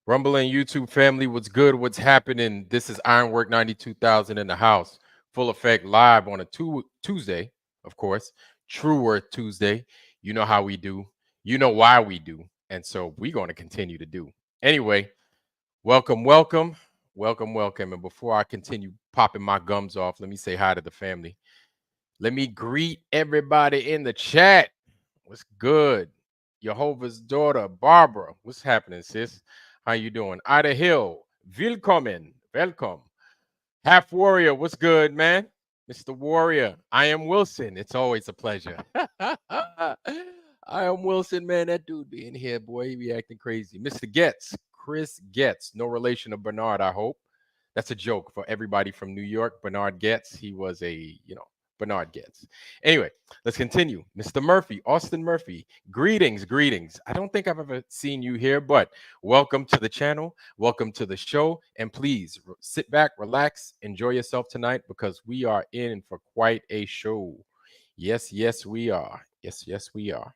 Rumble and YouTube family, what's good? What's happening? This is Ironwork 92,000 in the house. Full effect live on a Tuesday, of course. True Worth Tuesday. You know how we do. You know why we do. And so we're going to continue to do. Anyway, welcome, welcome, welcome, welcome. And before I continue popping my gums off, let me say hi to the family. Let me greet everybody in the chat. What's good? Jehovah's daughter, Barbara. What's happening, sis? How you doing? Ida Hill, willkommen, welcome. Half Warrior, what's good, man? Mr. Warrior, I am Wilson. It's always a pleasure. I am Wilson, man. That dude be in here, boy. He be acting crazy. Mr. Getz, Chris Getz, no relation of Bernard, I hope. That's a joke for everybody from New York. Bernard Getz, he was Bernard Getz. Anyway, let's continue. Mr. Murphy, Austin Murphy, greetings, greetings. I don't think I've ever seen you here, but welcome to the channel. Welcome to the show. And please sit back, relax, enjoy yourself tonight because we are in for quite a show. Yes, yes, we are. Yes, yes, we are.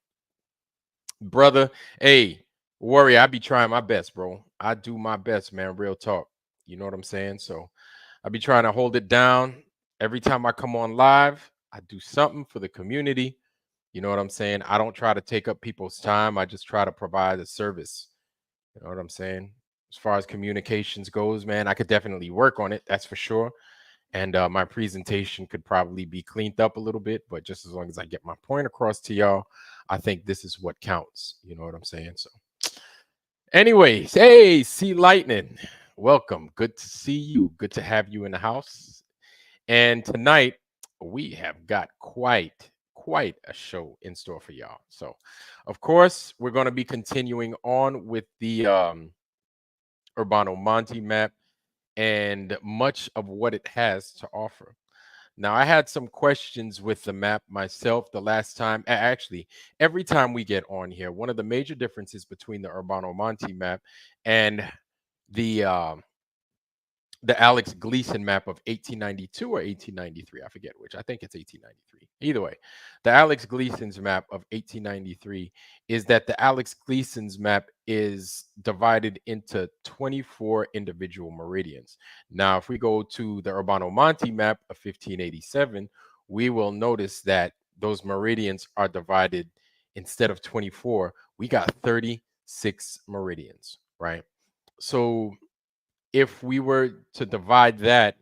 Brother, hey, Warrior, I be trying my best, bro. I do my best, man. Real talk. You know what I'm saying? So I be trying to hold it down. Every time I come on live, I do something for the community. You know what I'm saying? I don't try to take up people's time. I just try to provide a service. You know what I'm saying? As far as communications goes, man, I could definitely work on it. That's for sure. And my presentation could probably be cleaned up a little bit, but just as long as I get my point across to y'all, I think this is what counts. You know what I'm saying? So, anyways, hey, Sea Lightning, welcome. Good to see you. Good to have you in the house. And tonight we have got quite a show in store for y'all. So, of course, we're going to be continuing on with the Urbano Monte map and much of what it has to offer. Now, I had some questions with the map myself the last time. Actually, every time we get on here, one of the major differences between the Urbano Monte map and the Alex Gleason map of 1892 or 1893. I forget which. I think it's 1893. Either way, the Alex Gleason's map of 1893 is that the Alex Gleason's map is divided into 24 individual meridians. Now, if we go to the Urbano Monte map of 1587, we will notice that those meridians are divided instead of 24, we got 36 meridians, right? So if we were to divide that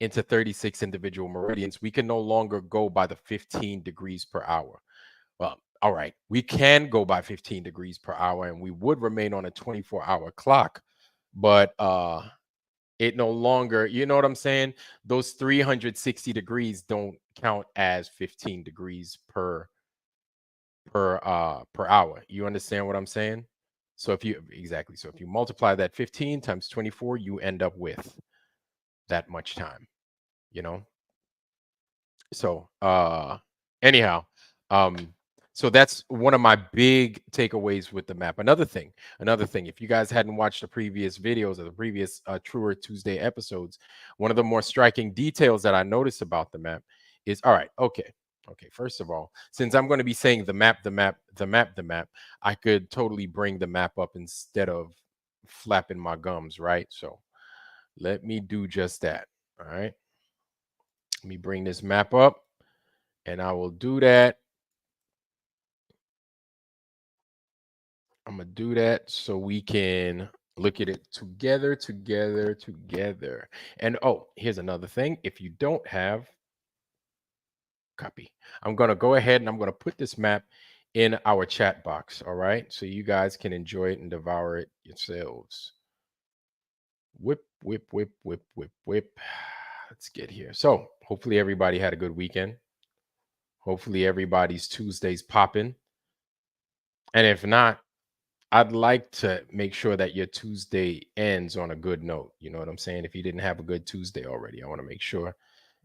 into 36 individual meridians, we can no longer go by the 15 degrees per hour. Well, all right, we can go by 15 degrees per hour and we would remain on a 24-hour clock, but it no longer, you know what I'm saying? Those 360 degrees don't count as 15 degrees per hour. You understand what I'm saying? So if you multiply that 15 times 24, you end up with that much time, you know. So anyhow, um so that's one of my big takeaways with the map. Another thing, if you guys hadn't watched the previous videos or the previous Truer Tuesday episodes, one of the more striking details that I noticed about the map is, all right, okay, first of all, since I'm going to be saying the map, I could totally bring the map up instead of flapping my gums, right? So let me do just that. All right, let me bring this map up and I will do that. I'm going to do that so we can look at it together. And oh, here's another thing. If you don't have copy, I'm going to go ahead and I'm going to put this map in our chat box. All right. So you guys can enjoy it and devour it yourselves. Whip. Let's get here. So hopefully everybody had a good weekend. Hopefully everybody's Tuesday's popping. And if not, I'd like to make sure that your Tuesday ends on a good note. You know what I'm saying? If you didn't have a good Tuesday already, I want to make sure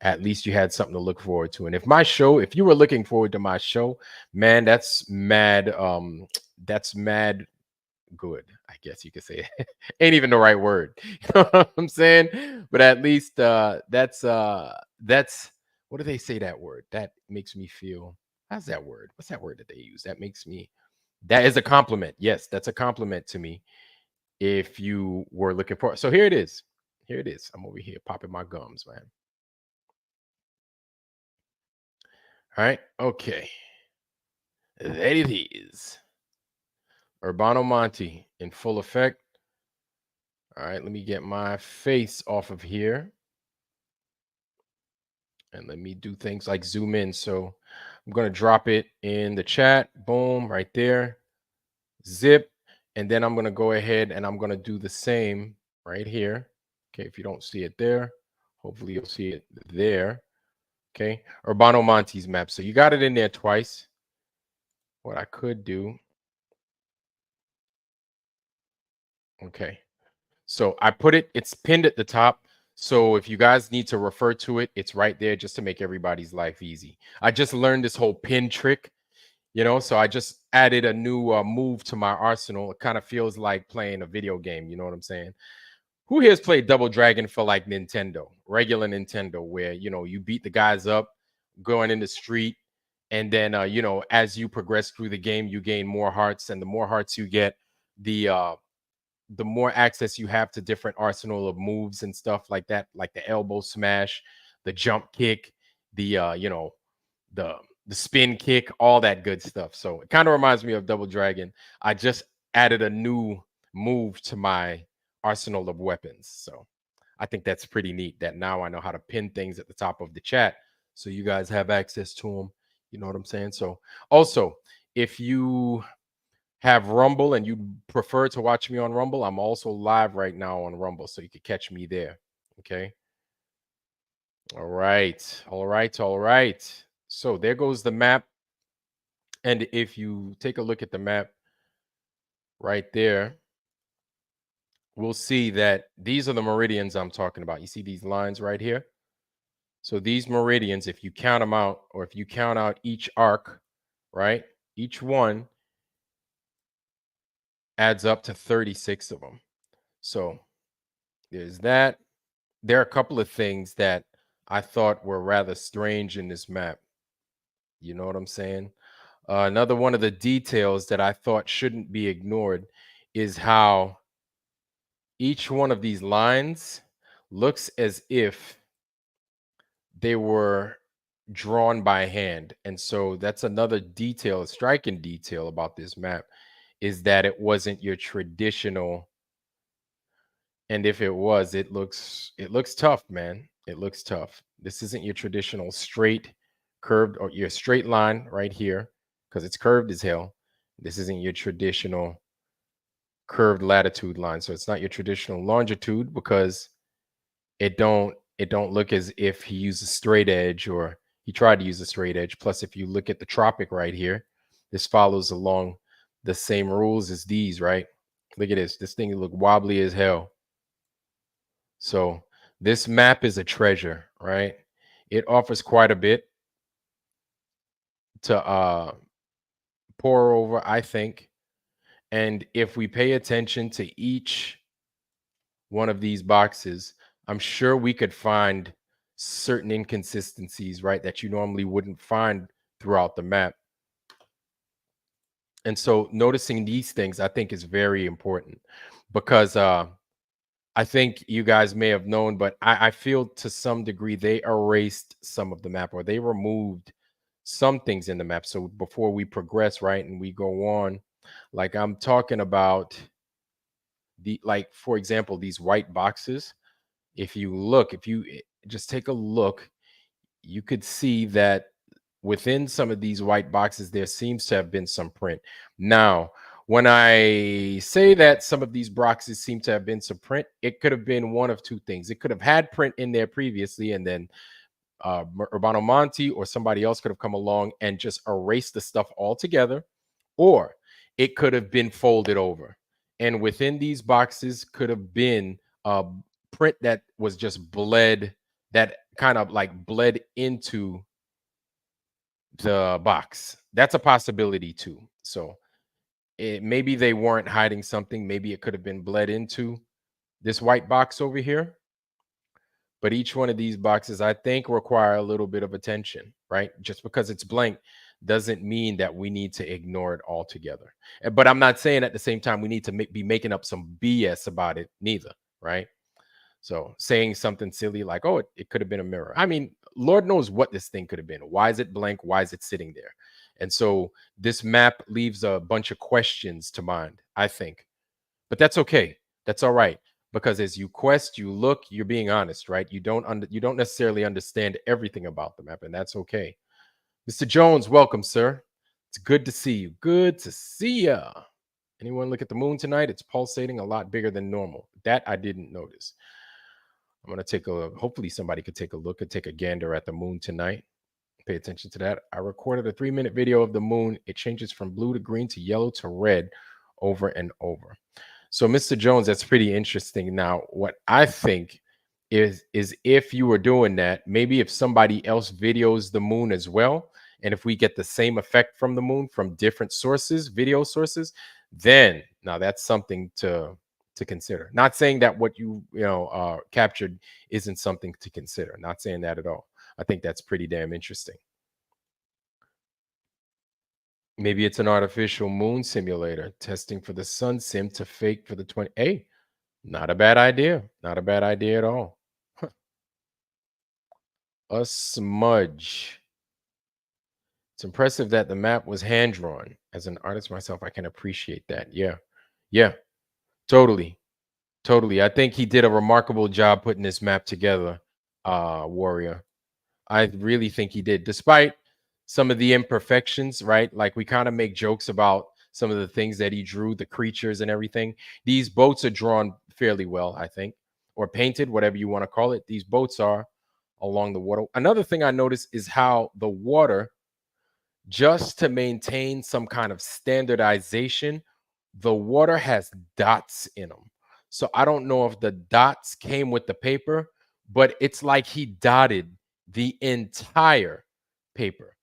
at least you had something to look forward to. And if you were looking forward to my show, man, that's mad good, I guess you could say. Ain't even the right word. You know what I'm saying? But at least that's what do they say that word? That makes me feel, how's that word? What's that word that they use? That is a compliment. Yes, that's a compliment to me. if you were looking for. So here it is. Here it is. I'm over here popping my gums, man. All right. Okay. There it is. Urbano Monte in full effect. All right. Let me get my face off of here. And let me do things like zoom in. So I'm going to drop it in the chat. Boom, right there. Zip. And then I'm going to go ahead and I'm going to do the same right here. Okay. If you don't see it there, hopefully you'll see it there. Okay. Urbano Monte's map. So you got it in there twice. What I could do. Okay. So I put it, it's pinned at the top. So if you guys need to refer to it, it's right there just to make everybody's life easy. I just learned this whole pin trick, so I just added a new move to my arsenal. It kind of feels like playing a video game. You know what I'm saying? Who here's played Double Dragon for like Nintendo, regular Nintendo, where, you beat the guys up going in the street. And then, as you progress through the game, you gain more hearts. And the more hearts you get, the more access you have to different arsenal of moves and stuff like that, like the elbow smash, the jump kick, the the the spin kick, all that good stuff. So it kind of reminds me of Double Dragon. I just added a new move to my arsenal of weapons. So I think that's pretty neat that now I know how to pin things at the top of the chat so you guys have access to them. You know what I'm saying? So also, if you have Rumble and you prefer to watch me on Rumble, I'm also live right now on Rumble, so you can catch me there. Okay. All right. All right. All right. So there goes the map. And if you take a look at the map right there, we'll see that these are the meridians I'm talking about. You see these lines right here? So these meridians, if you count them out, or if you count out each arc, right? Each one adds up to 36 of them. So there's that. There are a couple of things that I thought were rather strange in this map. You know what I'm saying? Another one of the details that I thought shouldn't be ignored is how each one of these lines looks as if they were drawn by hand. And so that's another detail, a striking detail about this map, is that it wasn't your traditional. And if it was, it looks tough, man. It looks tough. This isn't your traditional straight curved or your straight line right here because it's curved as hell. This isn't your traditional curved latitude line. So it's not your traditional longitude because it don't look as if he used a straight edge or he tried to use a straight edge. Plus, if you look at the tropic right here, this follows along the same rules as these, right? Look at this. This thing look wobbly as hell. So this map is a treasure, right? It offers quite a bit to pour over, I think. And if we pay attention to each one of these boxes, I'm sure we could find certain inconsistencies, right, that you normally wouldn't find throughout the map. And so noticing these things, I think, is very important because I think you guys may have known, but I feel to some degree they erased some of the map or they removed some things in the map. So before we progress, right, and we go on, like I'm talking about like, for example, these white boxes. If you just take a look, you could see that within some of these white boxes, there seems to have been some print. Now, when I say that some of these boxes seem to have been some print, it could have been one of two things. It could have had print in there previously, and then Urbano Monte or somebody else could have come along and just erased the stuff altogether, or it could have been folded over. And within these boxes could have been a print that was just bled, that kind of like bled into the box. That's a possibility too. So maybe they weren't hiding something. Maybe it could have been bled into this white box over here. But each one of these boxes, I think, require a little bit of attention, right? Just because it's blank doesn't mean that we need to ignore it altogether. But I'm not saying at the same time we need to be making up some BS about it neither, right? So saying something silly like, oh, it could have been a mirror. I mean, Lord knows what this thing could have been. Why is it blank? Why is it sitting there? And so this map leaves a bunch of questions to mind, I think. But that's okay. That's all right. Because as you quest, you look, you're being honest, right? You don't necessarily understand everything about the map, and that's okay. Mr. Jones, welcome, sir. It's good to see you. Good to see ya. Anyone look at the moon tonight? It's pulsating a lot bigger than normal. That I didn't notice. I'm gonna take a hopefully somebody could take a look and take a gander at the moon tonight. Pay attention to that. I recorded a 3-minute video of the moon. It changes from blue to green to yellow to red over and over. So, Mr. Jones, that's pretty interesting. Now, what I think is if you were doing that, maybe if somebody else videos the moon as well, and if we get the same effect from the moon from different sources, video sources, then now that's something to consider. Not saying that what you captured isn't something to consider. Not saying that at all. I think that's pretty damn interesting. Maybe it's an artificial moon simulator testing for the sun sim to fake for the 20. Hey, not a bad idea. Not a bad idea at all. A smudge. It's impressive that the map was hand drawn. As an artist myself, I can appreciate that. Yeah. Yeah. Totally. Totally. I think he did a remarkable job putting this map together, Warrior. I really think he did, despite some of the imperfections, right? Like we kind of make jokes about some of the things that he drew, the creatures and everything. These boats are drawn fairly well, I think, or painted, whatever you want to call it. These boats are along the water. Another thing I noticed is how the water, just to maintain some kind of standardization, the water has dots in them. So I don't know if the dots came with the paper, but it's like he dotted the entire paper.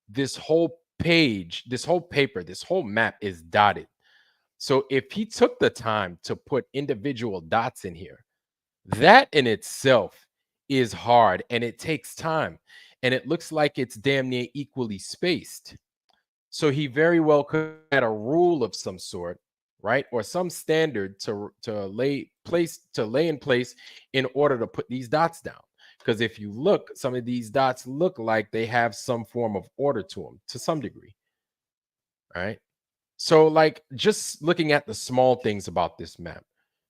This whole page, this whole paper, this whole map is dotted. So if he took the time to put individual dots in here, that in itself is hard and it takes time. And it looks like it's damn near equally spaced. So he very well could have had a rule of some sort, right? Or some standard to lay in place in order to put these dots down. Because if you look, some of these dots look like they have some form of order to them to some degree, right? So, like, just looking at the small things about this map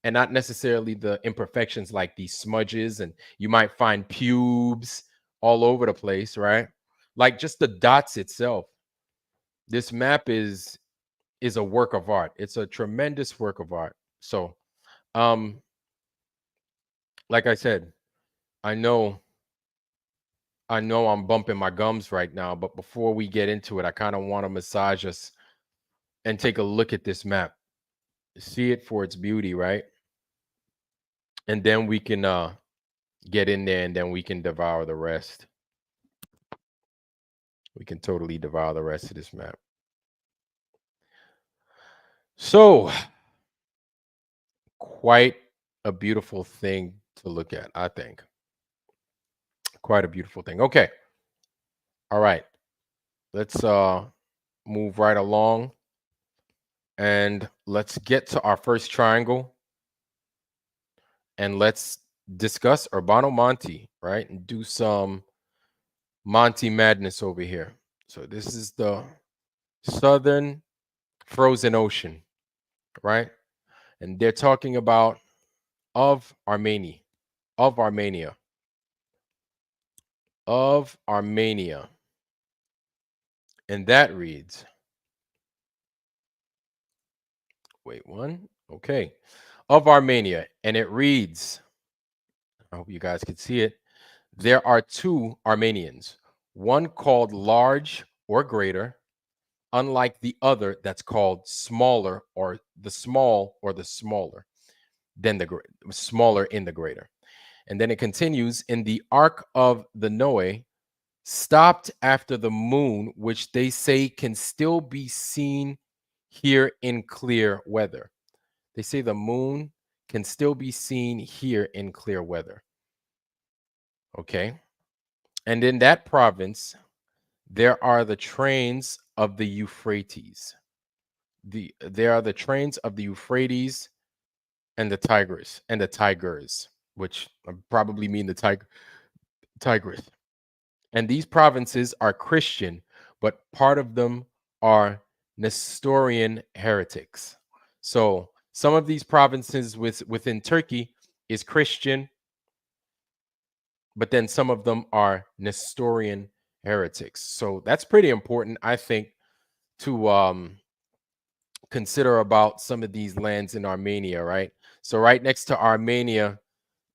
and not necessarily the imperfections like these smudges, and you might find pubes all over the place, right? Like, just the dots itself. This map is a work of art. It's a tremendous work of art. So, um, like I said, I know I'm bumping my gums right now, but before we get into it, I kind of want to massage us and take a look at this map. See it for its beauty, right? And then we can get in there and then we can devour the rest. We can totally devour the rest of this map. So, quite a beautiful thing to look at, I think. Quite a beautiful thing. Okay. All right. Let's move right along and let's get to our first triangle and let's discuss Urbano Monte, right? And do some Monte madness over here. So this is the southern frozen ocean, right? And they're talking about of Armenia, of Armenia, of Armenia. And that reads, wait, one. Okay. Of Armenia. And it reads, I hope you guys can see it. There are two Armenians, one called large or greater, unlike the other that's called smaller or the small or the smaller than the smaller in the greater. And then it continues in the arc of the Noe, stopped after the moon, which they say can still be seen here in clear weather. They say the moon can still be seen here in clear weather. Okay. And in that province, There are the trains of the Euphrates. There are the trains of the Euphrates and the Tigers, which probably mean the Tigris. And these provinces are Christian, but part of them are Nestorian heretics. So some of these provinces within Turkey is Christian, but then some of them are Nestorian heretics. So that's pretty important, I think, to consider about some of these lands in Armenia, right? So right next to Armenia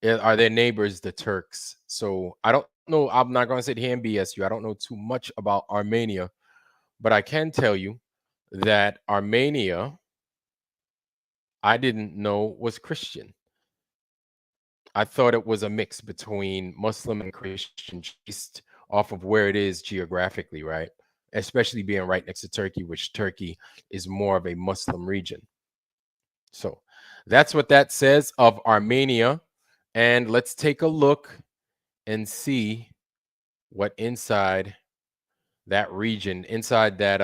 are their neighbors, the Turks. So I don't know. I'm not going to sit here and BS you. I don't know too much about Armenia, but I can tell you that Armenia, I didn't know was Christian. I thought it was a mix between Muslim and Christian based off of where it is geographically, right? Especially being right next to Turkey, which Turkey is more of a Muslim region. So that's what that says of Armenia. And let's take a look and see what inside that region, inside that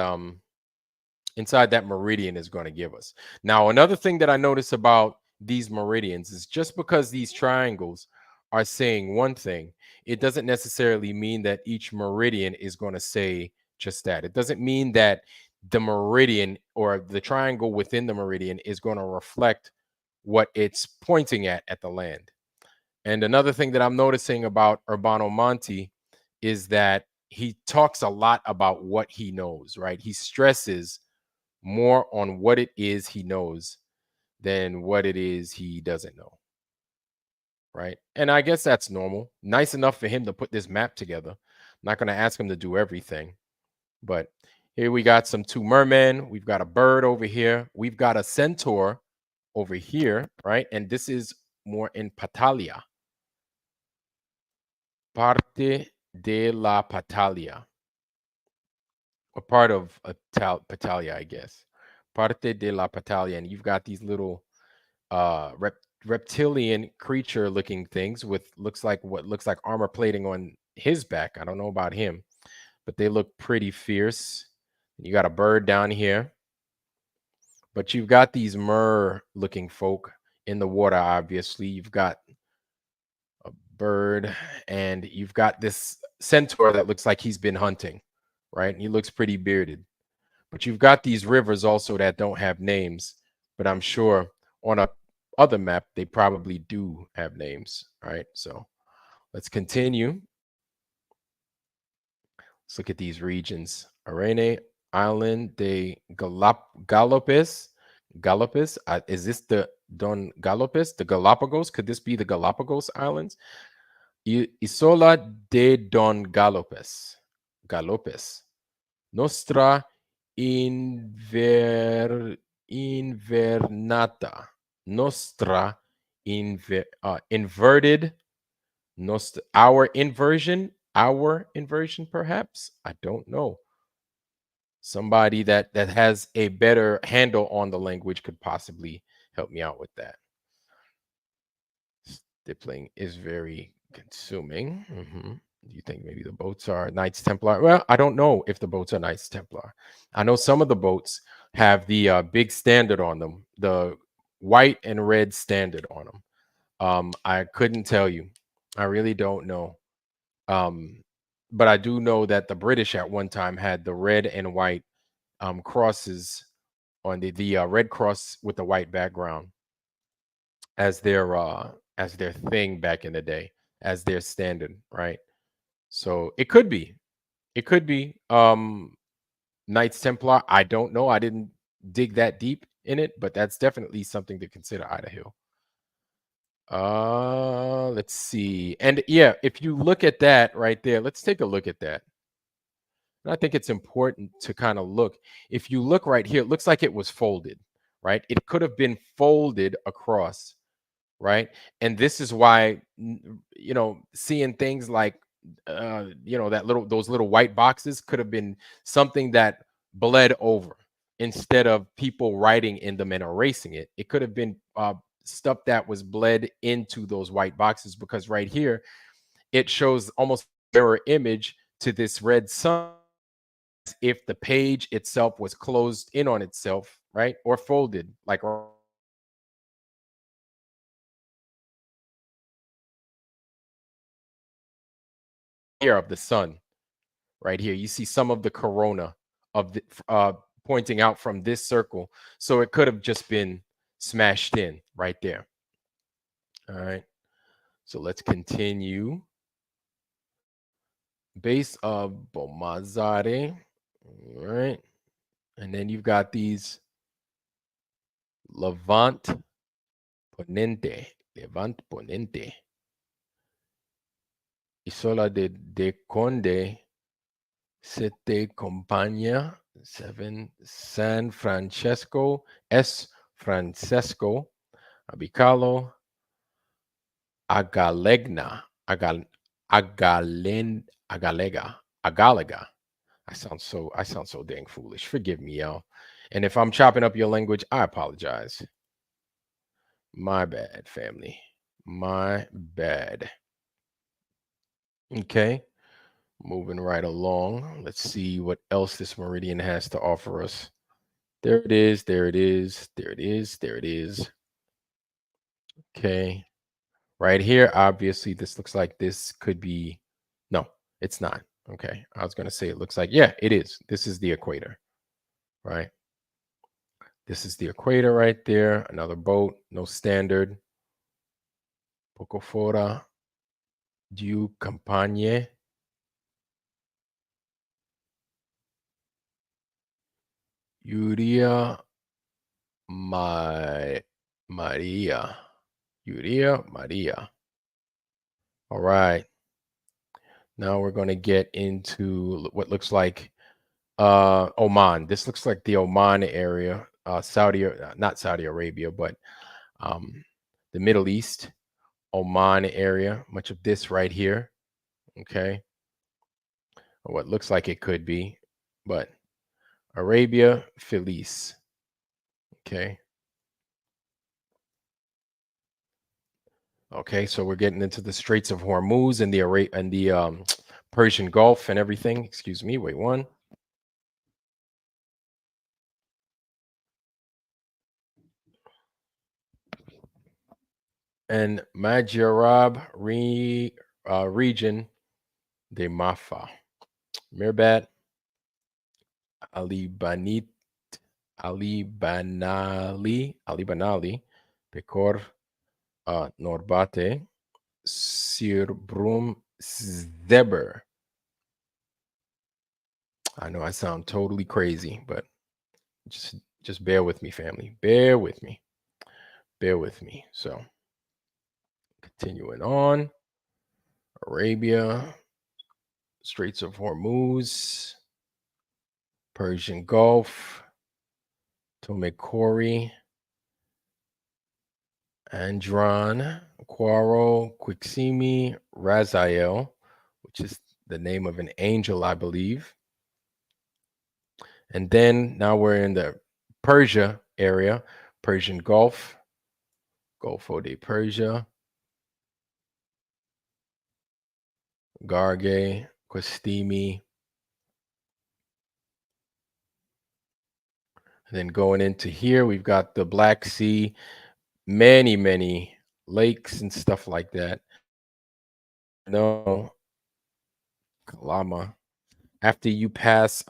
meridian is going to give us. Now, another thing that I notice about these meridians is just because these triangles are saying one thing, it doesn't necessarily mean that each meridian is going to say just that. It doesn't mean that the meridian or the triangle within the meridian is going to reflect what it's pointing at the land. And another thing that I'm noticing about Urbano Monte is that he talks a lot about what he knows, right? He stresses more on what it is he knows than what it is he doesn't know, right? And I guess that's normal. Nice enough for him to put this map together. I'm not going to ask him to do everything, but here we got some two mermen. We've got a bird over here. We've got a centaur over here, right? And this is more in Patalia. Parte de la Patalia. A part of Patalia, I guess. Parte de la Patalia. And you've got these little reptilian creature looking things with what looks like armor plating on his back. I don't know about him, but they look pretty fierce. You got a bird down here, but you've got these mer looking folk in the water. Obviously, you've got a bird and you've got this centaur that looks like he's been hunting, right? And he looks pretty bearded. But you've got these rivers also that don't have names, but I'm sure on a other map they probably do have names, right? So let's continue. Let's look at these regions. Arene Island de Galapagos. Galapagos. Is this the Don Galapagos? The Galapagos? Could this be the Galapagos Islands? Isola de Don Galapagos. Galapagos. Nostra invernata. Nostra inverted. Our inversion, perhaps. I don't know. Somebody that has a better handle on the language could possibly help me out with that. Stippling is very consuming. Do you think maybe the boats are Knights Templar? Well, I don't know if the boats are Knights Templar. I know some of the boats have the big standard on them, the white and red standard on them. I couldn't tell you. I really don't know. But I do know that the British at one time had the red and white crosses on the red cross with the white background as their thing back in the day, as their standard, right? So it could be. It could be Knights Templar. I don't know. I didn't dig that deep in it, but that's definitely something to consider, Ida Hill. Let's see. And yeah, if you look at that right there, let's take a look at that. And I think it's important to kind of look. If you look right here, it looks like it was folded, right? It could have been folded across, right? And this is why, seeing things like, those little white boxes could have been something that bled over instead of people writing in them and erasing it. It could have been stuff that was bled into those white boxes, because right here it shows almost a mirror image to this red sun if the page itself was closed in on itself, right? Or folded, like here of the sun, right here. You see some of the corona of the pointing out from this circle. So it could have just been smashed in right there. All right. So let's continue. Base of Bomazare. All right. And then you've got these Levant Ponente. Levant Ponente. Isola de Conde. Sete Compañía. Seven. San Francesco. S. Francesco. Abicalo. Agalegna. Agalega. I sound so dang foolish. Forgive me, y'all. And if I'm chopping up your language, I apologize. My bad, family. My bad. Okay. Moving right along. Let's see what else this meridian has to offer us. There it is. There it is. There it is. There it is. Okay. Right here, obviously, this looks like this could be. No, it's not. Okay. I was going to say it looks like, yeah, it is. This is the equator, right? This is the equator right there. Another boat, no standard. Poco fora du campagne. Uria Maria. Uria Maria. All right. Now we're going to get into what looks like Oman. This looks like the Oman area, not Saudi Arabia, but the Middle East, Oman area. Much of this right here, okay, or what looks like it could be, but Arabia Felice, okay. Okay, so we're getting into the Straits of Hormuz and the Persian Gulf and everything. Excuse me, wait one. And Majarab region de Mafa. Mirbat Ali Banit Ali Banali Pekor Norbate Sirbrum Zeber. I know I sound totally crazy, but just bear with me, family. Bear with me. Bear with me. So continuing on. Arabia, Straits of Hormuz, Persian Gulf, Tomekori, Andron, Quaro, Quiximi, Raziel, which is the name of an angel, I believe. And then now we're in the Persia area, Persian Gulf, Golfo de Persia, Garge, Questimi. And then going into here, we've got the Black Sea, many lakes and stuff like that. No, Kalama. After you pass,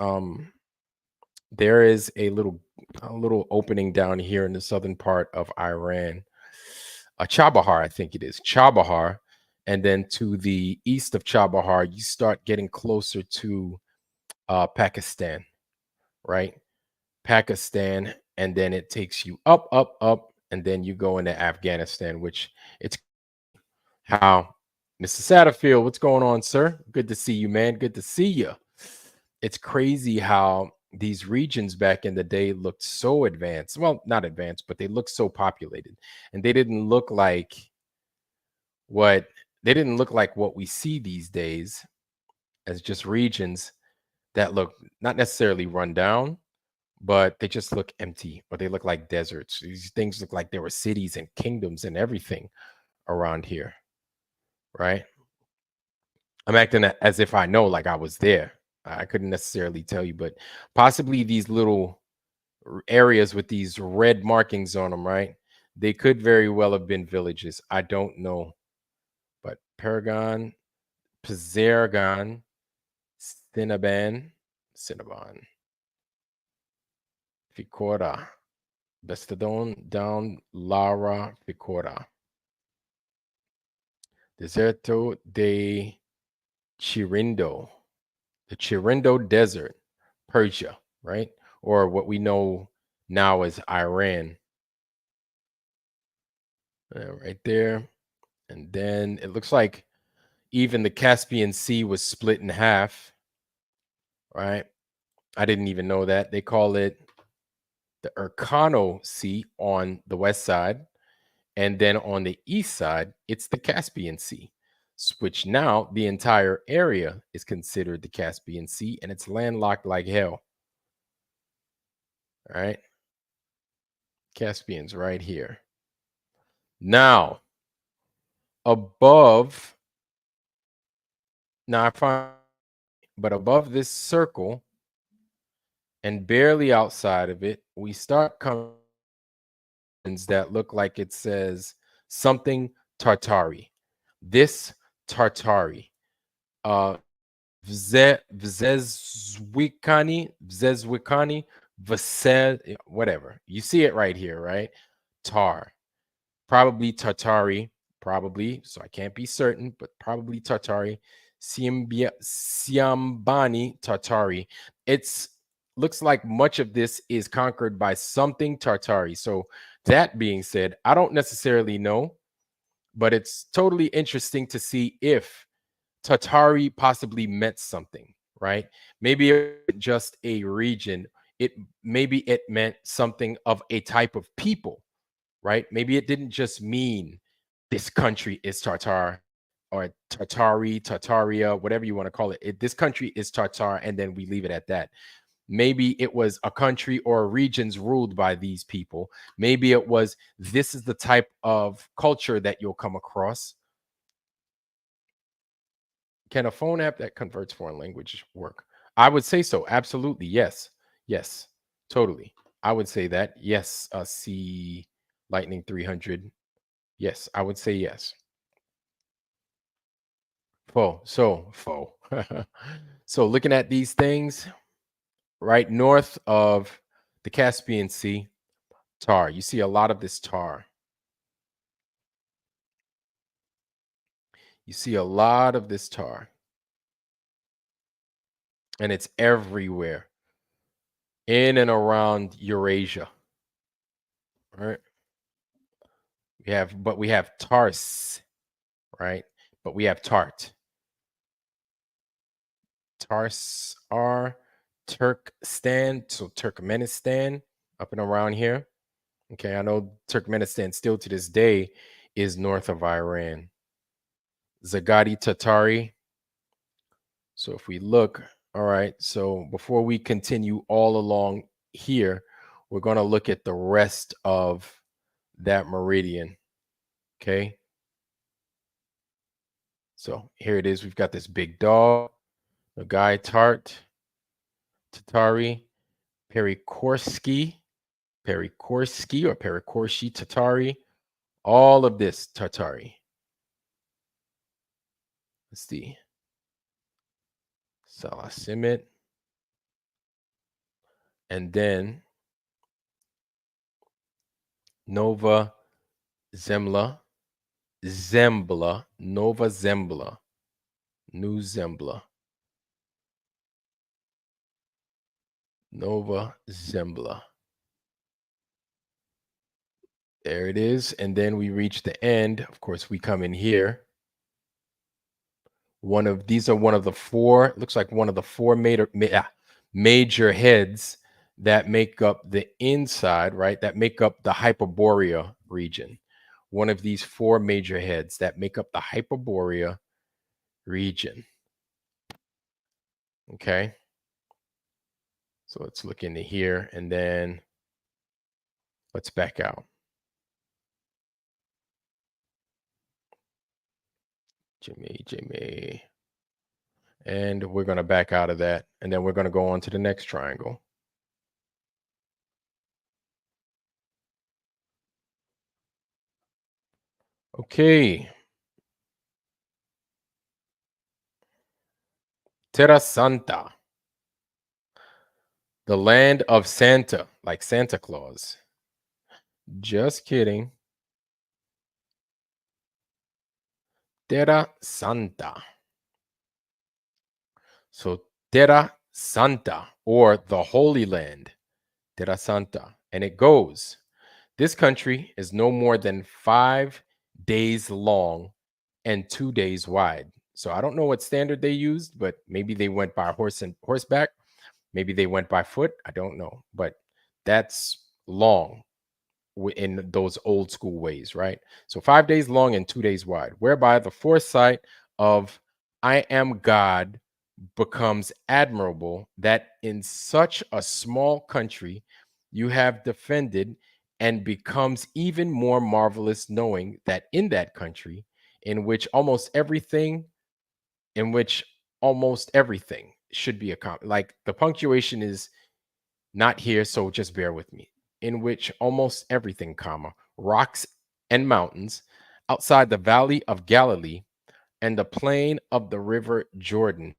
there is a little opening down here in the southern part of Iran, Chabahar, I think it is Chabahar, and then to the east of Chabahar, you start getting closer to Pakistan, right? Pakistan, and then it takes you up, and then you go into Afghanistan, which it's how Mr. Satterfield, what's going on, sir? Good to see you, man. Good to see you. It's crazy how these regions back in the day looked so advanced. Well, not advanced, but they looked so populated, and they didn't look like what we see these days as just regions that look not necessarily run down, but they just look empty, or they look like deserts. These things look like there were cities and kingdoms and everything around here, right? I'm acting as if I know, like I was there. I couldn't necessarily tell you, but possibly these little areas with these red markings on them, right? They could very well have been villages. I don't know. But Paragon, Pizargan, Cinnabon, Ficora, Bestadon, Down, Lara, Ficora, Deserto de Chirindo, the Chirindo Desert, Persia, right? Or what we know now as Iran, right there. And then it looks like even the Caspian Sea was split in half, right? I didn't even know that. They call it the Urkano Sea on the west side. And then on the east side, it's the Caspian Sea, which now the entire area is considered the Caspian Sea and it's landlocked like hell. All right. Caspian's right here. Now, above, now I find, but above this circle and barely outside of it, we start coming that look like it says something Tartari. This Tartari. Uh Vzezwikani, whatever. You see it right here, right? Tar. Probably Tartari, probably. So I can't be certain, but probably Tartari. Siambani Tartari. It's looks like much of this is conquered by something Tartari. So that being said, I don't necessarily know, but it's totally interesting to see if Tartari possibly meant something, right? Maybe it was just a region. It maybe it meant something of a type of people, right? Maybe it didn't just mean this country is Tartar or Tartari, Tartaria, whatever you want to call it. This country is Tartar, and then we leave it at that. Maybe it was a country or regions ruled by these people. Maybe it was this is the type of culture that you'll come across. Can a phone app that converts foreign language work? I would say so. Absolutely. Yes. Yes. Totally. I would say that. Yes. C Lightning 300. Yes. I would say yes. Faux. So looking at these things right north of the Caspian Sea, tar. You see a lot of this tar. You see a lot of this tar. And it's everywhere in and around Eurasia. All right. We have Tars, right? But we have Tart. Tars are Turkestan, so Turkmenistan up and around here. Okay, I know Turkmenistan still to this day is north of Iran. Zagati Tatari. So if we look, all right, so before we continue all along here, we're going to look at the rest of that meridian. Okay. So here it is. We've got this big dog, the guy Tatari, Perikorsky, or Perikorshi Tatari, all of this Tatari. Let's see. Salasimit. And then Nova Zembla, Nova Zembla, New Zembla, Nova Zembla. There it is. And then we reach the end. Of course, we come in here. These are one of the four, looks like one of the four major heads that make up the inside, right? That make up the Hyperborea region. One of these four major heads that make up the Hyperborea region. Okay. So let's look into here and then let's back out. Jimmy. And we're going to back out of that. And then we're going to go on to the next triangle. Okay. Terra Santa, the land of Santa, like Santa Claus. Just kidding. Terra Santa. So Terra Santa, or the Holy Land, Terra Santa. And it goes, this country is no more than 5 days long and 2 days wide. So I don't know what standard they used, but maybe they went by horse and horseback. Maybe they went by foot. I don't know. But that's long in those old school ways, right? So 5 days long and 2 days wide, whereby the foresight of I am God becomes admirable that in such a small country you have defended, and becomes even more marvelous knowing that in that country in which almost everything in which almost everything should be accomplished, like the punctuation is not here, so just bear with me, in which almost everything, comma, rocks and mountains outside the valley of Galilee and the plain of the river Jordan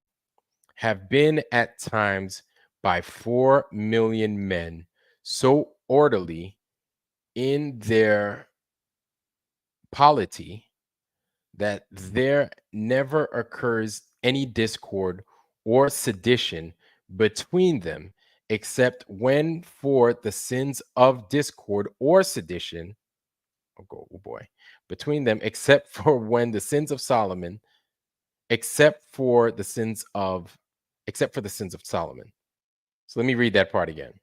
have been at times by 4 million men so orderly in their polity that there never occurs any discord or sedition between them, except when for the sins of discord or sedition, oh boy, between them, except for when the sins of Solomon, except for the sins of, except for the sins of Solomon. So let me read that part again.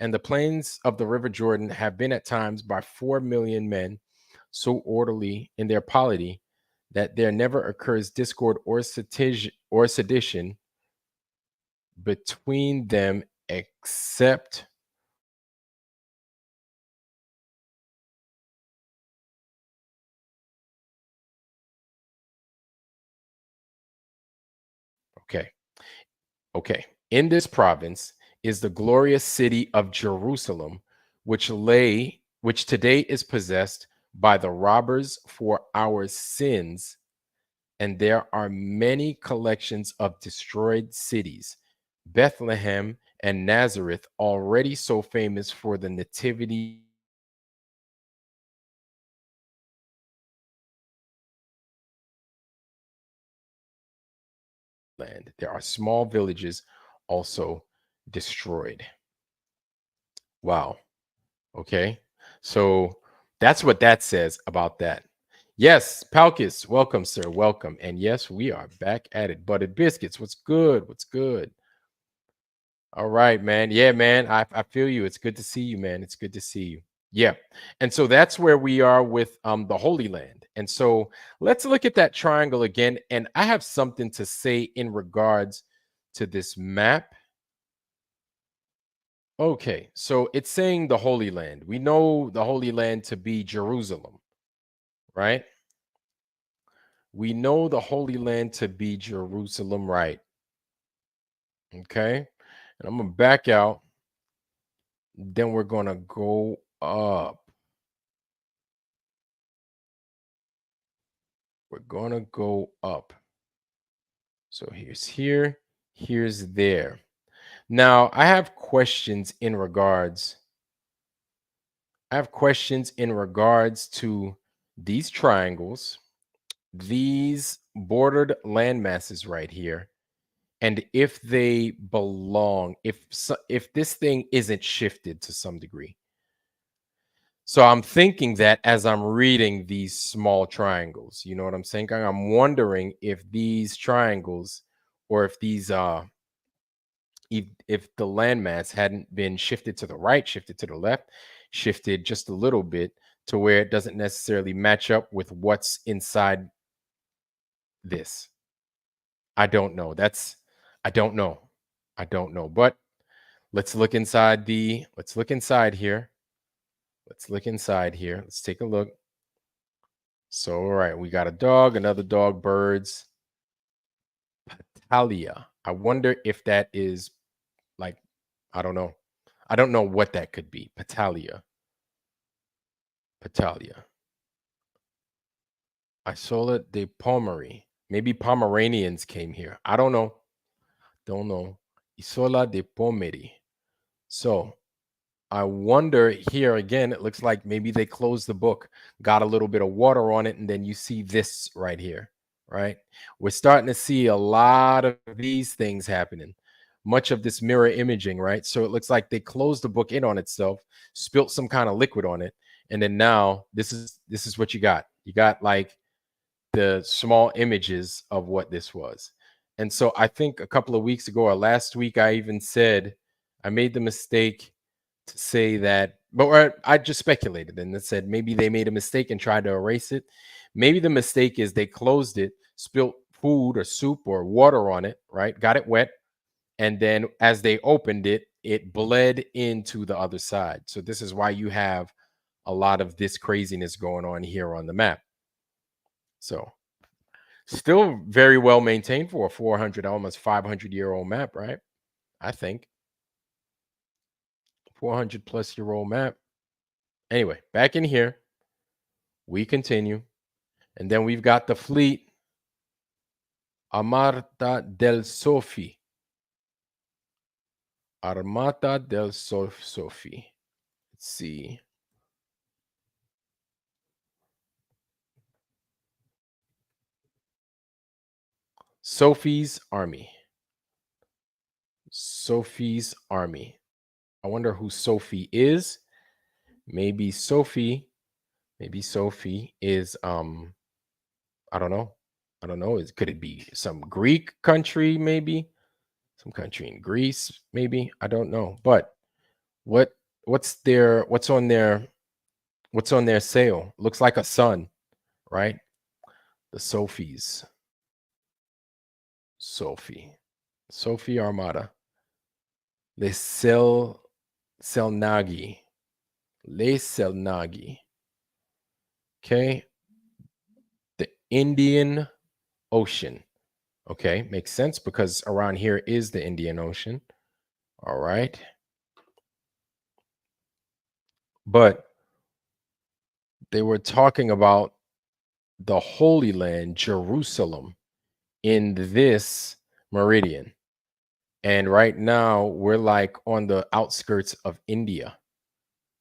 And the plains of the river Jordan have been at times by 4 million men so orderly in their polity that there never occurs discord or sedition between them, except, okay, okay. In this province is the glorious city of Jerusalem, which today is possessed by the robbers for our sins, and there are many collections of destroyed cities, Bethlehem and Nazareth, already so famous for the nativity land. There are small villages also destroyed. Wow. Okay. So that's what that says about that. Yes, Palkis, welcome, sir. Welcome. And yes, we are back at it. Buttered biscuits. What's good? What's good? All right, man. Yeah, man. I feel you. It's good to see you, man. It's good to see you. Yeah. And so that's where we are with the Holy Land. And so let's look at that triangle again. And I have something to say in regards to this map. Okay, so it's saying the Holy Land. We know the Holy Land to be Jerusalem, right? We know the Holy Land to be Jerusalem, right? Okay. And I'm going to back out. Then we're going to go up. We're going to go up. So here's here, here's there. Now, I have questions in regards. I have questions in regards to these triangles, these bordered land masses right here, and if they belong, if this thing isn't shifted to some degree. So I'm thinking that as I'm reading these small triangles, you know what I'm saying? I'm wondering if these triangles, or if these if the landmass hadn't been shifted to the right, shifted to the left, shifted just a little bit to where it doesn't necessarily match up with what's inside this. I don't know. I don't know. I don't know. But let's look inside let's look inside here. Let's look inside here. Let's take a look. So, all right, we got a dog, another dog, birds, Patalia. I wonder if that is like, I don't know. I don't know what that could be. Patalia. Patalia. Isola de Pomeri. Maybe Pomeranians came here. I don't know. Don't know. Isola de Pomeri. So I wonder here again, it looks like maybe they closed the book, got a little bit of water on it, and then you see this right here, right? We're starting to see a lot of these things happening, much of this mirror imaging, right? So it looks like they closed the book in on itself, spilt some kind of liquid on it, and then now this is what you got. You got like the small images of what this was. And so I think a couple of weeks ago or last week, I even said I made the mistake to say that, but I just speculated and it said maybe they made a mistake and tried to erase it. Maybe the mistake is they closed it, spilt food or soup or water on it, right? Got it wet. And then as they opened it, it bled into the other side. So this is why you have a lot of this craziness going on here on the map. So still very well maintained for a 400, almost 500-year-old map, right? I think 400 plus year old map. Anyway, back in here, we continue. And then we've got the fleet, Armata del Sofi. Armata del Sofi. Let's see. Sophie's army. Sophie's army. I wonder who Sophie is. Maybe Sophie is I don't know. I don't know. Could it be some Greek country maybe? Some country in Greece maybe? I don't know. But what's on their sail? Looks like a sun, right? The Sophies. Sophie Armada. Le Selnagi. Le Selnagi. Okay. The Indian Ocean. Okay, makes sense because around here is the Indian Ocean. All right. But they were talking about the Holy Land, Jerusalem, in this meridian. And right now we're like on the outskirts of India,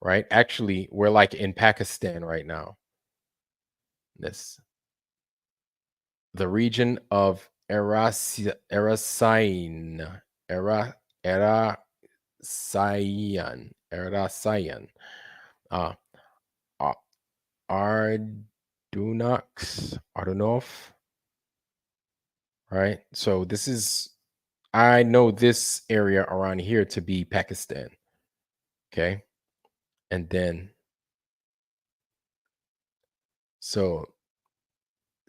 right? Actually, we're like in Pakistan right now. The region of Erasayan, Erasayan, uh, Ardunov, right? So I know this area around here to be Pakistan. Okay. And then, so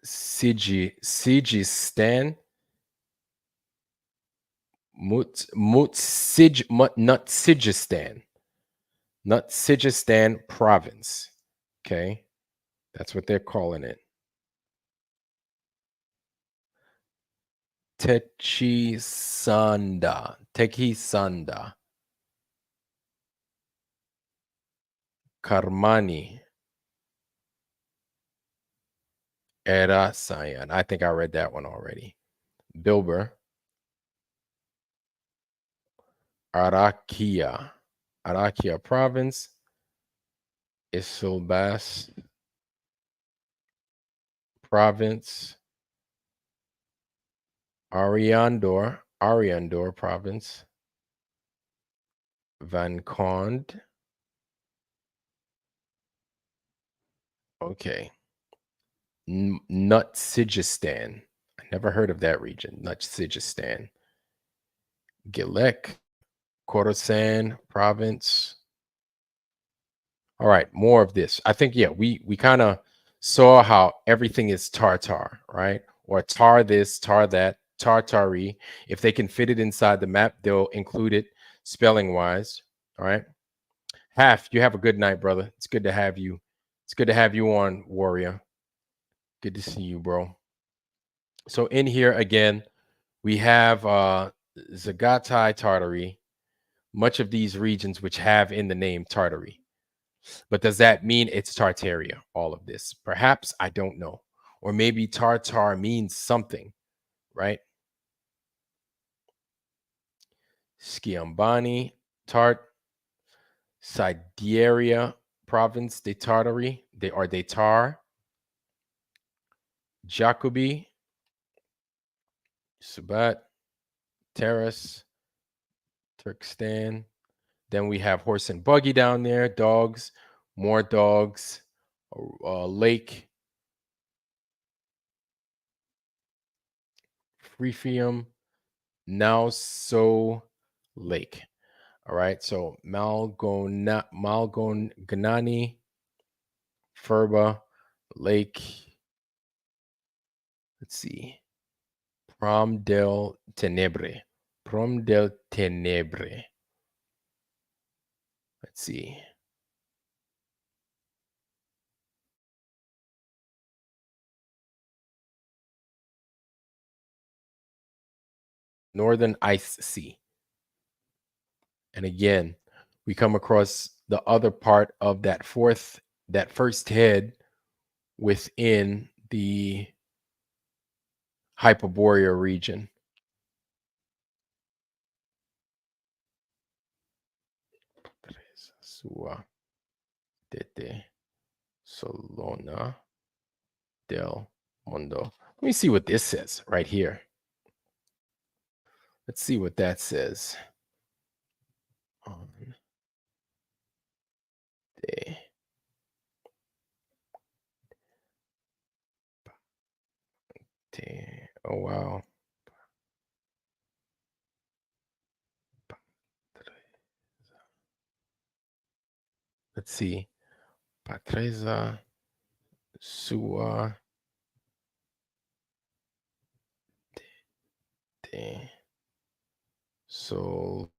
Sijistan, Nutsijistan province. Okay. That's what they're calling it. Techisanda. Karmani. Erasayan. I think I read that one already. Bilber. Arakia province. Isilbas province. Ariandor province. Van Cond. Okay. Nutsijistan. I never heard of that region. Nutsijistan. Gilek, Khorasan province. All right, more of this. I think, yeah, we kind of saw how everything is Tartar, right? Or tar this, tar that, Tartari. If they can fit it inside the map, they'll include it spelling wise. All right. Half, you have a good night, brother. It's good to have you. It's good to have you on, Warrior. Good to see you, bro. So in here again, We have Zagatai Tartary, much of these regions which have in the name Tartary. But does that mean it's Tartaria, all of this? Perhaps, I don't know. Or maybe Tartar means something, right? Skiambani, Tart, Sideria province de Tartary, they are de Tar, Jacobi, Subat, Terrace, Turkestan. Then we have horse and buggy down there, dogs, more dogs, lake, Freefium, now so lake. All right, so Malgonganani, Furba, Lake. Let's see, Prom del Tenebre, Prom del Tenebre. Let's see. Northern Ice Sea. And again, we come across the other part of that first head within the Hyperborea region. Sua Tete Solona del Mundo. Let me see what this says right here. Let's see what that says. On de oh wow. Let's see. Patreza Sua de Solona.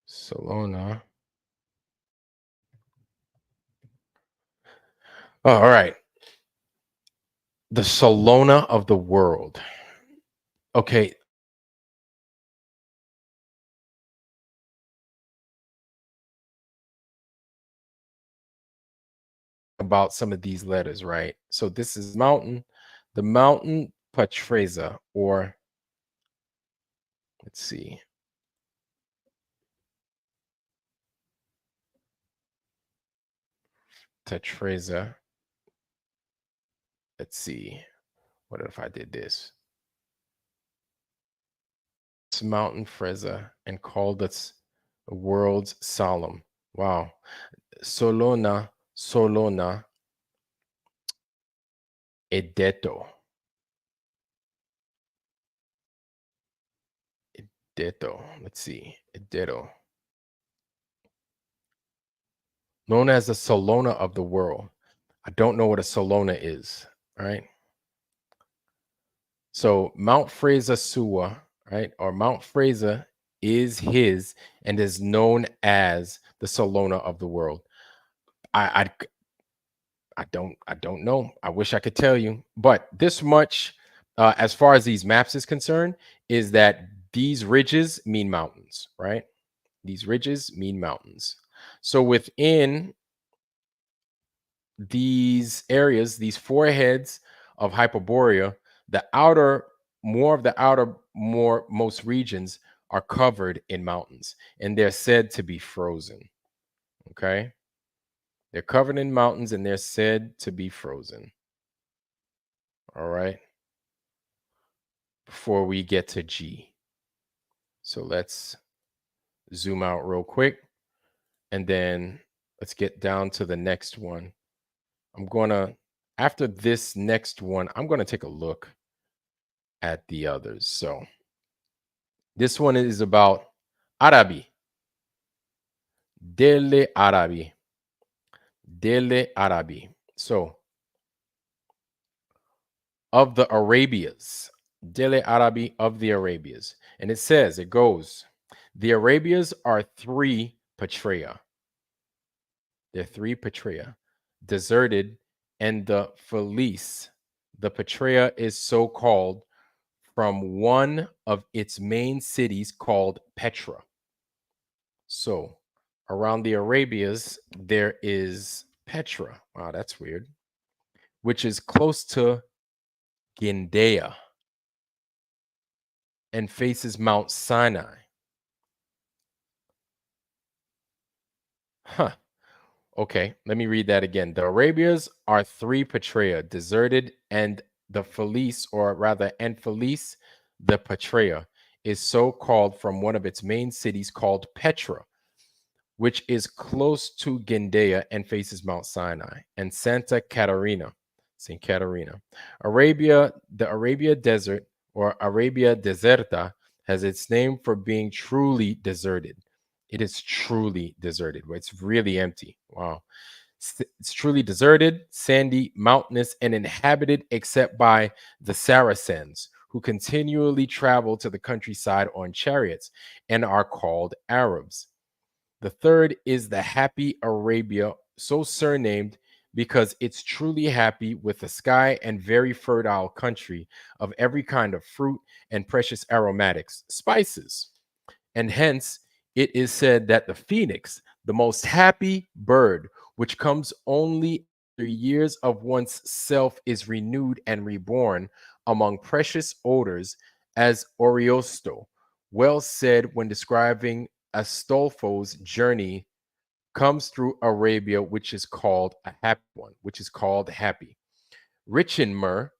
Solona. Oh, all right. The Solona of the world. Okay. About some of these letters, right? So this is mountain, the mountain Patreza, or let's see. Tetreza. Let's see. What if I did this? It's Mountain Freza and called us the world's solemn. Wow. Solona, Solona, Edeto. Edeto. Let's see. Edeto. Known as the Solona of the world. I don't know what a Solona is, right? So Mount Fraser Suwa, right? Or Mount Fraser is his and is known as the Solona of the world. I don't know. I wish I could tell you, but this much, as far as these maps is concerned, is that these ridges mean mountains, right? These ridges mean mountains. So within these areas, these four heads of Hyperborea, the outer, most regions are covered in mountains, and they're said to be frozen. Okay, they're covered in mountains, and they're said to be frozen. All right. Before we get to G, so let's zoom out real quick, and then let's get down to the next one. After this next one, I'm gonna take a look at the others. So this one is about Arabi. Dele Arabi. Dele Arabi. So of the Arabias. Dele Arabi of the Arabias. And it goes, the Arabias are three Patria. They're three Patria. deserted, and the Felice. The Patria is so called from one of its main cities called Petra. So, around the Arabias, there is Petra. Wow, that's weird. Which is close to Gindea and faces Mount Sinai. Huh. Okay, let me read that again. The Arabias are three Patria, deserted, and the Felice, or rather, and Felice, the Patria, is so called from one of its main cities called Petra, which is close to Gindea and faces Mount Sinai, and Santa Catarina, St. Catarina. The Arabia Desert, or Arabia Deserta, has its name for being truly deserted. It is truly deserted, where it's really empty. Wow. It's truly deserted, sandy, mountainous, and inhabited except by the Saracens, who continually travel to the countryside on chariots and are called Arabs. The third is the happy Arabia, so surnamed because it's truly happy with a sky and very fertile country of every kind of fruit and precious aromatics, spices. And hence it is said that the phoenix, the most happy bird, which comes only after years of one's self, is renewed and reborn among precious odors, as Ariosto well said when describing Astolfo's journey comes through Arabia, which is called a happy one, which is called happy. Rich in myrrh,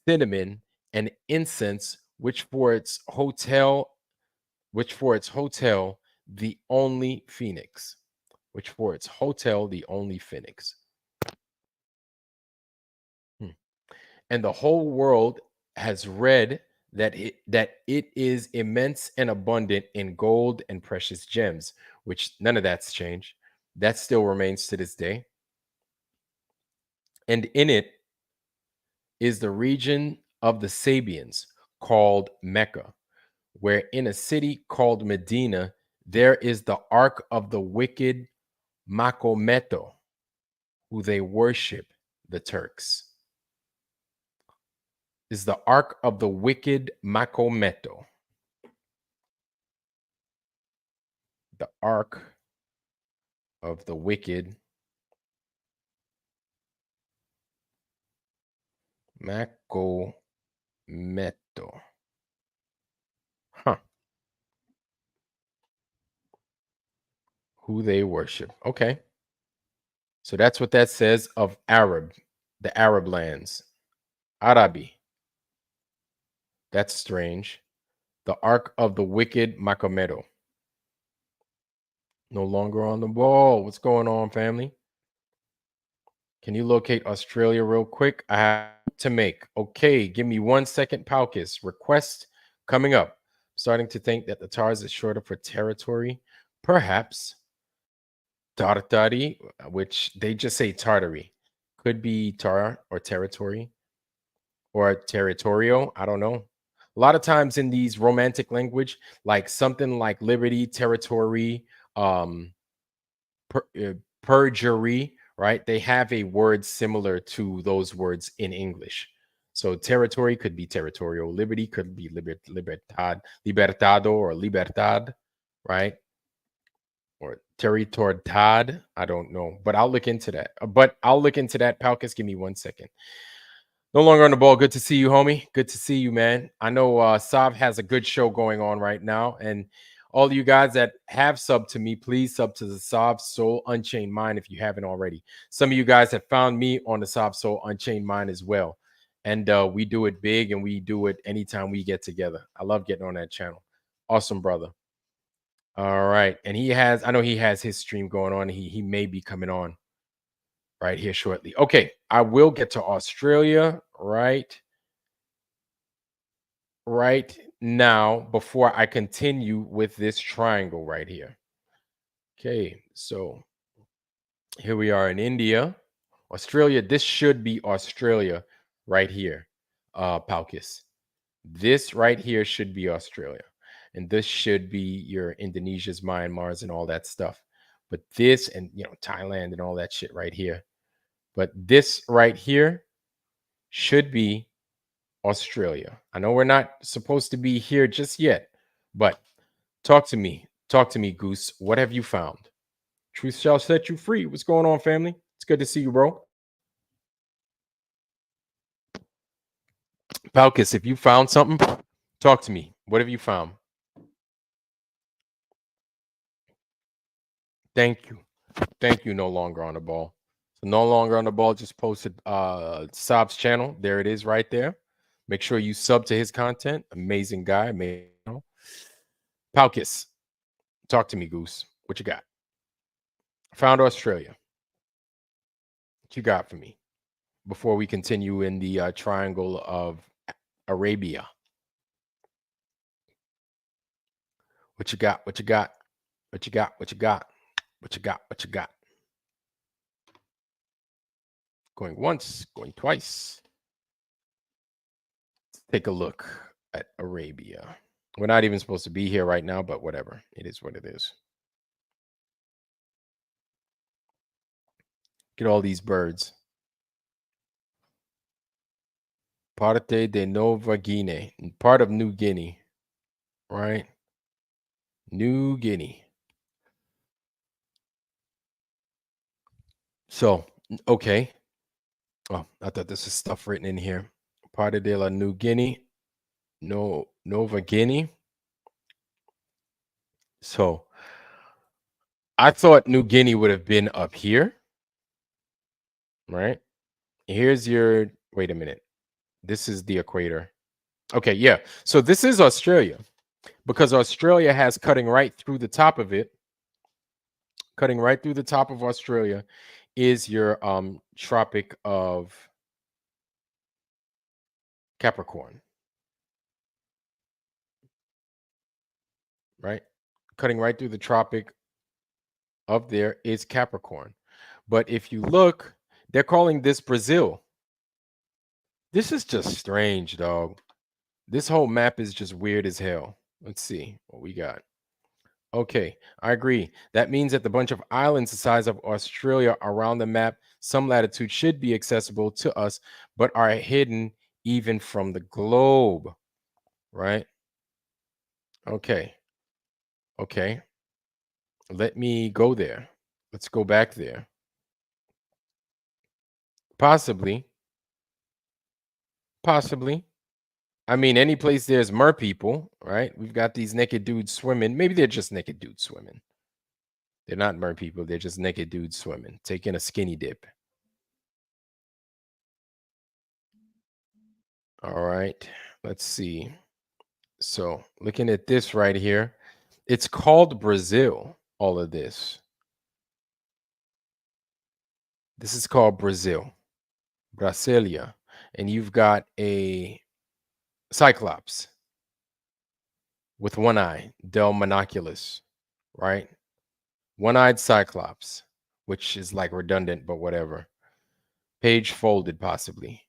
cinnamon, and incense, which for its hotel, the only phoenix, which for its hotel, the only phoenix. Hmm. And the whole world has read that it is immense and abundant in gold and precious gems, which none of that's changed. That still remains to this day. And in it is the region of the Sabians called Mecca, where in a city called Medina there is the ark of the wicked Makometo, who they worship, the Turks. Is the ark of the wicked Makometo. The ark of the wicked Makometo. Huh. Who they worship. Okay. So that's what that says of Arab, the Arab lands. Arabi. That's strange. The ark of the wicked Makometo. No longer on the ball. What's going on, family? Can you locate Australia real quick? I have to make. Okay, give me 1 second, Palkis. Request coming up. Starting to think that the TARS is shorter for territory. Perhaps. Tartari, which they just say Tartary. Could be Tar or territory or territorial. I don't know. A lot of times in these romantic language, like something like liberty, territory, um, perjury, right? They have a word similar to those words in English. So territory could be territorial, liberty could be libertado or libertad, right? Or territorietad. I don't know, but I'll look into that. Palkus, give me 1 second. No longer on the ball. Good to see you, homie. Good to see you, man. I know Sav has a good show going on right now. And all of you guys that have subbed to me, please sub to the Sav Soul Unchained Mind if you haven't already. Some of you guys have found me on the Sav Soul Unchained Mind as well. And we do it big and we do it anytime we get together. I love getting on that channel. Awesome, brother. All right. And I know he has his stream going on. He may be coming on right here shortly. Okay, I will get to Australia right now before I continue with this triangle right here. Okay, so here we are in India. Australia, this should be Australia right here, Palkis. This right here should be Australia. And this should be your Indonesia's, Myanmar's, and all that stuff. But this and, Thailand and all that shit right here. But this right here should be Australia. I know we're not supposed to be here just yet, but talk to me. Talk to me, Goose. What have you found? Truth shall set you free. What's going on, family? It's good to see you, bro. Palkus, if you found something, talk to me. What have you found? Thank you. Thank you. No longer on the ball. So no longer on the ball. Just posted Saab's channel. There it is right there. Make sure you sub to his content. Amazing guy. Amazing. Palkus, talk to me, Goose. What you got? Found Australia. What you got for me before we continue in the triangle of Arabia? What you got? What you got? What you got? What you got? What you got? What you got? Going once, going twice. Let's take a look at Arabia. We're not even supposed to be here right now, but whatever. It is what it is. Get all these birds. Parte de Nova Guinea, part of New Guinea, right? New Guinea. So, okay. Oh, I thought this was stuff written in here. Parte de la New Guinea, Nova Guinea. So, I thought New Guinea would have been up here, right? Here's your, wait a minute. This is the equator. Okay, yeah. So this is Australia because Australia has cutting right through the top of it. Cutting right through the top of Australia is your Tropic of Capricorn, right? Cutting right through the Tropic of there is Capricorn. But if you look, they're calling this Brazil. This is just strange, dog. This whole map is just weird as hell. Let's see what we got. Okay, I agree. That means that the bunch of islands the size of Australia around the map, some latitude should be accessible to us, but are hidden even from the globe, right? Okay, okay. Let me go there. Let's go back there. Possibly, possibly. I mean, any place there's mer people, right? We've got these naked dudes swimming. Maybe they're just naked dudes swimming. They're not mer people. They're just naked dudes swimming, taking a skinny dip. All right. Let's see. So looking at this right here, it's called Brazil, all of this. This is called Brazil, Brasilia. And you've got a cyclops with one eye, Del Monoculus, right? One-eyed cyclops, which is like redundant, but whatever. Page folded, possibly.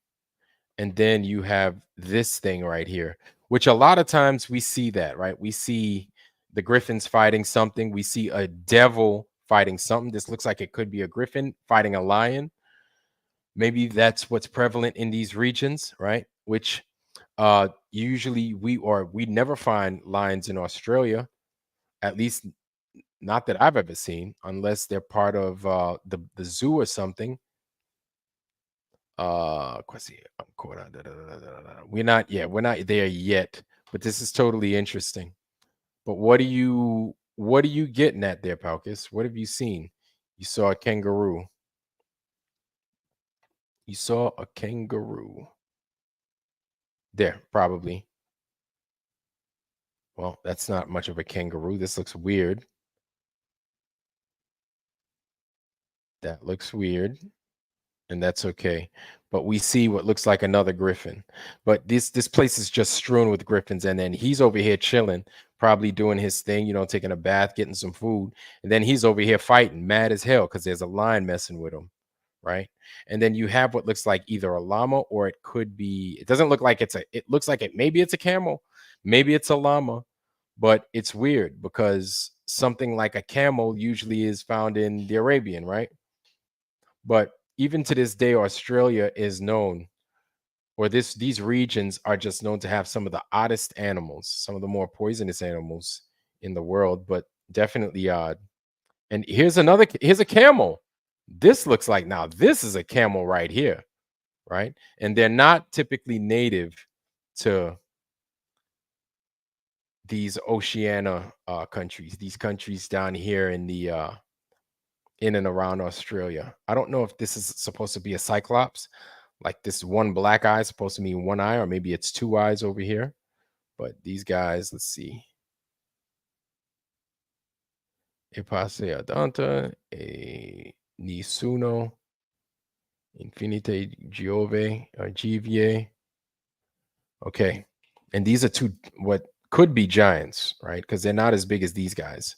And then you have this thing right here, which a lot of times we see that, right? We see the griffins fighting something. We see a devil fighting something. This looks like it could be a griffin fighting a lion. Maybe that's what's prevalent in these regions, right? Which usually we never find lions in Australia, at least not that I've ever seen, unless they're part of the zoo or something. We're not, yeah, we're not there yet, but this is totally interesting. But what are you getting at there, Palkus? What have you seen? You saw a kangaroo. You saw a kangaroo. There, probably. Well, that's not much of a kangaroo. This looks weird. That looks weird. And that's okay. But we see what looks like another griffin. But this place is just strewn with griffins, and then he's over here chilling, probably doing his thing, taking a bath, getting some food, and then he's over here fighting, mad as hell, because there's a lion messing with him, right? And then you have what looks like either a llama or it could be. It doesn't look like it looks like it. Maybe it's a camel, maybe it's a llama, but it's weird because something like a camel usually is found in the Arabian, right? But even to this day, Australia is known, or these regions are just known to have some of the oddest animals, some of the more poisonous animals in the world, but definitely odd. And here's a camel. This looks like, now this is a camel right here, right? And they're not typically native to these Oceania countries, these countries down here in the in and around Australia. I don't know if this is supposed to be a cyclops, like this one black eye is supposed to mean one eye, or maybe it's two eyes over here. But these guys, let's see. E passe adanta, e nisuno, infinite giove, givie. Okay. And these are two what could be giants, right? Because they're not as big as these guys.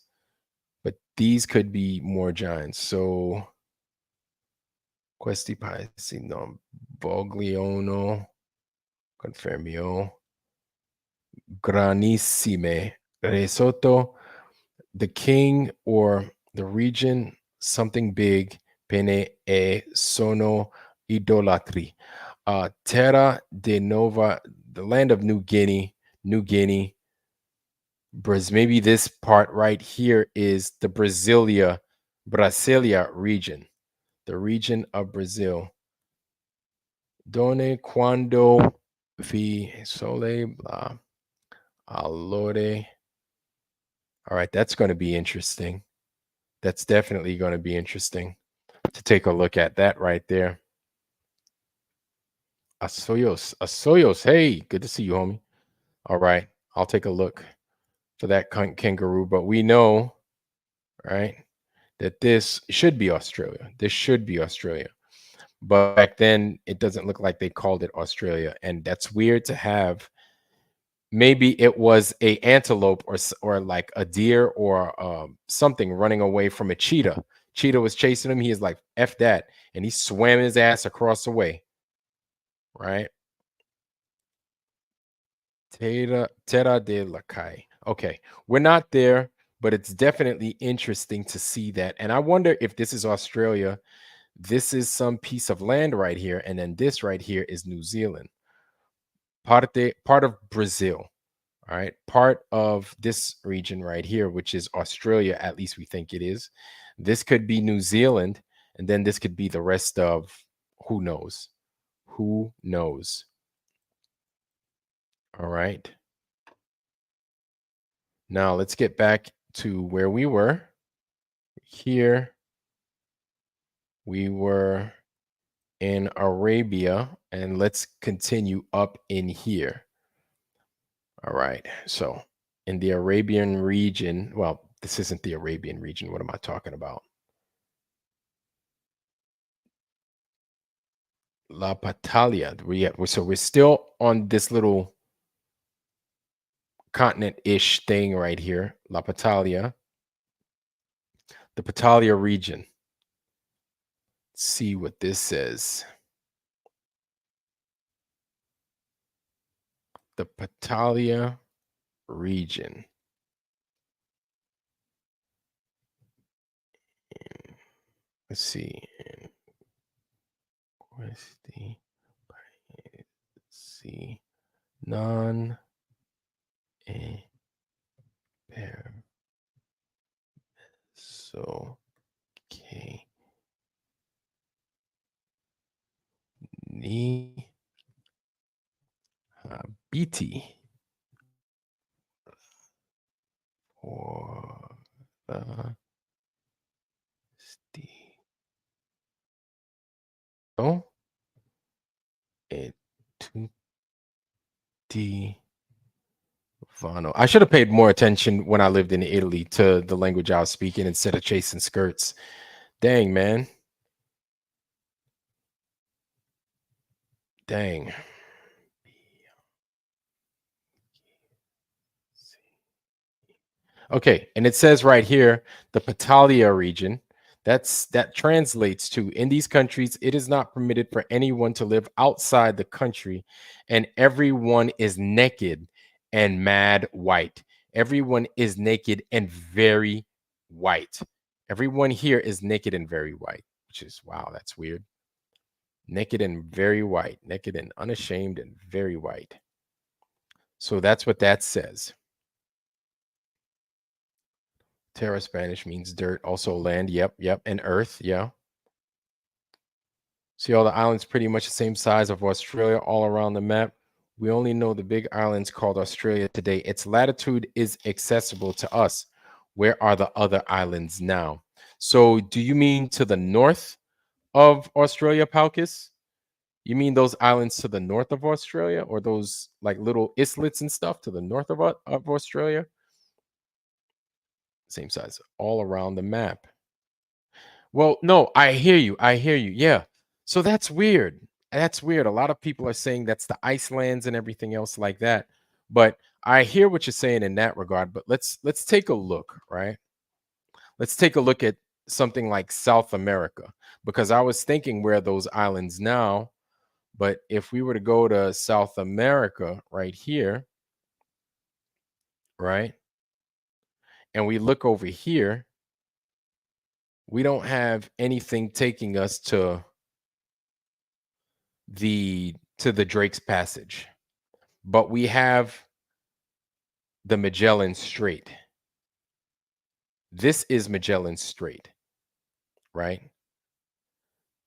But these could be more giants. So questi paesi non vogliono confermio granissime risotto, the king or the region, something big, pene e sono idolatri. Terra de Nova, the land of New Guinea, Brazil. Maybe this part right here is the Brasilia region, the region of Brazil. Done quando vi sole blah allore. All right, that's going to be interesting. That's definitely going to be interesting to take a look at that right there. Asoyos. Hey, good to see you, homie. All right, I'll take a look for that kangaroo, but we know, right, that this should be Australia. This should be Australia. But back then, it doesn't look like they called it Australia, and that's weird to have. Maybe it was a antelope or like a deer or something running away from a cheetah. Cheetah was chasing him. He is like, F that. And he swam his ass across the way. Right? Terra de la Kai. Okay. We're not there, but it's definitely interesting to see that. And I wonder if this is Australia. This is some piece of land right here. And then this right here is New Zealand. Part of Brazil. All right, part of this region right here, which is Australia, at least we think it is. This could be New Zealand, and then this could be the rest of who knows. Who knows? All right. Now let's get back to where we were. Here we were in Arabia, and let's continue up in here. All right. So in the Arabian region, well, this isn't the Arabian region. What am I talking about? La Patalia. So we're still on this little continent-ish thing right here. La Patalia. The Patalia region. Let's see what this says. The Patalia region. Let's see. See. Non e per so okay. Ni habiti or the oh it tutti vano. I should have paid more attention when I lived in Italy to the language I was speaking instead of chasing skirts. Dang, man. Dang. Okay, and it says right here, the Patalia region. That translates to, in these countries, it is not permitted for anyone to live outside the country, and everyone is naked and mad white. Everyone is naked and very white. Everyone here is naked and very white, which is, wow, that's weird. Naked and very white. Naked and unashamed and very white. So that's what that says. Terra Spanish means dirt, also land. Yep, yep. And earth. Yeah. See all the islands pretty much the same size of Australia all around the map. We only know the big islands called Australia today. Its latitude is accessible to us. Where are the other islands now? So do you mean to the north of Australia, Palkus? You mean those islands to the north of Australia, or those like little islets and stuff to the north of Australia? Same size all around the map. Well, no, I hear you. I hear you. Yeah. So that's weird. That's weird. A lot of people are saying that's the Icelands and everything else like that. But I hear what you're saying in that regard. But let's take a look, right? Let's take a look at something like South America, because I was thinking where are those islands now. But if we were to go to South America right here, right, and we look over here, we don't have anything taking us to the Drake's Passage, but we have the Magellan Strait. This is Magellan Strait, right?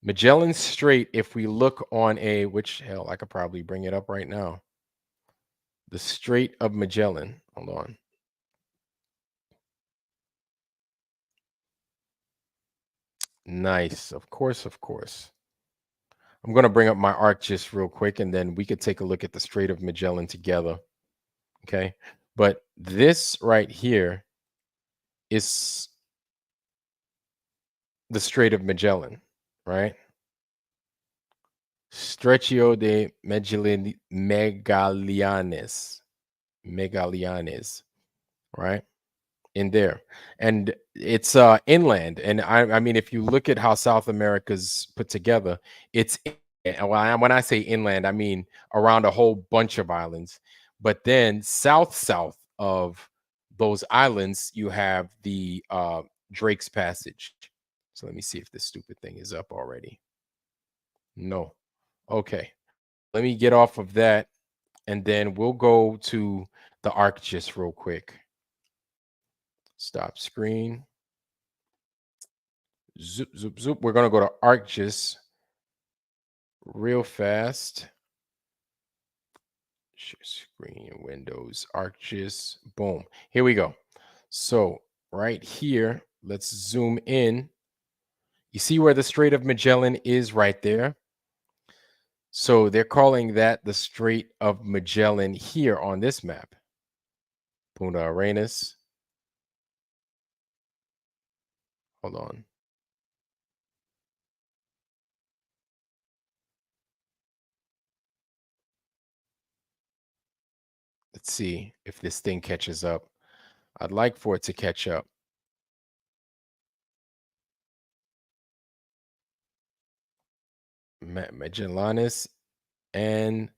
Magellan Strait, if we look on which hell, I could probably bring it up right now. The Strait of Magellan. Hold on. Nice. Of course, of course. I'm going to bring up my arc just real quick, and then we could take a look at the Strait of Magellan together. Okay. But this right here is the Strait of Magellan, right? Stretchio de Megalianes, right? In there. And it's inland. And I mean, if you look at how South America's put together, it's when I say inland, I mean around a whole bunch of islands. But then south of those islands, you have the Drake's Passage. So let me see if this stupid thing is up already. No. Okay. Let me get off of that, and then we'll go to the ArcGIS real quick. Stop screen. Zoop, zoop, zoop. We're going to go to ArcGIS real fast. Share screen, Windows, ArcGIS. Boom. Here we go. So right here, let's zoom in. You see where the Strait of Magellan is right there? So they're calling that the Strait of Magellan here on this map. Punta Arenas. Hold on. Let's see if this thing catches up. I'd like for it to catch up. Magellanes and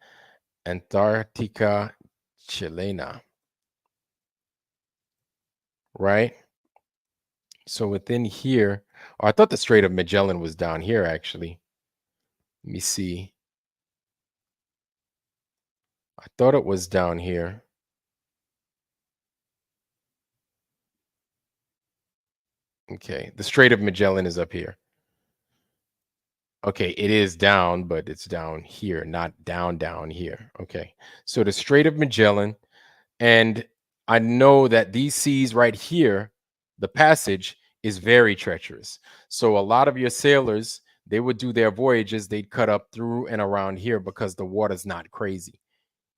Antarctica Chilena, right? So within here, oh, I thought the Strait of Magellan was down here, actually. Let me see. I thought it was down here. Okay, the Strait of Magellan is up here. Okay, it is down, but it's down here, not down here. Okay, so the Strait of Magellan, and I know that these seas right here, the passage is very treacherous. So a lot of your sailors, they would do their voyages, they'd cut up through and around here because the water's not crazy.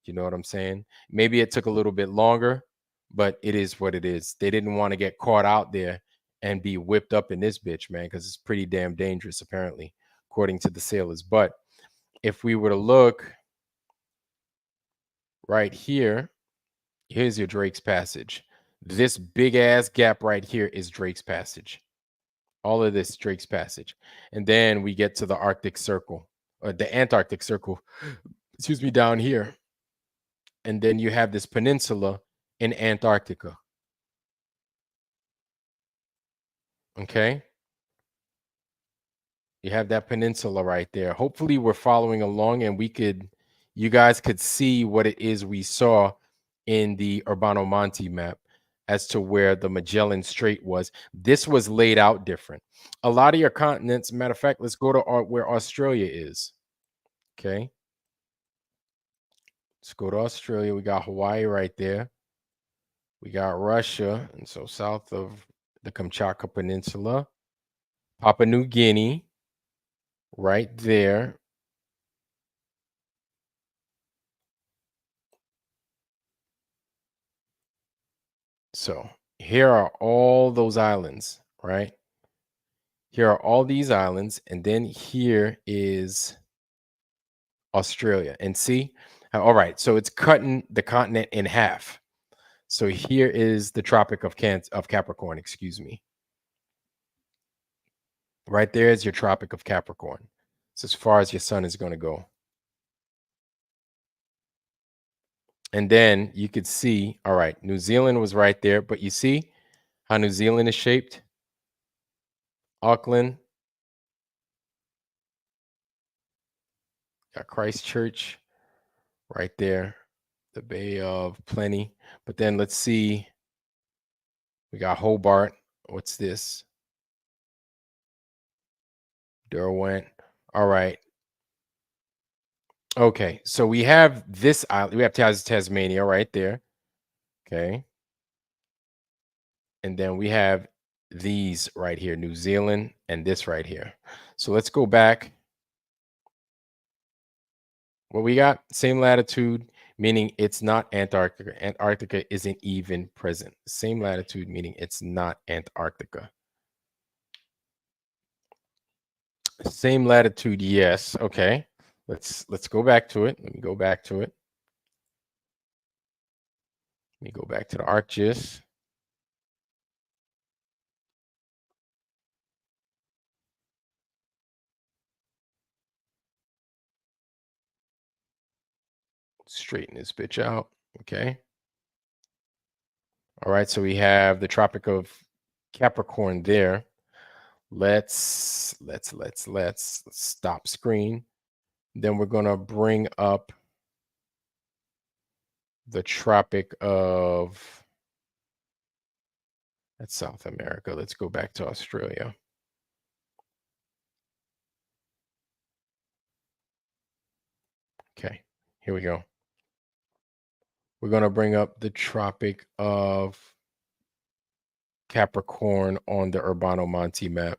You know what I'm saying? Maybe it took a little bit longer, but it is what it is. They didn't want to get caught out there and be whipped up in this bitch, man, because it's pretty damn dangerous, apparently, according to the sailors. But if we were to look right here, here's your Drake's Passage. This big ass gap right here is Drake's Passage. All of this Drake's Passage. And then we get to the Arctic Circle, or the Antarctic Circle, excuse me, down here. And then you have this peninsula in Antarctica. Okay. You have that peninsula right there. Hopefully we're following along and you guys could see what it is we saw in the Urbano Monte map as to where the Magellan Strait was. This was laid out different. A lot of your continents, matter of fact, let's go to where Australia is. Okay. Let's go to Australia. We got Hawaii right there. We got Russia, and so south of the Kamchatka Peninsula, Papua New Guinea, right there. So here are all those islands, right? Here are all these islands, and then here is Australia. And see, all right, so it's cutting the continent in half. So here is the Tropic of Capricorn, excuse me. Right there is your Tropic of Capricorn. It's as far as your sun is going to go. And then you could see, all right, New Zealand was right there, but you see how New Zealand is shaped? Auckland, got Christchurch right there, the Bay of Plenty. But then let's see, we got Hobart. What's this? Derwent. All right. Okay, so we have this island. We have Tasmania right there. Okay. And then we have these right here, New Zealand, and this right here. So let's go back. What we got? Same latitude, meaning it's not Antarctica. Antarctica isn't even present. Same latitude, meaning it's not Antarctica. Same latitude, yes. Okay. Let's go back to it. Let me go back to it. Let me go back to the ArcGIS. Straighten this bitch out. Okay. All right, so we have the Tropic of Capricorn there. Let's stop screen. Then we're gonna bring up the Tropic of, that's South America. Let's go back to Australia. Okay, here we go. We're gonna bring up the Tropic of Capricorn on the Urbano Monte map.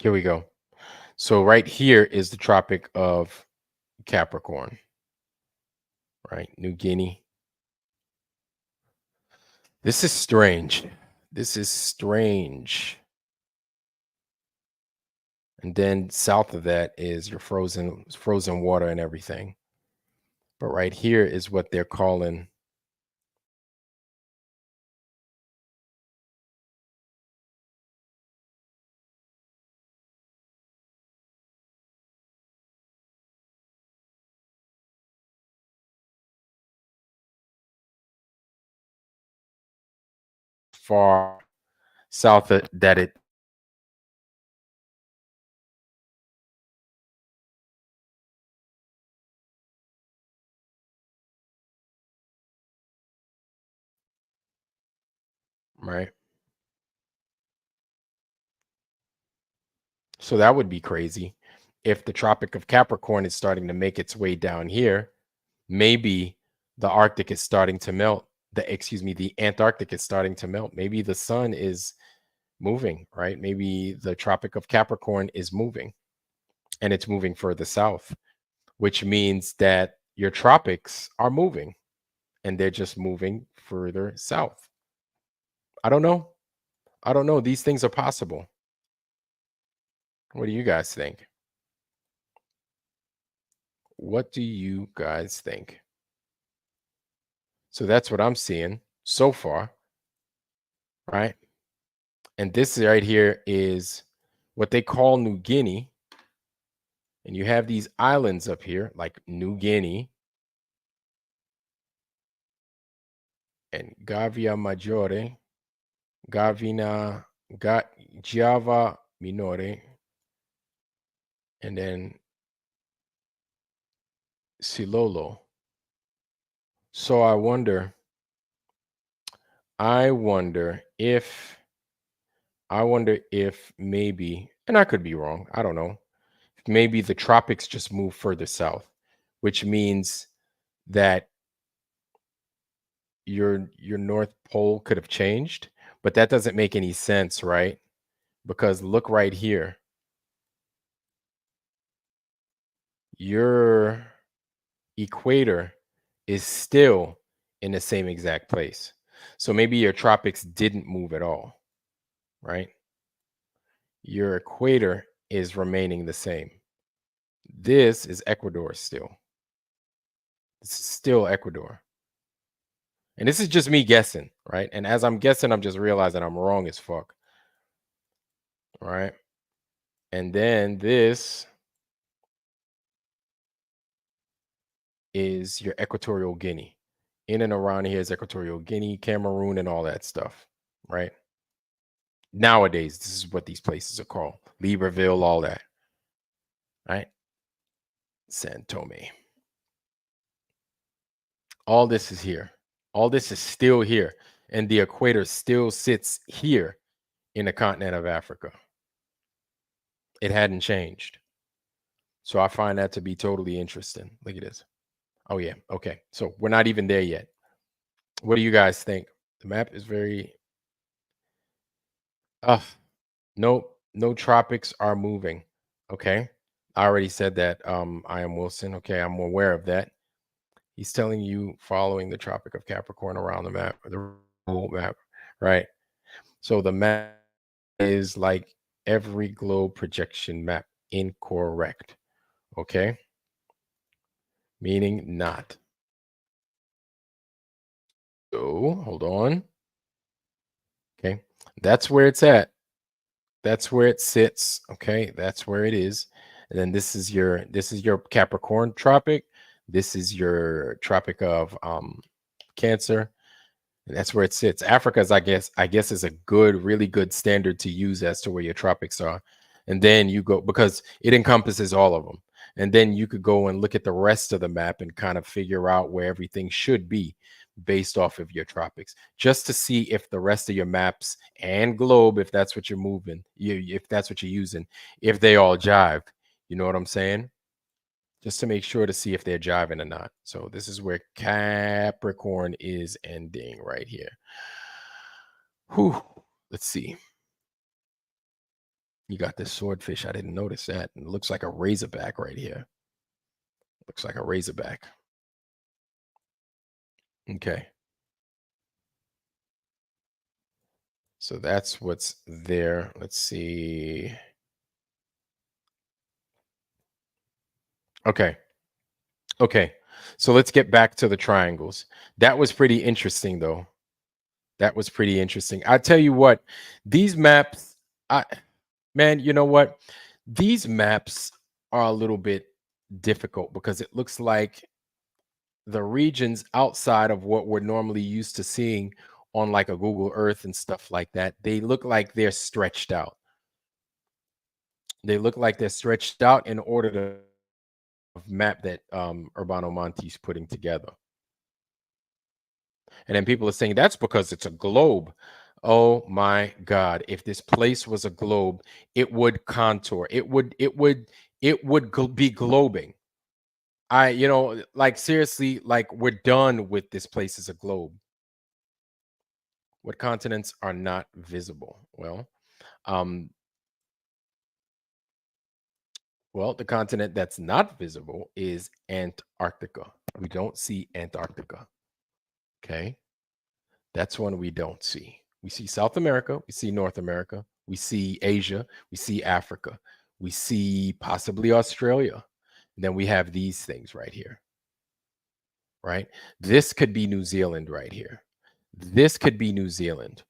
Here we go. So right here is the Tropic of Capricorn, right? New Guinea. This is strange. This is strange. And then south of that is your frozen water and everything. But right here is what they're calling far south of that it right. So that would be crazy. If the Tropic of Capricorn is starting to make its way down here, maybe the Arctic is starting to melt. The Antarctic is starting to melt. Maybe the sun is moving, right? Maybe the Tropic of Capricorn is moving and it's moving further south, which means that your tropics are moving and they're just moving further south. I don't know. I don't know. These things are possible. What do you guys think? What do you guys think? So that's what I'm seeing so far, right? And this right here is what they call New Guinea. And you have these islands up here, like New Guinea. and Gavia Maggiore, Gavina, Giava Minore, and then Silolo. So I wonder if maybe, and I could be wrong, I don't know, maybe the tropics just move further south, which means that your North Pole could have changed, but that doesn't make any sense, right? Because look right here. Your equator is still in the same exact place. So maybe your tropics didn't move at all, right? Your equator is remaining the same. This is Ecuador still. This is still Ecuador. And this is just me guessing, right? And as I'm guessing, I'm just realizing I'm wrong as fuck. Right. And then this is your Equatorial Guinea. In and around here is Equatorial Guinea, Cameroon, and all that stuff. Right. Nowadays, this is what these places are called. Libreville, all that. Right. San Tome. All this is here. All this is still here. And the equator still sits here in the continent of Africa. It hadn't changed. So I find that to be totally interesting. Look at this. Oh, yeah. Okay. So we're not even there yet. What do you guys think? The map is very. Uh, no tropics are moving. Okay. I already said that. I am Wilson. Okay. I'm aware of that. He's telling you following the Tropic of Capricorn around the map, the whole map, right? So the map is like every globe projection map incorrect. Okay. Meaning not. So hold on. Okay. That's where it's at. That's where it sits. Okay. That's where it is. And then this is your Capricorn tropic. This is your tropic of Cancer. And that's where it sits. Africa's, I guess is a good, really good standard to use as to where your tropics are. And then you go because it encompasses all of them. And then you could go and look at the rest of the map and kind of figure out where everything should be based off of your tropics, just to see if the rest of your maps and globe, if that's what you're moving, if that's what you're using, if they all jive. You know what I'm saying? Just to make sure to see if they're jiving or not. So this is where Capricorn is ending right here. Whew. Let's see. You got this swordfish. I didn't notice that. It looks like a razorback right here. Looks like a razorback. Okay. So that's what's there. Let's see. Okay. Okay. So let's get back to the triangles. That was pretty interesting, though. That was pretty interesting. I tell you what, these maps, man, you know what? These maps are a little bit difficult because it looks like the regions outside of what we're normally used to seeing on like a Google Earth and stuff like that, they look like they're stretched out. They look like they're stretched out in order to map that Urbano Monte's putting together. And then people are saying that's because it's a globe. Oh my God. If this place was a globe, it would contour. It would be globing. Like seriously, like we're done with this place as a globe. What continents are not visible? Um, the continent that's not visible is Antarctica. We don't see Antarctica. Okay. That's one we don't see. We see South America, we see North America, we see Asia, we see Africa, we see possibly Australia. And then we have these things right here, right? This could be New Zealand right here. This could be New Zealand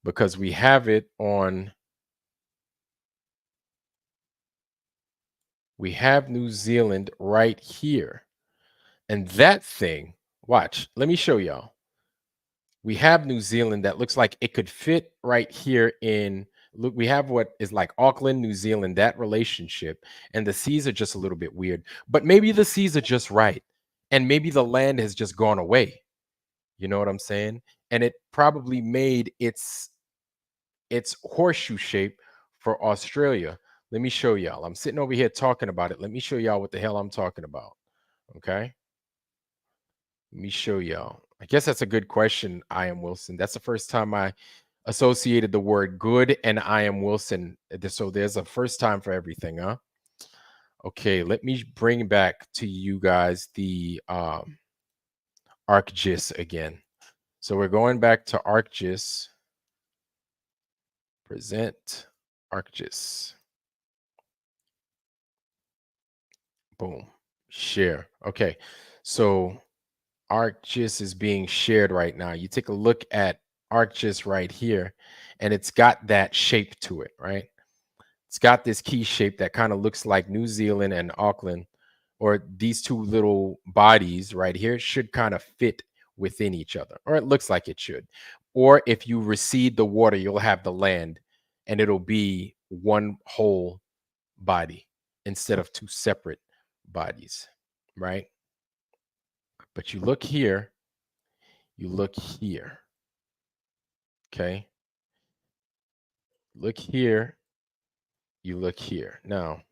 because we have it on, we have New Zealand right here. And that thing, watch, let me show y'all. we have New Zealand that looks like it could fit right here in. Look, we have what is like Auckland, New Zealand, that relationship, and the seas are just a little bit weird. But maybe the seas are just right, and maybe the land has just gone away. You know what I'm saying? And it probably made its horseshoe shape for Australia. Let me show y'all. I'm sitting over here talking about it. Let me show y'all what the hell I'm talking about. Okay. Let me show y'all. I guess that's a good question, I am Wilson. That's the first time I associated the word good and I am Wilson. So there's a first time for everything, huh? Okay, let me bring back to you guys the ArcGIS again. So we're going back to ArcGIS. Present ArcGIS. Boom. Share. Okay. So ArcGIS is being shared right now. You take a look at ArcGIS right here, and it's got that shape to it, right? It's got this key shape that kind of looks like New Zealand and Auckland, or these two little bodies right here should kind of fit within each other, or it looks like it should. Or if you recede the water, you'll have the land, and it'll be one whole body instead of two separate bodies, right? But you look here, you look here, okay? Look here, you look here. Now,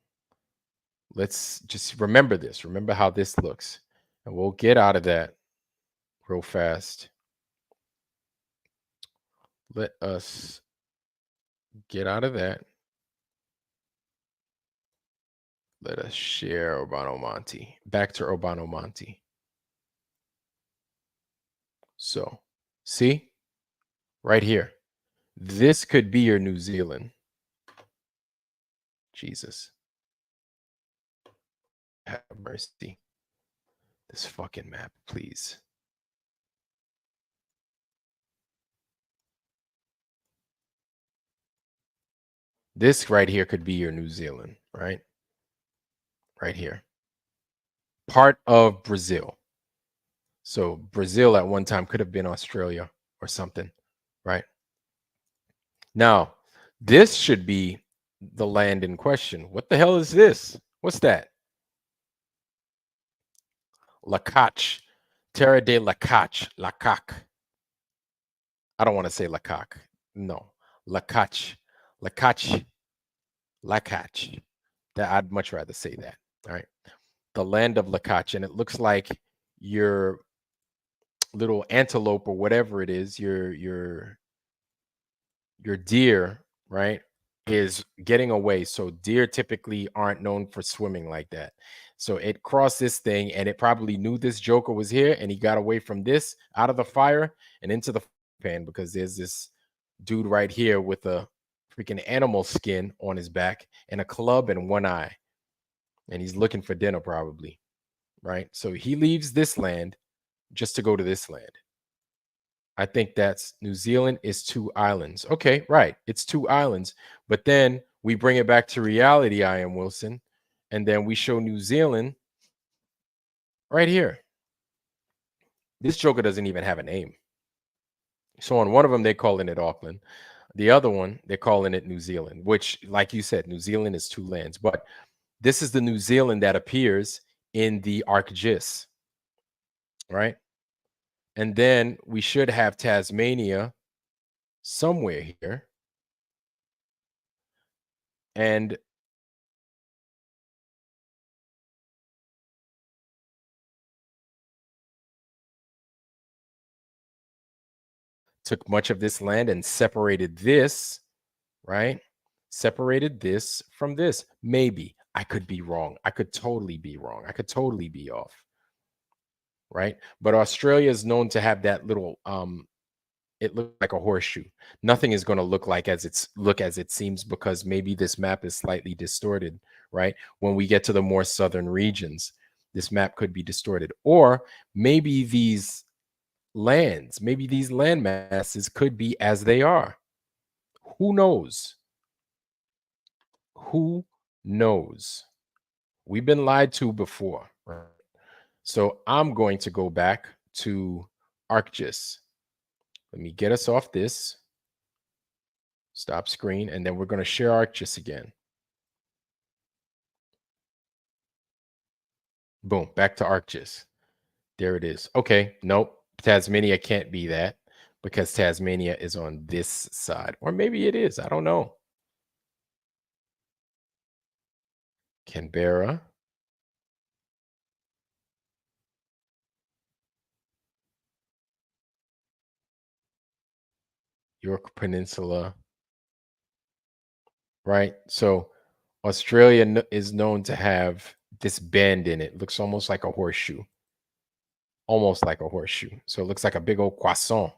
let's just remember this. Remember how this looks. And we'll get out of that real fast. Let us get out of that. Let us share Urbano Monte. Back to Urbano Monte. So, see? Right here. This could be your New Zealand. Jesus. Have mercy. This fucking map, please. This right here could be your New Zealand, right? Right here. Part of Brazil. So Brazil at one time could have been Australia or something, right? Now, this should be the land in question. What the hell is this? What's that? Lakach. Terra de Lakach. Lakak. I don't want to say Lakak. No. Lakach. Lakach. Lakach. That I'd much rather say that. All right. The land of Lakach. And it looks like your little antelope or whatever it is, your deer, right, is getting away. So deer typically aren't known for swimming like that. So it crossed this thing and it probably knew this joker was here and he got away from this out of the fire and into the pan because there's this dude right here with a freaking animal skin on his back and a club and one eye. And he's looking for dinner probably, right? So he leaves this land just to go to this land. I think that's New Zealand is two islands. Okay, right. It's two islands. But then we bring it back to reality, I am Wilson. And then we show New Zealand right here. This joker doesn't even have a name. So on one of them, they're calling it Auckland. The other one, they're calling it New Zealand, which, like you said, New Zealand is two lands. But this is the New Zealand that appears in the ArcGIS, right? And then we should have Tasmania somewhere here. And took much of this land and separated this, right? Separated this from this. Maybe I could be wrong. I could totally be wrong. I could totally be off. Right. But Australia is known to have that little it looks like a horseshoe. Nothing is going to look as it seems because maybe this map is slightly distorted, right? When we get to the more southern regions, this map could be distorted. Or maybe these lands, maybe these land masses could be as they are. Who knows? Who knows? We've been lied to before, right? So I'm going to go back to ArcGIS. Let me get us off this. Stop screen, and then we're going to share ArcGIS again. Boom, back to ArcGIS. There it is. Okay, nope. Tasmania can't be that because Tasmania is on this side. Or maybe it is. I don't know. Canberra. York Peninsula. Right? So Australia is known to have this bend in it. Looks almost like a horseshoe. Almost like a horseshoe. So it looks like a big old croissant.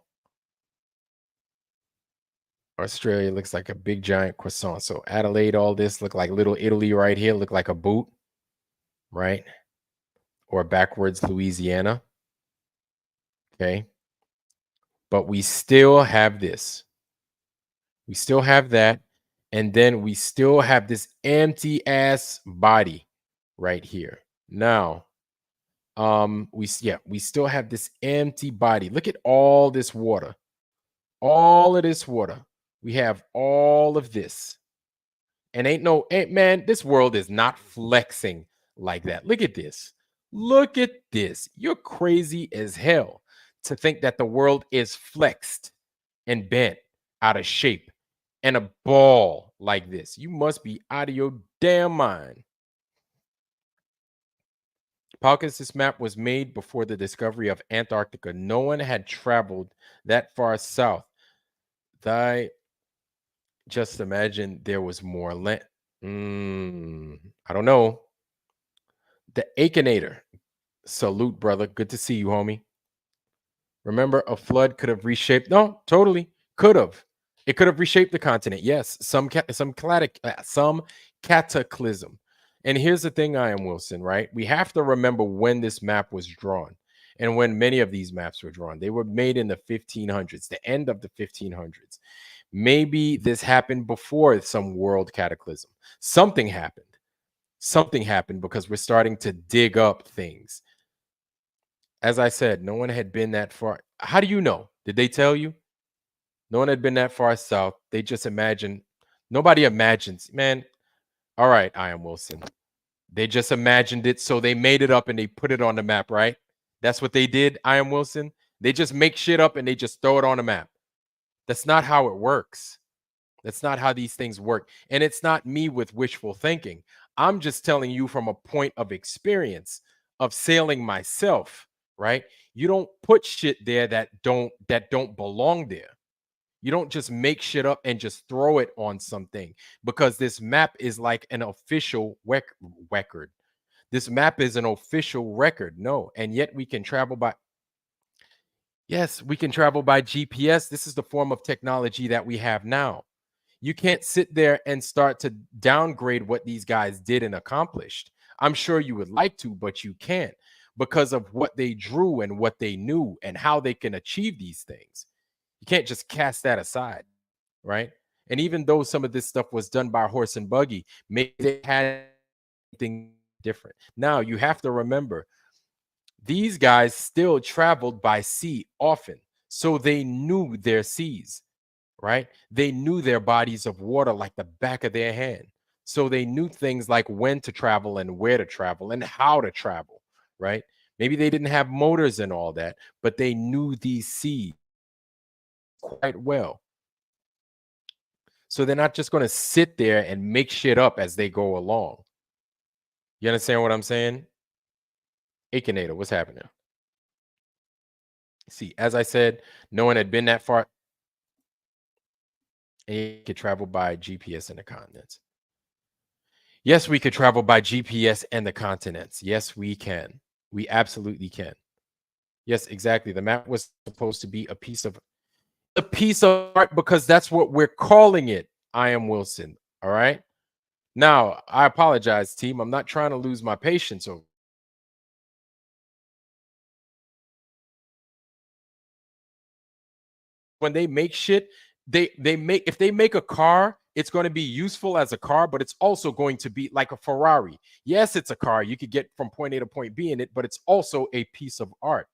Australia looks like a big giant croissant. So Adelaide, all this look like little Italy right here, look like a boot, right? Or backwards Louisiana. Okay. But we still have this. We still have that. And then we still have this empty ass body right here. Now, we still have this empty body. Look at all this water. All of this water. We have all of this. And man, this world is not flexing like that. Look at this. Look at this. You're crazy as hell to think that the world is flexed and bent out of shape and a ball like this. You must be out of your damn mind. Paucus, this map was made before the discovery of Antarctica. No one had traveled that far south. Just imagine there was more land. I don't know. The Akinator. Salute, brother. Good to see you, homie. Remember, a flood could have reshaped. No, totally could have. It could have reshaped the continent. Yes, some cataclysm. And here's the thing, I am Wilson, right? We have to remember when this map was drawn and when many of these maps were drawn. They were made in the 1500s, the end of the 1500s. Maybe this happened before some world cataclysm. Something happened. Something happened because we're starting to dig up things. As I said, no one had been that far. How do you know? Did they tell you? No one had been that far south. They just imagine. Nobody imagines, man. All right, I am Wilson. They just imagined it, so they made it up and they put it on the map, right? That's what they did, I am Wilson. They just make shit up and they just throw it on the map. That's not how it works. That's not how these things work. And it's not me with wishful thinking. I'm just telling you from a point of experience of sailing myself, right? You don't put shit there that don't belong there. You don't just make shit up and just throw it on something because this map is like an official record. This map is an official record. No, and yet we can travel by. Yes, we can travel by GPS. This is the form of technology that we have now. You can't sit there and start to downgrade what these guys did and accomplished. I'm sure you would like to, but you can't because of what they drew and what they knew and how they can achieve these things. You can't just cast that aside, right? And even though some of this stuff was done by horse and buggy, maybe they had something different. Now, you have to remember, these guys still traveled by sea often, so they knew their seas, right? They knew their bodies of water like the back of their hand. So they knew things like when to travel and where to travel and how to travel, right? Maybe they didn't have motors and all that, but they knew these seas quite well. So they're not just going to sit there and make shit up as they go along. You understand what I'm saying? Akinator, what's happening? See, as I said, no one had been that far. And you could travel by GPS in the continents. Yes, we could travel by GPS and the continents. Yes, we can. We absolutely can. Yes, exactly. The map was supposed to be a piece of art because that's what we're calling it. I am Wilson. All right. Now, I apologize, team. I'm not trying to lose my patience over. When they make shit, if they make a car, it's going to be useful as a car, but it's also going to be like a Ferrari. Yes, it's a car. You could get from point A to point B in it, but it's also a piece of art.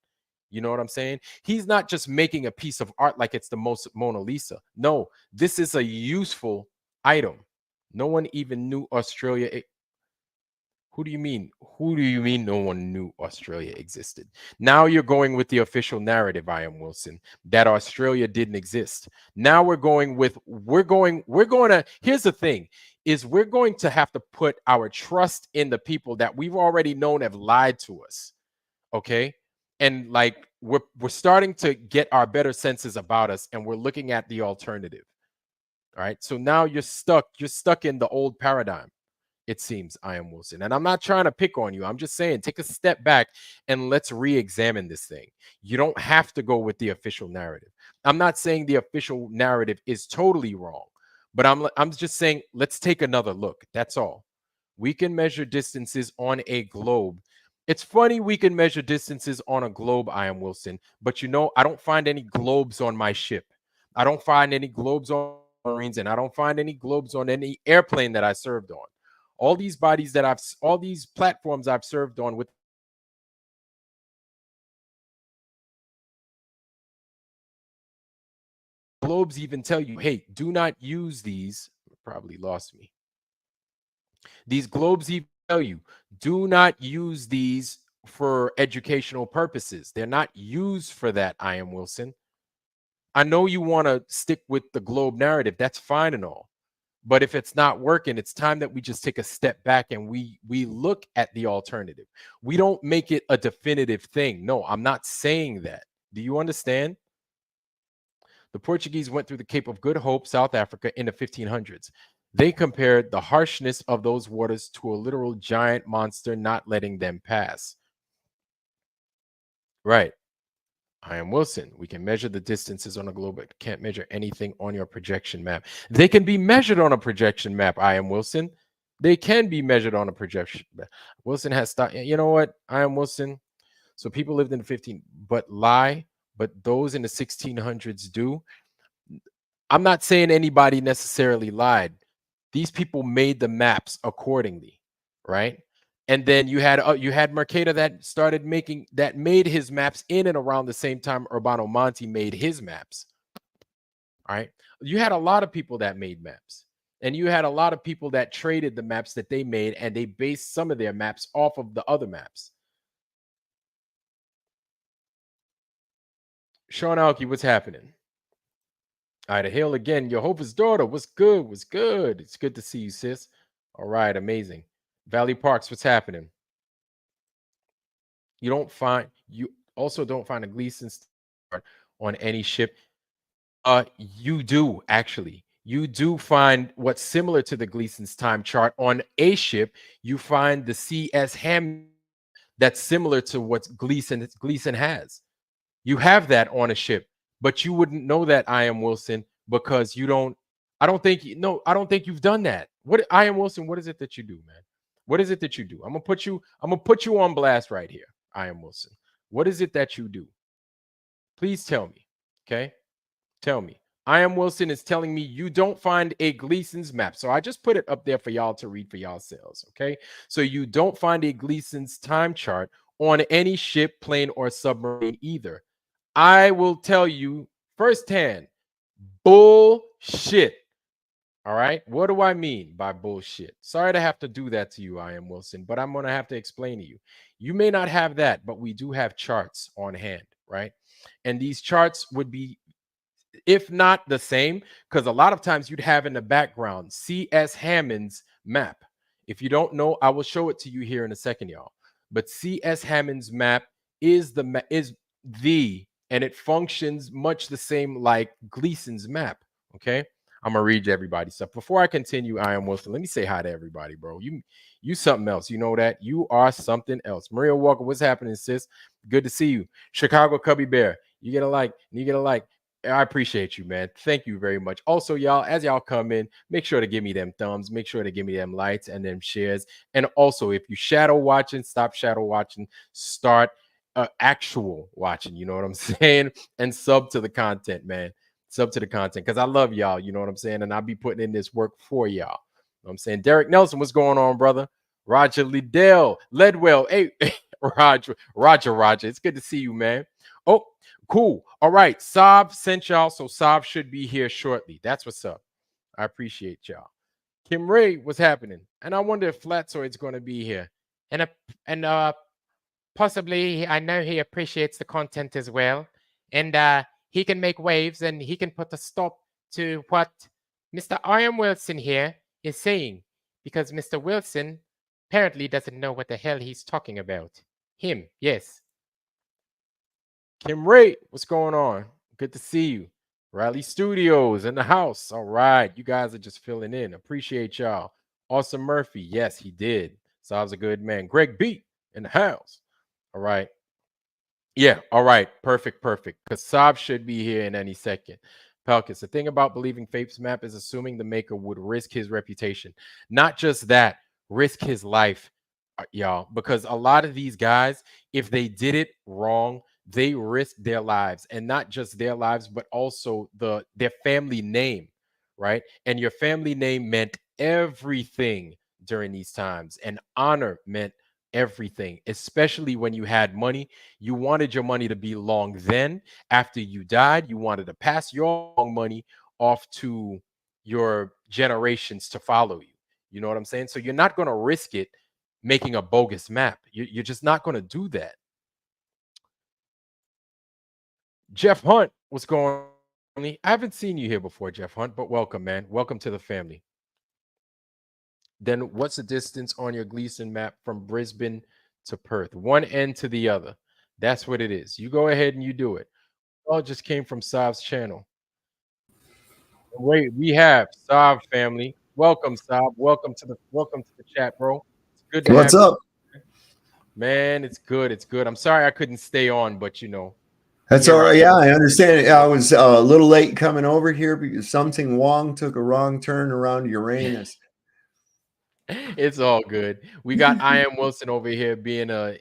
You know what I'm saying? He's not just making a piece of art like it's the most Mona Lisa. No, this is a useful item. No one even knew Australia. Who do you mean? Who do you mean no one knew Australia existed? Now you're going with the official narrative, I am Wilson, that Australia didn't exist. Now we're going to, here's the thing, is we're going to have to put our trust in the people that we've already known have lied to us. Okay. And like we're starting to get our better senses about us, and we're looking at the alternative. All right. So now you're stuck in the old paradigm, it seems, I am Wilson. And I'm not trying to pick on you. I'm just saying, take a step back and let's re-examine this thing. You don't have to go with the official narrative. I'm not saying the official narrative is totally wrong, but I'm just saying, let's take another look. That's all. We can measure distances on a globe. It's funny we can measure distances on a globe, I am Wilson, but I don't find any globes on my ship. I don't find any globes on Marines, and I don't find any globes on any airplane that I served on. All these platforms I've served on with globes even tell you, hey, do not use these. Probably lost me. These globes even tell you, do not use these for educational purposes. They're not used for that, I am Wilson. I know you want to stick with the globe narrative. That's fine and all. But if it's not working, it's time that we just take a step back and we look at the alternative. We don't make it a definitive thing. No, I'm not saying that. Do you understand? The Portuguese went through the Cape of Good Hope, South Africa, in the 1500s. They compared the harshness of those waters to a literal giant monster not letting them pass. Right. I am Wilson. We can measure the distances on a globe, but can't measure anything on your projection map. They can be measured on a projection map. I am Wilson. They can be measured on a projection map. Wilson has stopped. You know what? I am Wilson. So people lived in the 15, but those in the 1600s do. I'm not saying anybody necessarily lied. These people made the maps accordingly, right? And then you had Mercator that made his maps in and around the same time Urbano Monte made his maps. All right. You had a lot of people that made maps. And you had a lot of people that traded the maps that they made, and they based some of their maps off of the other maps. Sean Alki, what's happening? All right, hail again. Jehovah's daughter. What's good? What's good? It's good to see you, sis. All right, amazing. Valley Parks, what's happening? You also don't find a Gleason's on any ship. You do actually. You do find what's similar to the Gleason's time chart on a ship. You find the CS Ham that's similar to what Gleason has. You have that on a ship, but you wouldn't know that, I am Wilson, because you don't. I don't think you've done that. What, I am Wilson? What is it that you do, man? What is it that you do? I'm gonna put you on blast right here. I am Wilson. What is it that you do? Please tell me. Okay, tell me. I am Wilson is telling me you don't find a Gleason's map. So I just put it up there for y'all to read for yourselves. Okay, so you don't find a Gleason's time chart on any ship, plane, or submarine either. I will tell you firsthand, bullshit. All right. What do I mean by bullshit? Sorry to have to do that to you, I am Wilson, but I'm going to have to explain to you. You may not have that, but we do have charts on hand, right? And these charts would be, if not the same, because a lot of times you'd have in the background C.S. Hammond's map. If you don't know, I will show it to you here in a second, y'all. But C.S. Hammond's map is and it functions much the same like Gleason's map. Okay, I'm gonna read everybody stuff before I continue. I am Wilson. Let me say hi to everybody, bro. You something else. You know that you are something else. Maria Walker, what's happening, sis? Good to see you. Chicago Cubby Bear, you get a like. You get a like. I appreciate you, man. Thank you very much. Also, y'all, as y'all come in, make sure to give me them thumbs. Make sure to give me them likes and them shares. And also, if you shadow watching, stop shadow watching. Start actual watching. You know what I'm saying? And sub to the content, man. Sub to the content because I love y'all. You know what I'm saying? And I'll be putting in this work for y'all. You know what I'm saying? Derek Nelson, what's going on, brother? Roger Liddell, Ledwell. Hey, Roger. It's good to see you, man. Oh, cool. All right. Saab sent y'all, so Saab should be here shortly. That's what's up. I appreciate y'all. Kim Ray, what's happening? And I wonder if Flatzoid's going to be here. And possibly, I know he appreciates the content as well, and he can make waves, and he can put a stop to what Mr. Iron Wilson here is saying, because Mr. Wilson apparently doesn't know what the hell he's talking about. Him, yes. Kim Ray, what's going on? Good to see you. Riley Studios in the house. All right. You guys are just filling in. Appreciate y'all. Awesome Murphy. Yes, he did. Sob's a good man. Greg B in the house. All right. Yeah. All right. Perfect. Because Saab should be here in any second. Pelkis, the thing about believing Fate's map is assuming the maker would risk his reputation. Not just that, risk his life, y'all. Because a lot of these guys, if they did it wrong, they risked their lives, and not just their lives, but also their family name, right? And your family name meant everything during these times, and honor meant everything, especially when you had money. You wanted your money to be long. Then after you died, you wanted to pass your long money off to your generations to follow you. You know what I'm saying? So you're not going to risk it making a bogus map. You're just not going to do that. Jeff Hunt, what's going on? I haven't seen you here before, Jeff Hunt, but welcome, man. Welcome to the family. Then what's the distance on your Gleason map from Brisbane to Perth? One end to the other. That's what it is. You go ahead and you do it. All just came from Sav's channel. Wait, we have Sav family. Welcome, Sav. Welcome to the chat, bro. It's good to What's have up? You. Man, it's good. It's good. I'm sorry I couldn't stay on, but That's all right. Yeah, I understand. I was a little late coming over here because something Wong took a wrong turn around Uranus. It's all good. We got I Am Wilson over here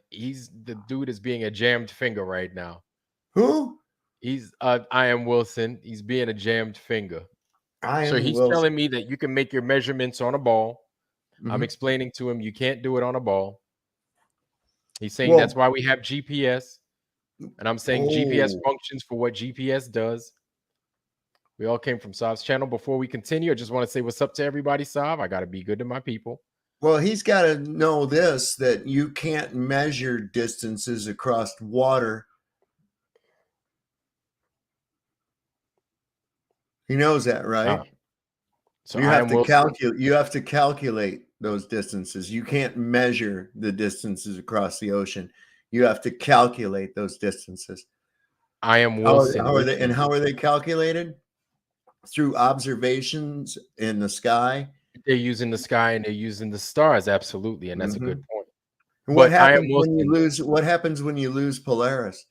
he's the dude is being a jammed finger right now. Who? He's I Am Wilson. He's being a jammed finger. So he's Wilson. telling me that you can make your measurements on a ball. I'm explaining to him you can't do it on a ball. He's saying that's why we have GPS. And I'm saying GPS functions for what GPS does. We all came from Sav's channel. Before we continue, I just want to say what's up to everybody, Sav. I got to be good to my people. Well, he's got to know this, that you can't measure distances across water. He knows that, right? So you have to calculate. You have to calculate those distances. You can't measure the distances across the ocean. You have to calculate those distances. I Am Wilson. How are they calculated? Through observations in the sky. They're using the sky and they're using the stars, absolutely, and that's a good point. What happens when you lose? What happens when you lose Polaris?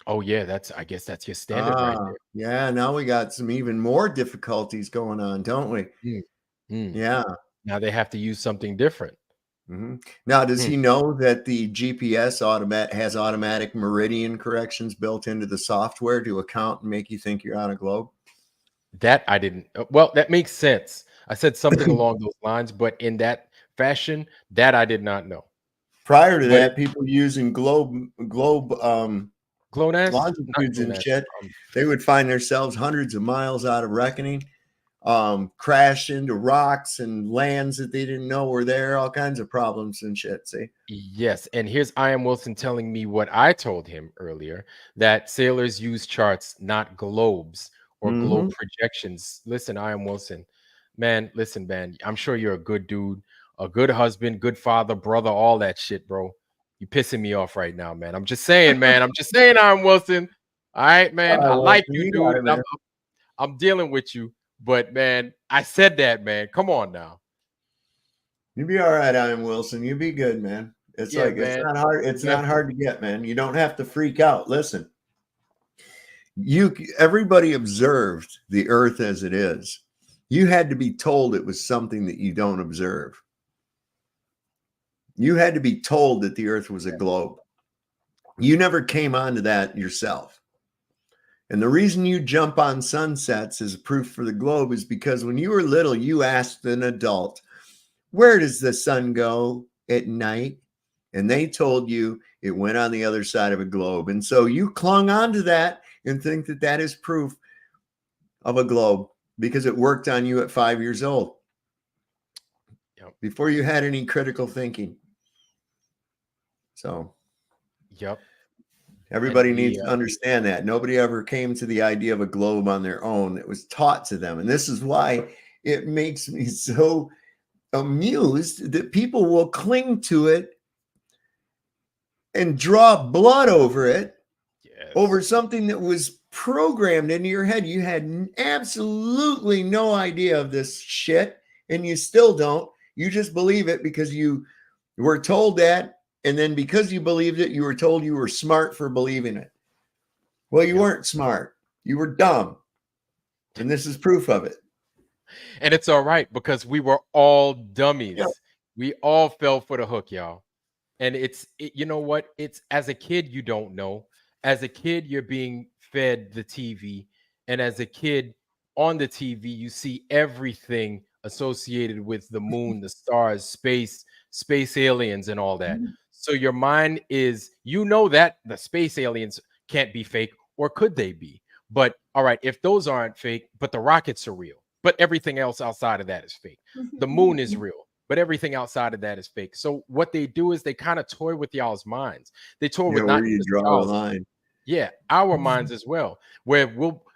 Oh yeah, I guess that's your standard right there. Yeah, now we got some even more difficulties going on, don't we? Yeah. Now they have to use something different. Now, does he know that the GPS has automatic meridian corrections built into the software to account and make you think you're on a globe? That I didn't. Well, that makes sense. I said something along those lines, but in that fashion, that I did not know. Prior to that, people using GLONASS longitudes and shit, they would find themselves hundreds of miles out of reckoning, crash into rocks and lands that they didn't know were there, all kinds of problems and shit. See? Yes, and here's I Am Wilson telling me what I told him earlier, that sailors use charts, not globes or globe projections. Listen, I Am Wilson, man, listen, man, I'm sure you're a good dude, a good husband, good father, brother, all that shit, bro. You pissing me off right now, man. I'm just saying, man. I'm just saying, I Am Wilson. All right, man. I like you, dude. And I'm dealing with you. But man, I said that, man. Come on now. You'll be all right, I Am Wilson. You'll be good, man. It's man. It's not hard. It's not hard to get, man. You don't have to freak out. Listen, everybody observed the Earth as it is. You had to be told it was something that you don't observe. You had to be told that the Earth was a globe. You never came onto that yourself. And the reason you jump on sunsets as proof for the globe is because when you were little, you asked an adult, where does the sun go at night? And they told you it went on the other side of a globe. And so you clung on to that and think that that is proof of a globe because it worked on you at 5 years old. Yep. Before you had any critical thinking. So, yep. Everybody needs to understand that. Nobody ever came to the idea of a globe on their own. It was taught to them. And this is why it makes me so amused that people will cling to it and draw blood over it, over something that was programmed into your head. You had absolutely no idea of this shit, and you still don't. You just believe it because you were told that. And then because you believed it, you were told you were smart for believing it. Well, you weren't smart. You were dumb. And this is proof of it. And it's all right because we were all dummies. Yep. We all fell for the hook, y'all. And you know what? It's as a kid, you don't know. As a kid, you're being fed the TV. And as a kid on the TV, you see everything associated with the moon, the stars, space aliens and all that. So your mind is, you know, that the space aliens can't be fake, or could they be? But all right, if those aren't fake, but the rockets are real, but everything else outside of that is fake. The moon is real, but everything outside of that is fake. So what they do is they kind of toy with y'all's minds. They toy with not where you draw the line. Yeah, our minds as well, where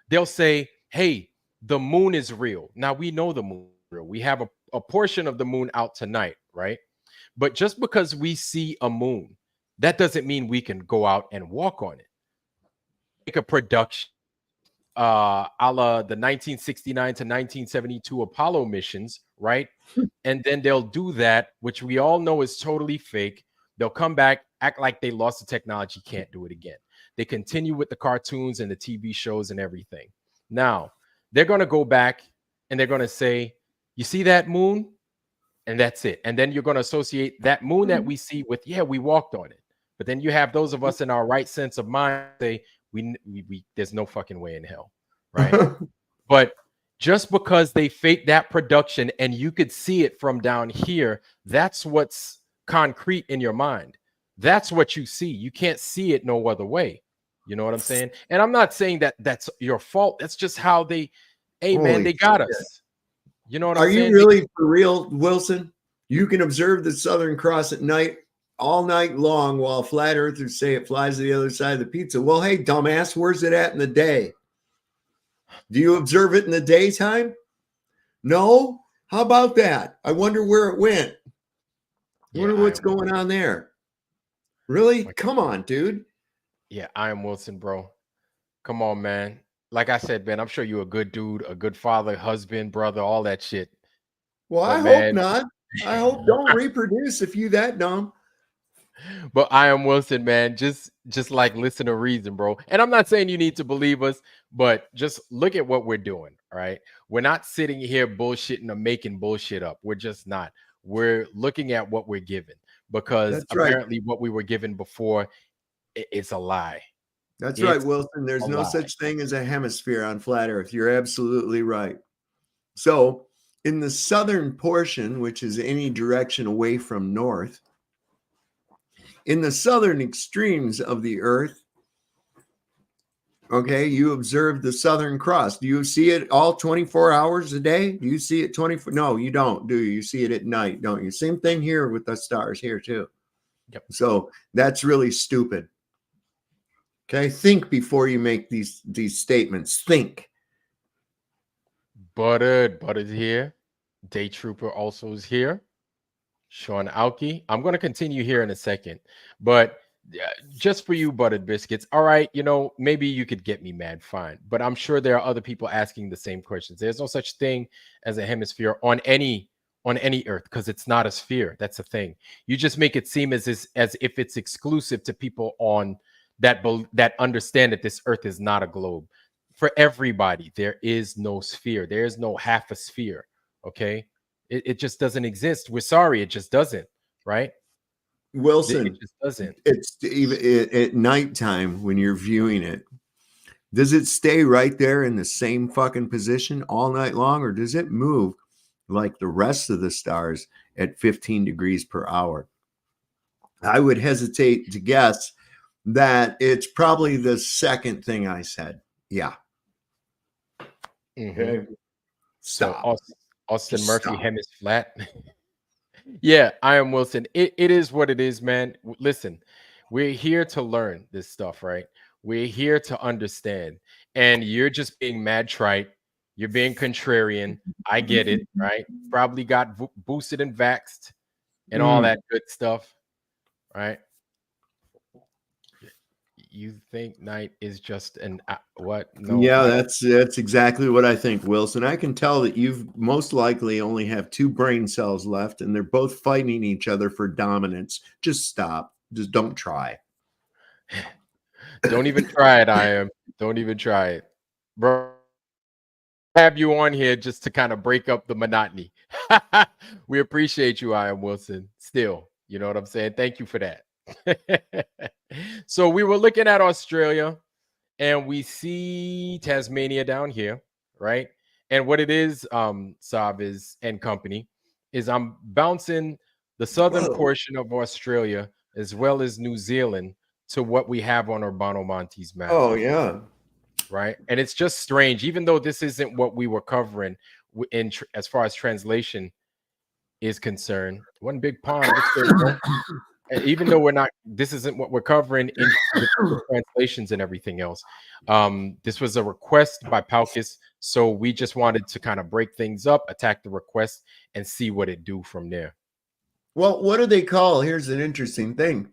they'll say, hey, the moon is real. Now we know the moon is real. We have a portion of the moon out tonight, right? But just because we see a moon, that doesn't mean we can go out and walk on it. Make a production, a la the 1969 to 1972 Apollo missions, right? And then they'll do that, which we all know is totally fake. They'll come back, act like they lost the technology, can't do it again. They continue with the cartoons and the TV shows and everything. Now, they're going to go back and they're going to say, you see that moon? And that's it. And then you're going to associate that moon that we see with, yeah, we walked on it. But then you have those of us in our right sense of mind say, we there's no fucking way in hell, right? But just because they fake that production and you could see it from down here, that's what's concrete in your mind. That's what you see. You can't see it no other way. You know what I'm saying? And I'm not saying that that's your fault. That's just how they, hey, man, they got us. You know what I'm saying? Are you really for real, Wilson? You can observe the Southern Cross at night, all night long, while flat earthers say it flies to the other side of the pizza. Well, hey, dumbass, where's it at in the day? Do you observe it in the daytime? No? How about that? I wonder where it went. I wonder what's going on there. Really? Come on, dude. Yeah, I am Wilson, bro. Come on, man. Like I said, Ben, I'm sure you're a good dude, a good father, husband, brother, all that shit. Well, I hope not. I hope don't reproduce if you that dumb. But I am Wilson, man. Just like listen to reason, bro. And I'm not saying you need to believe us, but just look at what we're doing. All right. We're not sitting here bullshitting or making bullshit up. We're just not. We're looking at what we're given, because apparently what we were given before, it's a lie. That's right, Wilson. There's no such thing as a hemisphere on flat Earth. You're absolutely right. So in the southern portion, which is any direction away from north, in the southern extremes of the Earth, okay, you observe the Southern Cross. Do you see it all 24 hours a day? Do you see it 24? No, you don't, do you? You see it at night, don't you? Same thing here with the stars here too. Yep. So that's really stupid. Okay, think before you make these statements. Think. Buttered here. Day Trooper also is here. Sean Alki. I'm going to continue here in a second, but just for you, Buttered Biscuits. All right, you know, maybe you could get me mad, fine, but I'm sure there are other people asking the same questions. There's no such thing as a hemisphere on any Earth, because it's not a sphere. That's the thing. You just make it seem as if it's exclusive to people on that understand that this Earth is not a globe. For everybody, there is no sphere. There is no half a sphere. Okay, it just doesn't exist. We're sorry, it just doesn't. Right, Wilson? It just doesn't. It's even at nighttime when you're viewing it. Does it stay right there in the same fucking position all night long, or does it move like the rest of the stars at 15 degrees per hour? I would hesitate to guess that it's probably the second thing I said. Yeah. Okay. Stop. So Austin Murphy, hem is flat. Yeah, I am Wilson. It is what it is, man. Listen, we're here to learn this stuff, right? We're here to understand. And you're just being mad trite. You're being contrarian. I get it, right? Probably got boosted and vaxxed and all that good stuff, right? You think night is just an what? No. Yeah, that's exactly what I think, Wilson. I can tell that you've most likely only have 2 brain cells left, and they're both fighting each other for dominance. Just stop. Just don't try. Don't even try it, I am. Don't even try it. Bro, have you on here just to kind of break up the monotony. We appreciate you, I am Wilson. Still, you know what I'm saying? Thank you for that. So we were looking at Australia and we see Tasmania down here, right? And what it is, Sav is and company, is I'm bouncing the southern portion of Australia as well as New Zealand to what we have on Urbano Monte's map. Oh, yeah. Right. And it's just strange, even though this isn't what we were covering in as far as translation is concerned. One big pond. Even though this isn't what we're covering in translations and everything else. This was a request by Palkus. So we just wanted to kind of break things up, attack the request, and see what it do from there. Well, what do they call? Here's an interesting thing.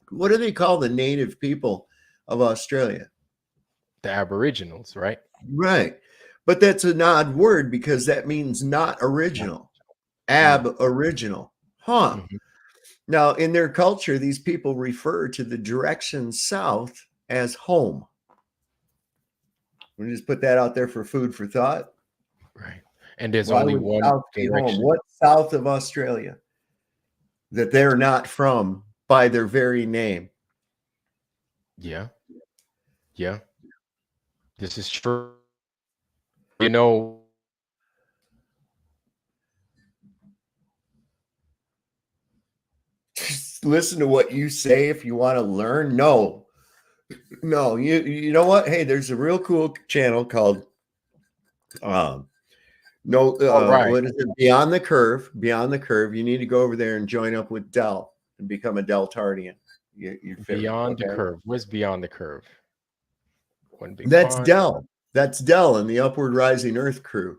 What do they call the native people of Australia? The Aboriginals, right? Right. But that's an odd word because that means not original. Aboriginal. Huh. Mm-hmm. Now, in their culture, these people refer to the direction south as home. We just put that out there for food for thought. Right. And there's only one direction. What's south of Australia that they're not from by their very name? Yeah. Yeah. This is true. You know, just listen to what you say if you want to learn. No, you know what? Hey, there's a real cool channel called what is it? Beyond the Curve. Beyond the Curve. You need to go over there and join up with Del and become a Deltardian. Beyond the Curve. Where's Beyond the Curve? One big That's pond. Del. That's Del and the Upward Rising Earth crew.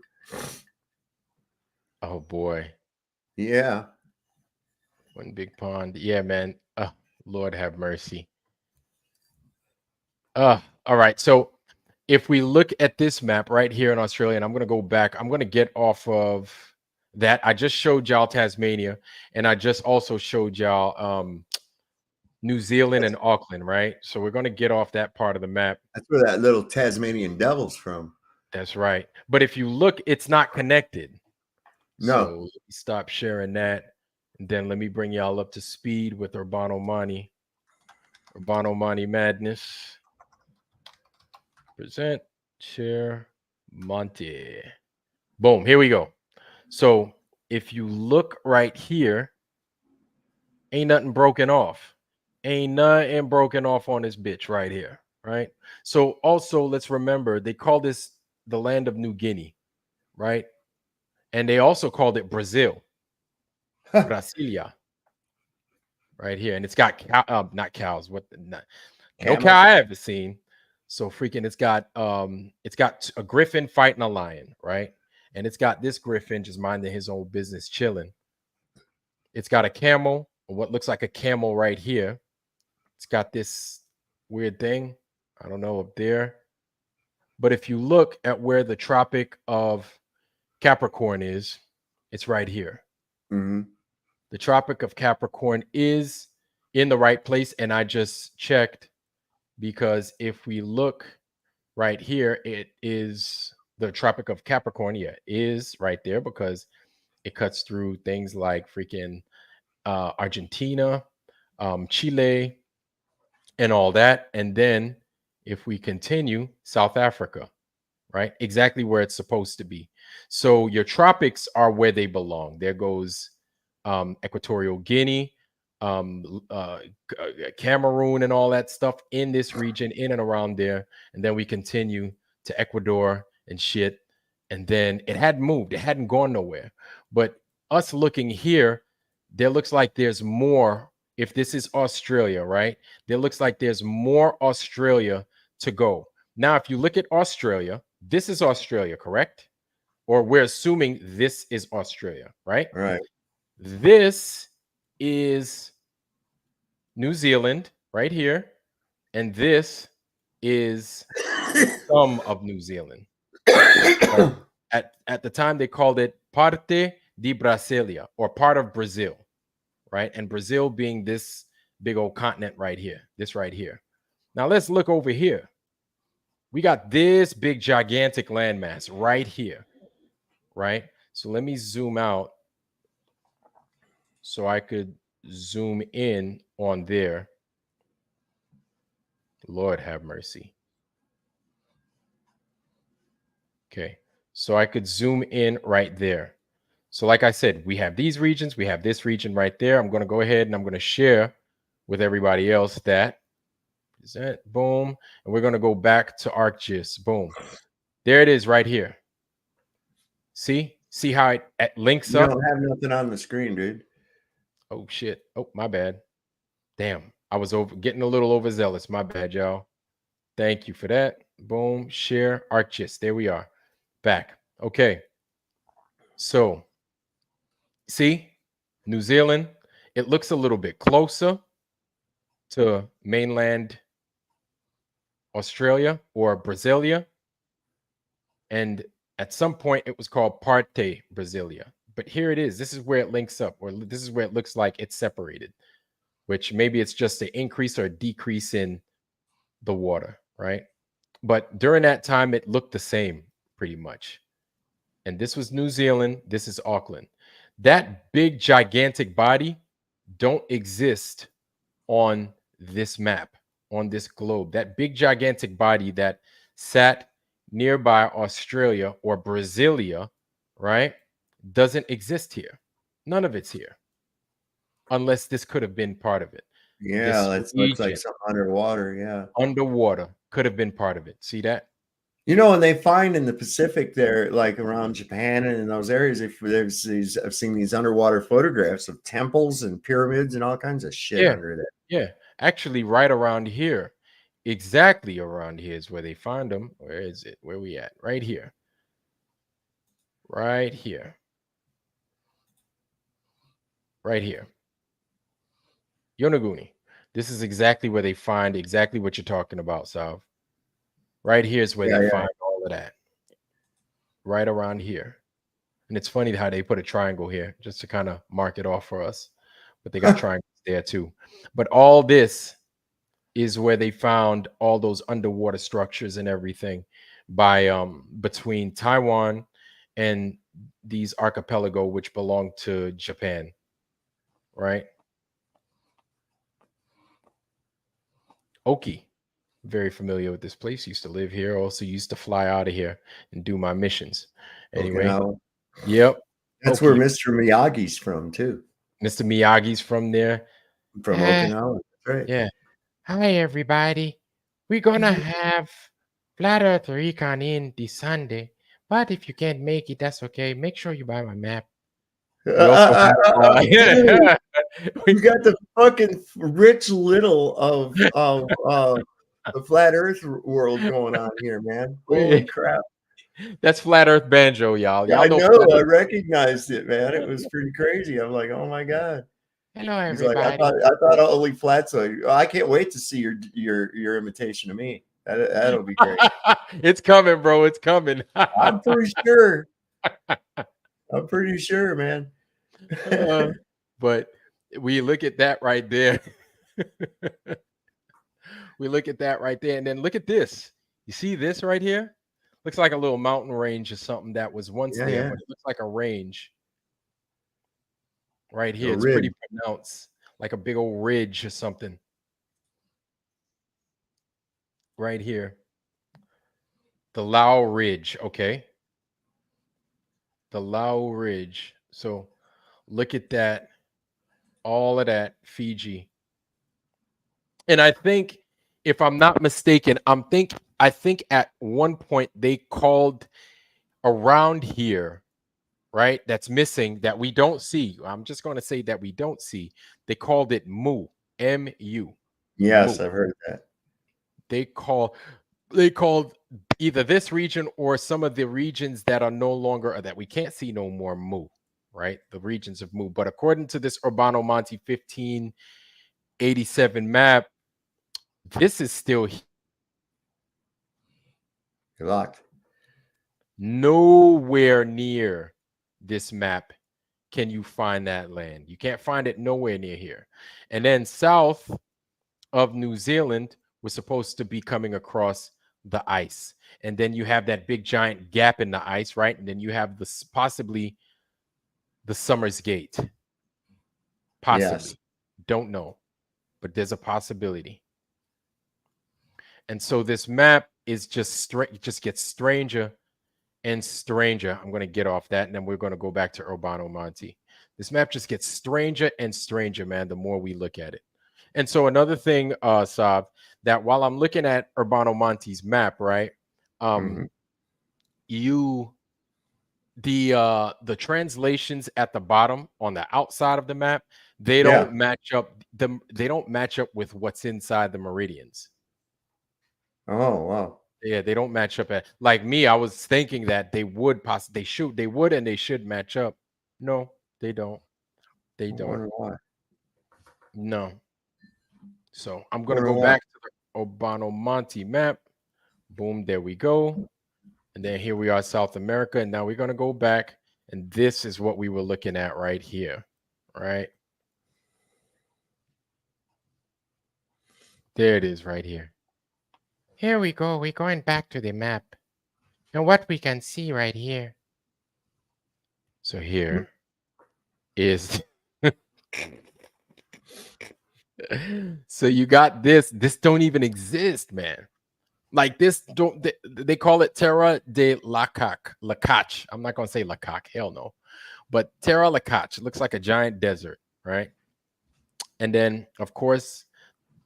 Oh boy. Yeah. One big pond. Yeah, man. Lord have mercy. All right. So if we look at this map right here in Australia, and I'm going to go back, I'm going to get off of that. I just showed y'all Tasmania, and I just also showed y'all New Zealand and Auckland, right? So we're going to get off that part of the map. That's where that little Tasmanian devil's from. That's right. But if you look, it's not connected. No. So let me stop sharing that. And then let me bring y'all up to speed with Urbano Monte. Urbano Monte Madness. Present, share, Monte. Boom, here we go. So if you look right here, ain't nothing broken off. Ain't nothing broken off on this bitch right here, right? So also let's remember, they call this the land of New Guinea, right? And they also called it Brazil. Brasilia. Right here. And it's got not cows. No cow I ever seen. So freaking it's got a griffin fighting a lion, right? And it's got this griffin just minding his own business, chilling. It's got a camel, or what looks like a camel right here. It's got this weird thing. I don't know up there. But if you look at where the Tropic of Capricorn is, it's right here. Mm-hmm. The Tropic of Capricorn is in the right place. And I just checked because if we look right here, it is the Tropic of Capricorn. Yeah, is right there because it cuts through things like freaking Argentina, Chile, and all that. And then if we continue, South Africa, right? Exactly where it's supposed to be. So your tropics are where they belong. There goes Equatorial Guinea, Cameroon and all that stuff in this region, in and around there. And then we continue to Ecuador and shit. And then it hadn't moved. It hadn't gone nowhere. But us looking here, there looks like there's more. If this is Australia, right? There looks like there's more Australia to go. Now, if you look at Australia, this is Australia, correct? Or we're assuming this is Australia, right? Right. This is New Zealand right here. And this is some of New Zealand. Right? At the time, they called it Parte di Brasilia, or part of Brazil, right? And Brazil being this big old continent right here, this right here. Now let's look over here. We got this big gigantic landmass right here, right? So let me zoom out so I could zoom in on there. Lord have mercy. Okay, so I could zoom in right there. So like I said, we have these regions, we have this region right there. I'm going to go ahead and I'm going to share with everybody else that. Is that boom? And we're going to go back to ArcGIS. Boom. There it is right here. See how it links up? You don't have nothing on the screen, dude. Oh, shit. Oh, my bad. Damn. I was getting a little overzealous. My bad, y'all. Thank you for that. Boom. Share ArcGIS. There we are. Back. Okay. So, see? New Zealand. It looks a little bit closer to mainland Australia or Brasilia. And at some point, it was called Parte Brasilia. But here it is. This is where it links up, or this is where it looks like it's separated, which maybe it's just an increase or a decrease in the water, right? But during that time, it looked the same pretty much. And this was New Zealand. This is Auckland. That big, gigantic body don't exist on this map, on this globe. That big, gigantic body that sat nearby Australia or Brasilia, right, doesn't exist here. None of it's here. Unless this could have been part of it. Yeah, that looks like something underwater. Yeah. Underwater could have been part of it. See that? You know, and they find in the Pacific there, like around Japan and in those areas, if there's these, I've seen these underwater photographs of temples and pyramids and all kinds of shit under there. Yeah. Actually, right around here, exactly around here is where they find them. Where is it? Where we at? Right here. Right here. Right here. Yonaguni. This is exactly where they find exactly what you're talking about, Sav. Right here is where they find all of that. Right around here. And it's funny how they put a triangle here just to kind of mark it off for us. But they got triangles there too. But all this is where they found all those underwater structures and everything by between Taiwan and these archipelago which belong to Japan. Right? Oki. Very familiar with this place. Used to live here. Also used to fly out of here and do my missions. Anyway. Yep. That's where Mr. Miyagi's from too. Mr. Miyagi's from there. From Okinawa. That's right. Yeah. Hi, everybody. We're going to have Flat Earth Recon in this Sunday. But if you can't make it, that's okay. Make sure you buy my map. We got the fucking Rich Little of the Flat Earth world going on here, man. Holy crap. That's Flat Earth Banjo, y'all. Yeah, I know. I recognized it, man. It was pretty crazy. I'm like, oh my God. Hello, everybody. He's like, I thought only flats. I can't wait to see your imitation of me. That'll be great. It's coming, bro. It's coming. I'm pretty sure. I'm pretty sure, man. But we look at that right there. We look at that right there. And then look at this. You see this right here? Looks like a little mountain range or something that was once there, but it looks like a range. Right here. It's pretty pronounced. Like a big old ridge or something. Right here. The Lao Ridge. Okay. The Lao Ridge. So look at that. All of that, Fiji. And I think, if I'm not mistaken, I think at one point they called around here, right? That's missing, that we don't see. I'm just going to say that we don't see. They called it Mu, M-U, Yes, Mu. I've heard that. They called either this region or some of the regions that are no longer, or that we can't see no more, Mu, right? The regions of Mu. But according to this Urbano Monte 1587 map, this is still locked. Nowhere near this map can you find that land. You can't find it nowhere near here. And then south of New Zealand, we're supposed to be coming across the ice. And then you have that big giant gap in the ice, right? And then you have this possibly the Summers Gate. Possibly. Yes. Don't know. But there's a possibility. And so this map is just just gets stranger and stranger. I'm going to get off that, and then we're going to go back to Urbano Monte. This map just gets stranger and stranger, man, the more we look at it. And so another thing, Saab, that while I'm looking at Urbano Monte's map, right, the translations at the bottom on the outside of the map, they don't match up. They don't match up with what's inside the meridians. Oh, wow. Yeah, they don't match up. Like me, I was thinking that they would they would and they should match up. No, they don't. They don't. I wonder why. No. So I'm gonna go back to the Urbano Monte map. Boom, there we go. And then here we are, South America. And now we're gonna go back, and this is what we were looking at right here. Right. There it is right here. Here we go. We're going back to the map. And what we can see right here. So here is so you got this. This don't even exist, man. Like this don't they call it Terra de Lacach. I'm not gonna say Lacach, hell no. But Terra Lacach. It looks like a giant desert, right? And then, of course,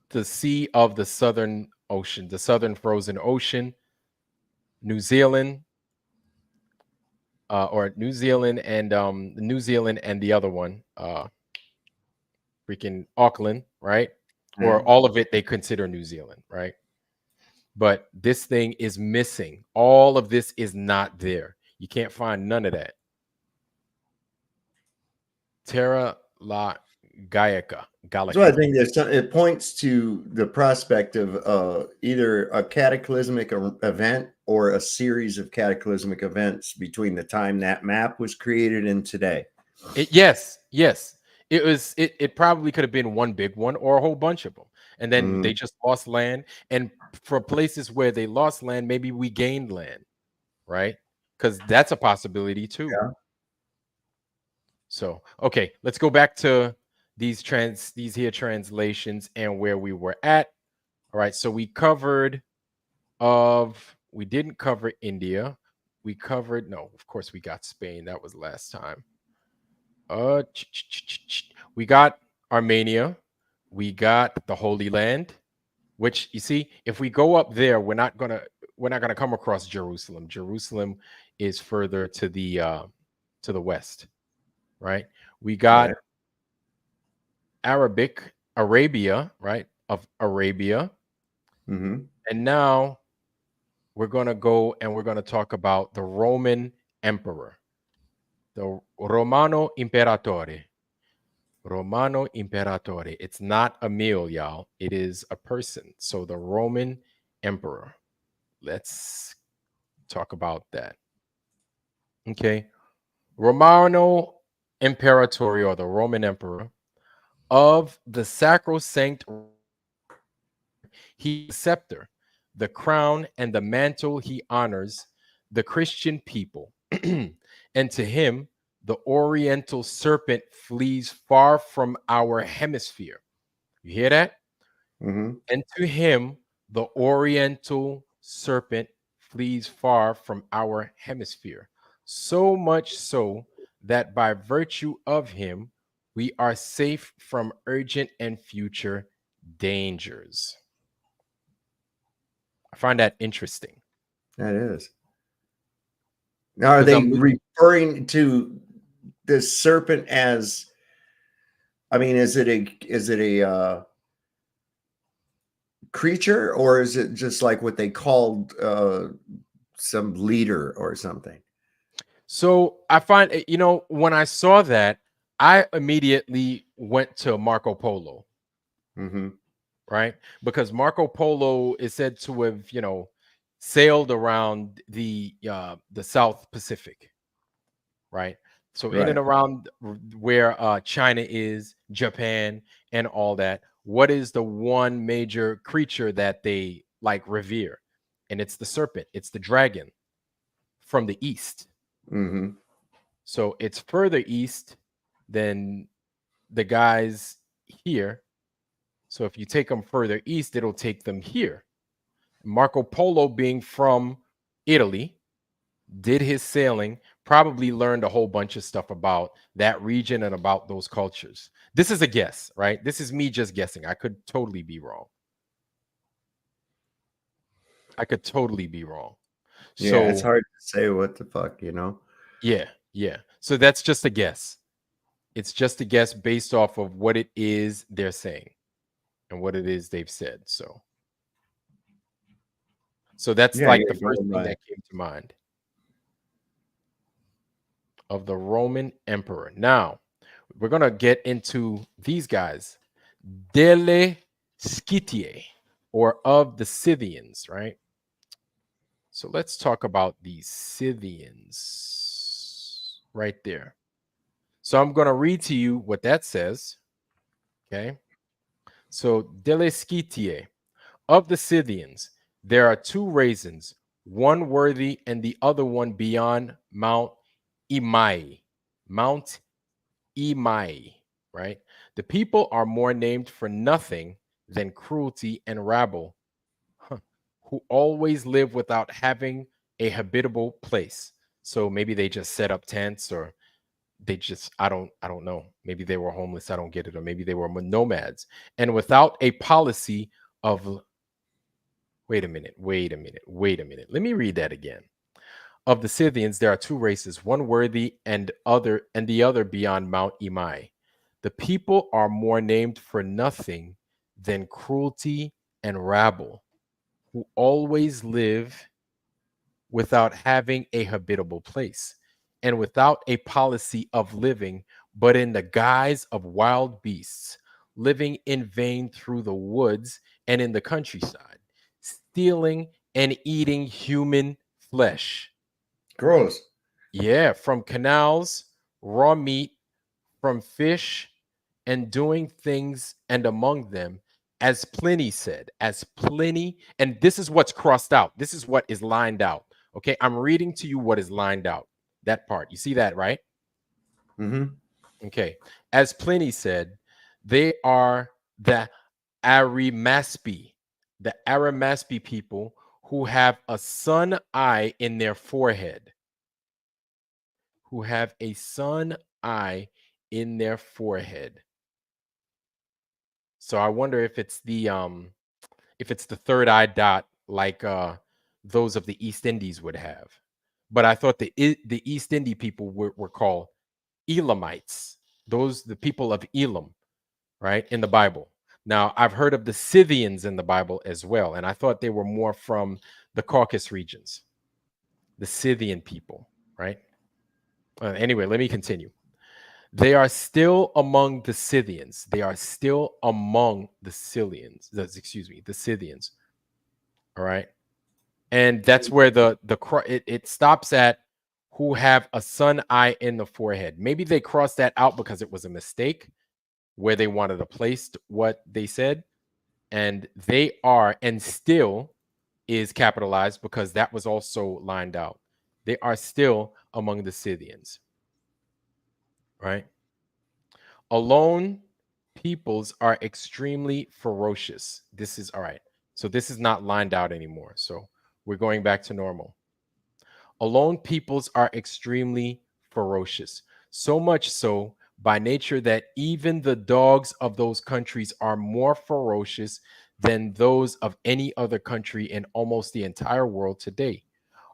the sea of the Southern Ocean, the Southern Frozen Ocean, New Zealand, or New Zealand and the other one, freaking Auckland, right? Or all of it they consider New Zealand, right? But this thing is missing. All of this is not there. You can't find none of that. Terra La Gaiaca. So I think it points to the prospect of either a cataclysmic event or a series of cataclysmic events between the time that map was created and today. Yes. It probably could have been one big one or a whole bunch of them. And then they just lost land. And for places where they lost land, maybe we gained land, right? Because that's a possibility too. Yeah. So, okay, let's go back to these here translations and where we were at. All right, so we didn't cover India. We covered, no, of course we got Spain. That was last time. We got Armenia. We got the Holy Land, which you see, if we go up there, we're not gonna come across Jerusalem. Jerusalem is further to the west, right? We got Arabia, right? Of Arabia. And now we're gonna go and we're gonna talk about the Roman emperor, the Romano Imperatore. Romano Imperatore. It's not a meal, y'all. It is a person. So the Roman emperor. Let's talk about that. Okay. Romano Imperatore, or the Roman emperor of the sacrosanct, he scepter, the crown and the mantle he honors the Christian people. And to him the oriental serpent flees far from our hemisphere. You hear that? And to him the oriental serpent flees far from our hemisphere, so much so that by virtue of him We are safe from urgent and future dangers. I find that interesting. That is. Now, are they referring to the serpent as? I mean, is it a creature, or is it just like what they called some leader or something? So I find, when I saw that, I immediately went to Marco Polo, right? Because Marco Polo is said to have, sailed around the South Pacific, right? So in and around where China is, Japan, and all that. What is the one major creature that they like revere? And it's the serpent. It's the dragon from the east. So it's further east than the guys here. So if you take them further east, it'll take them here. Marco Polo, being from Italy, did his sailing, probably learned a whole bunch of stuff about that region and about those cultures. This is a guess, right? This is me just guessing. I could totally be wrong. Yeah, it's hard to say what the fuck, Yeah. So that's just a guess. It's just a guess based off of what it is they're saying and what it is they've said. So that's like the first thing that came to mind of the Roman emperor. Now, we're going to get into these guys. Delle Scythiae, or of the Scythians, right? So let's talk about the Scythians right there. So I'm going to read to you what that says. Okay. So Delle Scythiae, of the Scythians, there are two raisins, one worthy and the other one beyond Mount Imai. Mount Imai, right? The people are more named for nothing than cruelty and rabble, who always live without having a habitable place. So maybe they just set up tents, or they just, I don't know. Maybe they were homeless. I don't get it. Or maybe they were nomads, and without a policy of, wait a minute. Let me read that again. Of the Scythians, there are two races, one worthy and the other beyond Mount Imai. The people are more named for nothing than cruelty and rabble, who always live without having a habitable place, and without a policy of living, but in the guise of wild beasts, living in vain through the woods and in the countryside, stealing and eating human flesh. Gross. Yeah, from canals, raw meat, from fish, and doing things, and among them, as Pliny said, and this is what's crossed out. This is what is lined out. Okay, I'm reading to you what is lined out. That part. You see that, right? Okay. As Pliny said, they are the Arimaspi, people who have a sun eye in their forehead. Who have a sun eye in their forehead. So I wonder if it's the third eye dot, like those of the East Indies would have. But I thought the East Indie people were called Elamites. The people of Elam, right, in the Bible. Now, I've heard of the Scythians in the Bible as well, and I thought they were more from the Caucasus regions. The Scythian people, right? Anyway, let me continue. They are still among the Scythians. The Scythians. All right. And that's where it stops at who have a sun eye in the forehead. Maybe they crossed that out because it was a mistake where they wanted to place what they said. And they are, and still is capitalized because that was also lined out. They are still among the Scythians. Right. Alone peoples are extremely ferocious. This is all right. So this is not lined out anymore. So we're going back to normal. Alone peoples are extremely ferocious, so much so by nature that even the dogs of those countries are more ferocious than those of any other country in almost the entire world today.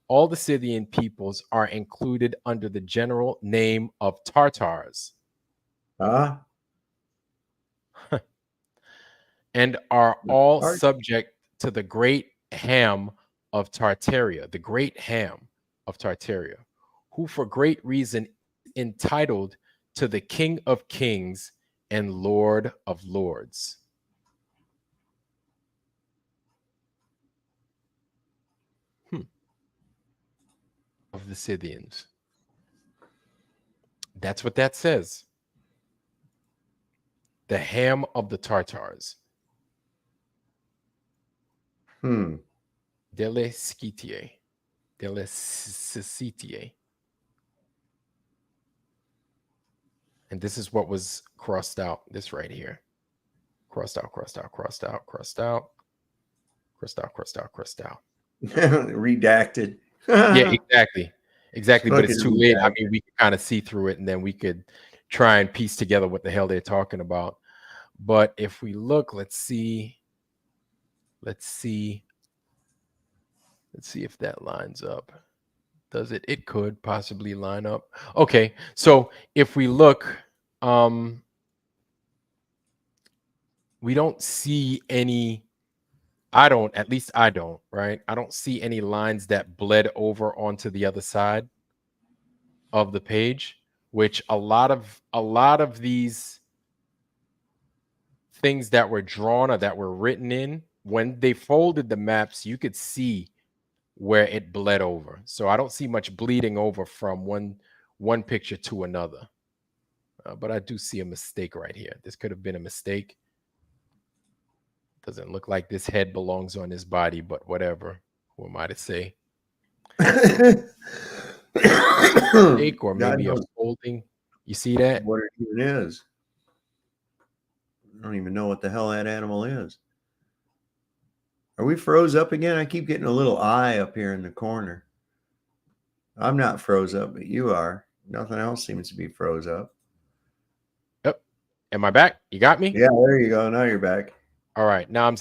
All the Scythian peoples are included under the general name of Tartars. And are all subject to the great Ham of Tartaria, the great Ham of Tartaria, who for great reason entitled to the King of Kings and Lord of Lords. Of the Scythians. That's what that says. The Ham of the Tartars. Dele Scytiae. Dele Scytiae. And this is what was crossed out. This right here. Crossed out, crossed out, crossed out, crossed out. Crossed out, crossed out, crossed out. Redacted. Yeah, exactly. Exactly. But it's too late. I mean, we can kind of see through it and then we could try and piece together what the hell they're talking about. But if we look, let's see. Let's see if that lines up. Does it? It could possibly line up. Okay. So if we look, we don't see any, at least I don't, right? I don't see any lines that bled over onto the other side of the page, which a lot of these things that were drawn or that were written in, when they folded the maps, you could see where it bled over. So I don't see much bleeding over from one picture to another. But I do see a mistake right here. This could have been a mistake. Doesn't look like this head belongs on his body, but whatever. Who am I to say? Mistake or maybe a folding. You see that? What it even is. I don't even know what the hell that animal is. Are we froze up again? I keep getting a little eye up here in the corner. I'm not froze up, but you are. Nothing else seems to be froze up. Yep. Am I back? You got me? Yeah, there you go. Now you're back. All right. Now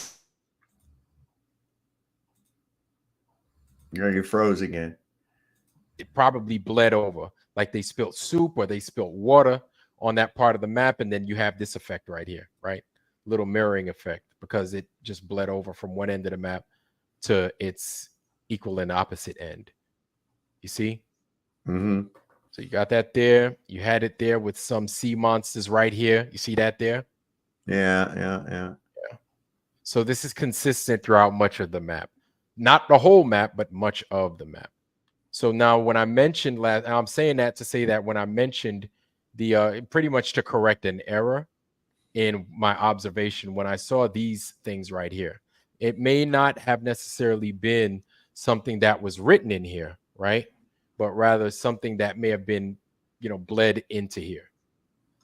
you froze again. It probably bled over. Like they spilt soup or they spilt water on that part of the map. And then you have this effect right here, right? Little mirroring effect because it just bled over from one end of the map to its equal and opposite end. You see? Mm-hmm. So you got that there. You had it there with some sea monsters right here. You see that there? Yeah. So this is consistent throughout much of the map. Not the whole map, but much of the map. So now when I mentioned I'm saying that to say that when I mentioned the pretty much to correct an error in my observation, when I saw these things right here, it may not have necessarily been something that was written in here, right? But rather something that may have been, bled into here.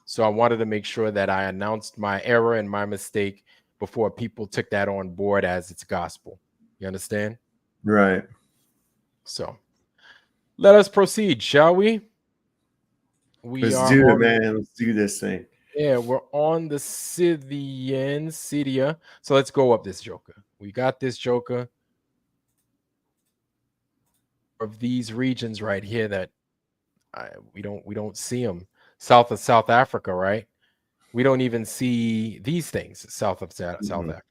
So I wanted to make sure that I announced my error and my mistake before people took that on board as its gospel. You understand? Right. So let us proceed, shall we? Let's do it, man. Let's do this thing. Yeah, we're on the Scythia. So let's go up this joker. We got this joker of these regions right here that we don't see them. South of South Africa, right? We don't even see these things south of South Africa.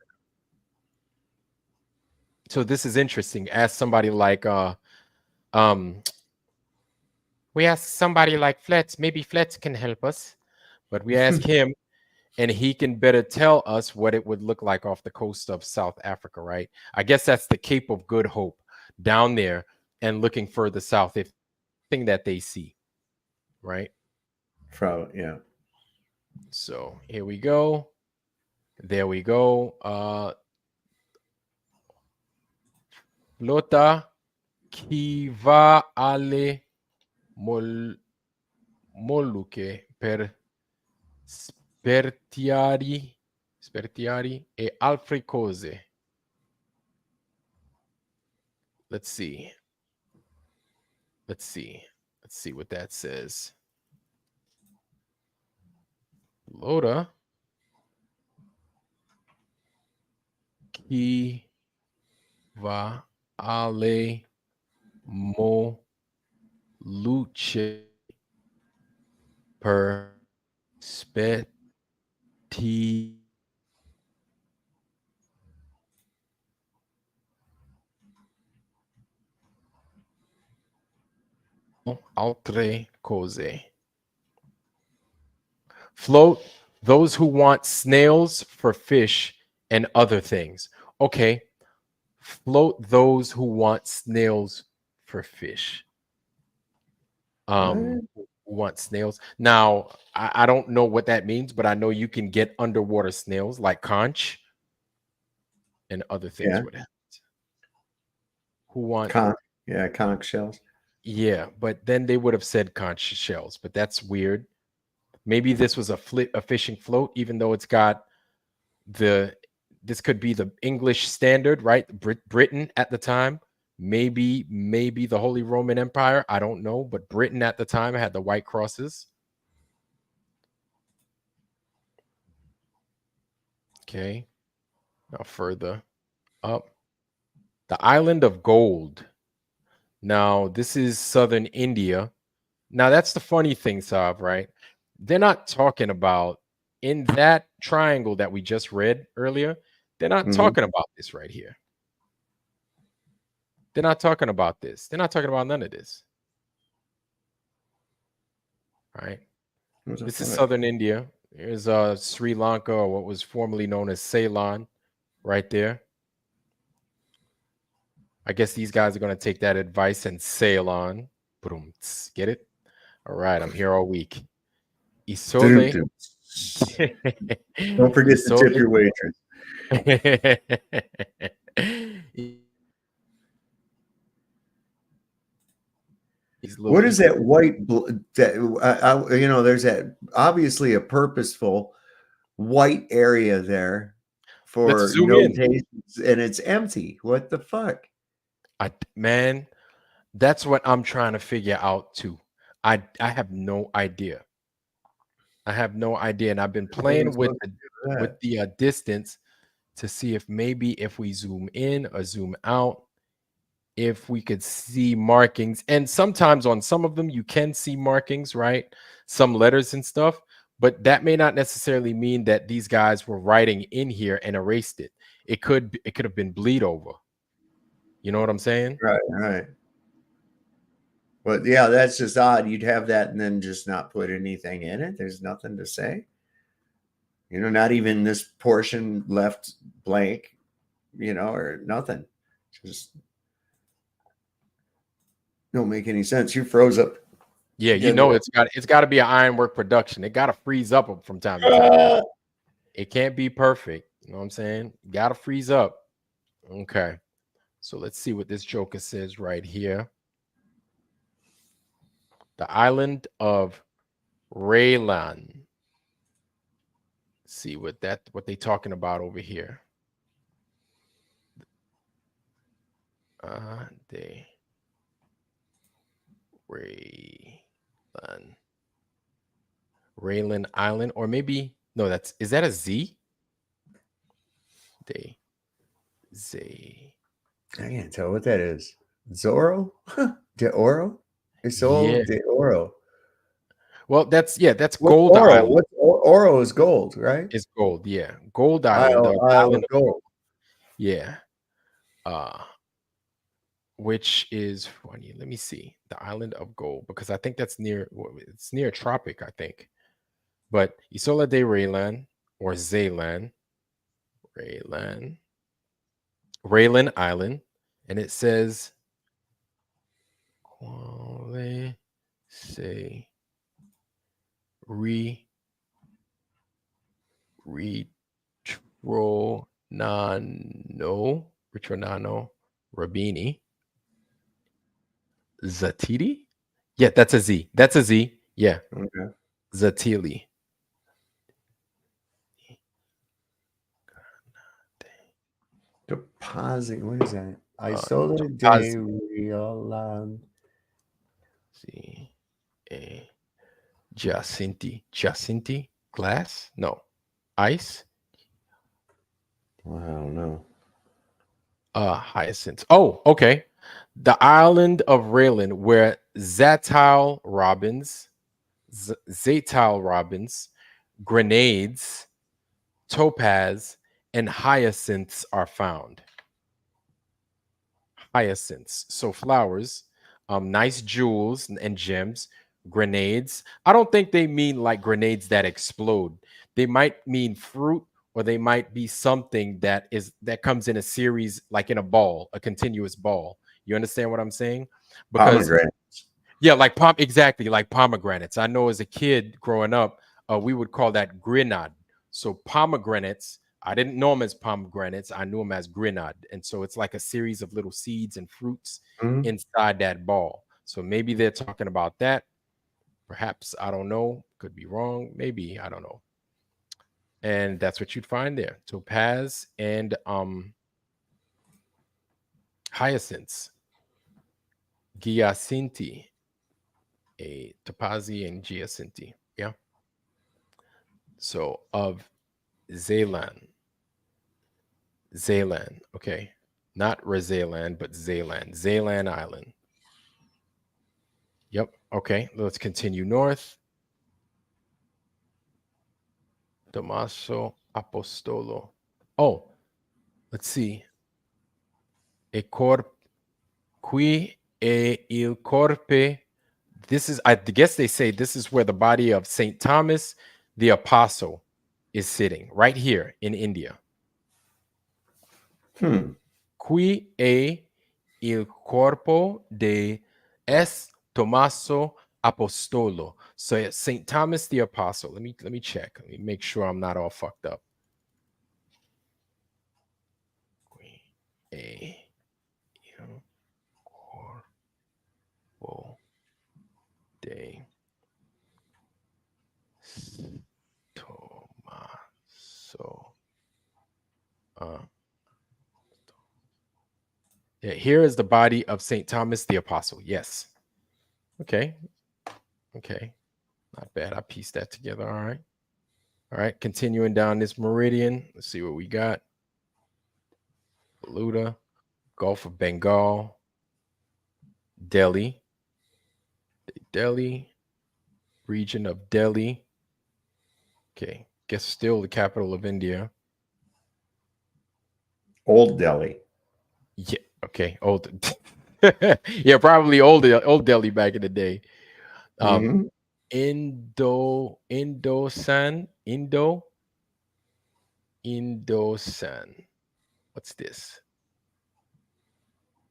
So this is interesting. Ask somebody like we ask somebody like Fletch, maybe Fletch can help us, but we ask him and he can better tell us what it would look like off the coast of South Africa, right? I guess that's the Cape of Good Hope down there and looking further south, if thing that they see, right? Yeah. So here we go. There we go. Flota qui va alle Moluche per spertiari e altre cose. Let's see what that says. Loda. Ki va ale mo luce per spetti altre cose. Float those who want snails for fish and other things. Okay. Float those who want snails for fish. What? Who want snails. Now, I don't know what that means, but I know you can get underwater snails like conch and other things Yeah. with it. Who want Conch shells. yeah, but then they would have said conch shells, but that's weird. Maybe this was a fishing float, even though it's got the this could be the English standard, right? Britain at the time, maybe the Holy Roman Empire. I don't know, but Britain at the time had the white crosses. Okay, now further up, the island of gold. Now this is southern India. Now that's the funny thing, Sav, right? They're not talking about in that triangle that we just read earlier. They're not Mm-hmm. talking about this right here. They're not talking about this. They're not talking about none of this. Right? This is southern India. Here's Sri Lanka, or what was formerly known as Ceylon, right there. I guess these guys are going to take that advice and sail on. Boom, get it? All right, I'm here all week. Isole. Don't forget to tip your waitress. What is that white? There's that obviously a purposeful white area there for notations, and it's empty. What the fuck? Man, that's what I'm trying to figure out too. I have no idea. I have no idea, and I've been playing with the distance to see if maybe if we zoom in or zoom out, if we could see markings. And sometimes on some of them you can see markings, right? Some letters and stuff, but that may not necessarily mean that these guys were writing in here and erased it. It could have been bleed over. You know what I'm saying? Right. But yeah, that's just odd. You'd have that and then just not put anything in it. There's nothing to say. Not even this portion left blank, or nothing. Just don't make any sense. You froze up. Yeah, it's got to be an ironwork production. It got to freeze up from time to time. It can't be perfect. You know what I'm saying? Got to freeze up. Okay. So let's see what this joker says right here. The island of Raylan. See what they talking about over here. They Raylan Island, or maybe no, is that a Z? Z. I can't tell what that is. Zorro? De Oro? Yeah. De Oro. Well, that's Gold Oro? Island. Oro is gold, right? It's gold, yeah. Gold Island. Island of gold. Yeah. Which is funny. Let me see. The Island of Gold, because I think it's near a tropic, I think. But Isola de Raylan or Zaylan. Raylan Island. And it says Quale se Ritronano Rabini Zatiti. Yeah, that's a Z. That's a Z. Yeah. Okay. Zatili. Deposit. What is that? Isola de Riolan. See. Jacinti. Glass? No. Ice? Well, I don't know. Hyacinths. Oh, okay. The island of Raylan, where Zatal robins, Zatal robins, grenades, topaz, and hyacinths are found. Hyacinths, so flowers, nice jewels and gems, grenades. I don't think they mean like grenades that explode. They might mean fruit, or they might be something that comes in a series, like in a ball, a continuous ball. You understand what I'm saying? Because Pomegranates. yeah, like exactly, like pomegranates. I know as a kid growing up, we would call that grenade. So pomegranates, I didn't know them as pomegranates. I knew them as grenade. And so it's like a series of little seeds and fruits Mm-hmm. inside that ball. So maybe they're talking about that. Perhaps, I don't know. Could be wrong. Maybe, I don't know. And that's what you'd find there. Topaz and hyacinths. Giacinti. A topazi and giacinti. Yeah. So of Zealand. Zealand. Okay. Not Rezaland, but Zealand. Zealand Island. Yep. Okay. Let's continue north. Tommaso Apostolo. Oh, let's see. E corp qui e il corpe. This is, I guess they say this is where the body of Saint Thomas the Apostle is sitting, right here in India. Qui è il corpo de es Tommaso Apostolo. So Saint Thomas the Apostle. Let me check. Let me make sure I'm not all fucked up. Qui è il corpo de Tommaso. Yeah, here is the body of Saint Thomas the Apostle. Yes. Okay. Okay. Not bad. I pieced that together. All right. All right. Continuing down this meridian. Let's see what we got. Beluda, Gulf of Bengal, Delhi, Delhi, region of Delhi. Okay. Guess still the capital of India. Old Delhi. Yeah. Okay. Old. Yeah, probably old Delhi back in the day. Indosan. What's this?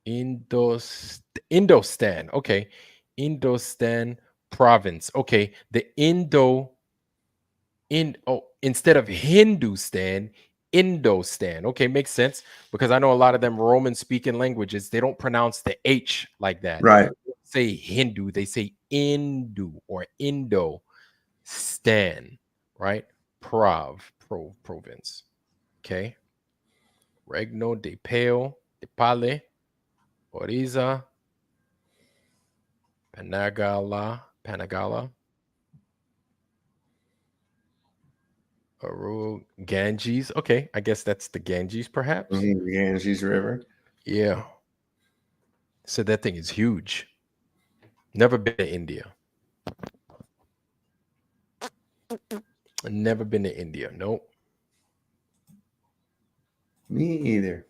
Indostan. Okay. Indostan province. Okay. The instead of Hindustan, Indostan. Okay, makes sense, because I know a lot of them Roman speaking languages, they don't pronounce the H like that. Right. They say Hindu, they say Indu or Indo Stan, right? Province. Okay. Regno de Pale, de Pale, Oriza, Panagala, Ganges. Okay, I guess that's the Ganges, perhaps. The Ganges River. Yeah. So that thing is huge. Never been to India. Never been to India. Nope. Me either.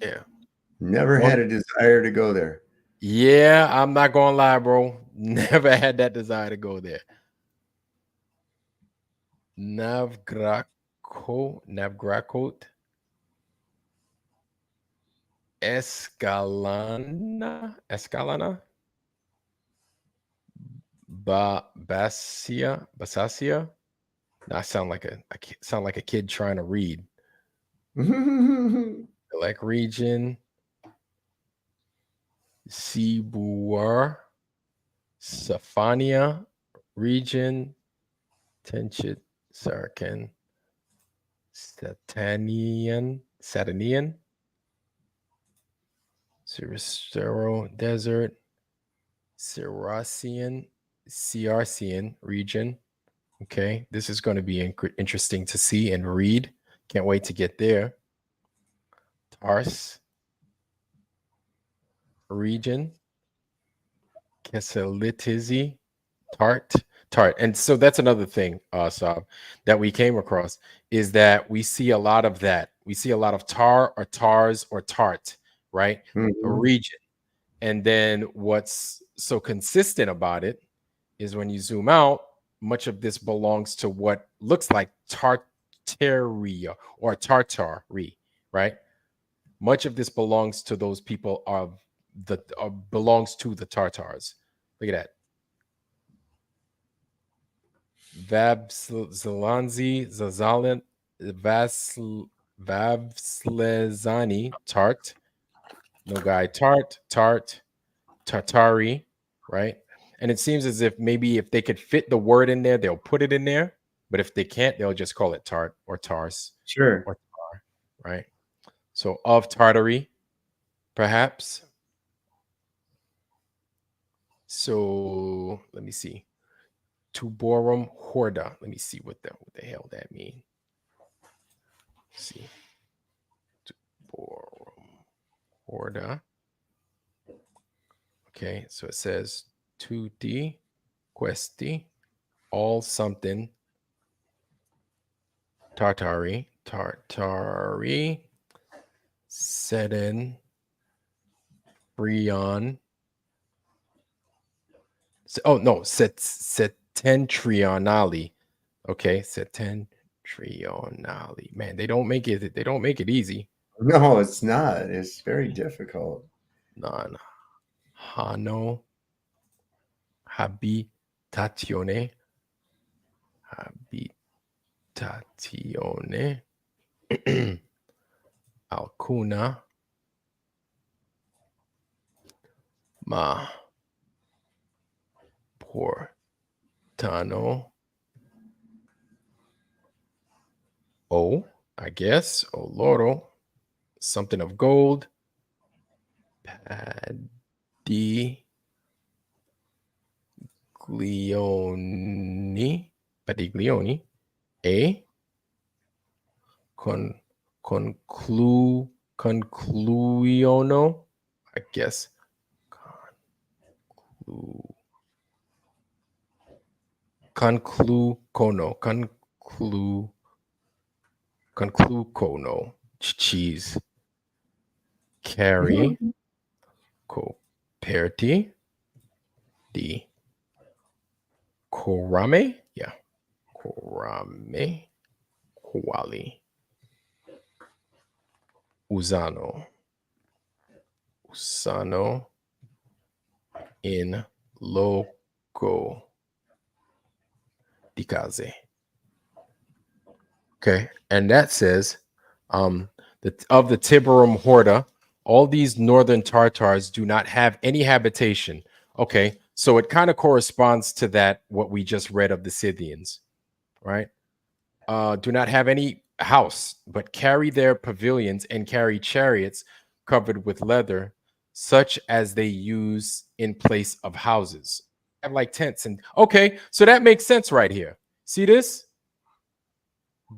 Yeah. Never had a desire to go there. Yeah, I'm not gonna lie, bro. Never had that desire to go there. Navgrakot. Escalana. Basasia. I sound like a kid trying to read. Like region. Sibuar. Safania region. Tenchit Sarkan. Satanian. Circero Desert. Circassian region. Okay, this is going to be interesting to see and read. Can't wait to get there. Tars region, Keselitizi, Tart. And so that's another thing, Saab, that we came across is that we see a lot of that. We see a lot of tar or tars or tart, right? A region. And then what's so consistent about it is when you zoom out, much of this belongs to what looks like Tartaria or Tartari, right? Much of this belongs to those people of the belongs to the Tartars. Look at that. Vabslanzi, Zazalin, Vavslezani, Tart, Nogai Tart, Tartari, right? And it seems as if maybe if they could fit the word in there, they'll put it in there. But if they can't, they'll just call it Tart or Tars. Sure. Or Tar, right? So of Tartary, perhaps. So let me see. Tuborum Horda. Let me see what the hell that means. See. Tuborum Horda. Okay, so it says tutti questi, all something, Tartari, Seden, Brion. Oh no, Setentrionali. Okay, Setentrionali. Man, they don't make it easy. No, it's not. It's very difficult. Non Hano Habitatione. Alcuna ma portano I guess loro, something of gold, padiglioni a concluiono, I guess conclucono, cheese, carry, coperti, di corame, yeah, corame, quali, usano in loco di case. Okay, and that says of the Tiburum Horda, all these northern Tartars do not have any habitation. Okay, so it kind of corresponds to that what we just read of the Scythians, right? Do not have any house, but carry their pavilions and carry chariots covered with leather, such as they use in place of houses. Have like tents and okay, so that makes sense right here. See this?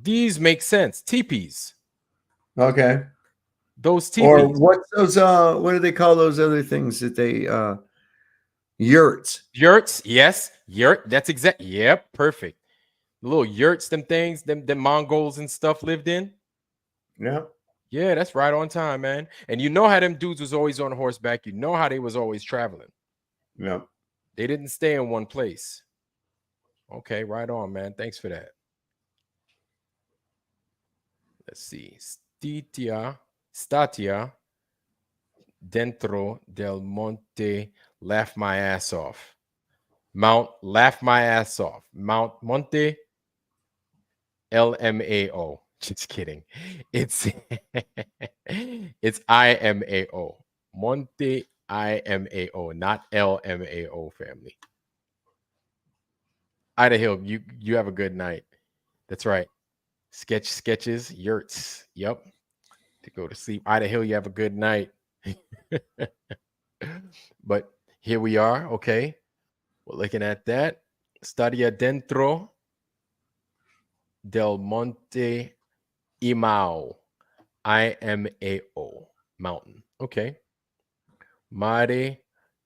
These make sense. Teepees. Okay. Those teepees. Or what's those what do they call those other things that they yurts? Yurts, yes. Yurt. That's exact. Yep, perfect. The little yurts, them things, them Mongols and stuff lived in. Yeah. Yeah, that's right on time, man. And you know how them dudes was always on horseback. You know how they was always traveling. Yeah. They didn't stay in one place. Okay, right on, man. Thanks for that. Let's see. Statia dentro del monte, laugh my ass off. Mount, laugh my ass off. Mount Monte, LMAO. Just kidding. It's it's IMAO. Monte IMAO, not LMAO, family. Ida Hill, you have a good night. That's right. Sketches, yurts. Yep. To go to sleep. Ida Hill, you have a good night. But here we are. Okay. We're looking at that. Stadia dentro del Monte Imao. IMAO. Mountain. Okay. Mare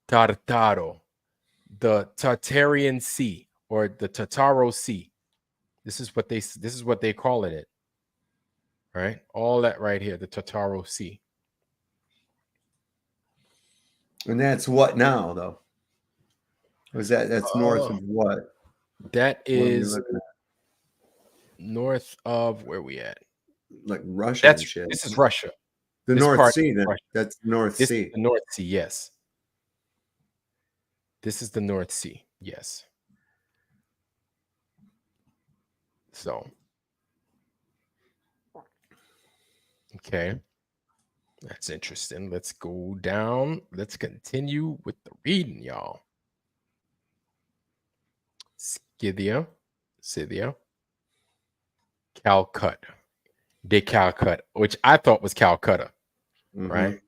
Tartaro. The Tartarian Sea or the Tartaro Sea. This is what they call it. All right. All that right here, the Tartaro Sea. And that's what now, though? Was that's north of what? That is north of where we at? Like Russia and shit. This is Russia. The North Sea, then. That's the North Sea. Is the North Sea, yes. This is the North Sea, yes. So, okay. That's interesting. Let's go down. Let's continue with the reading, y'all. Scythia, Calcutta, de Calcutta, which I thought was Calcutta, right?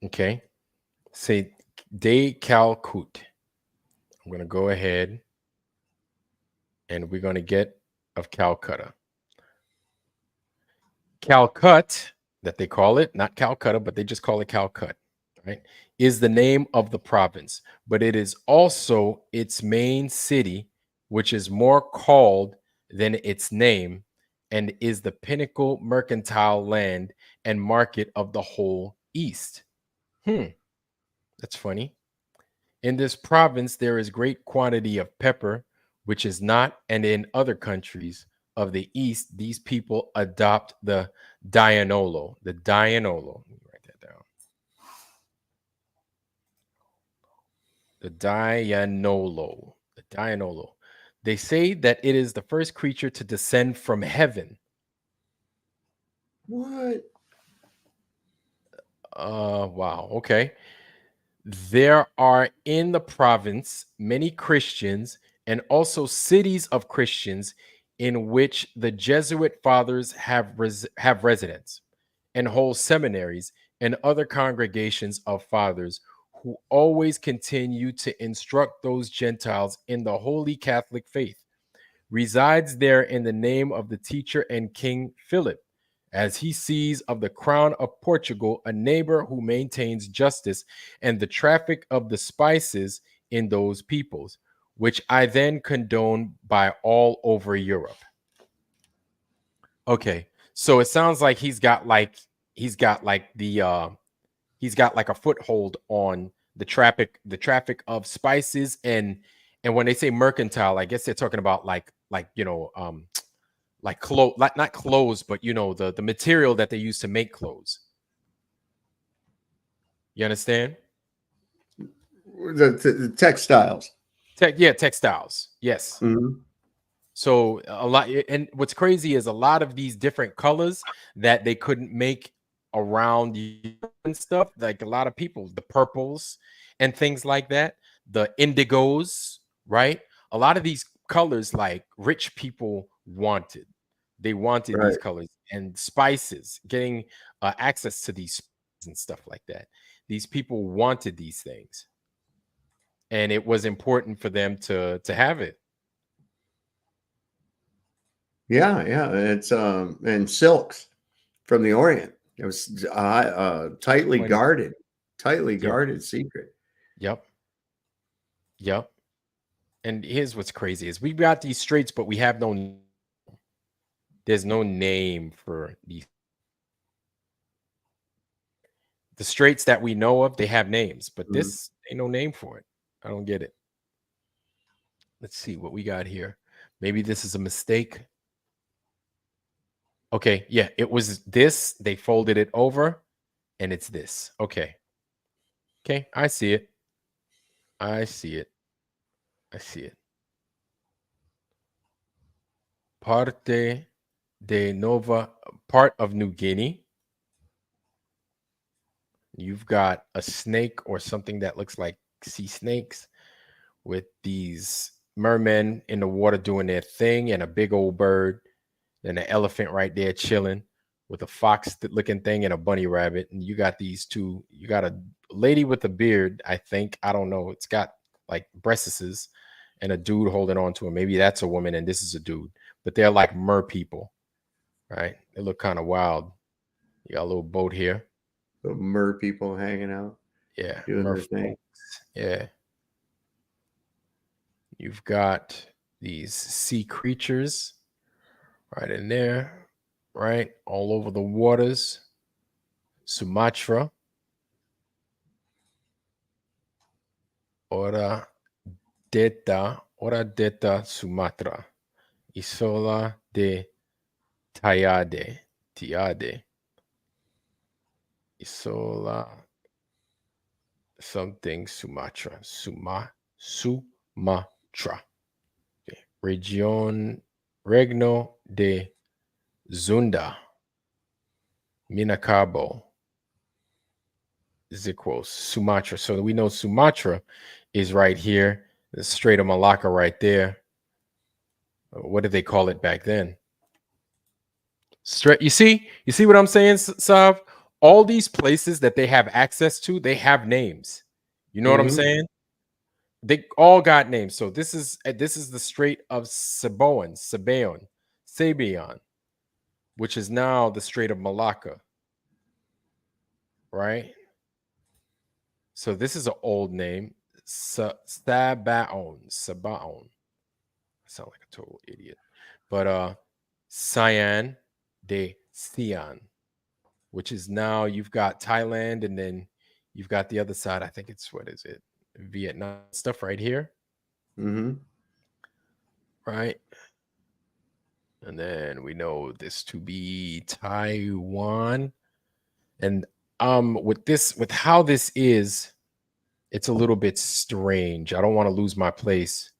Okay. Say de Calcut. I'm going to go ahead and we're going to get of Calcutta. Calcut, that they call it, not Calcutta, but they just call it Calcut, right? Is the name of the province, but it is also its main city, which is more called than its name, and is the pinnacle mercantile land and market of the whole East. That's funny. In this province, there is great quantity of pepper, which is not, and in other countries of the East, these people adopt the Dianolo. The Dianolo. Let me write that down. The Dianolo. The Dianolo. They say that it is the first creature to descend from heaven. What? Wow. Okay. There are in the province many Christians and also cities of Christians in which the Jesuit fathers have residence, and whole seminaries and other congregations of fathers who always continue to instruct those Gentiles in the Holy Catholic faith. Resides there in the name of the teacher and King Philip, as he sees of the crown of Portugal a neighbor who maintains justice and the traffic of the spices in those peoples, which I then condone by all over Europe. Okay, so it sounds like he's got like a foothold on the traffic of spices, and when they say mercantile, I guess they're talking about like clothes, like not clothes, but the material that they use to make clothes. You understand? The textiles. Textiles. Yes. So a lot, and what's crazy is a lot of these different colors that they couldn't make around and stuff. Like a lot of people, the purples and things like that, the indigos, right? A lot of these colors, like rich people wanted. They wanted these colors and spices, getting access to these spices and stuff like that. These people wanted these things, and it was important for them to have it. Yeah, it's and silks from the Orient. It was tightly guarded secret. Yep. And here's what's crazy is we've got these straits, but we have there's no name for these. The straits that we know of, they have names, but this ain't no name for it. I don't get it. Let's see what we got here. Maybe this is a mistake. Okay, yeah, it was this. They folded it over, and it's this. Okay, I see it. Parte de Nova, part of New Guinea. You've got a snake or something that looks like sea snakes with these mermen in the water doing their thing, and a big old bird, and an elephant right there chilling with a fox looking thing and a bunny rabbit. And you got these two. You got a lady with a beard, I think. I don't know. It's got like breastises, and a dude holding on to him. Maybe that's a woman and this is a dude, but they're like mer people, right? They look kind of wild. You got a little boat here. The mer people hanging out. Yeah, doing mer their thing. folks. Yeah. You've got these sea creatures right in there, right? All over the waters. Sumatra. Ora detta Sumatra. Isola de Tiade. Isola something Sumatra. Sumatra. Okay. Regno de Zunda. Minacabo is equals Sumatra. So we know Sumatra is right here. The Strait of Malacca right there. What did they call it back then? You see what I'm saying, Sav? All these places that they have access to, they have names. You know what I'm saying? They all got names. So this is the Strait of Sabaon, which is now the Strait of Malacca. Right? So this is an old name. Sabaon. I sound like a total idiot. But Cyan de Xi'an, which is now you've got Thailand and then you've got the other side. I think it's, what is it? Vietnam stuff right here. Right. And then we know this to be Taiwan. And with how this is, it's a little bit strange. I don't want to lose my place.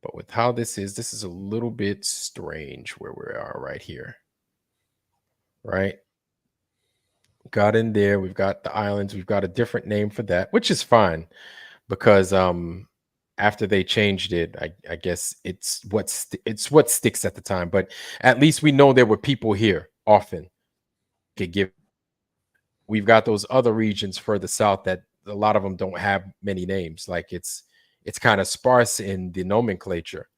But with how this is a little bit strange where we are right here. Right? Got in there. We've got the islands. We've got a different name for that, which is fine because after they changed it, I guess it's what sticks at the time. But at least we know there were people here often. We've got those other regions further south that a lot of them don't have many names. Like it's kind of sparse in the nomenclature,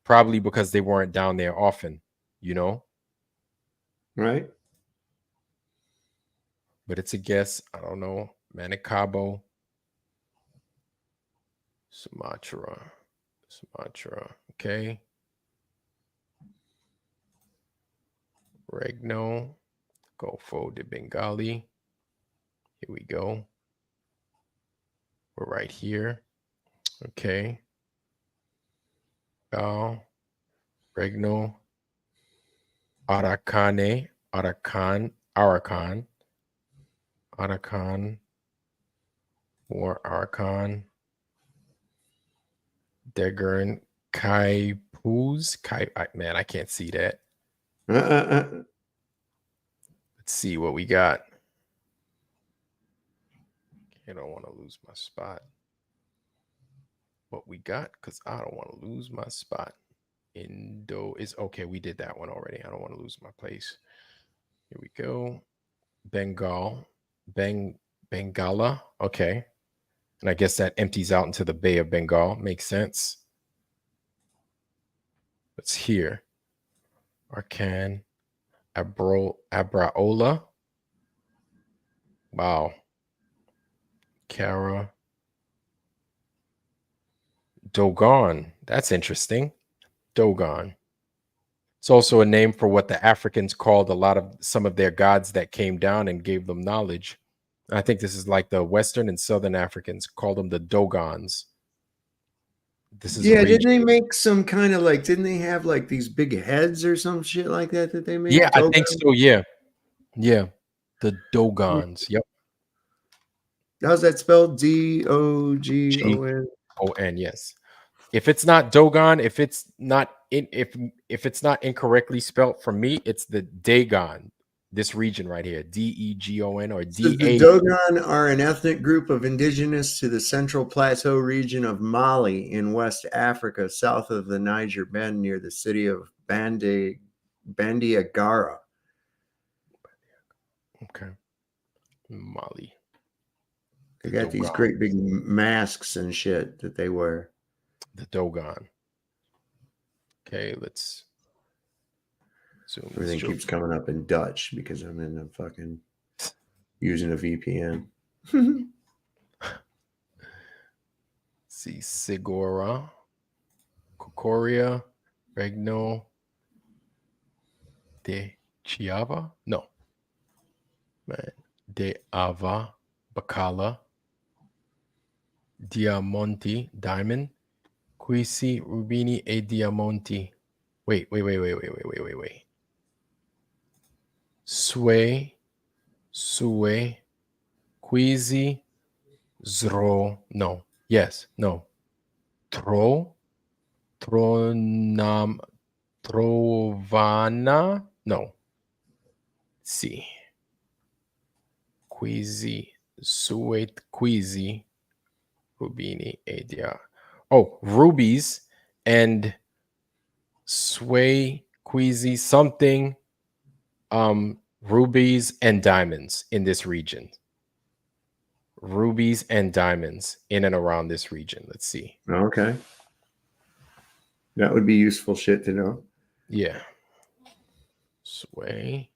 probably because they weren't down there often, Right. But it's a guess. I don't know. Manicabo, Sumatra. Okay. Regno, Golfo de Bengali. Here we go. We're right here. Okay. Regno, Arakan, or Arakan, Degern, Kaipus. Man, I can't see that. Let's see what we got. I don't want to lose my spot. What we got, because I don't want to lose my spot. Indo is okay. We did that one already. I don't want to lose my place. Here we go. Bengal, Bengala. Okay. And I guess that empties out into the Bay of Bengal. Makes sense. What's here? Arkan, Abraola. Wow. Kara. Dogon. That's interesting. Dogon. It's also a name for what the Africans called some of their gods that came down and gave them knowledge. I think this is like the Western and Southern Africans called them the Dogons. This is didn't they make some kind of didn't they have like these big heads or some shit like that they made? Yeah, Dogons? I think so. Yeah. The Dogons. Yep. How's that spelled? Dogon. O-N, yes. If it's not Dogon, if it's not incorrectly spelled for me, it's the Dagon. This region right here, Degon or D. So the Dogon are an ethnic group of indigenous to the Central Plateau region of Mali in West Africa, south of the Niger Bend, near the city of Bandiagara. Okay, Mali. They got these great big masks and shit that they wear. The Dogon. Okay, let's zoom. Everything keeps coming up in Dutch because I'm in the fucking using a VPN. See, Sigora, Kokoria, Regno, De Chiava? No. Man. De Ava, Bacala, Diamonti, Diamond, Quisi, Rubini, e Diamonti. Wait. Sway, Quisi, Zro. No. Yes. No. Tronam, Trovana. No. See. Quisi, Suet, Quisi, Rubini, Adia. Oh, rubies and sway, Quisi, something. Rubies and diamonds in this region. Rubies and diamonds in and around this region. Let's see. Okay. That would be useful shit to know. Yeah. Sway.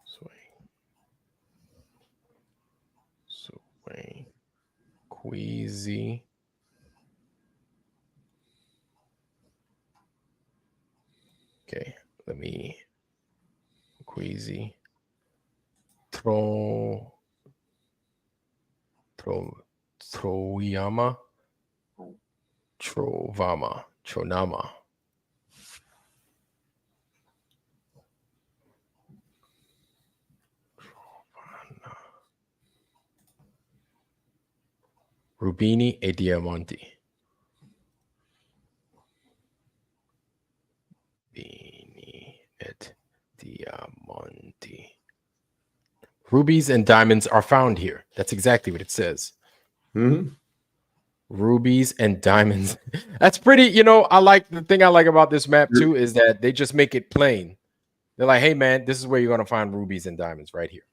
Sway. Queasy. Okay, let me Queasy. Troyama. Tronama. Rubini e Diamanti. Rubini et Diamanti. Rubies and diamonds are found here. That's exactly what it says. Mm-hmm. Rubies and diamonds. That's pretty, I like the thing I like about this map too is that they just make it plain. They're like, hey man, this is where you're going to find rubies and diamonds right here.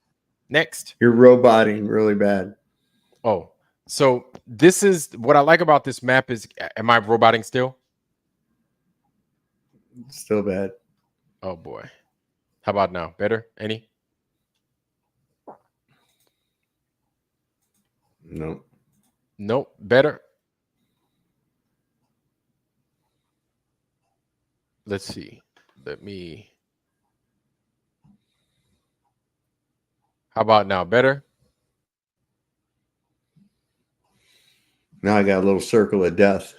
Next. You're roboting really bad. Oh, so this is what I like about this map is, am I roboting still? Still bad. Oh boy. How about now? Better? Any? No. Nope. Better? Let's see. How about now? Better? Now I got a little circle of death.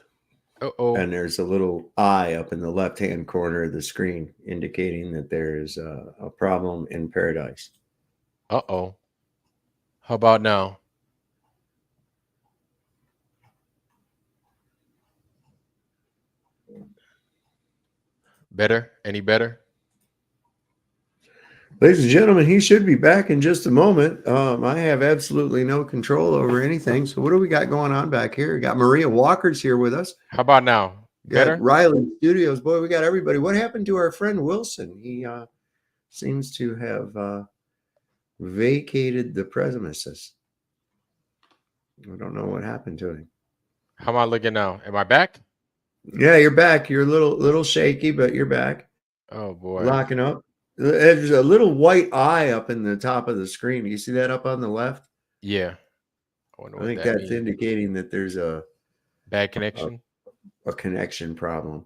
Uh-oh. And there's a little eye up in the left-hand corner of the screen indicating that there's a problem in paradise. Uh-oh. How about now? Better? Any better? Ladies and gentlemen, he should be back in just a moment. I have absolutely no control over anything. So what do we got going on back here? We got Maria Walker's here with us. How about now? Better? Riley Studios. Boy, we got everybody. What happened to our friend Wilson? He seems to have vacated the premises. I don't know what happened to him. How am I looking now? Am I back? Yeah, you're back. You're a little shaky, but you're back. Oh boy. Locking up. There's a little white eye up in the top of the screen. You see that up on the left? Yeah. I think that's indicating that there's a bad connection. A connection problem.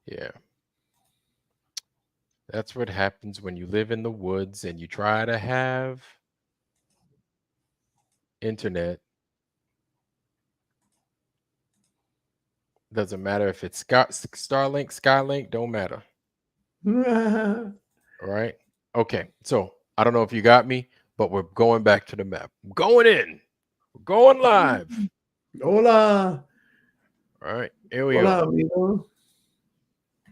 Yeah. That's what happens when you live in the woods and you try to have internet. Doesn't matter if it's Starlink, Skylink, don't matter. All right. Okay. So I don't know if you got me, but we're going back to the map. Going in. We're going live. Hola. All right. Here we go. Amigo.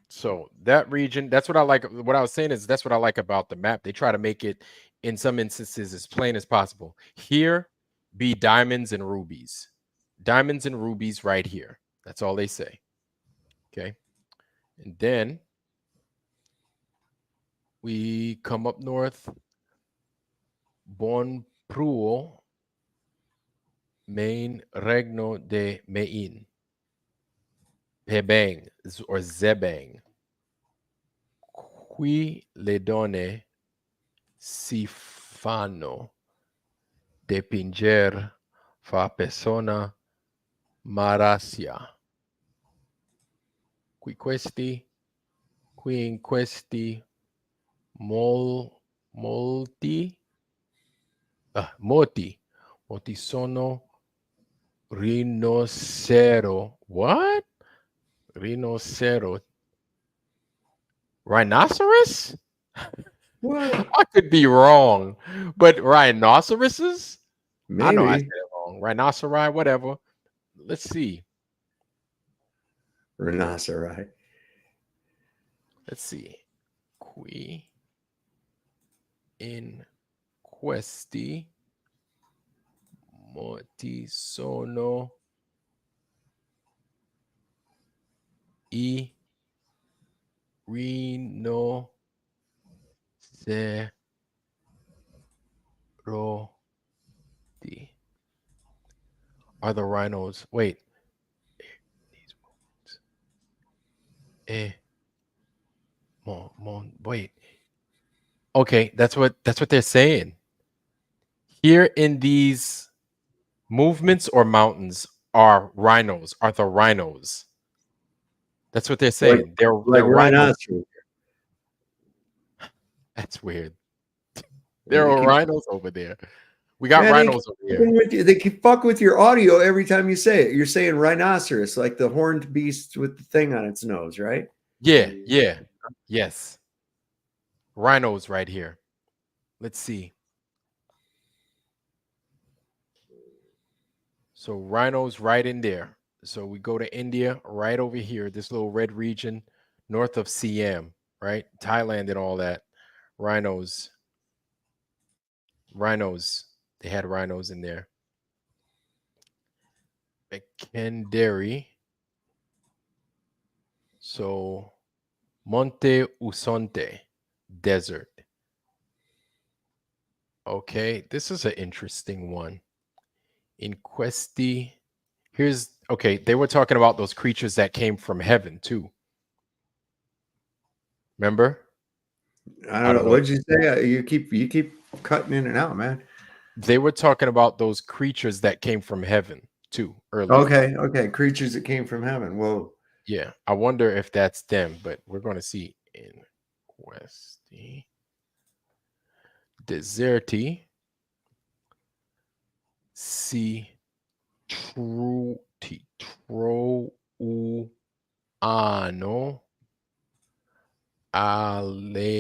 So that region, that's what I like. What I was saying is that's what I like about the map. They try to make it, in some instances, as plain as possible. Here be diamonds and rubies. Diamonds and rubies right here. That's all they say. Okay. And then We come up north. Bon Pruo, Main Regno de Mein. Pebang or Zebang. Qui le donne si fanno depinger fa persona marasia. Qui in questi molti sono rhinocero. What? Rhinocero. Rhinoceros? What? I could be wrong, but rhinoceroses? Maybe. I know I said it wrong. Rhinoceri, whatever. Let's see. Rhinoceri. Let's see. Qui in questi molti sono I rhinoceri. Are the rhinos? Wait. Wait. Okay, that's what they're saying. Here in these movements or mountains are rhinos. Are the rhinos? That's what they're saying. They're rhinos. That's weird. There are rhinos over there. We got rhinos over here. They keep fuck with your audio every time you say it. You're saying rhinoceros, like the horned beast with the thing on its nose, right? Yeah. Yes. Rhinos right here. Let's see. So rhinos right in there. So we go to India, right over here, this little red region north of Siam, right? Thailand and all that. Rhinos. They had rhinos in there. Kendari. So Monte Usonte, desert. Okay, this is an interesting one. In Questi, they were talking about those creatures that came from heaven too. Remember? I don't know. What'd you say? You keep cutting in and out, man. They were talking about those creatures that came from heaven too earlier. Okay. Creatures that came from heaven. Whoa. Yeah, I wonder if that's them, but we're going to see in Questi. Deserti. Si Trouano Aleuni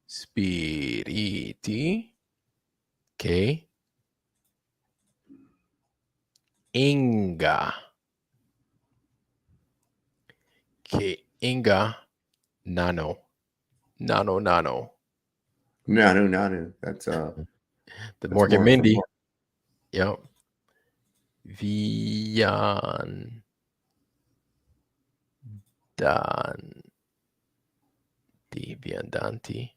Spiriti che Inga Nano. That's the Morgan Mindy. Yep. Vian Viandanti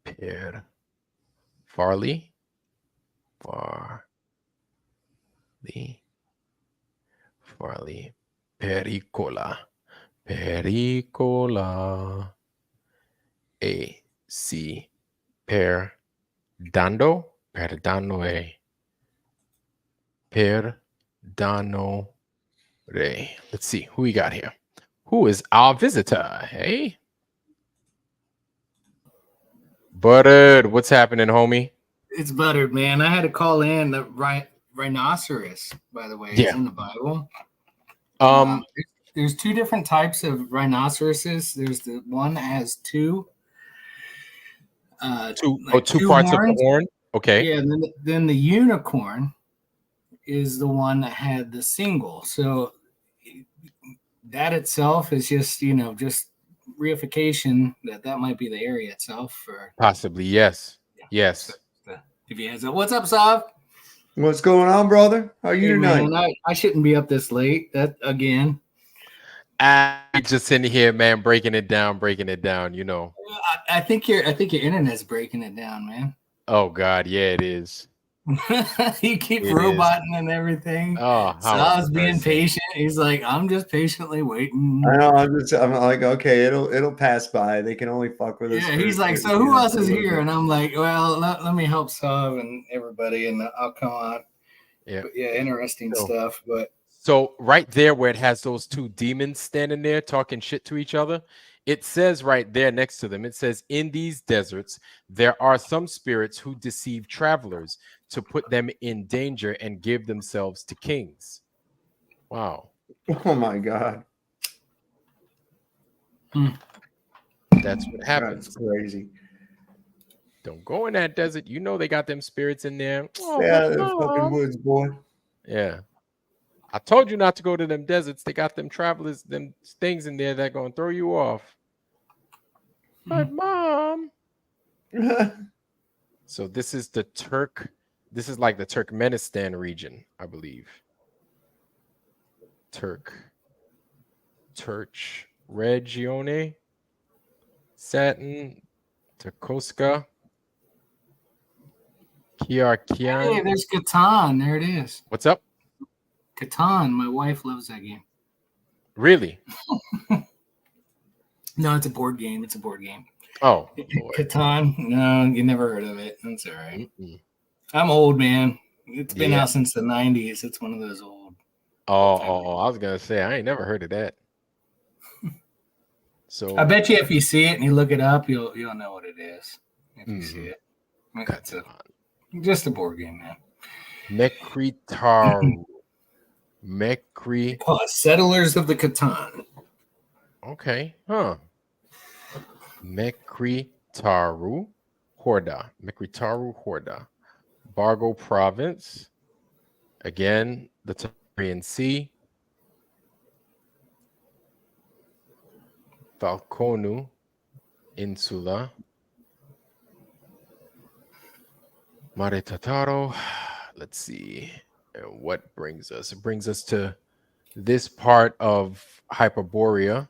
per Farley Pericola A C Perdano Re. Let's see who we got here. Who is our visitor? Hey, Buttered, what's happening, homie? It's Buttered, man. I had to call in the rhinoceros, by the way. It's in the Bible. There's two different types of rhinoceroses. There's the one that has two parts horns. Of the horn. Okay. Yeah, and then the unicorn is the one that had the single. So that itself is just reification that might be the area itself. Or possibly, yes. Yeah. Yes. If he has what's up, Sav? What's going on, brother? How are you tonight? Man, I shouldn't be up this late. That again. Just in here, man, breaking it down. You know. I think your internet's breaking it down, man. Oh God, yeah, it is. You keep roboting and everything. Oh, Sav's being patient. He's like, I'm just patiently waiting. I know. I'm like, okay, it'll pass by. They can only fuck with us. Yeah, he's like, so who else is here? And I'm like, well, let me help Sav and everybody, and I'll come on. Yeah, but yeah, interesting stuff. But so right there, where it has those two demons standing there talking shit to each other, it says right there next to them, it says, in these deserts, there are some spirits who deceive travelers to put them in danger and give themselves to kings. Wow. Oh my God. That's what happens. That's crazy. Don't go in that desert. You know they got them spirits in there. Oh, yeah, the fucking woods, boy. Yeah. I told you not to go to them deserts. They got them travelers, them things in there that gonna throw you off. But Mom. So this is the Turk. This is like the Turkmenistan region, I believe. Turch Regione, Satin, Turkoska, Kiarkian. Hey, there's Catan. There it is. What's up? Catan. My wife loves that game. Really? No, it's a board game. Oh, Catan. No, you never heard of it. That's all right. I'm old, man. It's been out since the 90s. It's one of those old. Oh, I was gonna say I ain't never heard of that. So I bet you if you see it and you look it up, you'll know what it is. If you see it. It's just a board game, man. Mekritaru. Settlers of the Catan. Okay, huh. Mekritaru Horda. Bargo province. Again, the Tartarian Sea. Falconu Insula. Mare Tataro. Let's see. And what brings us? It brings us to this part of Hyperborea.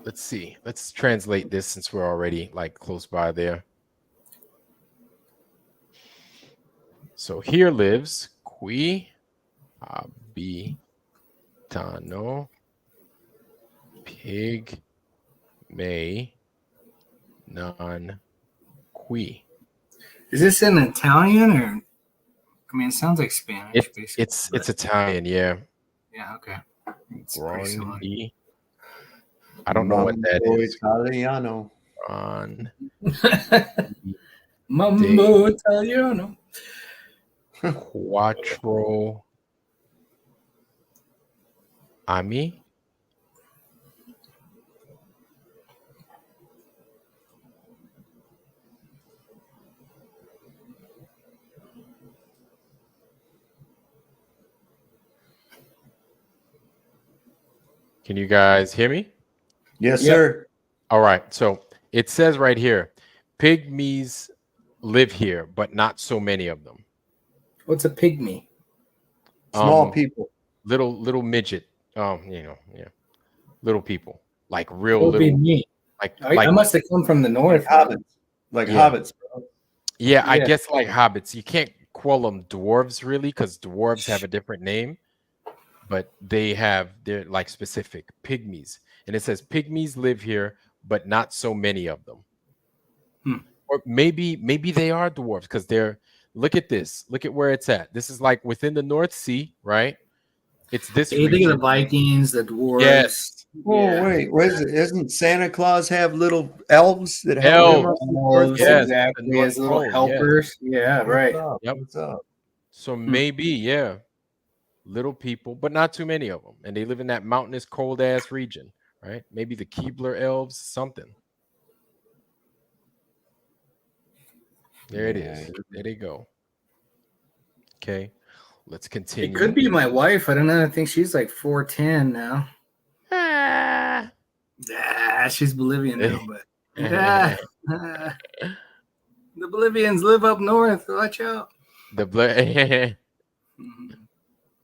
Let's see. Let's translate this since we're already like close by there. So here lives Qui Abitano Pig May Non Qui. Is this in Italian or? I mean, it sounds like Spanish. It's Italian, yeah. Yeah, okay. It's I don't know what that is. Italiano. On Mambo Italiano. Quattro Ami. Can you guys hear me? Yes, sir. All right. So it says right here, pygmies live here, but not so many of them. What's a pygmy? Small people. Little midget. Little people. Like real little. Me. Like I must have come from the north. Like hobbits, bro. Yeah, I guess like hobbits. You can't call them dwarves really, because dwarves have a different name. But they're like specific pygmies. And it says pygmies live here, but not so many of them. Or maybe they are dwarves because look at this. Look at where it's at. This is like within the North Sea, right? It's this You think of the Vikings, the dwarves. Yes. Oh, wait. What is it? Doesn't Santa Claus have little elves that help him? Yes, exactly. He has little helpers. Yeah, right. What's up? So maybe, little people, but not too many of them. And they live in that mountainous, cold-ass region, right? Maybe the Keebler elves, something. There it is. There they go. Okay, let's continue. It could be my wife. I don't know. I think she's like 4'10" now. She's Bolivian now, but the Bolivians live up north. Watch out.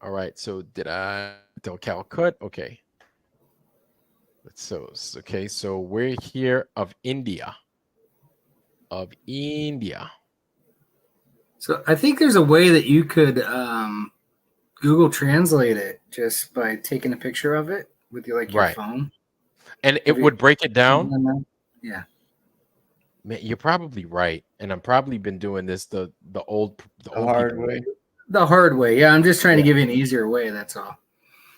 All right. So did I tell Calcut? Okay. Okay. So we're here of India. Of India. So I think there's a way that you could Google Translate it just by taking a picture of it with your phone. And it would break it down. Yeah. Man, you're probably right. And I've probably been doing this the old hard way. The hard way. Yeah, I'm just trying to give you an easier way, that's all.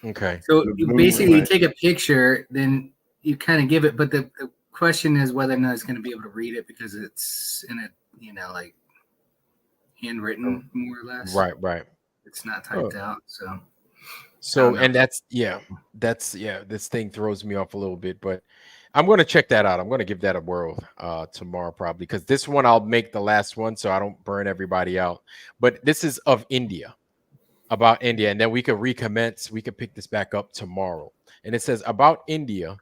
Okay. So you take a picture, then you kind of give it, but the question is whether or not it's going to be able to read it because it's in a like handwritten more or less. Right. It's not typed out, and this thing throws me off a little bit, but I'm going to check that out. I'm going to give that a whirl tomorrow probably, because this one I'll make the last one so I don't burn everybody out. But this is of India, about India, and then we could recommence. We could pick this back up tomorrow. And it says about India.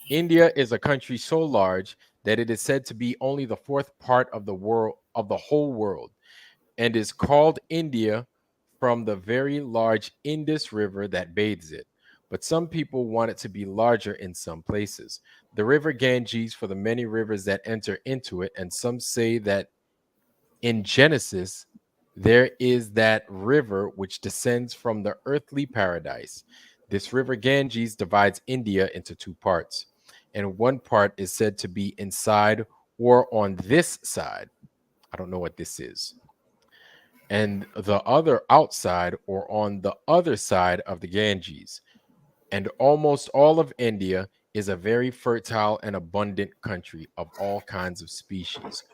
India is a country so large that it is said to be only the fourth part of the whole world, and is called India from the very large Indus River that bathes it. But some people want it to be larger in some places. The river Ganges for the many rivers that enter into it, and some say that in Genesis there is that river which descends from the earthly paradise. This river Ganges divides India into two parts, and one part is said to be inside or on this side. I don't know what this is. And the other outside or on the other side of the Ganges. And almost all of India is a very fertile and abundant country of all kinds of species: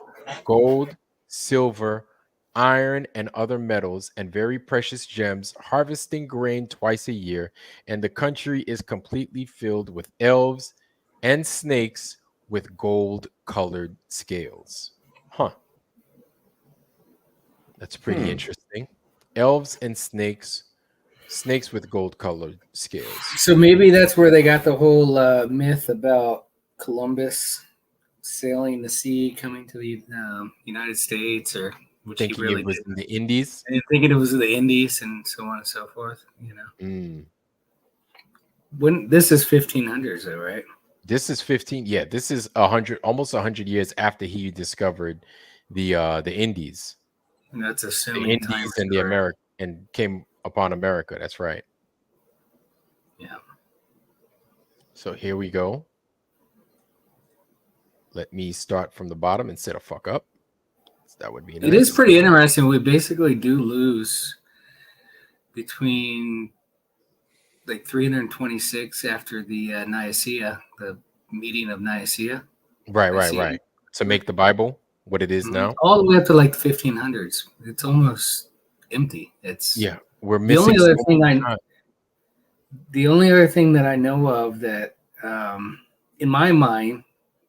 gold, silver, iron, and other metals, and very precious gems, harvesting grain twice a year. And the country is completely filled with elves and snakes with gold-colored scales. Huh. That's pretty interesting. Elves and snakes with gold-colored scales. So maybe that's where they got the whole myth about Columbus sailing the sea, coming to the United States, or which thinking he really it was did. In the Indies. And thinking it was the Indies, and so on and so forth. When this is 1500s, though, right? This is 15. Yeah, this is 100, almost 100 years after he discovered the Indies. And that's assuming the Indies and the America, and came upon America. That's right. Yeah. So here we go. Let me start from the bottom instead of fuck up. So that would be nice. It is pretty interesting. We basically do lose between like 326 after the Nicaea, the meeting of Nicaea. Right. To make the Bible what it is now. All the way up to like the 1500s. It's almost empty. We're missing. The only other thing that I know of that, in my mind,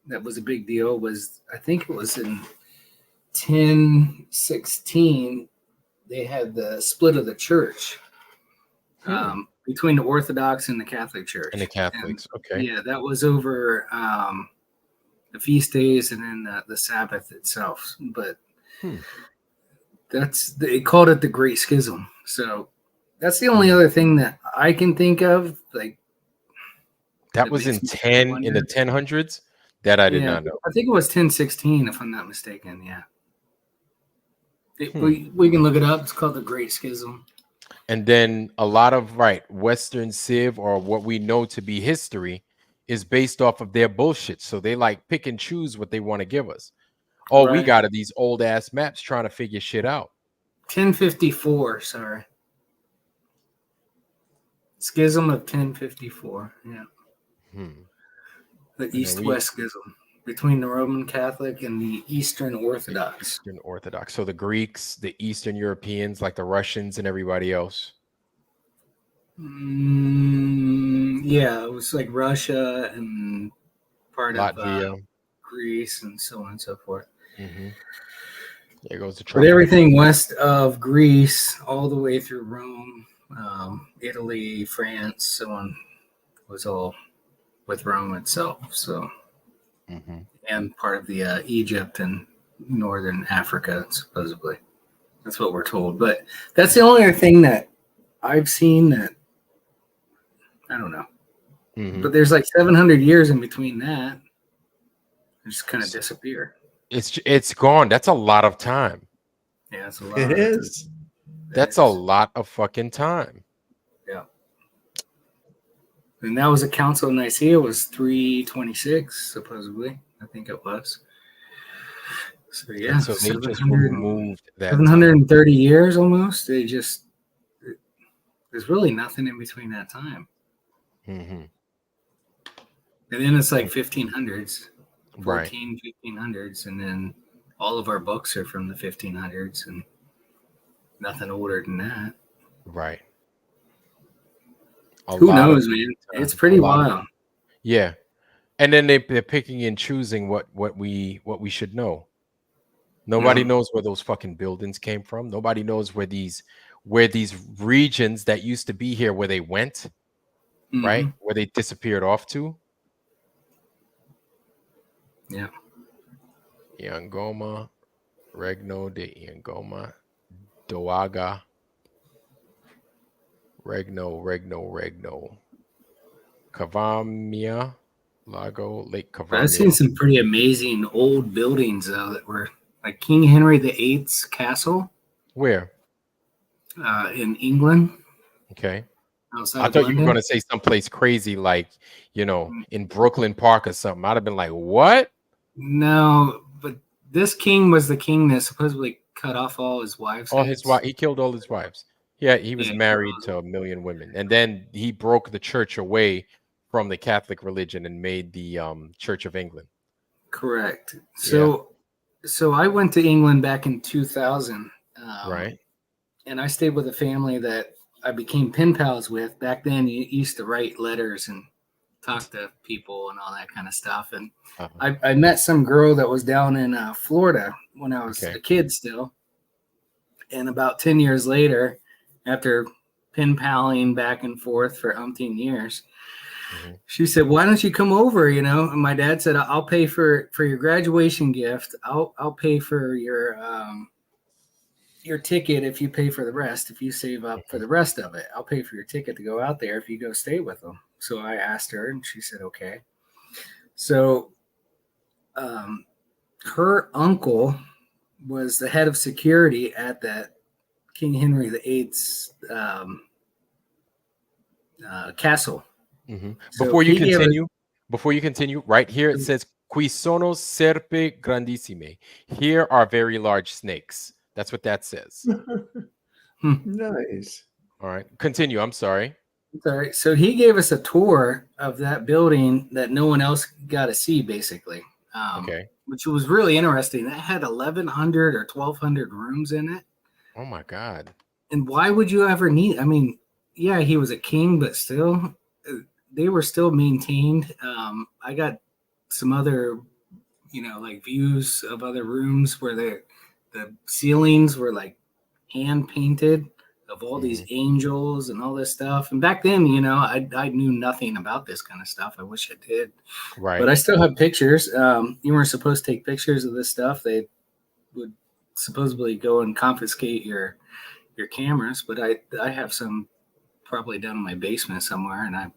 that was a big deal was, I think it was in 1016, they had the split of the church between the Orthodox and the Catholic Church. And the Catholics, okay. Yeah, that was over the feast days and then the Sabbath itself. But they called it the Great Schism. So that's the only other thing that I can think of. Like that was in the 1000s. That I did not know. I think it was 1016, if I'm not mistaken. Yeah. We can look it up. It's called the Great Schism. And then a lot of Western Civ, or what we know to be history, is based off of their bullshit. So they like pick and choose what they want to give us. All we got are these old ass maps trying to figure shit out. 1054, sorry. Schism of 1054. Yeah. The East-West Schism between the Roman Catholic and the Eastern Orthodox. So the Greeks, the Eastern Europeans, like the Russians and everybody else. Yeah, it was like Russia and part Latvia, of Greece, and so on and so forth. There goes the But everything west of Greece, all the way through Rome, Italy, France, so on, was all with Rome itself. So, and part of the Egypt and northern Africa, supposedly. That's what we're told. But that's the only other thing that I've seen that. I don't know, but there's like 700 years in between that. It just kind of disappear. It's gone. That's a lot of time. Yeah, it's a lot. It is. That's a lot of fucking time. Yeah. And that was a Council of Nicaea, was 326, supposedly. I think it was. So yeah, and so they just removed that 730 time. Years almost. They just, there's really nothing in between that time. And then it's like 1500s, 1500s, and then all of our books are from the 1500s and nothing older than that. Right. Who knows, man? It's pretty wild. Yeah. And then they're picking and choosing what we should know. Nobody knows where those fucking buildings came from. Nobody knows where these regions that used to be here, where they went, right? Where they disappeared off to. Yeah. Iangoma, Regno de Iangoma, Doaga, Regno, Cavamia, Lago, Lake Cavamia. I've seen some pretty amazing old buildings that were like King Henry VIII's castle. Where? In England. Okay. Outside I thought London. you were going to say someplace crazy like, in Brooklyn Park or something. I'd have been like, what? No, but this king was the king that supposedly cut off all his wives. He killed all his wives. Yeah, he was married to 1 million women. And then he broke the church away from the Catholic religion and made the Church of England. Correct. So I went to England back in 2000. Right. And I stayed with a family that I became pen pals with. Back then, you used to write letters and talk to people and all that kind of stuff. And I met some girl that was down in Florida when I was a kid still. And about 10 years later, after pen paling back and forth for umpteen years, she said, "Why don't you come over?" And my dad said, "I'll pay for your graduation gift. I'll pay for your ticket if you pay for the rest. If you save up for the rest of it, I'll pay for your ticket to go out there if you go stay with them." So I asked her, and she said, "Okay." So, her uncle was the head of security at that King Henry VIII's castle. So before you continue, right here it says "Qui sono serpe grandissime." Here are very large snakes. That's what that says. Nice. All right, continue. I'm sorry. All right. So he gave us a tour of that building that no one else got to see, basically. Which was really interesting. That had 1,100 or 1,200 rooms in it. Oh my God. And why would you ever need? I mean, yeah, he was a king, but still, they were still maintained. I got some other, like views of other rooms where the ceilings were like hand painted of all these angels and all this stuff. And back then, I knew nothing about this kind of stuff. I wish I did. Right. But I still have pictures. You weren't supposed to take pictures of this stuff. They would supposedly go and confiscate your cameras. But I have some probably down in my basement somewhere, and I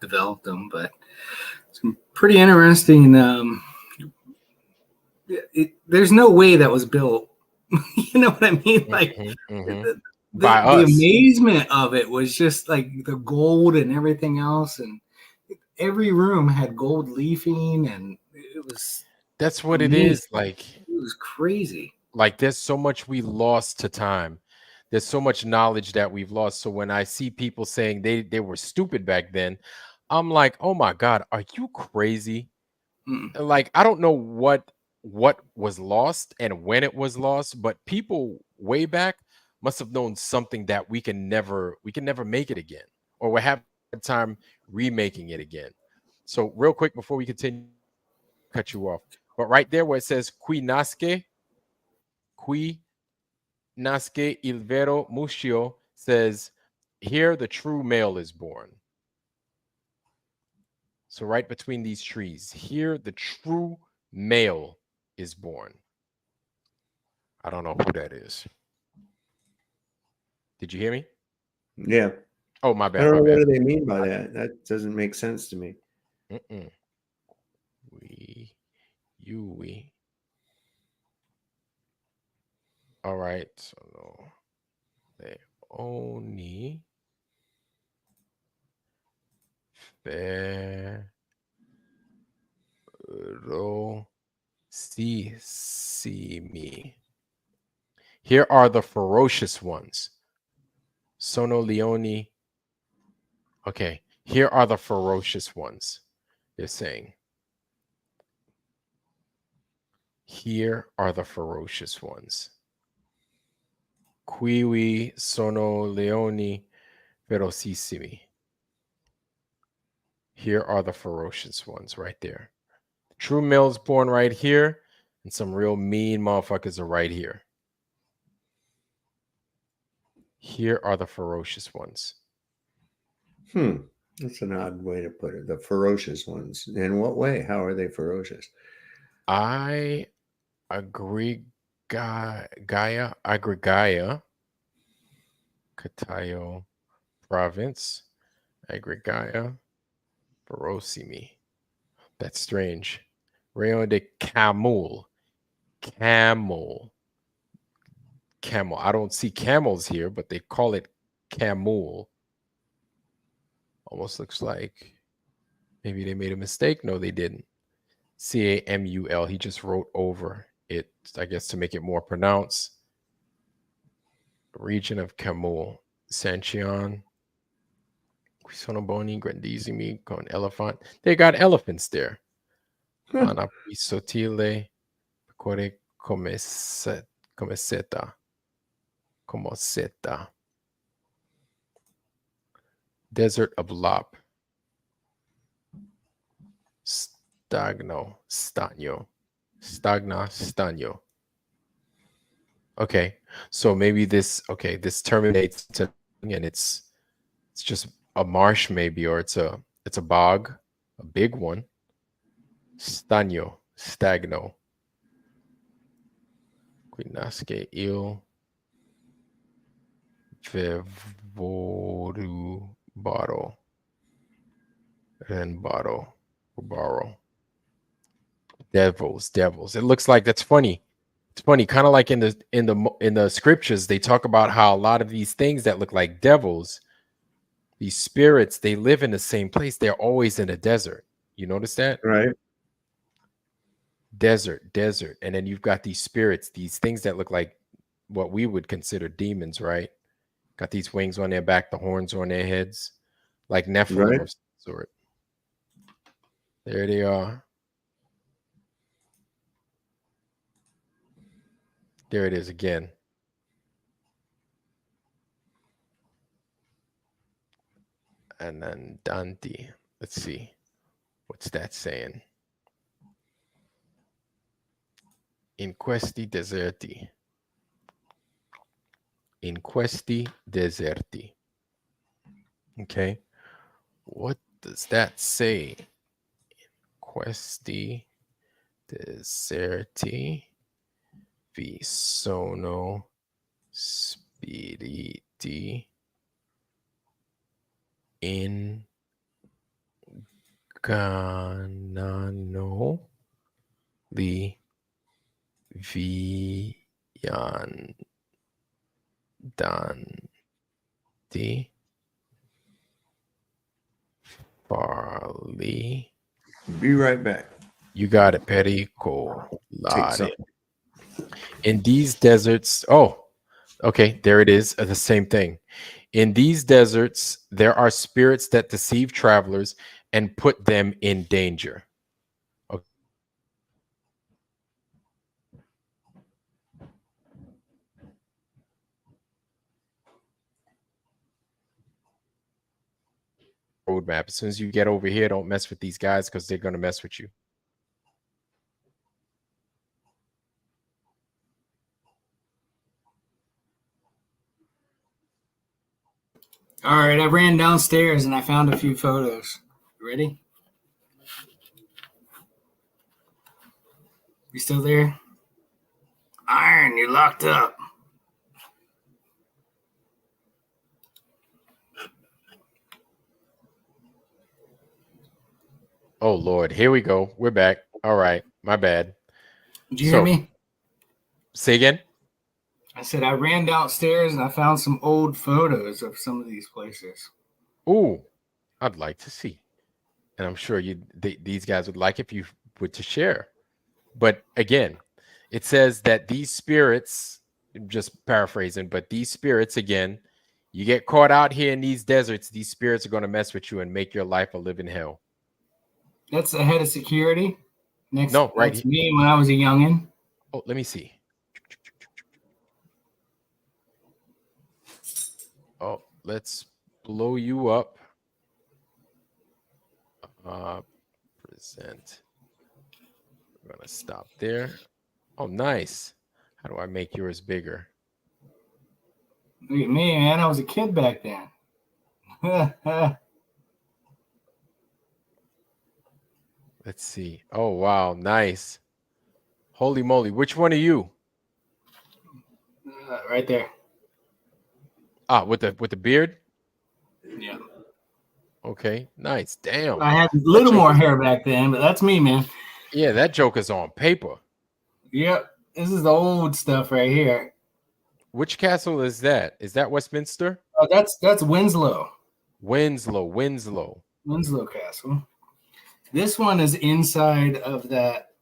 developed them. But some pretty interesting. There's no way that was built. You know what I mean? Like the amazement of it was just like the gold and everything else, and every room had gold leafing, and it was. That's what amazing. It is. Like it was crazy. Like there's so much we lost to time. There's so much knowledge that we've lost. So when I see people saying they were stupid back then, I'm like, oh my God, are you crazy? Like I don't know what was lost and when it was lost, but people way back must have known something that we can never make it again, or we'll have a time remaking it again. So real quick before we continue, cut you off, but right there where it says qui nasce il vero muschio, says here the true male is born. So right between these trees, here the true male is born. I don't know who that is. Did you hear me? Yeah. Oh, my bad. I don't know my bad. what do they mean by that. That doesn't make sense to me. We. All right. So no. They only pero si me. Here are the ferocious ones. Sono leoni. Okay. Here are the ferocious ones. They're saying. Here are the ferocious ones. Qui sono leoni ferocissimi. Here are the ferocious ones right there. True male's born right here, and some real mean motherfuckers are right here. Here are the ferocious ones. That's an odd way to put it. The ferocious ones. In what way? How are they ferocious? I agree. Gaia, Agregaya, Catayo province, Agregaya, Ferocimi. That's strange. Rayon de Camel. Camel. I don't see camels here, but they call it camel. Almost looks like maybe they made a mistake. No, they didn't. Camul. He just wrote over it, I guess, to make it more pronounced. Region of Camul. Sanchion. Quisonoboni, Grandissimi, con elephant. They got elephants there. Anapisotile, Core Comeseta. Desert of Lop. Stagno. Okay, so maybe this terminates to, and it's just a marsh maybe, or it's a bog, a big one. Stagno. Quinasque il Vevoru Baro. Renbaro. Baro. Devils. It looks like that's funny. It's funny, kind of like in the scriptures, they talk about how a lot of these things that look like devils, these spirits, they live in the same place. They're always in a desert. You notice that? Right. Desert. And then you've got these spirits, these things that look like what we would consider demons, right? Got these wings on their back, the horns on their heads, like Nephilim of some sort. There they are. There it is again. And then Dante. Let's see. What's that saying? In questi deserti. Okay. What does that say? Questi deserti vi sono spiriti ingannano li viandanti farli. Be right back. You got it, Perico. In these deserts, oh, okay, there it is. The same thing. In these deserts, there are spirits that deceive travelers and put them in danger. Okay. Roadmap. As soon as you get over here, don't mess with these guys because they're going to mess with you. All right, I ran downstairs and I found a few photos. You ready? You still there? Iron, you're locked up. Oh Lord, here we go. We're back. All right, my bad. Did you hear me? Say again. I said I ran downstairs and I found some old photos of some of these places. Ooh, I'd like to see, and I'm sure these guys would like if you would to share. But again, it says that these spirits, just paraphrasing, but these spirits, again, you get caught out here in these deserts, these spirits are going to mess with you and make your life a living hell. That's the head of security. Next, no, right. That's me when I was a youngin'. Oh, let me see. Oh, let's blow you up. Present. We're going to stop there. Oh, nice. How do I make yours bigger? Look at me, man. I was a kid back then. Let's see. Oh, wow. Nice. Holy moly. Which one are you? Right there. Ah, with the beard? Yeah. Okay. Nice. Damn. I had a little more hair back then, but that's me, man. Yeah, that joke is on paper. Yep. This is the old stuff right here. Which castle is that? Is that Westminster? Oh, that's Winslow. Winslow Castle. This one is inside of that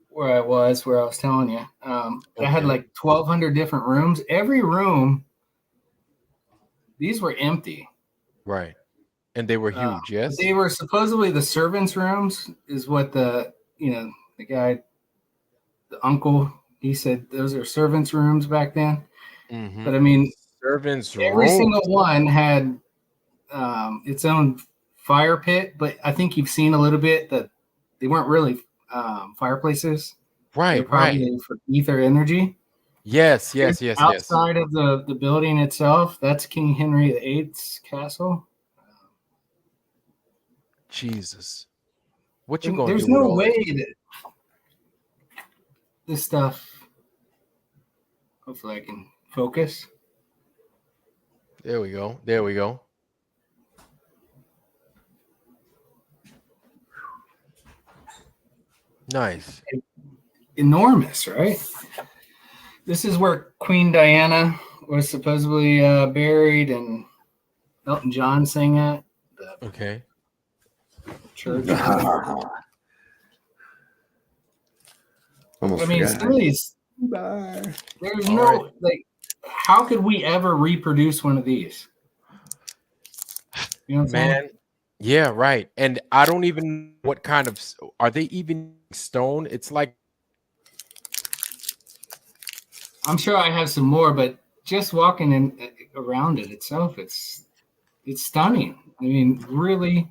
where I was telling you. I had like 1,200 different rooms. Every room, these were empty. Right. And they were huge, yes? They were supposedly the servants' rooms, is what the guy, the uncle, he said those are servants' rooms back then. Mm-hmm. But I mean, servants' every single one had its own fire pit, but I think you've seen a little bit that they weren't really fireplaces. Right, probably for ether energy. Yes. Outside of the building itself, that's King Henry VIII's castle. Jesus. What you going to do? There's no way that this stuff. Hopefully I can focus. There we go. Nice. Enormous, right? This is where Queen Diana was supposedly buried, and Elton John sang at. Okay. Church. I mean, some of these. There's no like. How could we ever reproduce one of these? You know what I'm saying? Yeah, right. And I don't even know what kind of are they even stone? It's like I'm sure I have some more, but just walking in around it itself, it's stunning. I mean, really,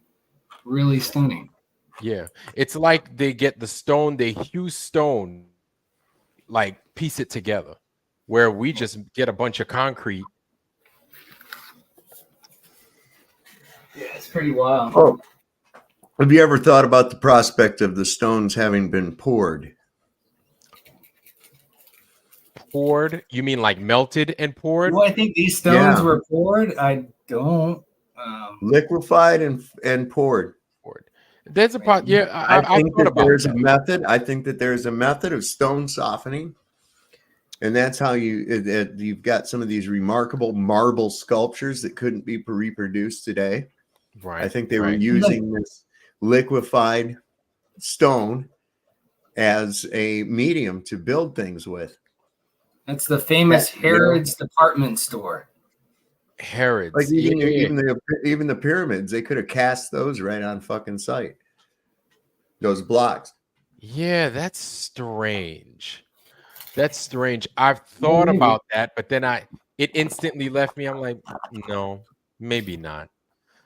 really stunning. Yeah, it's like they get the stone, they hew stone, like piece it together, where we just get a bunch of concrete. Yeah, it's pretty wild. Oh, have you ever thought about the prospect of the stones having been poured? Poured? You mean like melted and poured? Well, I think these stones were poured. I don't. Liquefied and poured. There's a part. Yeah, I think that there's a method. I think that there's a method of stone softening, and that's how you've got some of these remarkable marble sculptures that couldn't be reproduced today. Right. I think they were using this liquefied stone as a medium to build things with. That's the famous Harrods department store. Harrods. Like even the pyramids, they could have cast those right on fucking site. Those blocks. Yeah, that's strange. I've thought about that, but then it instantly left me. I'm like, no, maybe not.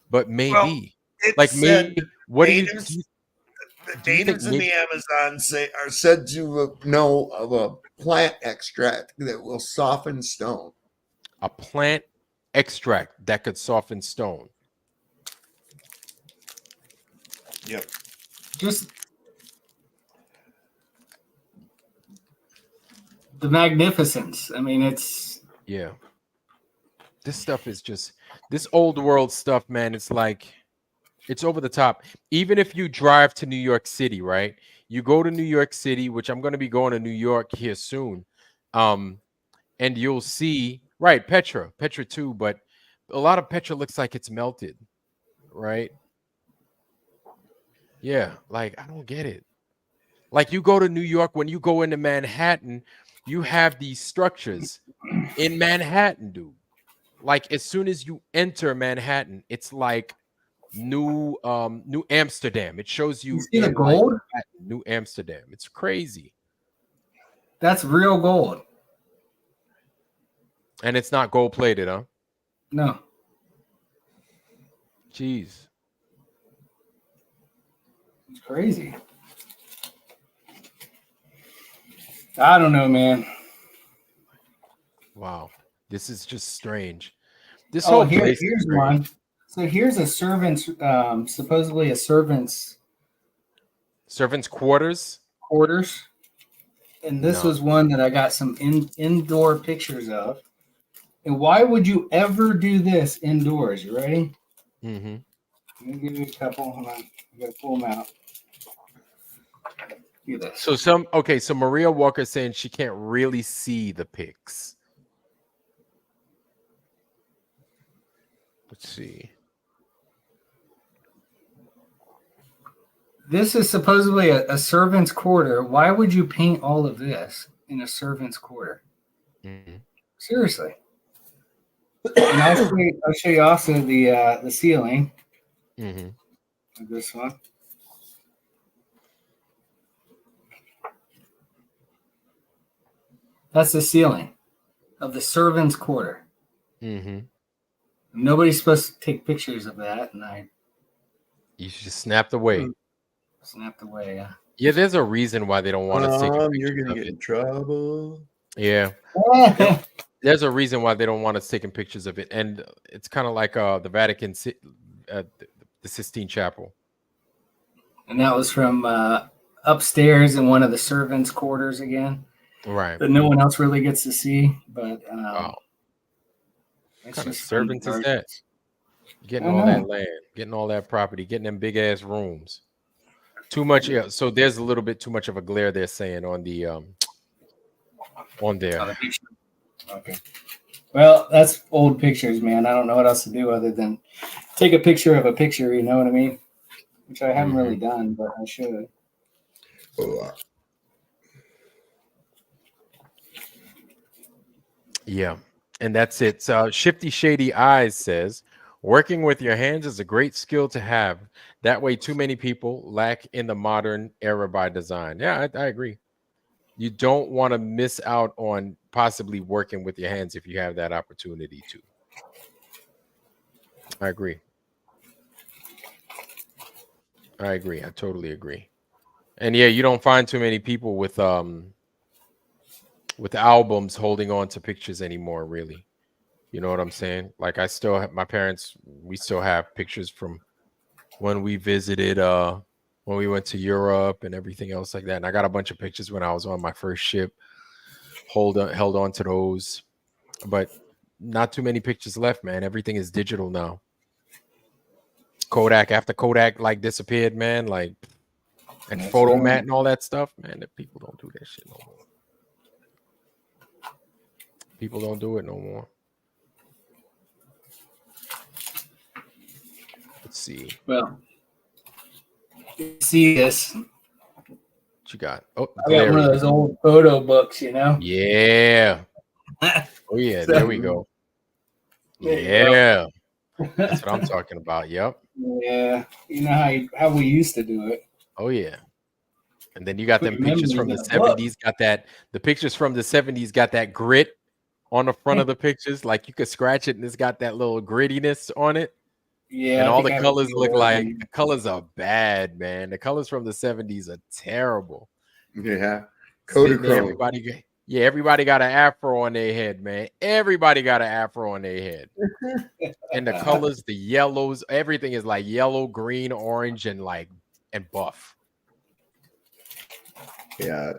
But maybe. Well, maybe. What do you? The natives in the Amazon are said to know of a plant extract that will soften stone. A plant extract that could soften stone. Yep. Just the magnificence. I mean, it's This stuff is just this old world stuff, man. It's like It's over the top. Even if you drive to New York City, right? You go to New York City, which I'm going to be going to New York here soon. And you'll see, right, Petra too, but a lot of Petra looks like it's melted, right? Yeah, like I don't get it. Like you go to New York, when you go into Manhattan, you have these structures in Manhattan, dude. Like as soon as you enter Manhattan, it's like New Amsterdam. It shows You you see the in like gold? New Amsterdam. It's crazy. That's real gold. And it's not gold plated, huh? No. Jeez. It's crazy. I don't know, man. Wow. This is just strange. This whole place here's one. So here's a servant's, supposedly a servant's quarters. And this was one that I got some indoor pictures of. And why would you ever do this indoors? You ready? Mm-hmm. Let me give you a couple. Hold on. I gotta pull them out. Do this. So Maria Walker saying she can't really see the pics. Let's see. This is supposedly a servant's quarter. Why would you paint all of this in a servant's quarter? Mm-hmm. Seriously. And I'll show you also the ceiling. Mm-hmm. Of this one. That's the ceiling of the servant's quarter. Mm-hmm. Nobody's supposed to take pictures of that, and you just snapped away. Snapped away, yeah. Yeah, there's a reason why they don't want to take pictures. You're gonna get in trouble. Yeah. There's a reason why they don't want us taking pictures of it, and it's kind of like the Vatican, the Sistine Chapel. And that was from upstairs in one of the servants' quarters again, right? That no one else really gets to see. But what kind of servants is that? Getting all that land, getting all that property, getting them big ass rooms. Too much, yeah. So there's a little bit too much of a glare. They're saying on the on there. Okay. Well, that's old pictures, man. I don't know what else to do other than take a picture of a picture. You know what I mean? Which I haven't really done, but I should. Yeah, and that's it. So Shifty Shady Eyes says, working with your hands is a great skill to have. That way, too many people lack in the modern era by design. Yeah, I agree. You don't want to miss out on possibly working with your hands if you have that opportunity to. I agree. I totally agree. And yeah, you don't find too many people with albums holding on to pictures anymore, really. You know what I'm saying? Like I still have my parents, we still have pictures from when we visited when we went to Europe and everything else like that. And I got a bunch of pictures when I was on my first ship. Held on to those. But not too many pictures left, man. Everything is digital now. Kodak, after Kodak like disappeared, man, like and Photomat and all that stuff, man, that people don't do that shit no more. People don't do it no more. Let's see. Well, see this. What you got? Oh, I got one of those old photo books, you know? Yeah. Oh, yeah. There we go. Yeah. That's what I'm talking about. Yep. Yeah. You know how we used to do it. Oh, yeah. And then you got them pictures from the 70s. The pictures from the 70s got that grit on the front of the pictures. Like you could scratch it and it's got that little grittiness on it. Yeah. And all the colors look like the colors are bad, man. The colors from the 70s are terrible. Yeah. Everybody got an afro on their head, man. Everybody got an afro on their head. And the colors, the yellows, everything is like yellow, green, orange, and buff. Yeah.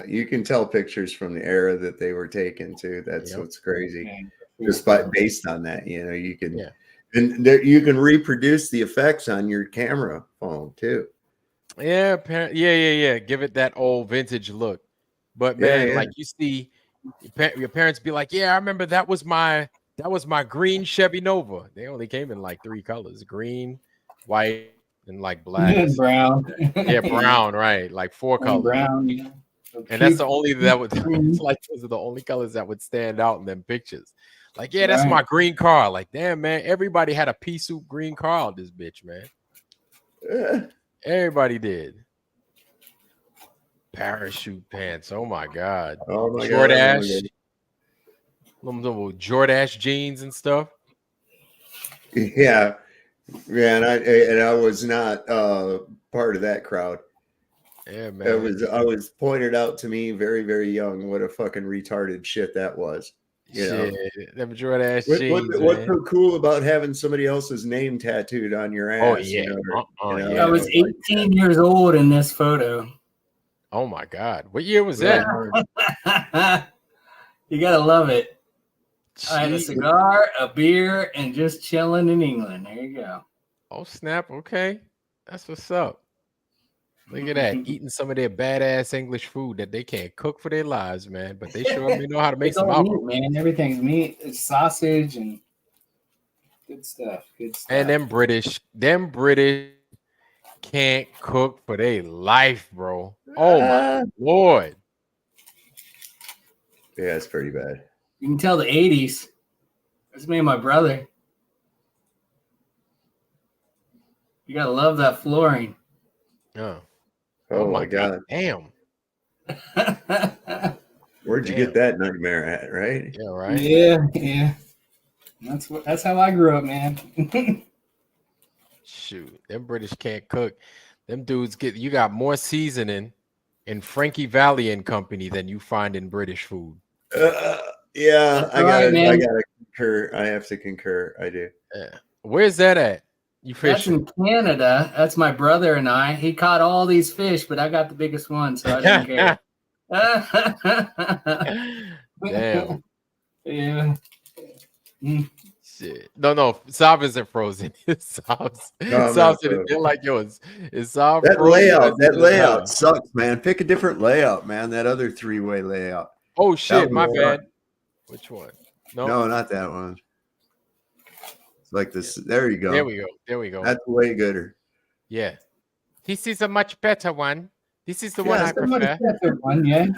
You can tell pictures from the era that they were taken too. That's what's crazy. Just based on that, you know, you can And there, you can reproduce the effects on your camera phone too. Yeah, yeah. Give it that old vintage look. But man, like you see, your parents be like, "Yeah, I remember that was my green Chevy Nova." They only came in like 3 colors: green, white, and like black, brown. Yeah, brown, right? Like 4 colors. Brown, yeah. And that's the only that would. It's like those are the only colors that would stand out in them pictures. Like, yeah, that's my green car. Like, damn, man, everybody had a pea soup green car on this bitch, man. Everybody did. Parachute pants. Oh my god. Oh my Jordache. Jordache jeans and stuff. Yeah, and I was not part of that crowd. Yeah, man. I was pointed out to me very, very young what a fucking retarded shit that was. You know, them Jordache jeans. What's so cool about having somebody else's name tattooed on your ass? Oh yeah. You know, I was 18 years old in this photo. Oh my god. What year was that? You gotta love it. I had a cigar, a beer, and just chilling in England. There you go. Oh snap. Okay. That's what's up. Look at that. Eating some of their badass English food that they can't cook for their lives, man. But they sure know how to make some meat, man. Everything's meat. It's sausage and good stuff. Good stuff. And them British can't cook for their life, bro. Oh my lord. Yeah, it's pretty bad. You can tell the 80s. That's me and my brother. You gotta love that flooring. Oh my god. Damn. Where'd you get that nightmare at, right? Yeah, right. Yeah. That's how I grew up, man. Shoot, them British can't cook. Them dudes you got more seasoning in Frankie Valli and Company than you find in British food. Yeah, I gotta concur. I have to concur. I do. Where's that at? You fishing? That's in Canada. That's my brother and I. He caught all these fish, but I got the biggest one, so I didn't care. Damn. Yeah. Shit. No. Sav isn't frozen. Sav's they're like yours. Is Sav that frozen? That layout sucks, man. Pick a different layout, man. That other 3-way layout. Oh shit, my bad. Which one? No, not that one. It's like this. There you go. There we go. That's way gooder. Yeah. This is a much better one. This is the one I prefer. Much better one, yeah.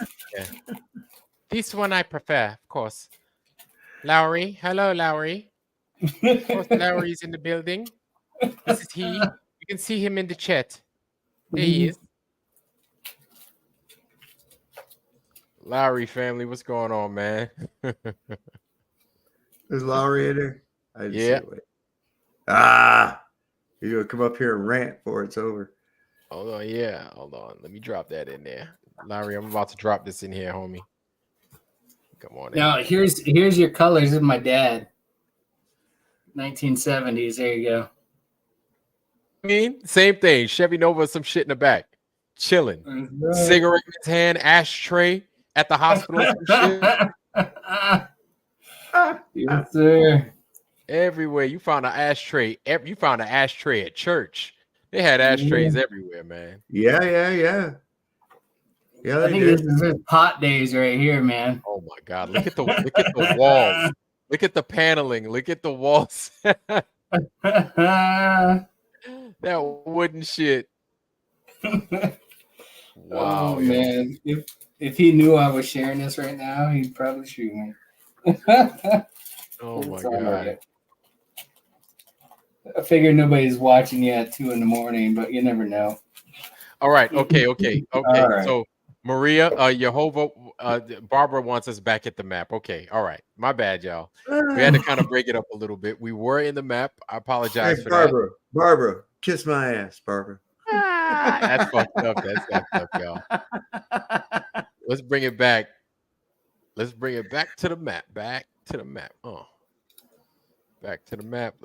This one I prefer, of course. Lowry. Hello, Lowry. Of course, Lowry's in the building. This is he. You can see him in the chat. There he is. Lowry family, what's going on, man? Is Lowry in there? I didn't see it. You're gonna come up here and rant before it's over. Hold on. Let me drop that in there. Lowry, I'm about to drop this in here, homie. Come on. Now, here's your colors of my dad. 1970s. There you go. I mean, same thing. Chevy Nova, some shit in the back. Chilling. Right. Cigarette in his hand, ashtray at the hospital. Some shit. Yes, sir. Everywhere. You found an ashtray. You found an ashtray at church. They had ashtrays everywhere, man. Yeah. I think this is pot days right here, man. Oh my god! Look at the walls. Look at the paneling. Look at the walls. That wooden shit. Wow, man! If he knew I was sharing this right now, he'd probably shoot me. Oh my god! I figure nobody's watching you at 2 a.m, but you never know. All right. Okay. All right. So Maria, Barbara wants us back at the map. Okay. All right. My bad, y'all. We had to kind of break it up a little bit. We were in the map. I apologize for that. Barbara, kiss my ass, Barbara. That's fucked up. That's fucked up, y'all. Let's bring it back. Let's bring it back to the map. Back to the map. Back to the map.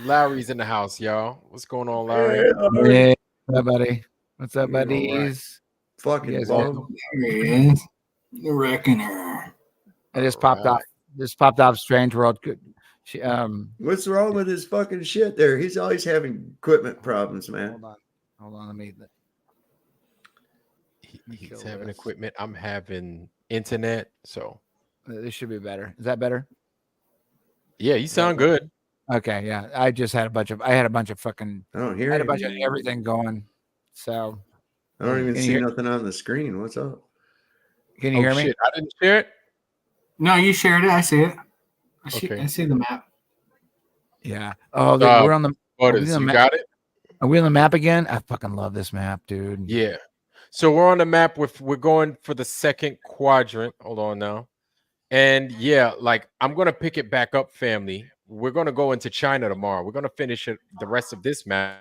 Larry's in the house, y'all. What's going on, Larry? Hey, what's up, buddy? What's up, buddies? Fucking welcome. There he is. The Reckoner. I just popped off Strange World What's wrong with his fucking shit there? He's always having equipment problems, man. Hold on. Let me. He's having equipment. I'm having internet. So this should be better. Is that better? Yeah, you sound good. Okay, yeah. I just had a bunch of. I had a bunch of fucking. I don't hear. I had a bunch of everything going. So I don't even see nothing on the screen. What's up? Can you hear me? Shit, I didn't share it. No, you shared it. I see it. Okay. I see the map. Yeah. Oh, we're on the. You got it? Are we on the map again? I fucking love this map, dude. Yeah. So we're on the map we're going for the second quadrant. Hold on now. And yeah, like I'm gonna pick it back up, family. We're gonna go into China tomorrow. We're gonna finish it, the rest of this map.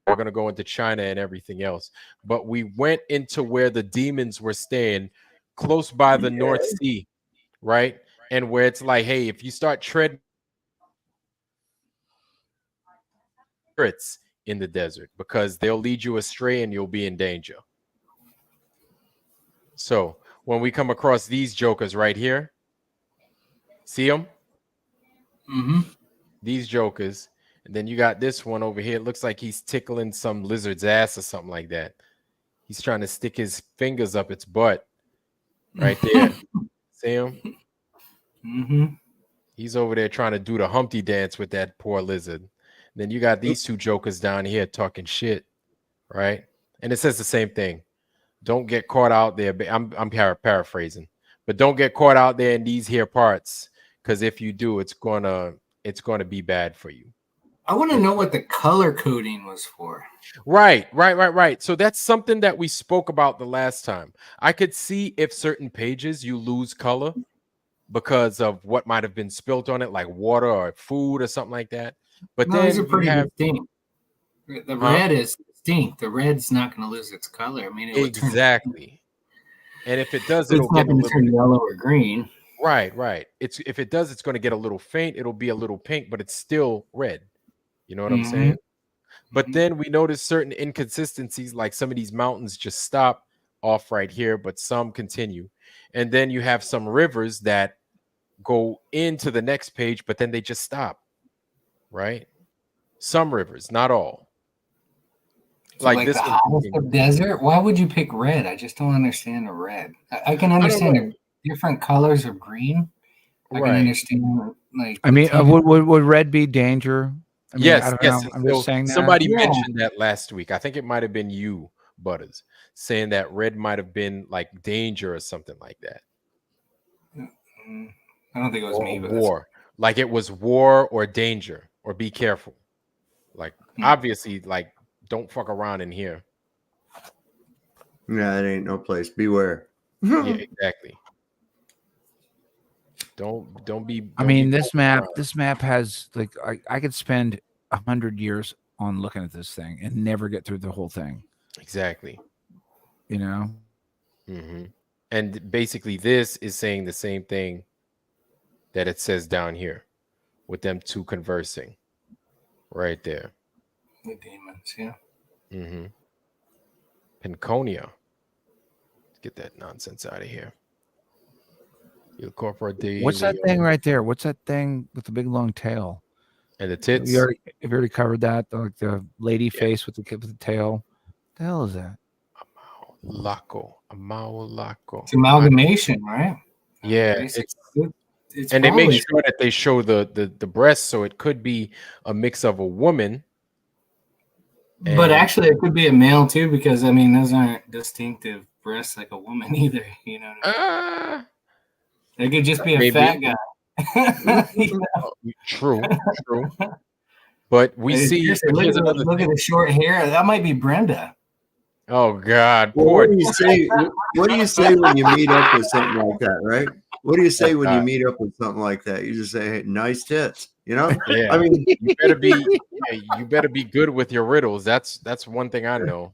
We're gonna go into China and everything else. But we went into where the demons were staying, close by the North Sea, right? And where it's like, hey, if you start treading in the desert, because they'll lead you astray and you'll be in danger. So when we come across these jokers right here, see them? Mm-hmm. These jokers. And then you got this one over here. It looks like he's tickling some lizard's ass or something like that. He's trying to stick his fingers up its butt right there. See him? Mm-hmm. He's over there trying to do the Humpty dance with that poor lizard. Then you got these two jokers down here talking shit, right? And it says the same thing. Don't get caught out there. I'm paraphrasing, but don't get caught out there in these here parts, because if you do, it's gonna be bad for you. I want to know what the color coding was for. Right. So that's something that we spoke about the last time. I could see if certain pages you lose color because of what might have been spilt on it, like water or food or something like that. But no, then these are pretty distinct. The red is distinct. The red's not going to lose its color. I mean, it exactly. And if it does, it'll get a little turn yellow or green. Right. If it does, it's going to get a little faint. It'll be a little pink, but it's still red. You know what I'm saying? But then we notice certain inconsistencies, like some of these mountains just stop off right here, but some continue. And then you have some rivers that go into the next page, but then they just stop. Right? Some rivers, not all. So like this the hottest of desert. Why would you pick red? I just don't understand the red. I can understand the different colors of green. I can understand like. I mean, would red be danger? I mean, yes. I'm just saying that. Somebody mentioned that last week. I think it might have been you, Butters, saying that red might have been like danger or something like that. I don't think it was me, but war. Like it was war or danger or be careful. Like obviously, like don't fuck around in here. Yeah, it ain't no place. Beware. Yeah, exactly. Don't be. I mean, this map has like I could spend 100 years on looking at this thing and never get through the whole thing. Exactly. You know. And basically, this is saying the same thing that it says down here, with them two conversing, right there. The demons, yeah. Pinconia. Let's get that nonsense out of here. What's that thing right there? What's that thing with the big long tail? And the tits? Have you already covered that? Like the lady face with the tail. What the hell is that? Amao-laco. It's amalgamation, right? Yeah. It's and they make sure that they show the breasts, so it could be a mix of a woman. But actually, it could be a male too, because I mean, those aren't distinctive breasts like a woman either. You know what I mean? It could just be a fat guy. True. But we see. Look at the short hair. That might be Brenda. Oh God! Well, what do you say when you meet up with something like that, right? What do you say when you meet up with something like that? You just say, "Hey, nice tits," you know? Yeah. I mean, you better be good with your riddles. That's one thing I know.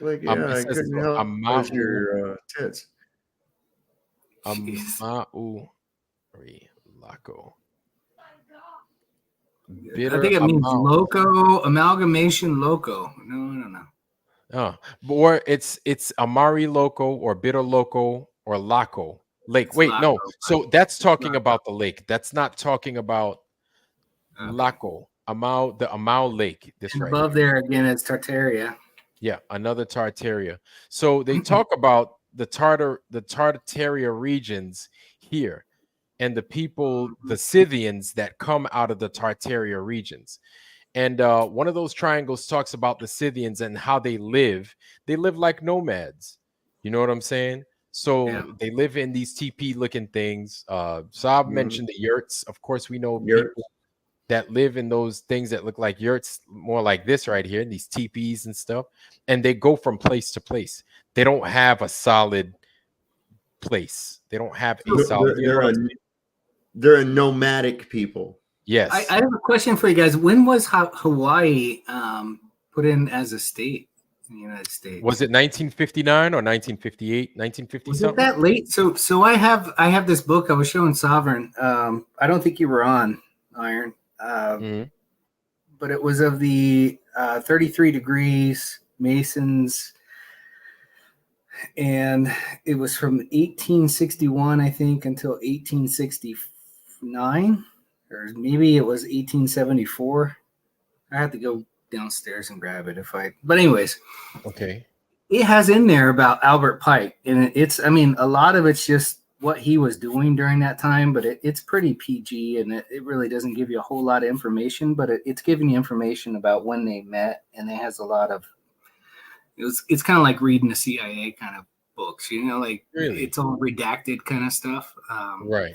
Like, yeah, I couldn't help with your tits. Amau-laco. I think it means loco, amalgamation loco. No. Or it's Amari loco or bitter loco or laco Lake. Wait, no. So that's talking about the lake. That's not talking about Laco. The Amal Lake. This and right above here. there again, it's Tartaria. Yeah, another Tartaria. So they talk about the Tartaria regions here, and the people, the Scythians that come out of the Tartaria regions. And one of those triangles talks about the Scythians and how they live. They live like nomads. You know what I'm saying? So they live in these TP looking things. Saab mentioned the yurts. Of course, we know people that live in those things that look like yurts, more like this right here, these teepees and stuff. And they go from place to place. They don't have a solid place. They don't have a solid. They're a nomadic people. Yes. I have a question for you guys. When was Hawaii put in as a state in the United States? Was it 1959 or 1958? 1950 was something? it that late? So I have this book I was showing Sovereign. I don't think you were on, Iron. But it was of the 33 degrees Masons, and it was from 1861, I think, until 1869, or maybe it was 1874. I have to go downstairs and grab it but anyways, okay. It has in there about Albert Pike, and a lot of it's just what he was doing during that time, but it's pretty PG, and it really doesn't give you a whole lot of information, but it's giving you information about when they met, and it has a lot of it's kind of like reading a CIA kind of books, like it's all redacted kind of stuff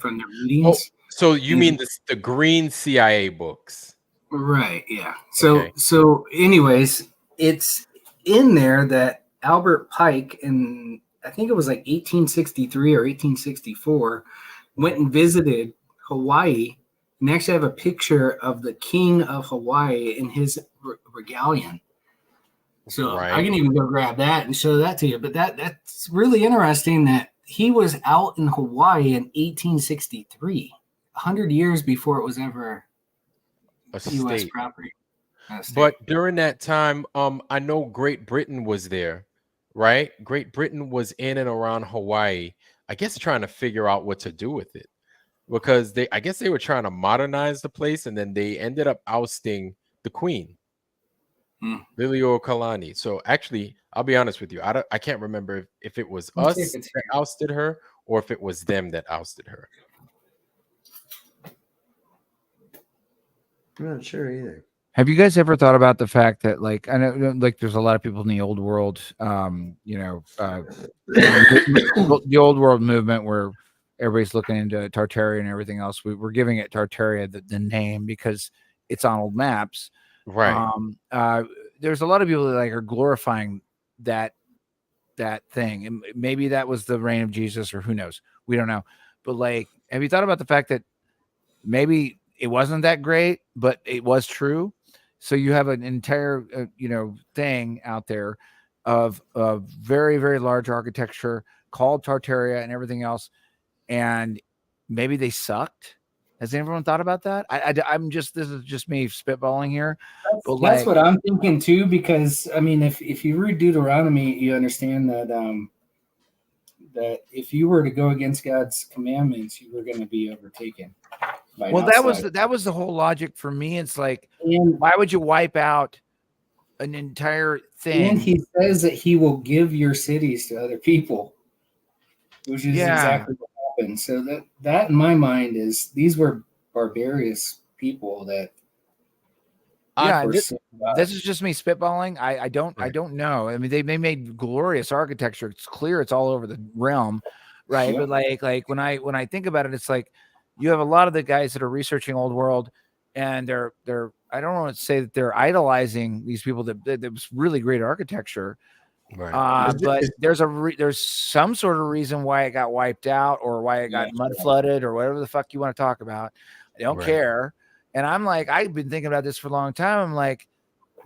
from the readings. So you mean the green CIA books? Right, yeah. So anyways, it's in there that Albert Pike in I think it was like 1863 or 1864, went and visited Hawaii, and actually have a picture of the king of Hawaii in his regalion. So I can even go grab that and show that to you. But that's really interesting that he was out in Hawaii in 1863, 100 years before it was ever a U.S. state. property. But during that time, I know Great Britain was there. Right? Great Britain was in and around Hawaii, I guess trying to figure out what to do with it, because I guess they were trying to modernize the place, and then they ended up ousting the queen, Liliuokalani. So actually, I'll be honest with you, I can't remember if it was us that ousted her or if it was them that ousted her. I'm not sure either. Have you guys ever thought about the fact that, like, I know, like, there's a lot of people in the old world, the old world movement where everybody's looking into Tartaria and everything else. We're giving it Tartaria the name because it's on old maps, right? There's a lot of people that are glorifying that thing, and maybe that was the reign of Jesus, or who knows? We don't know. But have you thought about the fact that maybe it wasn't that great, but it was true? So you have an entire, thing out there of very, very large architecture called Tartaria and everything else, and maybe they sucked. Has anyone thought about that? This is just me spitballing here. That's what I'm thinking too, because if you read Deuteronomy, you understand that that if you were to go against God's commandments, you were going to be overtaken. Well, that was the whole logic for me. It's like, why would you wipe out an entire thing? And he says that he will give your cities to other people, which is exactly what happened. So that in my mind is these were barbarous people that. This is just me spitballing. I don't know. I mean, they made glorious architecture. It's clear it's all over the realm, right? Yeah. But when I think about it, it's like you have a lot of the guys that are researching old world, and they're I don't want to say that they're idolizing these people that was really great architecture, right? But there's some sort of reason why it got wiped out, or why it got mud flooded, or whatever the fuck you want to talk about. I don't care. And I'm like, I've been thinking about this for a long time. I'm like,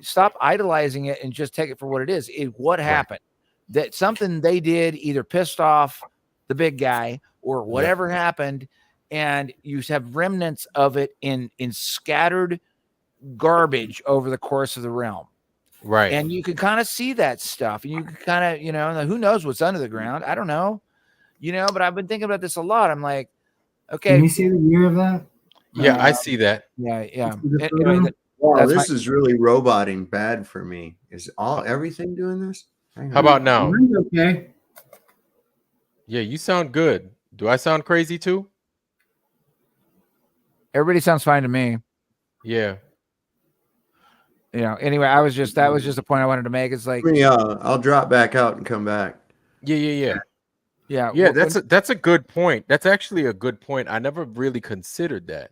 stop idolizing it and just take it for what it is. What happened? That something they did either pissed off the big guy or whatever happened, and you have remnants of it in scattered garbage over the course of the realm. Right. And you can kind of see that stuff, and you can kind of, who knows what's under the ground? I don't know. But I've been thinking about this a lot. I'm like, okay. Can you see the year of that? Yeah, I see that. Yeah. Anyway, wow, this is really roboting bad for me. Is everything doing this? How about now? Okay. Yeah, you sound good. Do I sound crazy too? Everybody sounds fine to me. Yeah. Anyway, that was just a point I wanted to make. It's like, I'll drop back out and come back. Yeah. Yeah, that's a good point. That's actually a good point. I never really considered that.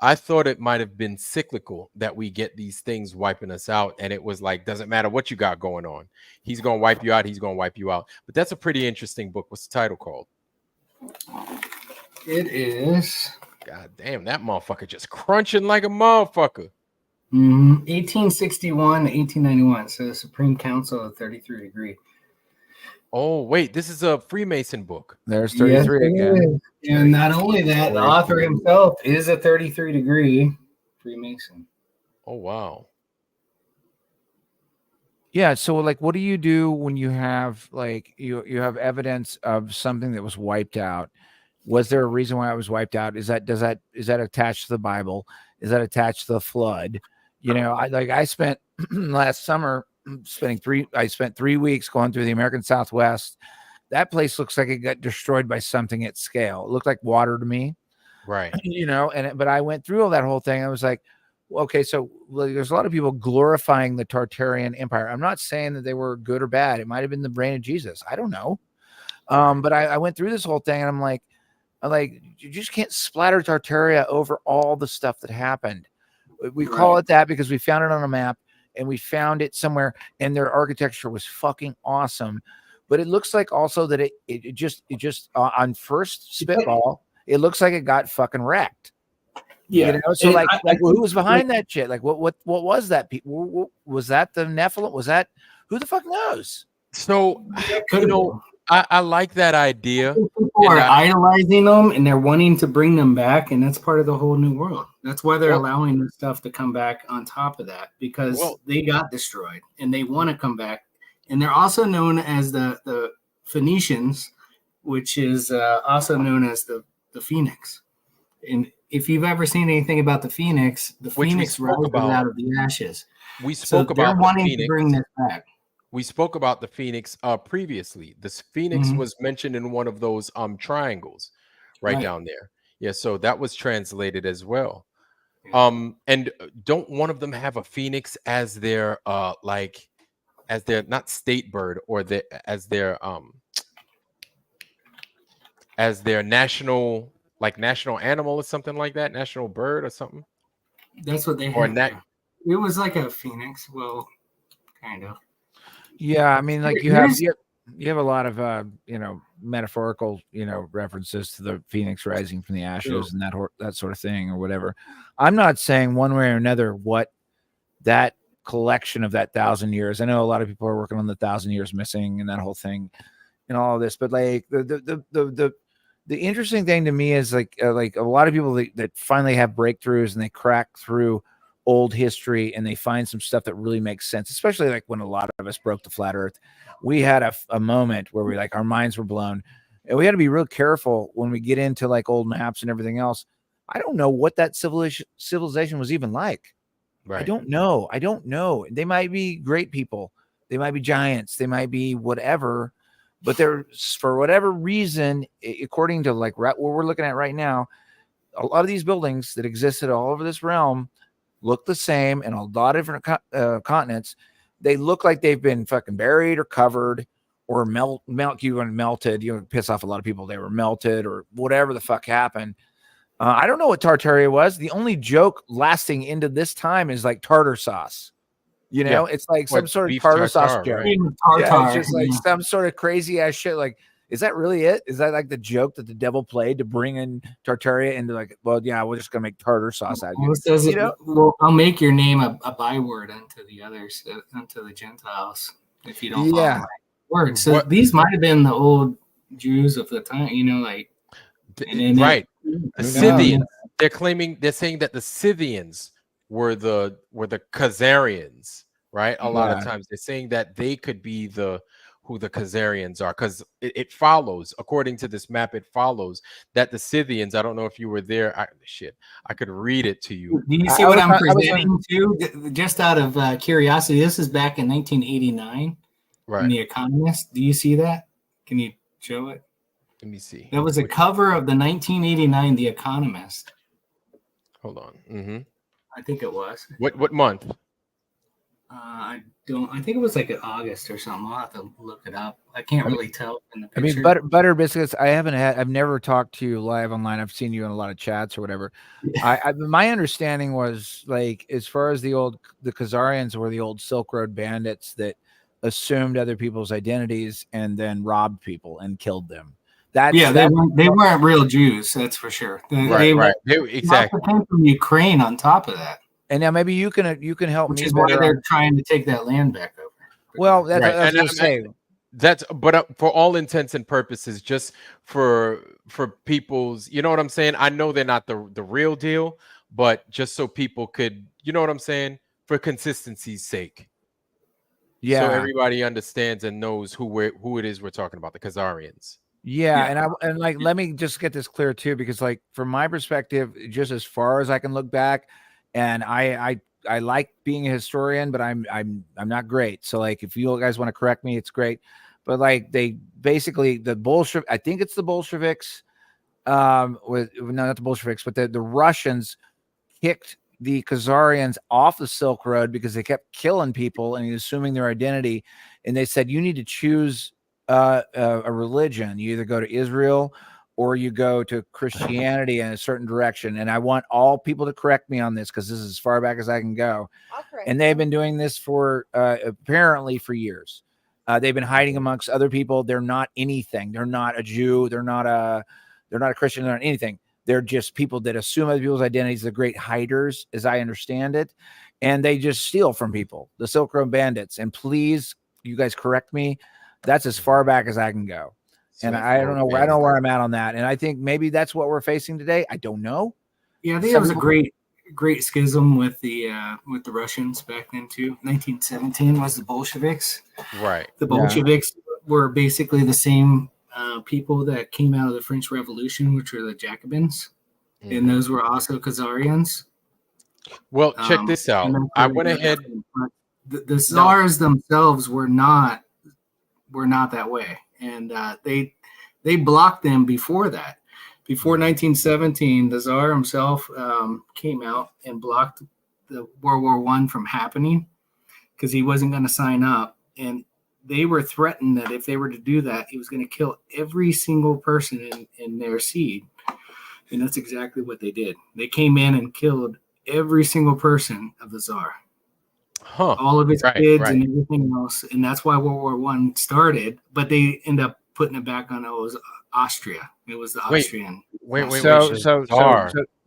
I thought it might have been cyclical that we get these things wiping us out, and it was like, doesn't matter what you got going on. He's going to wipe you out. He's going to wipe you out. But that's a pretty interesting book. What's the title called? It is. God damn, that motherfucker just crunching like a motherfucker. 1861 to 1891. So the Supreme Council of 33 degree. Oh, wait, this is a Freemason book. There's 33 again. And not only that, the author himself is a 33 degree Freemason. Oh, wow. Yeah. So like, what do you do when you have like, you have evidence of something that was wiped out? Was there a reason why it was wiped out? Is that attached to the Bible? Is that attached to the flood? I spent last summer spent 3 weeks going through the American Southwest. That place looks like it got destroyed by something at scale. It looked like water to me. Right. But I went through all that whole thing. I was like, okay, so there's a lot of people glorifying the Tartarian Empire. I'm not saying that they were good or bad. It might have been the reign of Jesus. I don't know. But I went through this whole thing and I'm like, you just can't splatter Tartaria over all the stuff that happened. We call it that because we found it on a map and we found it somewhere and their architecture was fucking awesome. But it looks like also that it just on first spitball, it looks like it got fucking wrecked. Yeah. So who was behind that shit? Like what was that? Was that the Nephilim? Was that who the fuck knows? So I like that idea. People are idolizing them and they're wanting to bring them back, and that's part of the whole new world. That's why they're allowing this stuff to come back on top of that, because they got destroyed and they want to come back. And they're also known as the Phoenicians, which is also known as the Phoenix. And if you've ever seen anything about the Phoenix rises out of the ashes. We spoke about they're wanting to bring this back. We spoke about the Phoenix previously. This Phoenix was mentioned in one of those triangles right down there. Yeah, so that was translated as well. And don't one of them have a phoenix as their not state bird or as their national animal or something like that, national bird or something? That's what they had. It was like a phoenix, well, kind of. Yeah, I mean, like you have a lot of metaphorical references to the phoenix rising from the ashes and that sort of thing or whatever. I'm not saying one way or another what that collection of that 1,000 years. I know a lot of people are working on the 1,000 years missing and that whole thing and all of this, but like the interesting thing to me is like a lot of people that finally have breakthroughs and they crack through old history and they find some stuff that really makes sense, especially like when a lot of us broke the flat earth. We had a moment where we our minds were blown, and we had to be real careful when we get into like old maps and everything else. I don't know what that civilization was even like. Right. I don't know. They might be great people. They might be giants. They might be whatever, but they're, for whatever reason, according to like what we're looking at right now, a lot of these buildings that existed all over this realm look the same in a lot of different continents. They look like they've been fucking buried or covered or melted. Piss off a lot of people. They were melted or whatever the fuck happened. I don't know what Tartaria was. The only joke lasting into this time is like tartar sauce. It's like some sort of tartar sauce joke. Right? It's just like some sort of crazy ass shit. Like, is that really it? Is that like the joke that the devil played to bring in Tartaria into like, we're just gonna make tartar sauce out of you? Well, I'll make your name a byword unto the others, unto the Gentiles, if you don't follow my word. So these might have been the old Jews of the time, right. The Scythians. They're saying that the Scythians were the Khazarians, right? A lot of times they're saying that they could be who the Khazarians are, because it follows, according to this map, it follows that the Scythians, I don't know if you were there. I could read it to you. Do you see what I'm presenting to? Just out of curiosity, this is back in 1989 in The Economist. Do you see that? Can you show it? Let me see. That was a cover of the 1989 The Economist. Hold on. Mm-hmm. I think it was. What month? I think it was like in August or something. I'll have to look it up. I can't really tell in the picture. I mean, butter biscuits. I've never talked to you live online. I've seen you in a lot of chats or whatever. My understanding was, like, as far as the Khazarians were the old Silk Road bandits that assumed other people's identities and then robbed people and killed them. They weren't real Jews, that's for sure. They exactly came from Ukraine on top of that. And now maybe you can help me. Which is why they're trying to take that land back over. Well, that's what I was going to say. But for all intents and purposes, just for people's, you know what I'm saying? I know they're not the real deal, but just so people could, you know what I'm saying? For consistency's sake. Yeah. So everybody understands and knows who it is we're talking about, the Khazarians. Yeah, and let me just get this clear too, because like from my perspective, just as far as I can look back, and I like being a historian, but I'm not great. So like, if you guys want to correct me, it's great. But like, they basically I think it's the Bolsheviks, not the Bolsheviks, but the Russians kicked the Khazarians off the Silk Road because they kept killing people and assuming their identity, and they said you need to choose a religion. You either go to Israel or you go to Christianity in a certain direction. And I want all people to correct me on this, because this is as far back as I can go. And they've been doing this for apparently for years. They've been hiding amongst other people. They're not anything. They're not a Jew. They're not a Christian. They're not anything. They're just people that assume other people's identities. They're great hiders, as I understand it. And they just steal from people, the Silk Road bandits. And please, you guys correct me. That's as far back as I can go. And I don't know where I'm at on that. And I think maybe that's what we're facing today. I don't know. Yeah, I think it was a great schism with the Russians back then too. 1917 was the Bolsheviks. Right. The Bolsheviks were basically the same people that came out of the French Revolution, which were the Jacobins. Mm-hmm. And those were also Khazarians. Well, check this out. I went ahead. The Tsars themselves were not that way, and they blocked them before that. Before 1917, the Tsar himself came out and blocked the World War I from happening because he wasn't going to sign up, and they were threatened that if they were to do that, he was going to kill every single person in their seed, and that's exactly what they did. They came in and killed every single person of the Tsar. All of his kids and everything else, and that's why World War I started. But they end up putting it back on. It was Austria. It was the Austrian. So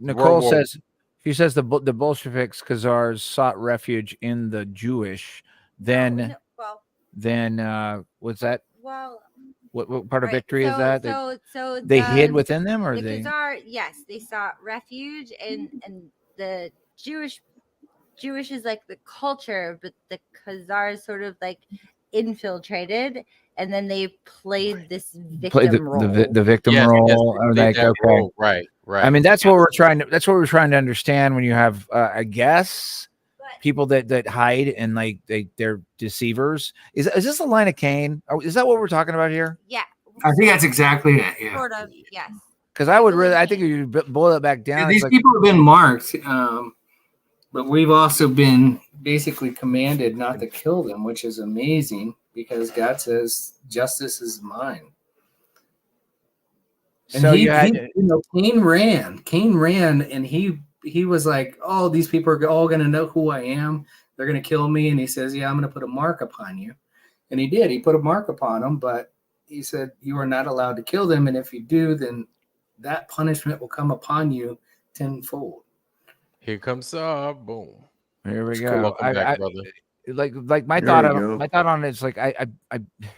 Nicole says the Bolsheviks, Khazars sought refuge in the Jewish. Then what's that? Well, what part of victory is that? So they hid within them, or the Khazar? Yes, they sought refuge, and the Jewish is like the culture, but the Khazars sort of like infiltrated, and then they played this victim role. The victim role. Yes, role. Right. I mean, that's what we're trying to understand when you have, I guess, people that hide and like they're deceivers. Is this a line of Cain? Is that what we're talking about here? Yeah, I think that's exactly it. Yeah, sort of. Yes. Because I think if you boil it back down, these people have been marked. But we've also been basically commanded not to kill them, which is amazing because God says justice is mine. And so Cain ran, and he was like, "Oh, these people are all going to know who I am. They're going to kill me." And he says, "Yeah, I'm going to put a mark upon you." And he did. He put a mark upon them, but he said, "You are not allowed to kill them, and if you do, then that punishment will come upon you tenfold." Here comes boom. Here we go. Welcome back, brother. Like my thought on it is like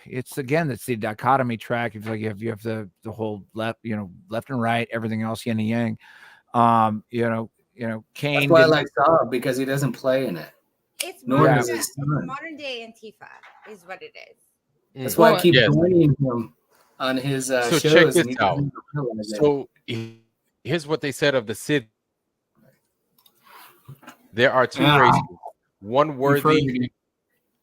it's the dichotomy track. It's like you have the whole left and right, everything else yin and yang. Cain. That's why I like Saul, because he doesn't play in it. It's modern day Antifa is what it is. That's why I keep joining him on his so shows. Check this out. So here's what they said of the Scythians. There are two races. One worthy.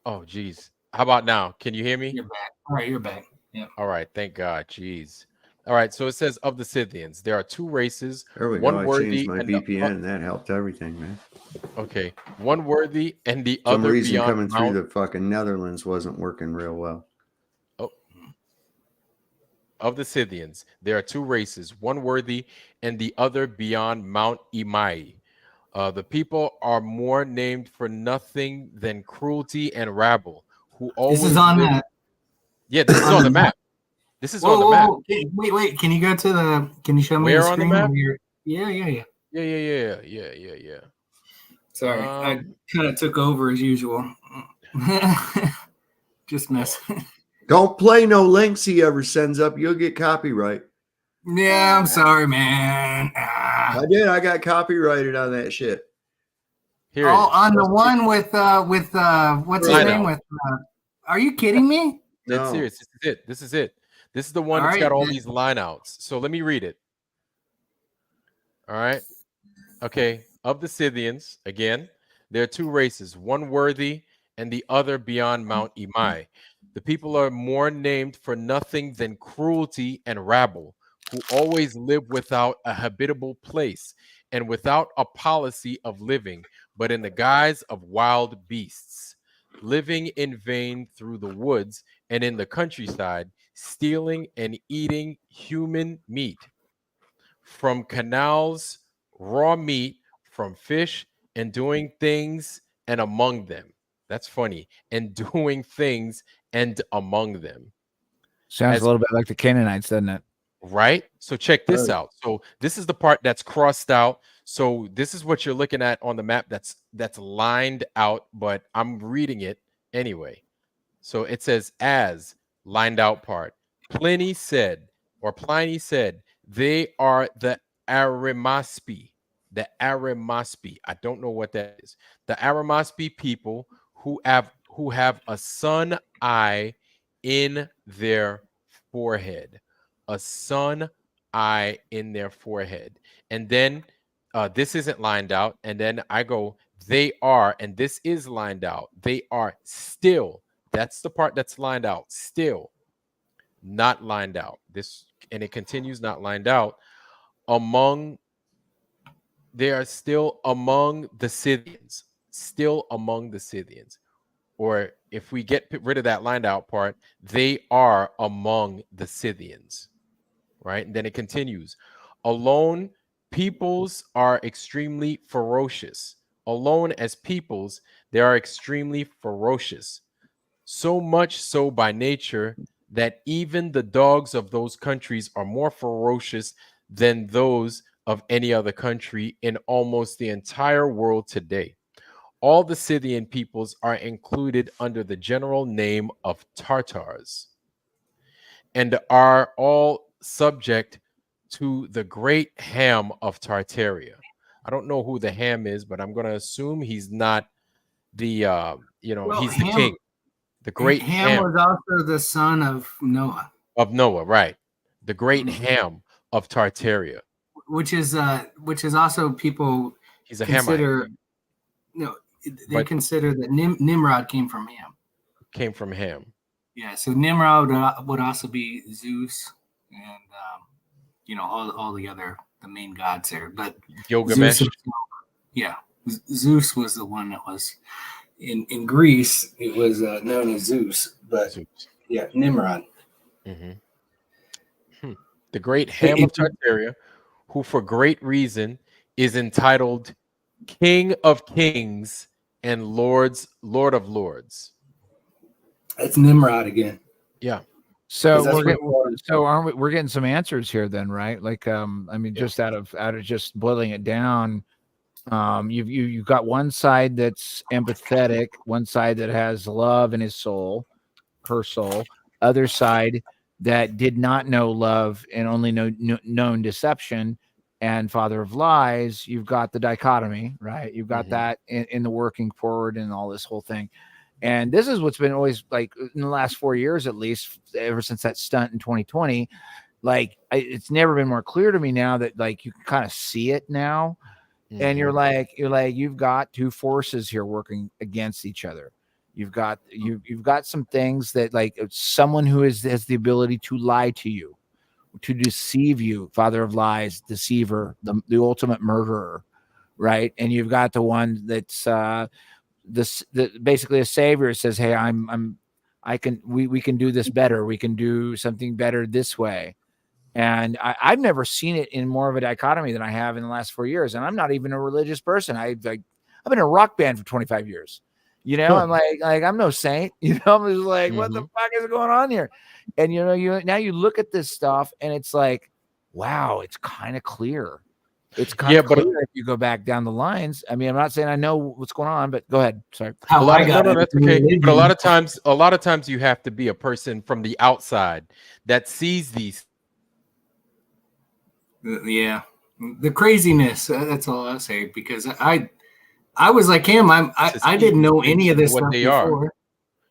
Oh, geez. How about now? Can you hear me? You're back. All right, you're back. Yeah. All right. Thank God. Jeez. All right. So it says of the Scythians, there are two races. There we one go. I worthy changed my VPN. That helped everything, man. Okay. One worthy and the Some other reason beyond coming through the fucking Netherlands wasn't working real well. Oh. Of the Scythians, there are two races, one worthy and the other beyond Mount Imai. The people are more named for nothing than cruelty and rabble, who always This is on that. Yeah, this is on the map. This is on the map. Wait. Can you go to the? Can you show me where the on the screen? map? Yeah. Sorry, I kind of took over as usual. Just messing. Don't play no links he ever sends up. You'll get copyright. Yeah, I'm sorry, man. I did. I got copyrighted on that shit. Here on the one with what's his name? With are you kidding me? That's serious. This is it. This is the one that's got all these line outs. So let me read it. All right. Okay. Of the Scythians, again, there are two races, one worthy and the other beyond Mount Imai. The people are more named for nothing than cruelty and rabble, who always live without a habitable place and without a policy of living, but in the guise of wild beasts, living in vain through the woods and in the countryside, stealing and eating human meat from canals, raw meat from fish, and doing things and among them. That's funny. And doing things and among them. Sounds a little bit like the Canaanites, doesn't it? Right? So check this out. So this is the part that's crossed out. So this is what you're looking at on the map that's lined out, but I'm reading it anyway. So it says as lined out part. Pliny said, they are the Arimaspi. The Arimaspi. I don't know what that is. The Arimaspi people who have a sun eye in their forehead. A sun eye in their forehead. And then this isn't lined out. And then I go, they are, and this is lined out. They are still. That's the part that's lined out. Still not lined out. This, and it continues not lined out. They are still among the Scythians. Still among the Scythians. Or if we get rid of that lined out part, they are among the Scythians. Right? And then it continues. Alone, peoples are extremely ferocious. Alone as peoples, they are extremely ferocious. So much so by nature that even the dogs of those countries are more ferocious than those of any other country in almost the entire world today. All the Scythian peoples are included under the general name of Tartars and are all subject to the great Ham of Tartaria. I don't know who the Ham is, but I'm going to assume he's not the, he's the king. The great Ham was also the son of Noah. Of Noah, right. The great Ham of Tartaria. Which is also people he's a consider Hamite. No, they consider that Nimrod came from Ham. Came from Ham. Yeah, so Nimrod would also be Zeus and all the main gods there. But Gilgamesh. Zeus was the one that was in Greece. It was known as Zeus, but Zeus. Yeah, Nimrod. The great Ham of Tartaria, who for great reason is entitled King of Kings and Lord of Lords. That's Nimrod again. Yeah. So we're getting some answers here then, right? Like just out of just boiling it down, you've got one side that's empathetic, one side that has love in his soul, her soul, other side that did not know love and only known deception and father of lies. You've got the dichotomy, right? You've got that in the working forward and all this whole thing. And this is what's been always like in the last 4 years, at least ever since that stunt in 2020, like it's never been more clear to me now that like you can kind of see it now. And you're like, you've got two forces here working against each other. You've got some things that like someone who has the ability to lie to you, to deceive you, father of lies, deceiver, the ultimate murderer, right? And you've got the one that's basically a savior says, hey, we can do this better. We can do something better this way. And I've never seen it in more of a dichotomy than I have in the last 4 years. And I'm not even a religious person. I've been in a rock band for 25 years. You know, I'm like I'm no saint. You know, I'm just like, what the fuck is going on here? And you know, now you look at this stuff and it's like, wow, it's kind of clear. It's kind of clear if you go back down the lines. I mean, I'm not saying I know what's going on, but go ahead. Sorry. That's okay. But a lot of times you have to be a person from the outside that sees these. Yeah, the craziness. That's all I'll say, because I was like him. I didn't know any of this stuff before.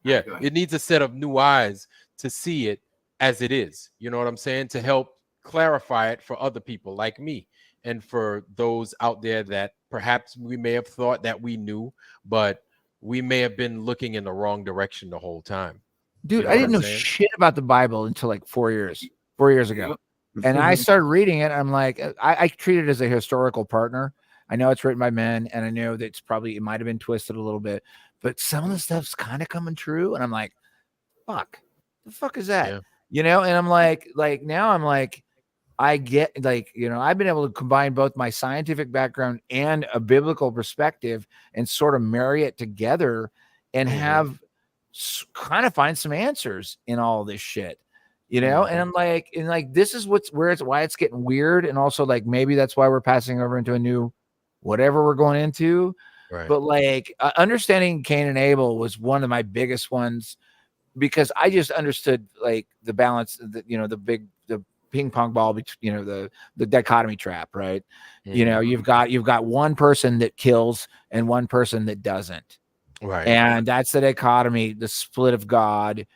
Yeah, it needs a set of new eyes to see it as it is. You know what I'm saying? To help clarify it for other people like me, and for those out there that perhaps we may have thought that we knew, but we may have been looking in the wrong direction the whole time. Dude, you know I didn't know shit about the Bible until like 4 years ago. And I started reading it. I'm like, I treat it as a historical partner. I know it's written by men, and I know that it might have been twisted a little bit, but some of the stuff's kind of coming true. And I'm like, fuck, the fuck is that? Yeah. You know? And I'm like now I'm like, I get like, you know, I've been able to combine both my scientific background and a biblical perspective and sort of marry it together and have kind of find some answers in all this shit. You know, and I'm like, this is why it's getting weird. And also like, maybe that's why we're passing over into a new, whatever we're going into. Right. But like understanding Cain and Abel was one of my biggest ones, because I just understood like the balance, the ping pong ball, the dichotomy trap, right? Mm-hmm. You know, you've got one person that kills and one person that doesn't. Right. And that's the dichotomy, the split of God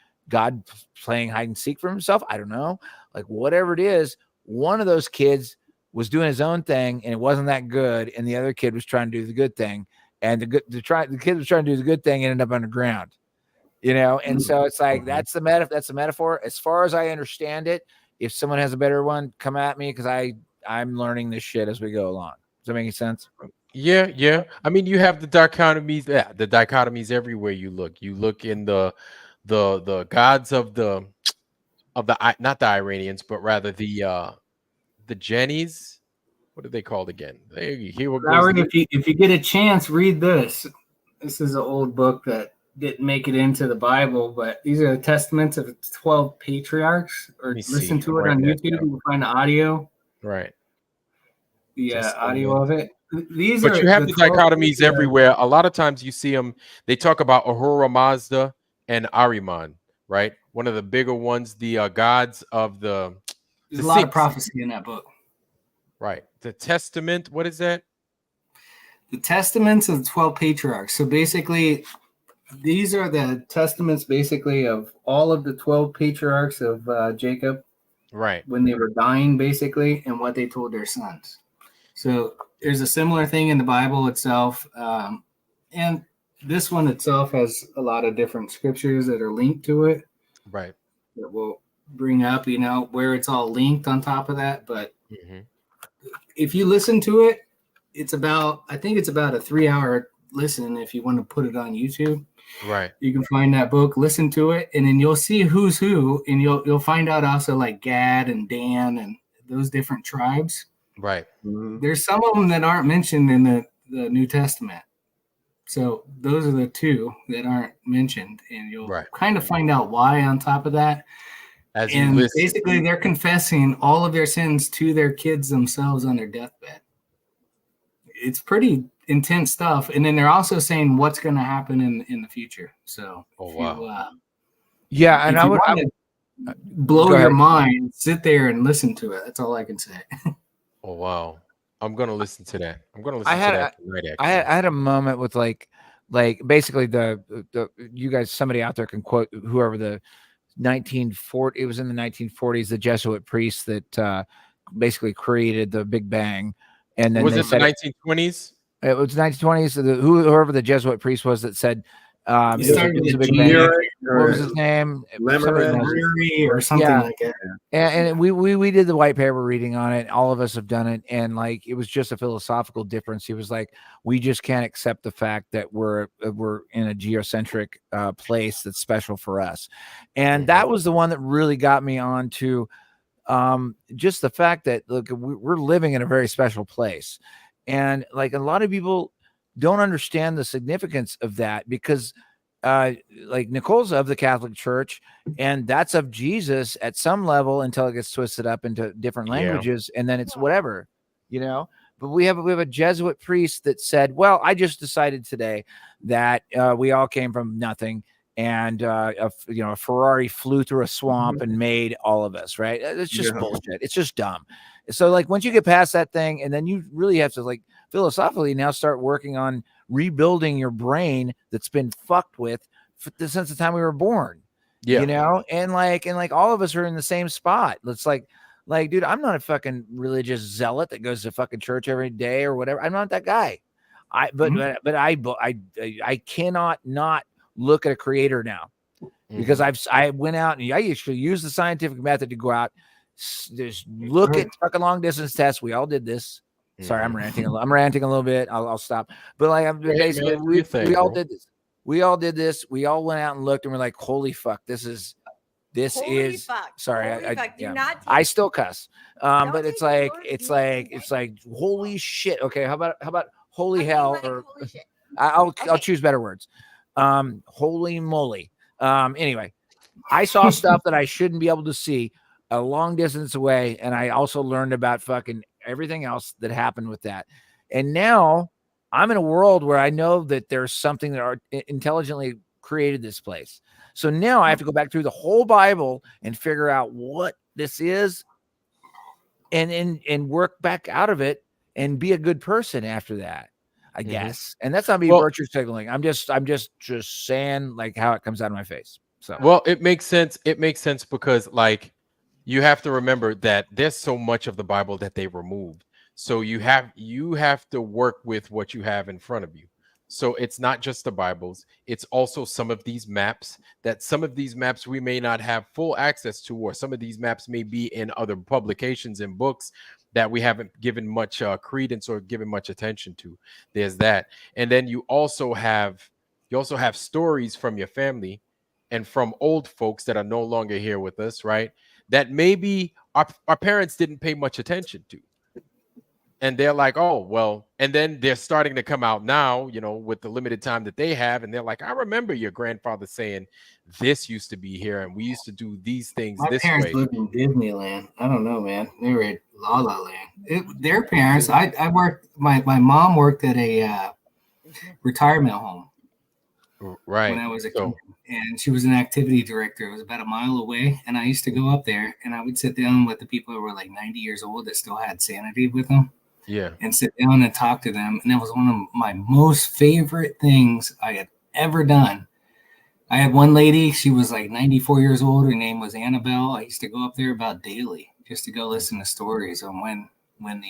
playing hide and seek for himself. I don't know, like whatever it is, one of those kids was doing his own thing and it wasn't that good, and the other kid was trying to do the good thing, and the kid was trying to do the good thing and ended up underground, you know. And so it's like that's the metaphor as far as I understand it. If someone has a better one, come at me, because I'm learning this shit as we go along. Does that make any sense? Yeah. I mean, you have the dichotomies. Yeah, the dichotomies everywhere you look. You look in the gods of the not the Iranians, but rather the Jennies. What are they called again? If you get a chance, read this. This is an old book that didn't make it into the Bible, but these are the testaments of 12 patriarchs. Or listen to it on YouTube. You can find the audio. Right. Yeah, audio of it. But you have the dichotomies everywhere. A lot of times you see them. They talk about Ahura Mazda and Ahriman, right? One of the bigger ones, the gods of the. There's a lot of prophecy in that book. Right. The Testament. What is that? The Testaments of the 12 patriarchs. So basically, these are the testaments basically of all of the 12 patriarchs of Jacob. Right. When they were dying, basically, and what they told their sons. So there's a similar thing in the Bible itself. And this one itself has a lot of different scriptures that are linked to it. Right. That we'll bring up, where it's all linked on top of that. But if you listen to it, I think it's about a 3-hour listen if you want to put it on YouTube. Right. You can find that book, listen to it, and then you'll see who's who, and you'll find out also like Gad and Dan and those different tribes. Right. There's some of them that aren't mentioned in the New Testament. So those are the two that aren't mentioned, and you'll kind of find out why on top of that. And basically they're confessing all of their sins to their kids themselves on their deathbed. It's pretty intense stuff. And then they're also saying what's going to happen in the future. So and I would blow your mind, sit there and listen to it. That's all I can say. Oh wow. I'm gonna listen to that. I'm gonna listen to that tonight. I had a moment with like like basically the you guys, somebody out there can quote whoever the 1940, it was in the 1940s, the Jesuit priests that basically created the Big Bang. And then was they it the 1920s? It was 1920s. Whoever the Jesuit priest was that said it was a Big Bang. What was his name? Or something like that. And we did the white paper reading on it. All of us have done it, and like it was just a philosophical difference. He was like, we just can't accept the fact that we're in a geocentric place that's special for us, and that was the one that really got me on to just the fact that look, we're living in a very special place. And like a lot of people don't understand the significance of that because like Nicole's of the Catholic Church and that's of Jesus at some level until it gets twisted up into different languages and then it's whatever, you know. But we have a Jesuit priest that said, well, I just decided today that we all came from nothing and a Ferrari flew through a swamp and made all of us, right? It's just bullshit. It's just dumb. So like once you get past that thing, and then you really have to like philosophically now start working on rebuilding your brain that's been fucked with since the time we were born. You know, and like all of us are in the same spot. It's like, dude, I'm not a fucking religious zealot that goes to fucking church every day or whatever. I'm not that guy. But I cannot not look at a creator now because I went out and I actually used the scientific method to go out. Just look at fucking long distance tests. We all did this. Sorry, I'm ranting. I'm ranting a little bit. I'll stop. But like, I'm basically, we all did this. We all did this. We all went out and looked, and we're like, "Holy fuck! This is." Sorry, I still cuss. But it's like, holy shit. Okay, how about holy hell? Or I'll choose better words. Holy moly. Anyway, I saw stuff that I shouldn't be able to see a long distance away, and I also learned about fucking everything else that happened with that. And now I'm in a world where I know that there's something that are intelligently created this place. So now I have to go back through the whole Bible and figure out what this is and work back out of it and be a good person after that, I guess. And that's not me virtue signaling. I'm just saying like how it comes out of my face. So well, it makes sense. It makes sense because like you have to remember that there's so much of the Bible that they removed. So you have to work with what you have in front of you. So it's not just the Bibles. It's also some of these maps we may not have full access to, or some of these maps may be in other publications and books that we haven't given much credence or given much attention to. There's that. And then you also have stories from your family and from old folks that are no longer here with us, right? That maybe our parents didn't pay much attention to. And they're like, oh, well, and then they're starting to come out now, you know, with the limited time that they have. And they're like, I remember your grandfather saying this used to be here and we used to do these things this way. My parents lived in Disneyland. I don't know, man. They were at La La Land. Their parents, I worked, my mom worked at a retirement home. Right. When I was a kid. And she was an activity director. It was about a mile away. And I used to go up there and I would sit down with the people who were like 90 years old that still had sanity with them. Yeah. And sit down and talk to them. And that was one of my most favorite things I had ever done. I had one lady, she was like 94 years old. Her name was Annabelle. I used to go up there about daily just to go listen to stories on when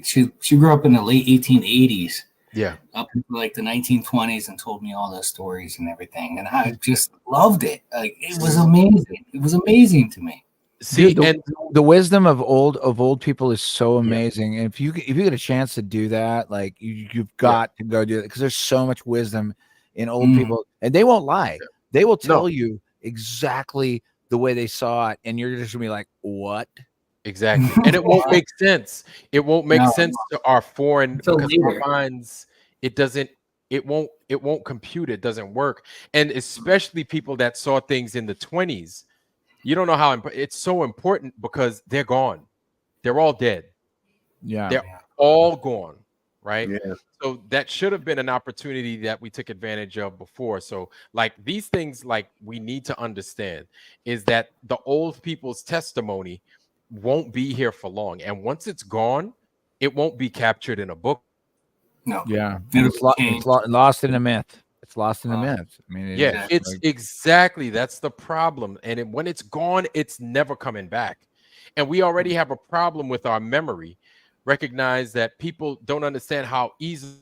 she grew up in the late 1880s. Yeah. Up into like the 1920s and told me all those stories and everything. And I just loved it. Like it was amazing. It was amazing to me. See, dude, the wisdom of old people is so amazing. And if you get a chance to do that, like you've got to go do it because there's so much wisdom in old people, and they won't lie. They will tell you exactly the way they saw it, and you're just gonna be like, "What?" Exactly, and it won't make sense. It won't make sense to our foreign because our minds. It won't compute. It doesn't work, and especially people that saw things in the 20s. You don't know how it's so important because they're gone. They're all dead. Yeah. They're all gone. Right. Yeah. So that should have been an opportunity that we took advantage of before. So like these things, like we need to understand is that the old people's testimony won't be here for long. And once it's gone, it won't be captured in a book No. Yeah. It's lost in a myth. It's lost in a myth. I mean, it's exactly, that's the problem. And when it's gone, it's never coming back. And we already have a problem with our memory. Recognize that people don't understand how easily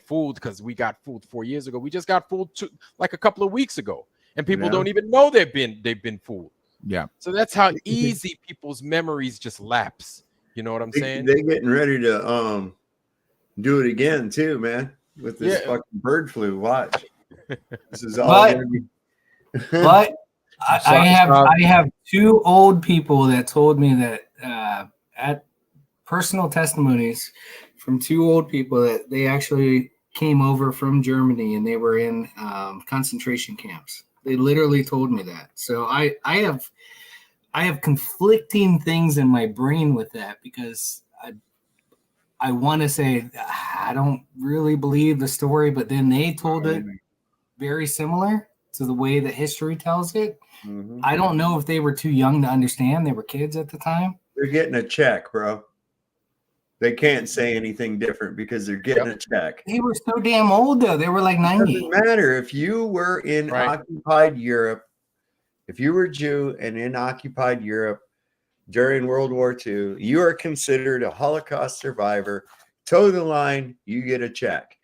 fooled, because we got fooled 4 years ago. We just got fooled like a couple of weeks ago, and people don't even know they've been fooled. Yeah. So that's how easy people's memories just lapse. You know what I'm saying? They're getting ready to do it again too, man, with this fucking bird flu. Watch. This is all gonna be but I have two old people that told me that at personal testimonies from two old people that they actually came over from Germany and they were in concentration camps. They literally told me that. So I have conflicting things in my brain with that, because I want to say I don't really believe the story, but then they told it very similar to the way that history tells it. Mm-hmm. I don't know if they were too young to understand. They were kids at the time. They're getting a check, bro. They can't say anything different because they're getting a check. They were so damn old, though. They were like 90. It doesn't matter if you were in occupied Europe, if you were Jew and in occupied Europe during World War II, you are considered a Holocaust survivor. Toe the line, you get a check.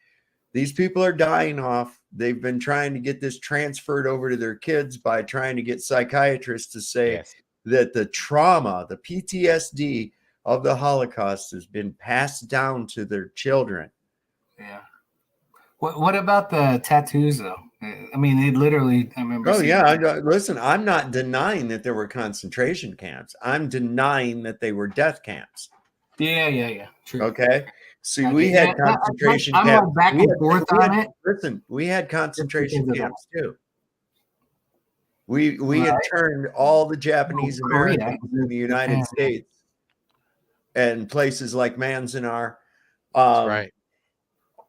These people are dying off. They've been trying to get this transferred over to their kids by trying to get psychiatrists to say that the trauma, the PTSD of the Holocaust has been passed down to their children. Yeah. What about the tattoos, though? I mean, they literally, I remember. Oh, yeah. Listen, I'm not denying that there were concentration camps. I'm denying that they were death camps. Yeah. True. Okay. See, we had concentration camps. I'm back and forth on it. Listen, we had concentration camps too. We had turned all the Japanese Americans in the United States and places like Manzanar. Right.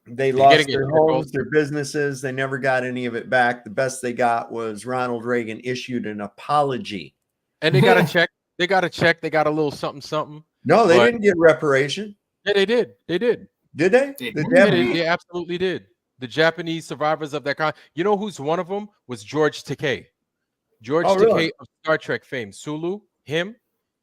They lost their homes, their businesses. They never got any of it back. The best they got was Ronald Reagan issued an apology. And they got a check. They got a check. They got a little something. No, they didn't get reparation. Yeah, they did. They did. Did they? They absolutely did. The Japanese survivors of that kind. You know who's one of them? Was George Takei. George Takei of Star Trek fame. Sulu, him.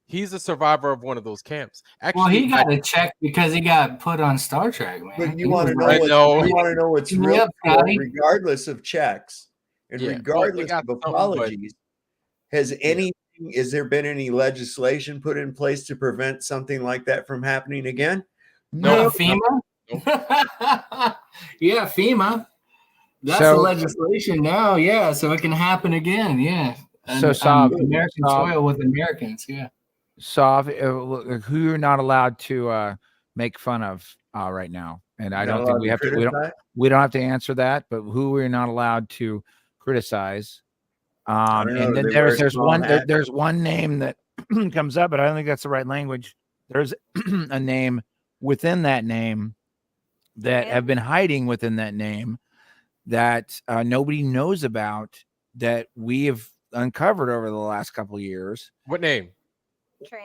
He's a survivor of one of those camps. Actually, he got a check because he got put on Star Trek, man. But you want to know what's real, regardless of checks and regardless of apologies. Has there been any legislation put in place to prevent something like that from happening again? No. FEMA? Yeah, FEMA. That's the legislation now, so it can happen again, And, American soil with Americans, who you're not allowed to make fun of right now, and I don't think we have to. We don't have to answer that, but who we're not allowed to criticize. And then there's one name that comes up, but I don't think that's the right language. There's a name within that name that have been hiding within that name that nobody knows about, that we have uncovered over the last couple of years. What name?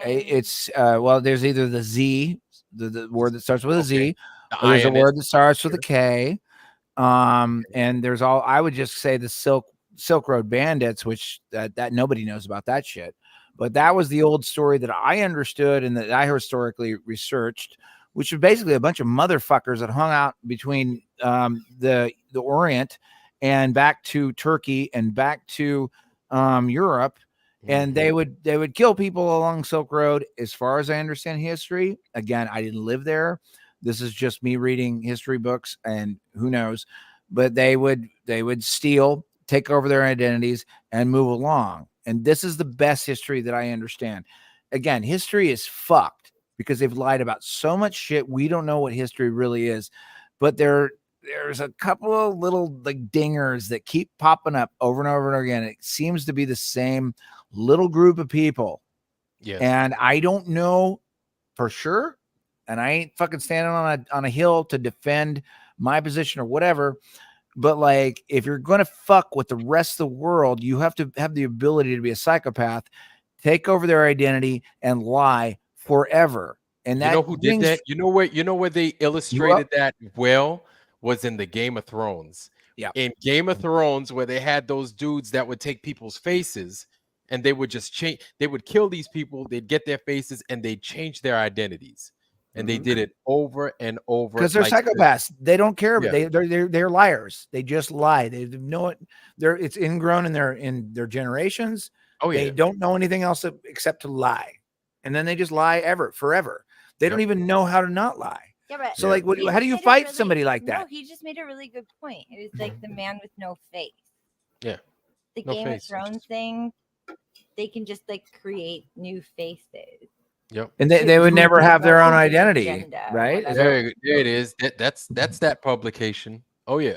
It's there's either the Z, the word that starts with a Z, or there's a word that starts with a K. And there's I would just say the Silk Road Bandits, which that nobody knows about that shit. But that was the old story that I understood and that I historically researched, which was basically a bunch of motherfuckers that hung out between the Orient and back to Turkey and back to Europe. And they would kill people along Silk Road. As far as I understand history, again, I didn't live there. This is just me reading history books, and who knows. But they would steal, take over their identities, and move along. And this is the best history that I understand. Again, history is fucked because they've lied about so much shit. We don't know what history really is. But there's a couple of little like dingers that keep popping up over and over and over again. It seems to be the same little group of people. Yeah. And I don't know for sure. And I ain't fucking standing on a hill to defend my position or whatever. But like, if you're going to fuck with the rest of the world, you have to have the ability to be a psychopath, take over their identity and lie forever. And you know who did that? You know where they illustrated that well was in the Game of Thrones. Yeah. In Game of Thrones, where they had those dudes that would take people's faces and they would just change, they would kill these people, they'd get their faces and they'd change their identities. And they did it over and over. Because they're psychopaths. They don't care, but they're liars. They just lie. They know it. It's ingrown in their generations. Oh yeah. They don't know anything else except to lie, and then they just lie forever. They don't even know how to not lie. Yeah, but so how do you fight somebody like that? No, he just made a really good point. It was like the man with no face. Yeah. The Game of Thrones thing. They can just like create new faces. Yep. And they would never have their own identity, right? There it is. That's that publication. Oh yeah.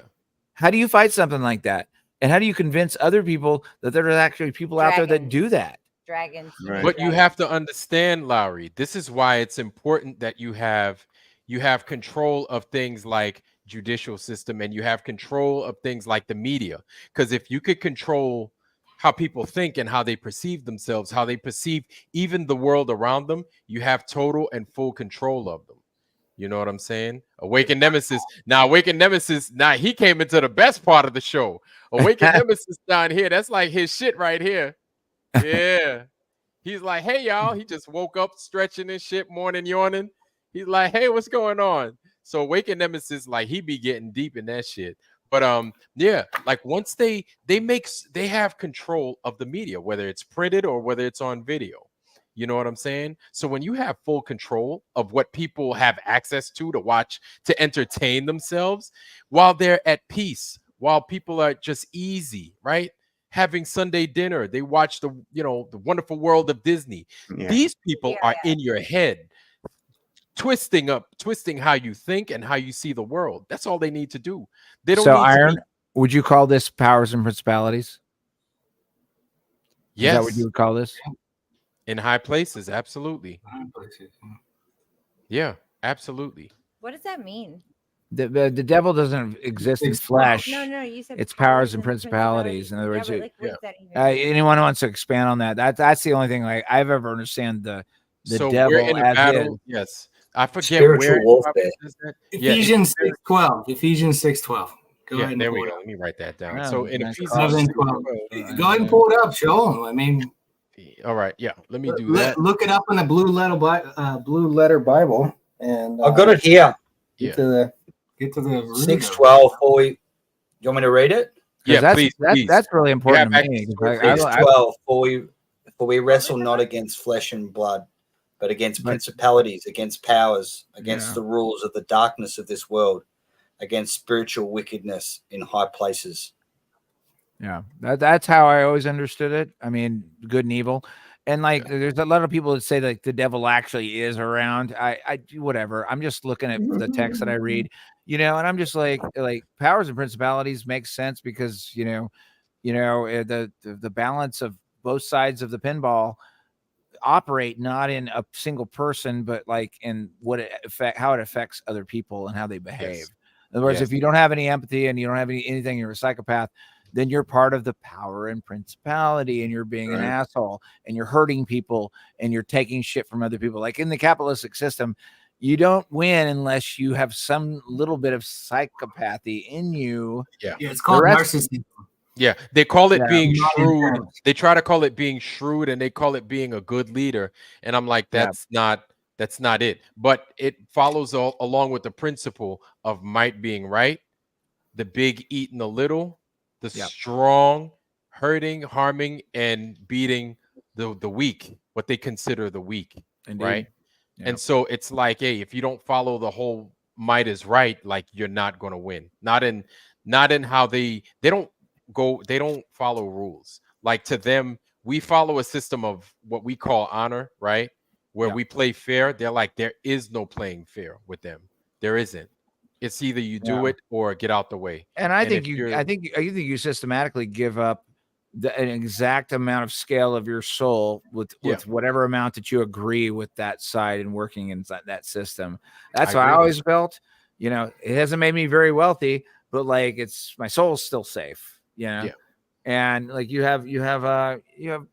How do you fight something like that? And how do you convince other people that there are actually people out there that do that? Dragons. Right. But you have to understand, Lowry, this is why it's important that you have control of things like judicial system and you have control of things like the media. Because if you could control how people think and how they perceive themselves, how they perceive even the world around them, you have total and full control of them. You know what I'm saying? Awakened Nemesis. Now, Awakened Nemesis, now he came into the best part of the show. Awakened Nemesis down here, that's like his shit right here. Yeah. He's like, hey, y'all. He just woke up stretching and shit, morning yawning. He's like, hey, what's going on? So Awakened Nemesis, like, he be getting deep in that shit. But yeah, like once they have control of the media, whether it's printed or whether it's on video. You know what I'm saying? So when you have full control of what people have access to watch, to entertain themselves while they're at peace, while people are just easy, right? Having Sunday dinner, they watch the Wonderful World of Disney. Yeah. These people are in your head. Twisting how you think and how you see the world. That's all they need to do. They don't. So, Iron, would you call this powers and principalities? Yes. Is that what you would call this? In high places, absolutely. Yeah, absolutely. What does that mean? The devil doesn't exist in flesh. No, you said it's powers and principalities. In other words, anyone who wants to expand on that, that's the only thing like I've ever understand the devil as battle. Yes. I forget spiritual warfare. Ephesians 6:12. Ephesians 6:12. Go ahead. There we go. Let me write that down. So in Ephesians 6:12. Go ahead and pull it up, Joel. I mean, all right. Yeah. Let me do that. Look it up in the blue letter Bible, and I've got it here. Get to the 6:12. You want me to read it? Yeah, please. That's really important to me. 6:12. For we wrestle not against flesh and blood, but against principalities, against powers, against the rulers of the darkness of this world, against spiritual wickedness in high places. Yeah, that's how I always understood it. I mean, good and evil. And like, there's a lot of people that say like the devil actually is around. I do whatever. I'm just looking at the text that I read, and I'm just like powers and principalities make sense because, the balance of both sides of the pinball operate not in a single person, but like in how it affects other people and how they behave. Yes. In other words, if you don't have any empathy and you don't have anything, you're a psychopath, then you're part of the power and principality and you're being an asshole and you're hurting people and you're taking shit from other people. Like in the capitalistic system, you don't win unless you have some little bit of psychopathy in you. Yeah, it's called narcissism. Yeah, they call it being shrewd. They try to call it being shrewd and they call it being a good leader. And I'm like, that's not it. But it follows along with the principle of might being right, the big eating the little, the strong hurting, harming, and beating the weak, what they consider the weak. Indeed. Right? Yep. And so it's like, hey, if you don't follow the whole might is right, like you're not going to win. Not in how they don't follow rules. Like to them, we follow a system of what we call honor, right? Where we play fair. They're like, there is no playing fair with them. There isn't. It's either you do it or get out the way. And I think you systematically give up an exact amount of scale of your soul with whatever amount that you agree with that side and working inside that system. That's how I always felt. It hasn't made me very wealthy, but like my soul's still safe. And like you have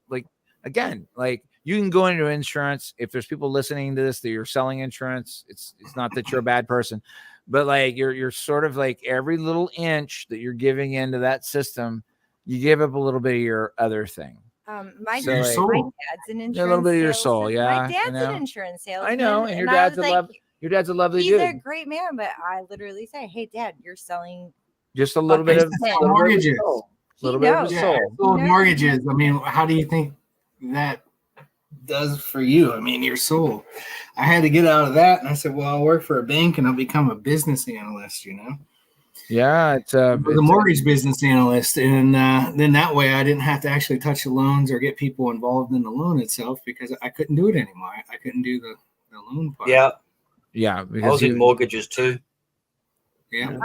like again, like you can go into insurance. If there's people listening to this that you're selling insurance, it's not that you're a bad person, but like you're sort of like every little inch that you're giving into that system, you give up a little bit of your other thing. My So, dad's an insurance a little bit of your soul, salesman. yeah. My dad's an insurance salesman. I know, and your dad's a lovely he's dude. a great man, but I literally say, "Hey, Dad, you're selling just a little bit of mortgages, a little bit of soul. Mortgages. I mean, how do you think that does for you? I mean, your soul. I had to get out of that, and I said, "Well, I'll work for a bank, and I'll become a business analyst." You know. Yeah, it's a mortgage business analyst, and then that way I didn't have to actually touch the loans or get people involved in the loan itself because I couldn't do it anymore. I couldn't do the loan part. Yeah, because I was in mortgages too. Yeah,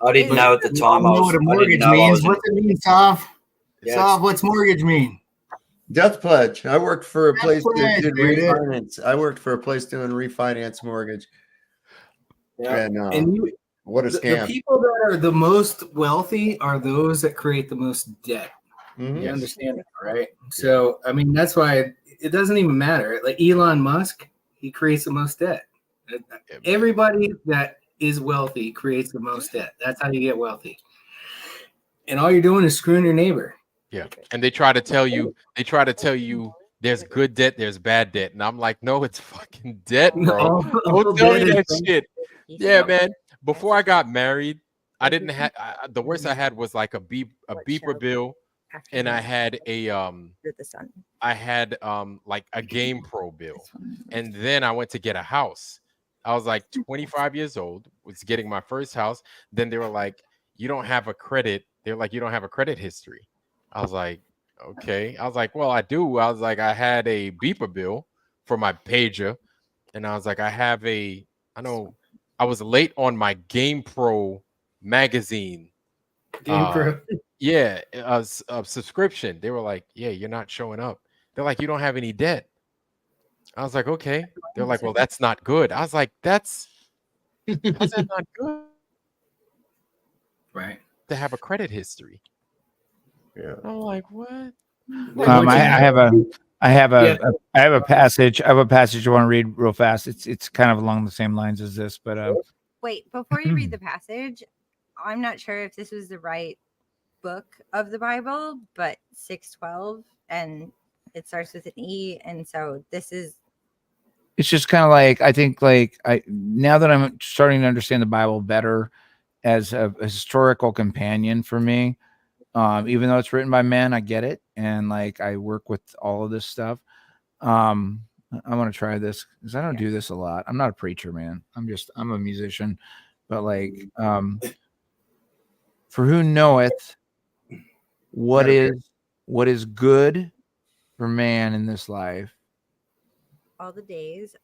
I didn't know at the time. I know what a mortgage means. What's it mean, Sav? Sav, what's mortgage mean? Death pledge. I worked for a place that did refinance. I worked for a place doing refinance mortgage. Yeah, and what a scam. The people that are the most wealthy are those that create the most debt. Mm-hmm. You understand that, right? So, I mean, that's why it doesn't even matter. Like Elon Musk, he creates the most debt. Everybody that is wealthy creates the most debt. That's how you get wealthy. And all you're doing is screwing your neighbor. Yeah. And they try to tell you there's good debt, there's bad debt. And I'm like, no, it's fucking debt, bro. Don't tell me that shit. Yeah, man. Before I got married, I didn't have the worst I had was like a beeper bill, and I had like a Game Pro bill. And then I went to get a house. I was like 25 years old, was getting my first house. Then they were like, you don't have a credit. They're like, you don't have a credit history. I was like, okay. I was like, well, I do. I was like, I had a beeper bill for my pager. And I was like, I was late on my Game Pro magazine. Game Pro. Yeah, a subscription. They were like, yeah, you're not showing up. They're like, you don't have any debt. I was like, okay. They're like, well, that's not good. I was like, how's that not good? Right. To have a credit history. Yeah. I'm like, what? I have a passage. I want to read real fast. It's kind of along the same lines as this, but wait, before you read the passage, I'm not sure if this was the right book of the Bible, but 6:12, and it starts with an E, and so this is. It's just kind of like I think now that I'm starting to understand the Bible better as a historical companion for me. Even though it's written by men, I get it. And like, I work with all of this stuff. I want to try this because I don't do this a lot. I'm not a preacher, man. I'm a musician, but like, for who knoweth what is good for man in this life, all the days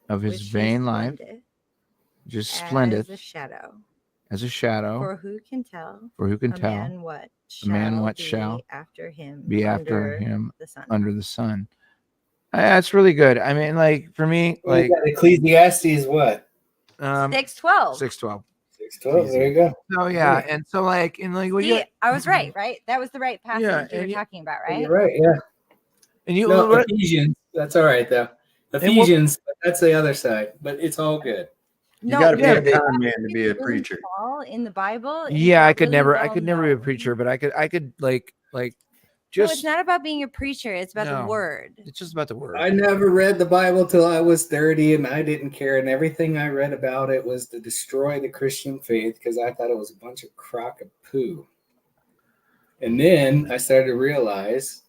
of his vain life, just splendid as a shadow. For who can tell? A man what shall be after him? Under the sun. That's really good. I mean, like for me, like Ecclesiastes, what? 6:12. 6:12. 6:12. There you go. Oh yeah, and so like in like I was right. That was the right passage you were talking about, right? You're right. Yeah. And Ephesians. That's all right though. Ephesians. That's the other side, but it's all good. You got to be a con man to be a preacher. In the Bible. Yeah, I could never be a preacher, but I could like just. No, it's not about being a preacher. It's about the word. It's just about the word. I never read the Bible till I was 30, and I didn't care. And everything I read about it was to destroy the Christian faith because I thought it was a bunch of crock of poo. And then I started to realize,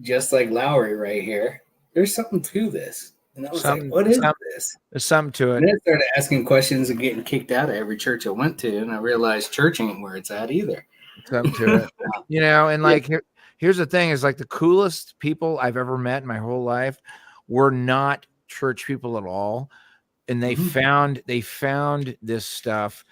just like Lowry right here, there's something to this. And I was like, what is this? There's something to it. And then I started asking questions and getting kicked out of every church I went to. And I realized church ain't where it's at either. Something to it. And like, here's the thing is like the coolest people I've ever met in my whole life were not church people at all. And they found this stuff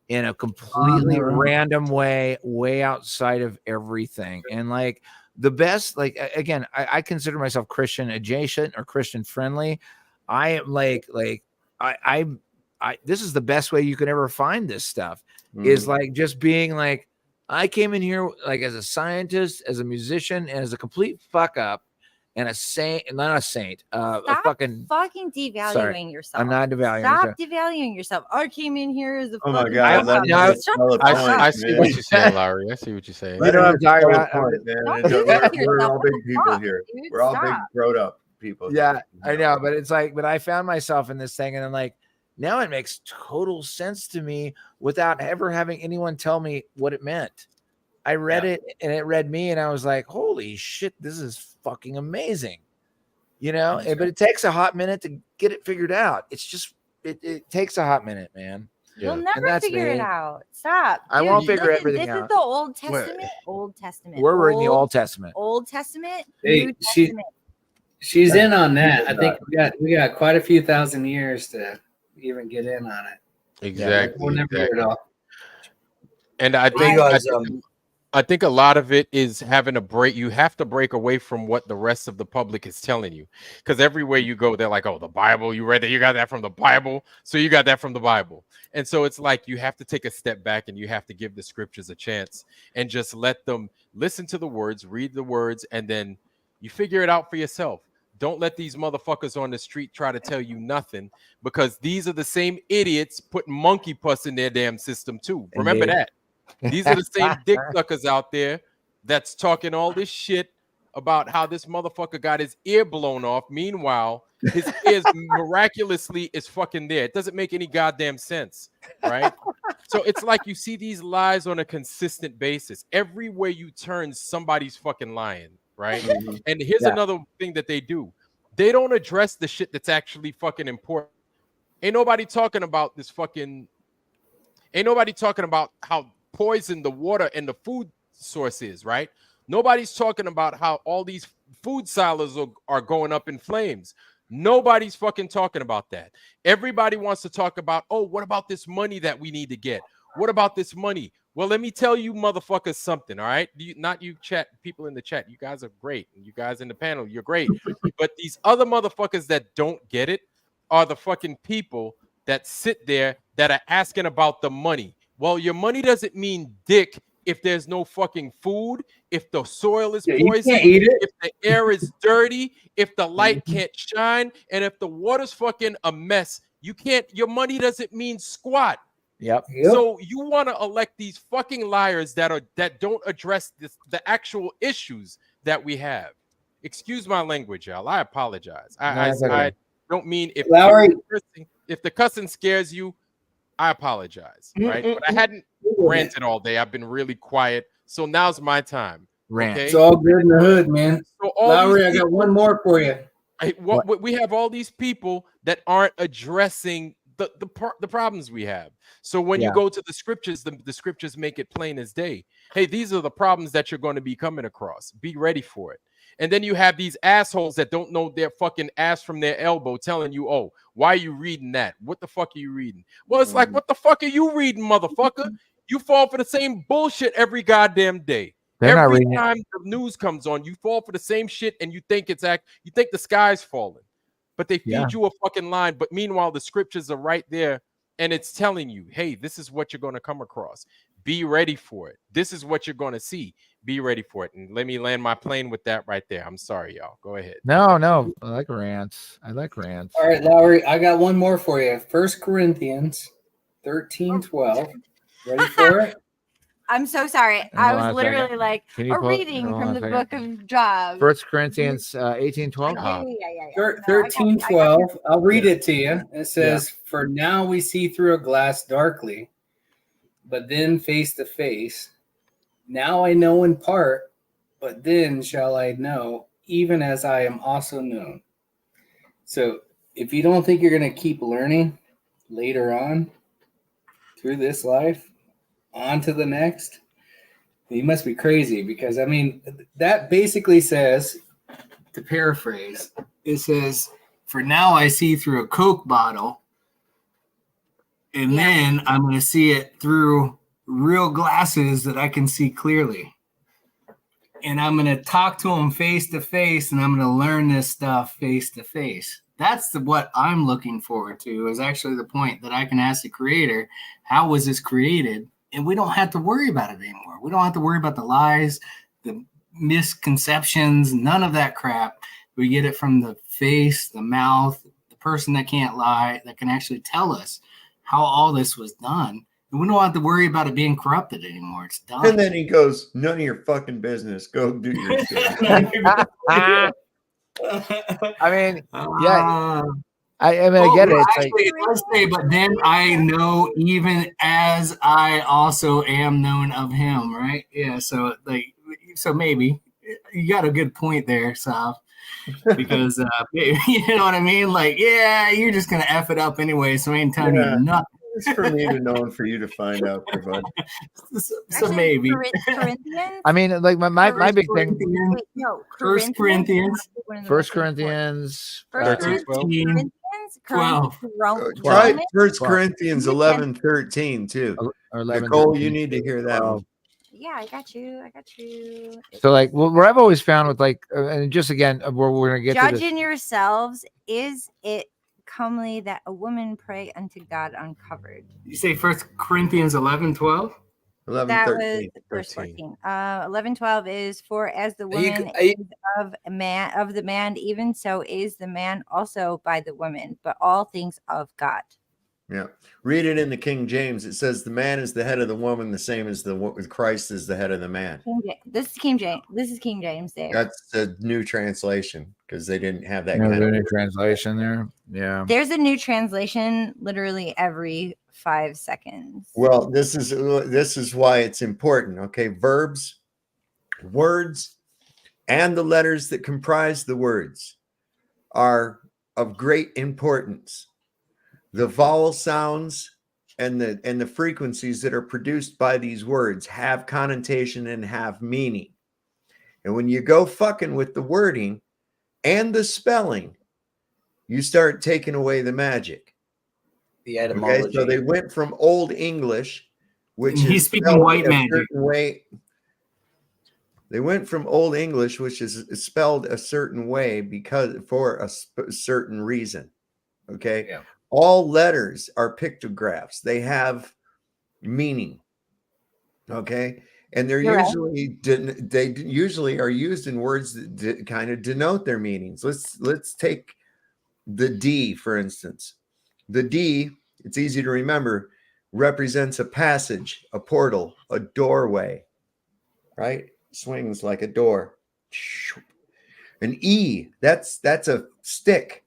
in a completely random way outside of everything. And like, the best, like, again, I consider myself Christian adjacent or Christian friendly. I am I this is the best way you can ever find this stuff is like just being like I came in here like as a scientist, as a musician, and as a complete fuck up, and a saint, not a saint, a fucking devaluing yourself. I'm not devaluing. Stop devaluing yourself. I came in here as a oh my fucking god, I see what you're saying, Larry. I see what you're saying. You know what I'm talking about? We're all big people here. We're all big grown up people. Yeah, I know, but it's like, but I found myself in this thing, and I'm like, now it makes total sense to me without ever having anyone tell me what it meant. I read it and it read me, and I was like, holy shit, this is fucking amazing. You know, but it takes a hot minute to get it figured out. It's just, it takes a hot minute, man. Yeah. You'll never figure it out. Stop. I won't figure everything out. This is the Old Testament. Old Testament. We're in the Old Testament. Old Testament. New Testament. She's in on that. I think we got quite a few thousand years to even get in on it. Exactly. We'll never hear it all. And I think a lot of it is having a break. You have to break away from what the rest of the public is telling you, because everywhere you go, they're like, "Oh, the Bible. You read that? You got that from the Bible. So you got that from the Bible." And so it's like you have to take a step back and you have to give the scriptures a chance and just let them listen to the words, read the words, and then you figure it out for yourself. Don't let these motherfuckers on the street try to tell you nothing, because these are the same idiots putting monkey pus in their damn system too. Remember that. These are the same dick suckers out there that's talking all this shit about how this motherfucker got his ear blown off. Meanwhile, his ears miraculously is fucking there. It doesn't make any goddamn sense, right? So it's like you see these lies on a consistent basis. Everywhere you turn, somebody's fucking lying, right? And here's another thing that they do. They don't address the shit that's actually fucking important. Ain't nobody talking about this fucking... Ain't nobody talking about how poison the water and the food source is, right? Nobody's talking about how all these food silos are going up in flames. Nobody's fucking talking about that. Everybody wants to talk about, oh, what about this money that we need to get? What about this money? Well, let me tell you motherfuckers something, all right? Not you chat, people in the chat. You guys are great. And you guys in the panel, you're great. But these other motherfuckers that don't get it are the fucking people that sit there that are asking about the money. Well, your money doesn't mean dick if there's no fucking food, if the soil is poison, if the air is dirty, if the light can't shine, and if the water's fucking a mess. You can't, your money doesn't mean squat. Yep. So you want to elect these fucking liars that don't address the actual issues that we have. Excuse my language, y'all. I apologize. I don't mean if the cussing scares you, I apologize, right? But I hadn't ranted all day. I've been really quiet. So now's my time. Rant. Okay? It's all good in the hood, man. So Lowry, I got one more for you. We have all these people that aren't addressing the problems we have. So when you go to the scriptures, the scriptures make it plain as day. Hey, these are the problems that you're going to be coming across. Be ready for it. And then you have these assholes that don't know their fucking ass from their elbow telling you, oh, why are you reading that? What the fuck are you reading? Well, it's like, what the fuck are you reading, motherfucker? You fall for the same bullshit every goddamn day. Every time the news comes on, you fall for the same shit and you think you think the sky's falling. But they feed you a fucking line. But meanwhile, the scriptures are right there and it's telling you, hey, this is what you're going to come across. Be ready for it. This is what you're going to see. Be ready for it. And let me land my plane with that right there. I'm sorry, y'all. Go ahead. No. I like rants. All right, Lowry, I got one more for you. 1 Corinthians 13:12. Ready for it? I'm so sorry. I was literally like a reading from the book of Job. 1 Corinthians 18:12. Yeah. 13:12. I'll read it to you. It says, "For now we see through a glass darkly, but then face to face. Now I know in part, but then shall I know, even as I am also known." So if you don't think you're going to keep learning later on through this life, on to the next, you must be crazy, because I mean, that basically says, to paraphrase, it says, for now I see through a Coke bottle, and then I'm going to see it through real glasses that I can see clearly. And I'm going to talk to them face to face, and I'm going to learn this stuff face to face. That's what I'm looking forward to, is actually the point that I can ask the creator, how was this created? and we don't have to worry about it anymore. We don't have to worry about the lies, the misconceptions, none of that crap. We get it from the face, the mouth, the person that can't lie, that can actually tell us how all this was done. And we don't have to worry about it being corrupted anymore. It's done. And then he goes, none of your fucking business. Go do your shit. I mean, yeah. I mean, I get it. It's actually, like, it does say, but then I know even as I also am known of him, right? Yeah, so maybe you got a good point there, Sav. Because you know what I mean? Like, yeah, you're just gonna F it up anyway, so I ain't telling you nothing. It's for me to know and for you to find out, bud. So Actually, maybe. Corinthians. I mean, like my big thing. Wait, no, First Corinthians. 1 Corinthians. 12. Try 1 Corinthians 11:13 too. Nicole, 13, you need to hear that one. Yeah, I got you. So, like, where I've always found with, like, and just again, where we're gonna get judging yourselves, is it comely that a woman pray unto God uncovered? You say 1 Corinthians 11:12? 11, that 13, was verse 14. 11:12 is, for as the woman is of the man, even so is the man also by the woman, but all things of God. Yeah, read it in the King James. It says the man is the head of the woman, the same as Christ is the head of the man. This is King James. This is King James there. That's the new translation because they didn't have that kind of new translation there. Yeah, there's a new translation literally every 5 seconds. Well, this is why it's important. Okay, verbs, words, and the letters that comprise the words are of great importance. The vowel sounds and the frequencies that are produced by these words have connotation and have meaning. And when you go fucking with the wording and the spelling, you start taking away the magic. The etymology. Okay, so they went from Old English, which he's speaking white magic. They went from Old English, which is spelled a certain way because for a certain reason. Okay. Yeah. All letters are pictographs. They have meaning. Okay. And they're they usually are used in words that kind of denote their meanings. Let's take the D, for instance. The D, it's easy to remember, represents a passage, a portal, a doorway, right? Swings like a door. An E, that's a stick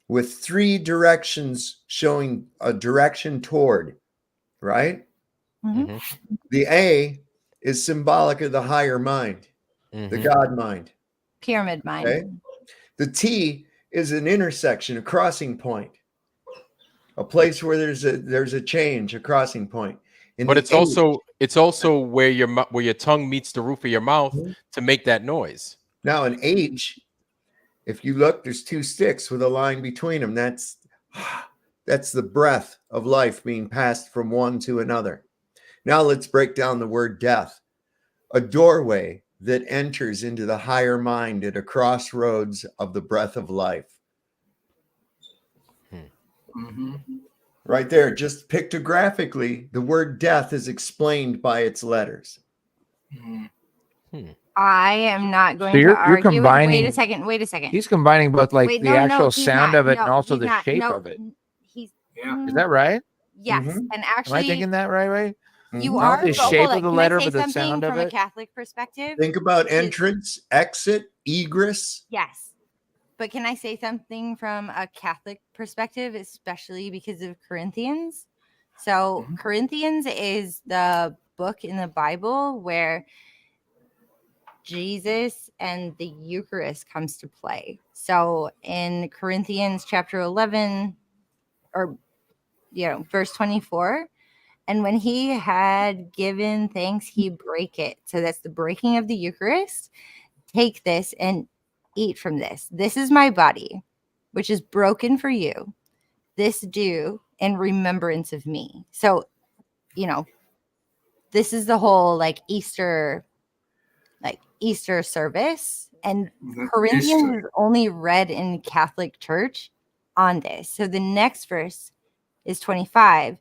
with 3 directions showing a direction toward, right? Mm-hmm. The A is symbolic of the higher mind, the God mind. Pyramid mind. Okay? The T is an intersection, a crossing point, a place where there's a change, a crossing point. But it's also where your tongue meets the roof of your mouth to make that noise. Now an H, if you look, there's 2 sticks with a line between them. That's the breath of life being passed from one to another. Now let's break down the word death. A doorway that enters into the higher mind at a crossroads of the breath of life. Right there, just pictographically, the word death is explained by its letters. I am not going to argue. Combining, wait a second. He's combining both the actual sound of it and also the shape of it. Is that right? Yes. And actually, am I thinking that right? You are the shape of the letter, but the sound of it. From a Catholic perspective, think about entrance, exit, egress. Yes. But can I say something from a Catholic perspective, especially because of Corinthians? So Corinthians is the book in the Bible where Jesus and the Eucharist comes to play. So in Corinthians chapter 11, verse 24, and when he had given thanks, he brake it. So that's the breaking of the Eucharist. Take this and eat from this. This is my body, which is broken for you. This do in remembrance of me. So, this is the whole Easter service. And Corinthians is only read in Catholic Church on this. So the next verse is 25.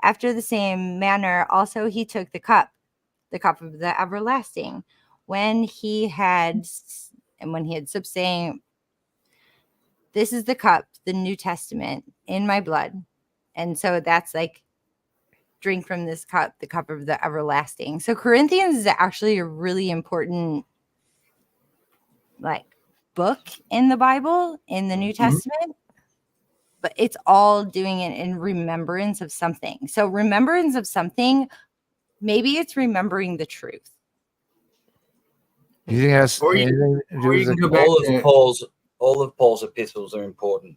After the same manner, also he took the cup of the everlasting, when he had supped, saying, "This is the cup, the New Testament, in my blood." And so that's like, drink from this cup, the cup of the everlasting. So Corinthians is actually a really important like book in the Bible, in the New Testament, but it's all doing it in remembrance of something. So remembrance of something, maybe it's remembering the truth. You think that's all of Paul's epistles are important.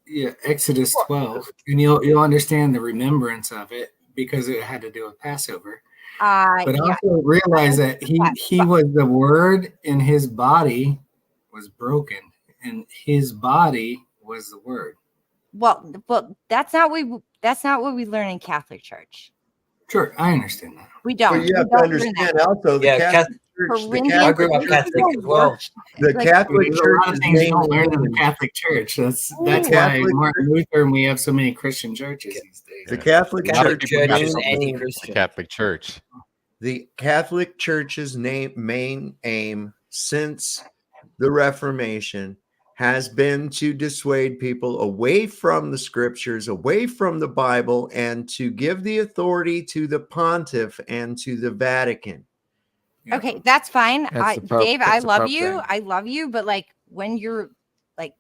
Yeah, Exodus 12, and you'll understand the remembrance of it because it had to do with Passover. But also realize that he was the Word, and his body was broken, and his body was the Word. Well, that's not what we learn in Catholic Church. Sure, I understand that. We don't. But you have to understand also the Catholic Church. I grew up Catholic as well. The Catholic Church is named in the Catholic Church. That's why Martin Luther and we have so many Christian churches these days. The Catholic Church is anti-Christian. Catholic Church. The Catholic Church's main aim since the Reformation has been to dissuade people away from the scriptures, away from the Bible, and to give the authority to the pontiff and to the Vatican. Okay, that's fine. Dave, I love you. Thing. I love you. But like, when you're like,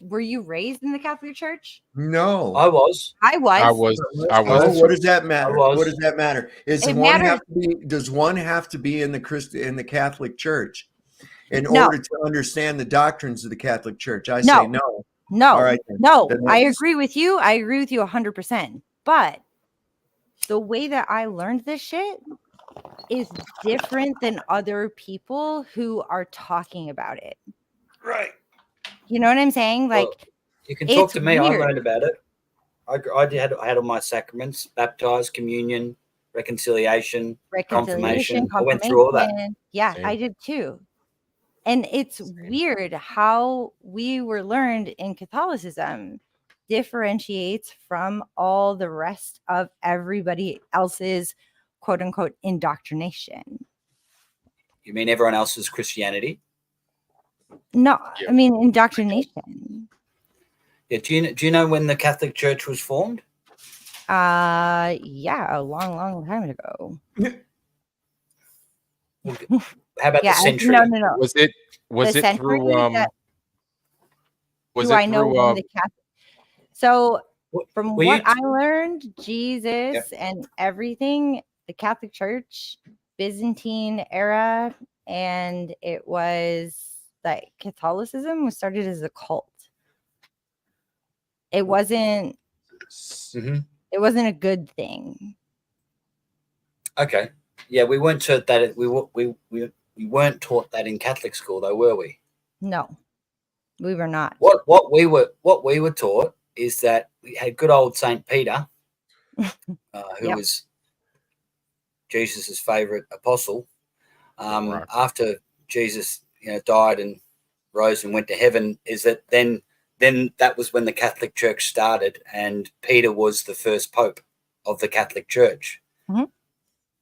were you raised in the Catholic Church? No, I was. I was. Oh, what does that matter? What does that matter? Does one have to be in the Catholic Church in order to understand the doctrines of the Catholic Church? I say no. No. All right. I agree with you. I agree with you 100%. But the way that I learned this shit is different than other people who are talking about it. Right. You know what I'm saying? Like, you can talk to me. Weird. I learned about it. I had all my sacraments: baptized, communion, reconciliation, confirmation. I went through all that. Yeah, I did too. And it's weird how we were learned in Catholicism differentiates from all the rest of everybody else's quote unquote indoctrination. You mean everyone else's Christianity? No, I mean indoctrination. Yeah. Do you know when the Catholic Church was formed? Yeah, a long time ago. How about the century? No. Was it through was do it I know through when the Catholic? So from what I learned, Jesus and everything, the Catholic Church, Byzantine era, and it was like Catholicism was started as a cult. It wasn't. It wasn't a good thing. Okay. Yeah, we weren't taught that. We weren't taught that in Catholic school, though, were we? No, we were not. What we were taught is that we had good old Saint Peter, who was Jesus's favorite apostle. After Jesus, died and rose and went to heaven, is that then that was when the Catholic Church started, and Peter was the first pope of the Catholic Church. Mm-hmm.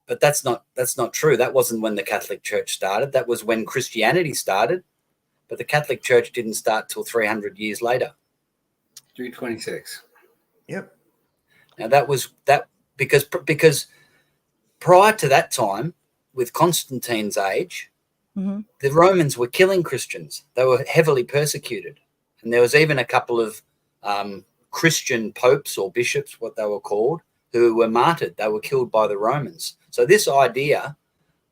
But that's not true. That wasn't when the Catholic Church started. That was when Christianity started. But the Catholic Church didn't start till 300 years later. 326. Yep. Now that was because prior to that time, with Constantine's age, the Romans were killing Christians. They were heavily persecuted. And there was even a couple of Christian popes or bishops, what they were called, who were martyred. They were killed by the Romans. So this idea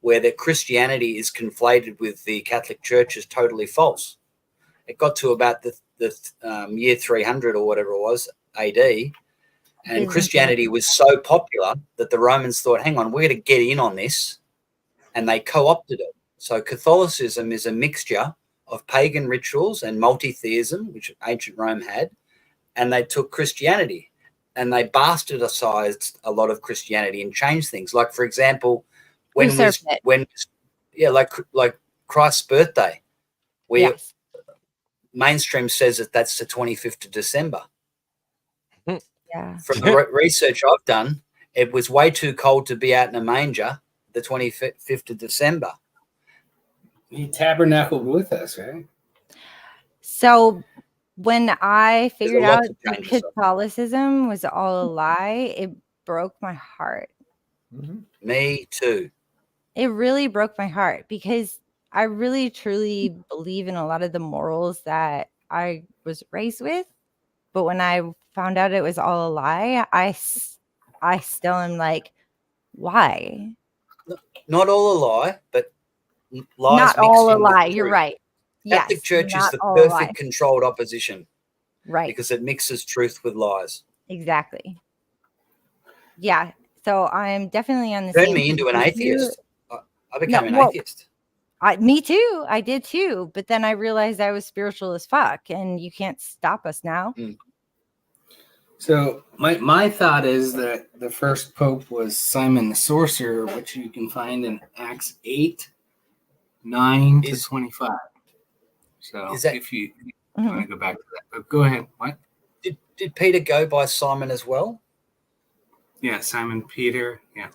where that Christianity is conflated with the Catholic Church is totally false. It got to about the year 300 or whatever it was, AD, and Christianity was so popular that the Romans thought, hang on, we're going to get in on this, and they co-opted it. So Catholicism is a mixture of pagan rituals and multi-theism, which ancient Rome had, and they took Christianity and they bastardized a lot of Christianity and changed things. Like, for example, like Christ's birthday, where mainstream says that that's the 25th of December. Yeah. From the research I've done, it was way too cold to be out in a manger the 25th of December. He tabernacled with us, right? So when I figured out of that changes. Catholicism was all a lie, it broke my heart. Me too. It really broke my heart because I really truly believe in a lot of the morals that I was raised with. But when I found out it was all a lie, I still am like, why? Not all a lie, but lies Not mixed all a in with lie. truth. You're right. Catholic Yes, Church is not the all a lie. perfect controlled opposition. Right. Because it mixes truth with lies. Exactly. Yeah. So I'm definitely on the Turned same me into an page with you. atheist. I became an atheist. Me too. I did too. But then I realized I was spiritual as fuck, and you can't stop us now. So my thought is that the first pope was Simon the Sorcerer, which you can find in Acts 8:9 to 25. So is that, if you want to go back to that, but go ahead. What did Peter go by Simon as well? Yeah, Simon Peter. Yeah.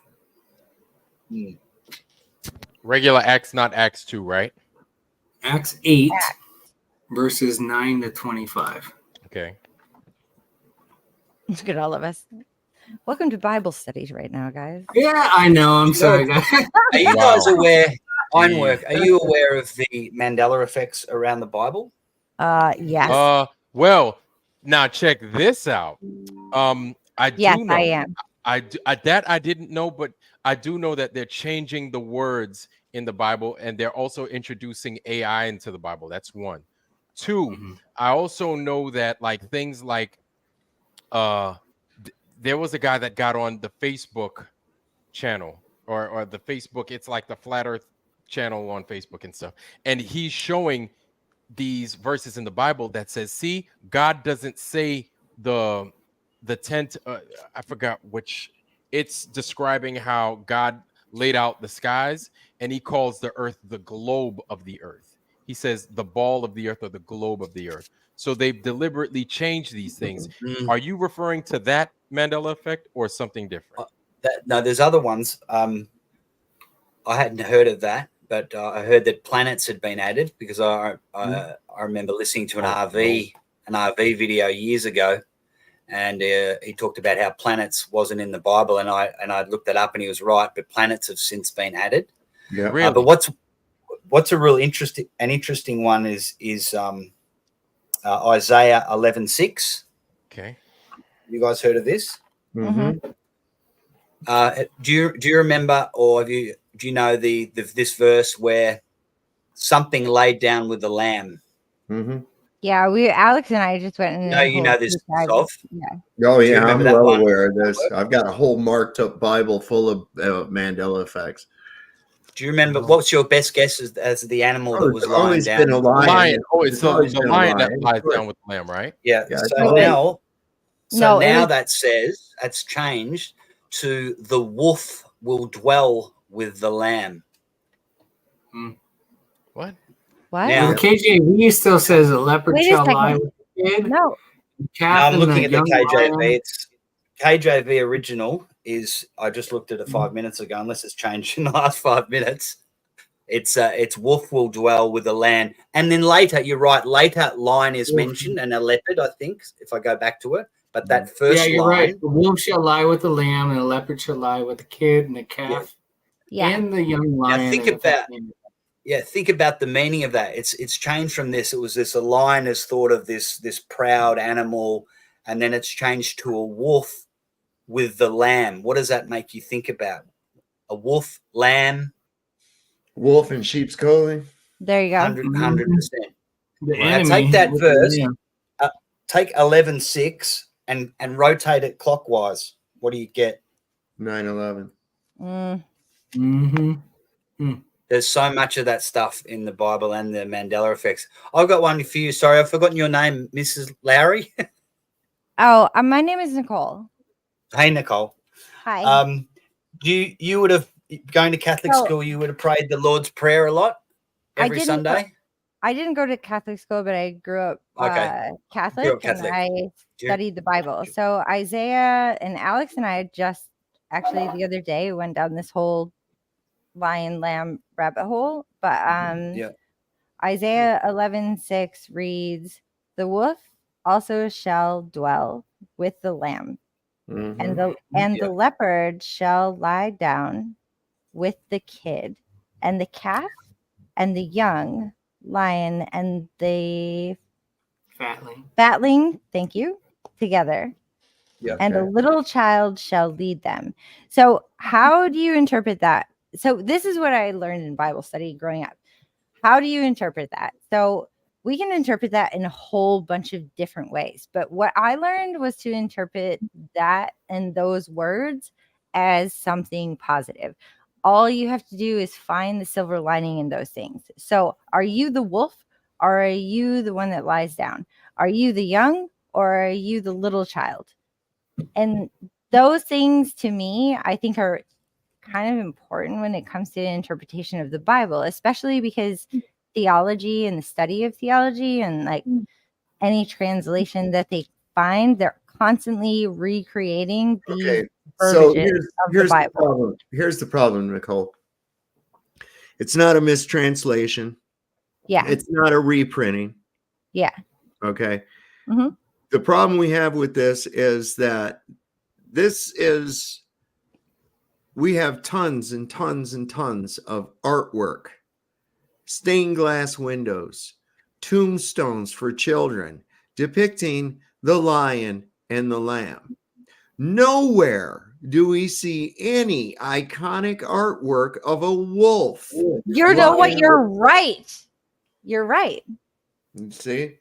Regular Acts, not Acts 2, right? Acts 8, verses 9 to 25. Okay. Look at all of us. Welcome to Bible studies right now, guys. Yeah, I know. I'm sorry, guys. Are you guys aware? Ironwork. Are you aware of the Mandela effects around the Bible? Yes. Well, now check this out. I do know. I am. I didn't know, but I do know that they're changing the words in the Bible, and they're also introducing AI into the Bible. That's one. Two, I also know that like things like there was a guy that got on the Facebook channel or the Facebook, it's like the Flat Earth channel on Facebook and stuff, and he's showing these verses in the Bible that says, see, God doesn't say the tent, I forgot which, it's describing how God laid out the skies, and he calls the earth the globe of the earth. He says the ball of the earth or the globe of the earth. So they've deliberately changed these things. Are you referring to that Mandela effect or something different? No, there's other ones. I hadn't heard of that, but I heard that planets had been added because I remember listening to an RV video years ago, and he talked about how planets wasn't in the Bible, and I looked that up, and he was right. But planets have since been added. Yeah. Really? But what's a real interesting one is Isaiah 11:6. Okay. You guys heard of this? Mm-hmm. Do you remember, or do you know this verse where something laid down with the lamb? Mm-hmm. Yeah, Alex and I just went in. You know this of? Yeah. Oh yeah, I'm well one? aware of this. I've got a whole marked up Bible full of Mandela effects. Do you remember what's your best guess as the animal that was lying down? Been a lion. Oh, it's the lion that lies down with the lamb, right? Yeah. So now that says that's changed to the wolf will dwell with the lamb. What? Now, the KJV still says a leopard shall lie with the kid. No. I'm looking at the KJV. It's KJV original is, I just looked at it 5 minutes ago, unless it's changed in the last 5 minutes. It's wolf will dwell with the lamb. And then later, you're right, later lion is mentioned and a leopard, I think, if I go back to it. But that first you're line, right. The wolf shall lie with the lamb, and the leopard shall lie with the kid and the calf, and the young lion. Now think about the meaning of that. It's changed from this. It was this, a lion is thought of this proud animal, and then it's changed to a wolf with the lamb. What does that make you think about? A wolf, lamb, wolf in sheep's clothing. There you go. 100%. Now take that verse, take 11:6 and rotate it clockwise. What do you get? 9/11. There's so much of that stuff in the Bible and the Mandela effects. I've got one for you. Sorry, I've forgotten your name, Mrs. Lowry. Oh, my name is Nicole. Hey, Nicole. Hi. You would have, going to Catholic school, you would have prayed the Lord's Prayer a lot every Sunday? I didn't go to Catholic school, but I grew up Catholic, and I studied the Bible. So Isaiah and Alex and I just actually the other day went down this whole lion lamb rabbit hole. But Isaiah 11:6 reads, "The wolf also shall dwell with the lamb, and the leopard shall lie down with the kid, and the calf and the young lion and the fatling, thank you, together. And a little child shall lead them." So how do you interpret that? So this is what I learned in Bible study growing up. How do you interpret that? So we can interpret that in a whole bunch of different ways. But what I learned was to interpret that and those words as something positive. All you have to do is find the silver lining in those things. So are you the wolf, or are you the one that lies down? Are you the young, or are you the little child? And those things to me, I think are kind of important when it comes to the interpretation of the Bible, especially because theology and the study of theology and like any translation that they find, they're constantly recreating these so here's the problem. Here's the problem, Nicole. It's not a mistranslation. Yeah. It's not a reprinting. Yeah. Okay. The problem we have with this is that we have tons and tons and tons of artwork, stained glass windows, tombstones for children depicting the lion and the lamb. Nowhere do we see any iconic artwork of a wolf. You're right. You're right. You see?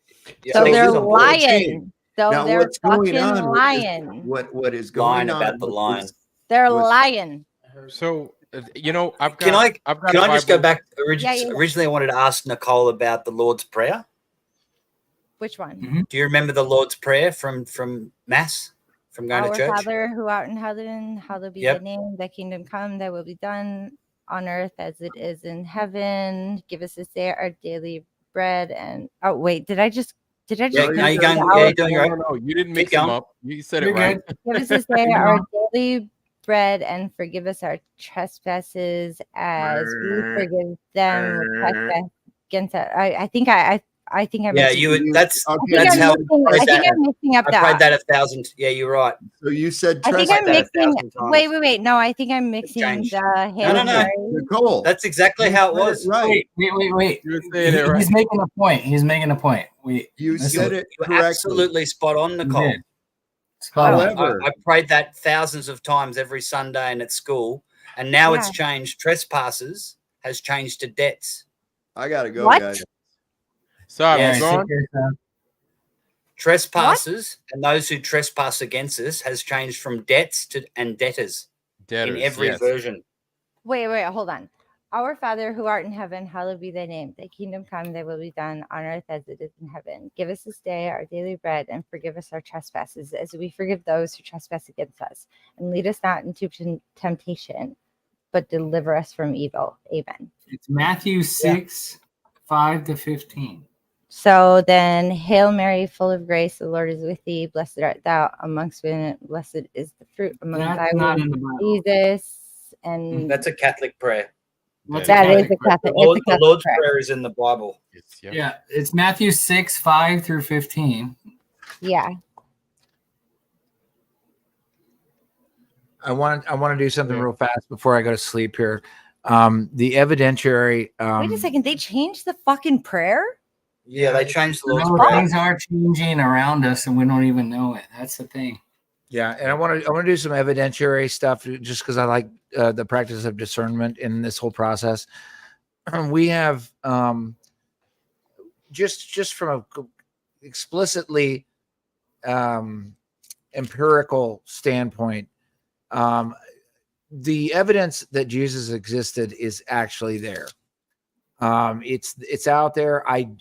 So they're lying. So now they're what's going fucking on? lying. What is going on about the lion? They're lying. So I've got. Can I just go back? Yeah. Originally, I wanted to ask Nicole about the Lord's Prayer. Which one? Do you remember the Lord's Prayer from Mass, from going to church? Our Father who art in heaven, hallowed be thy name. Thy kingdom come, thy will be done on earth as it is in heaven. Give us this day our daily bread. And did I just? No, you're doing right. No, you didn't mix them up. You said it right. Give us this day our daily bread, and forgive us our trespasses as we forgive them who trespass against us. I think I'm. Yeah, that's how I think I'm mixing up that. I prayed that 1,000. Yeah, you're right. So you said I think I'm mixing. Wait. No, I think I'm mixing the Hail Mary. Nicole. That's exactly how it was. Right. Wait. You're saying it right. He's making a point. You said it correctly. Absolutely spot on, Nicole. However, I prayed that thousands of times every Sunday and at school, and now it's changed. Trespasses has changed to debts. I gotta go, guys. Sorry, Trespasses and those who trespass against us has changed from debts to debtors in every version. Wait, hold on. Our Father who art in heaven, hallowed be thy name. Thy kingdom come, thy will be done on earth as it is in heaven. Give us this day our daily bread, and forgive us our trespasses as we forgive those who trespass against us. And lead us not into temptation, but deliver us from evil. Amen. It's Matthew 6:5-15. So then, Hail Mary, full of grace, the Lord is with thee. Blessed art thou amongst women. Blessed is the fruit among thy womb, Jesus. And that's a Catholic prayer. That is a Catholic. The Lord's Prayer is in the Bible. Yeah, it's Matthew 6:5-15. Yeah. I want to do something real fast before I go to sleep here. The evidentiary. Wait a second. They changed the fucking prayer? Yeah, they changed the Lord's Prayer. Things are changing around us, and we don't even know it. That's the thing. Yeah, and I want to do some evidentiary stuff just because I like the practice of discernment in this whole process. We have just from a explicitly empirical standpoint, the evidence that Jesus existed is actually there. It's out there. I'm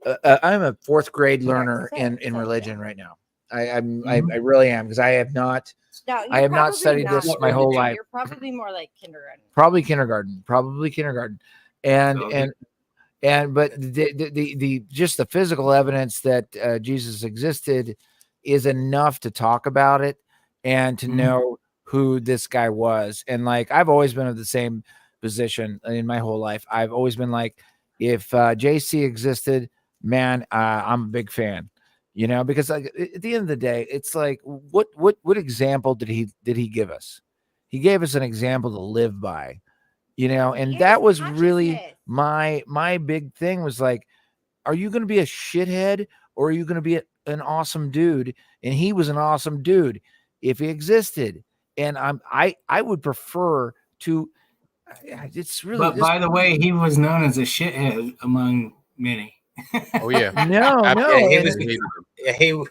a fourth grade learner in religion right now. I really am, because I have not studied this my whole life. You're probably more like kindergarten. Probably kindergarten. But the just the physical evidence that Jesus existed is enough to talk about it and to know who this guy was. And like, I've always been of the same position in my whole life. I've always been like, if JC existed, man, I'm a big fan, you know, because like at the end of the day, it's like, what example did he give us? He gave us an example to live by, you know, and that was really my big thing was like, are you going to be a shithead or are you going to be an awesome dude? And he was an awesome dude if he existed. And I would prefer to, it's really, but by the way, he was known as a shithead among many. Oh yeah. No. He was.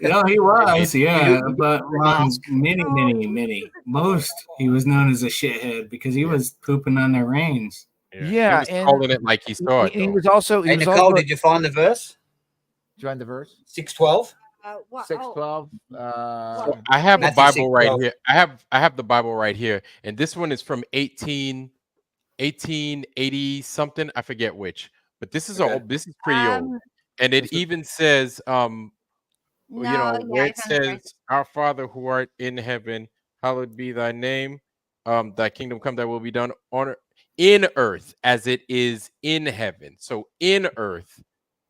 But among many, most, he was known as a shithead because he was pooping on their reins. Yeah, he was calling it like he saw it. He was also. Hey, Nicole, did you find the verse? Did you find the verse? 6:12. 6:12. So I have a Bible right here. I have the Bible right here, and this one is from 1880 something. I forget which, but this is this is pretty old, and it even says, where it says, "Our Father who art in heaven, hallowed be thy name. Thy kingdom come, thy will be done on in earth as it is in heaven." So in earth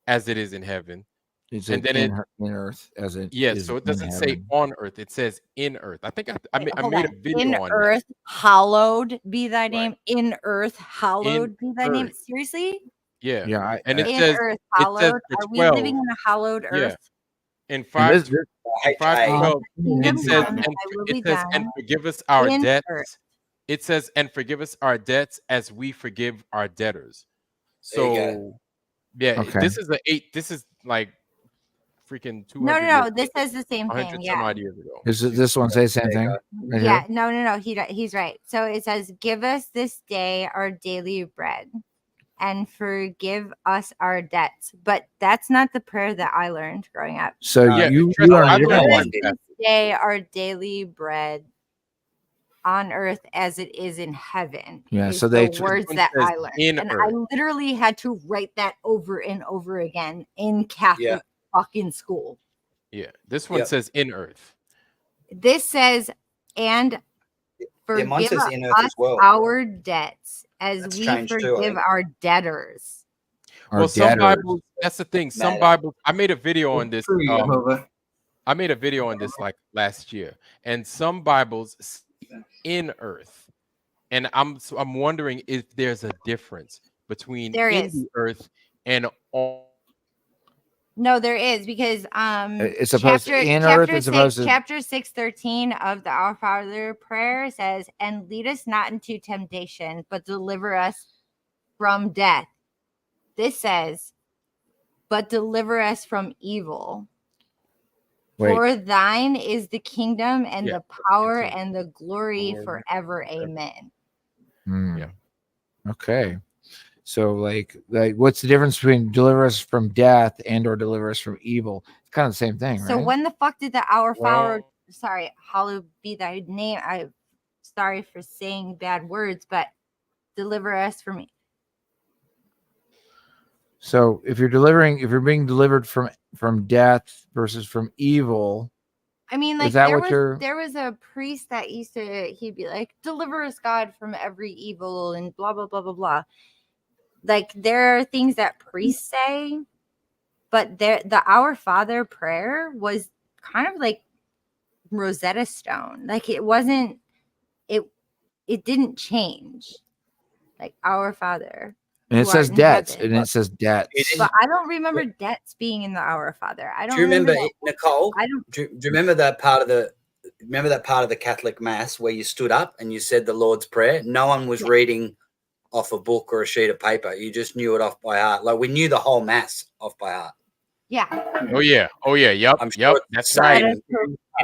as it is in heaven. And then in earth as it is. So it doesn't say on earth, it says in earth. I think I made a video on earth that. Hallowed be thy name. Right. In earth hallowed be thy name. Seriously? Yeah. And it in says earth hallowed. Are we living in a hallowed earth? In 5:12 it says and forgive us our debts. Earth. It says and forgive us our debts as we forgive our debtors. So this is this is like freaking 200 no this says the same thing. Some odd years ago. Is this one say the same thing? Right here? No, he's right. So it says, give us this day our daily bread and forgive us our debts. But that's not the prayer that I learned growing up. So you learned this day our daily bread on earth as it is in heaven. So they words that I learned, and I literally had to write that over and over again in Catholic fucking school. This one says in earth. This says and forgive us our debts as we forgive our debtors. Some Bibles, that's the thing. Some Bibles, I made a video on this. I made a video on this like last year, and some Bibles in earth, and I'm wondering if there's a difference between the earth and on. No, there is, because it's supposed to in earth. It's supposed to. Chapter 6:13 of the Our Father prayer says, "And lead us not into temptation, but deliver us from death." This says, "But deliver us from evil." Wait. For thine is the kingdom and the power and the glory forever. Amen. Okay. So like what's the difference between deliver us from death and or deliver us from evil? It's kind of the same thing, right? So when the fuck did the Our Father, hallowed be thy name. I'm sorry for saying bad words, but deliver us from. So if you're being delivered from death versus from evil, I mean, like there was a priest that he'd be like, deliver us, God, from every evil and blah blah blah blah blah. Like there are things that priests say, but the Our Father prayer was kind of like Rosetta Stone. Like it wasn't, it didn't change. Like Our Father. And it says debts. And it says debts. But I don't remember debts being in the Our Father. I don't. Do you remember Nicole? Do you remember that part of the Catholic Mass where you stood up and you said the Lord's Prayer? No one was reading off a book or a sheet of paper. You just knew it off by heart. Like we knew the whole Mass off by heart. Yeah. Oh yeah. Yep. I'm sure That's right. Let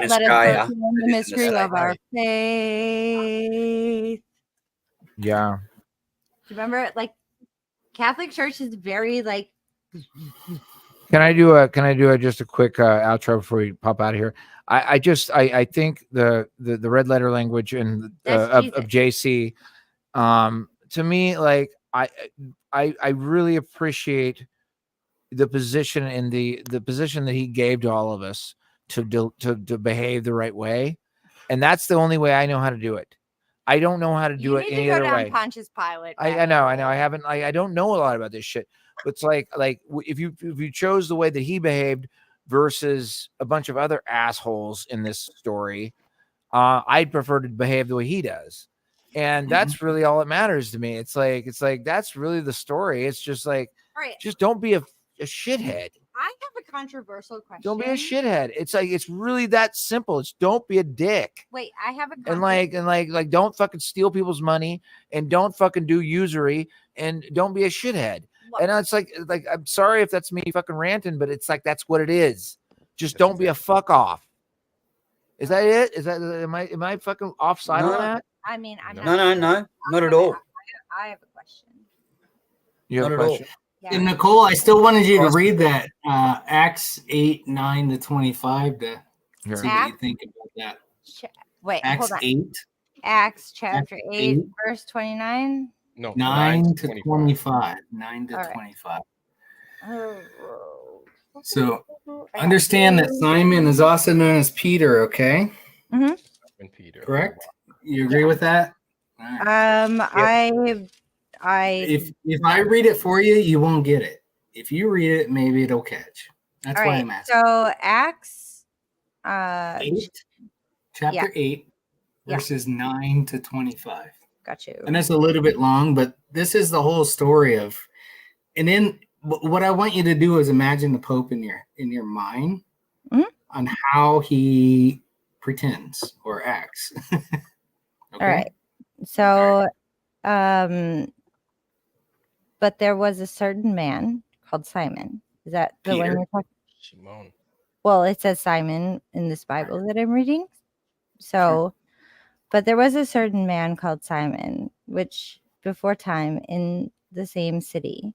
us go the mystery of our faith. Yeah. Do you remember, like, Catholic Church is very like. Can I do just a quick outro before we pop out of here? I think the red letter language and of JC, to me, like I really appreciate the position and the position that he gave to all of us to behave the right way, and that's the only way I know how to do it. I don't know how to do it any other way. Pontius Pilate. I know. I haven't. I don't know a lot about this shit. But it's like if you chose the way that he behaved versus a bunch of other assholes in this story, I'd prefer to behave the way he does. And that's really all that matters to me. It's like that's really the story. It's just like, just don't be a shithead. I have a controversial question. Don't be a shithead. It's like, it's really that simple. It's don't be a dick. Wait, I have a and like don't fucking steal people's money, and don't fucking do usury, and don't be a shithead. What? And it's like I'm sorry if that's me fucking ranting, but it's like that's what it is. Just don't be a fuck off. Is that it? Is that am I fucking offside on that? I mean, I'm no, not at all. I have a question. You have a question? Yeah. And Nicole, I still wanted you to read that Acts 8:9-25 to see what you think about that. Wait, Acts hold on. 8. Acts chapter 8, verse 29. No, 9-25. 9-25. So understand that Simon is also known as Peter. Okay. Mm-hmm. Peter. Correct. You agree with that? Right. If I read it for you, you won't get it. If you read it, maybe it'll catch. That's why I'm asking. So Acts 8, chapter 8, verses 9-25. Got you. And that's a little bit long, but this is the whole story of. And then what I want you to do is imagine the Pope in your mind on how he pretends or acts. Okay? All right. So, but there was a certain man called Simon. Is that the one you're talking? Shimon. Well, it says Simon in this Bible that I'm reading. So, but there was a certain man called Simon, which before time in the same city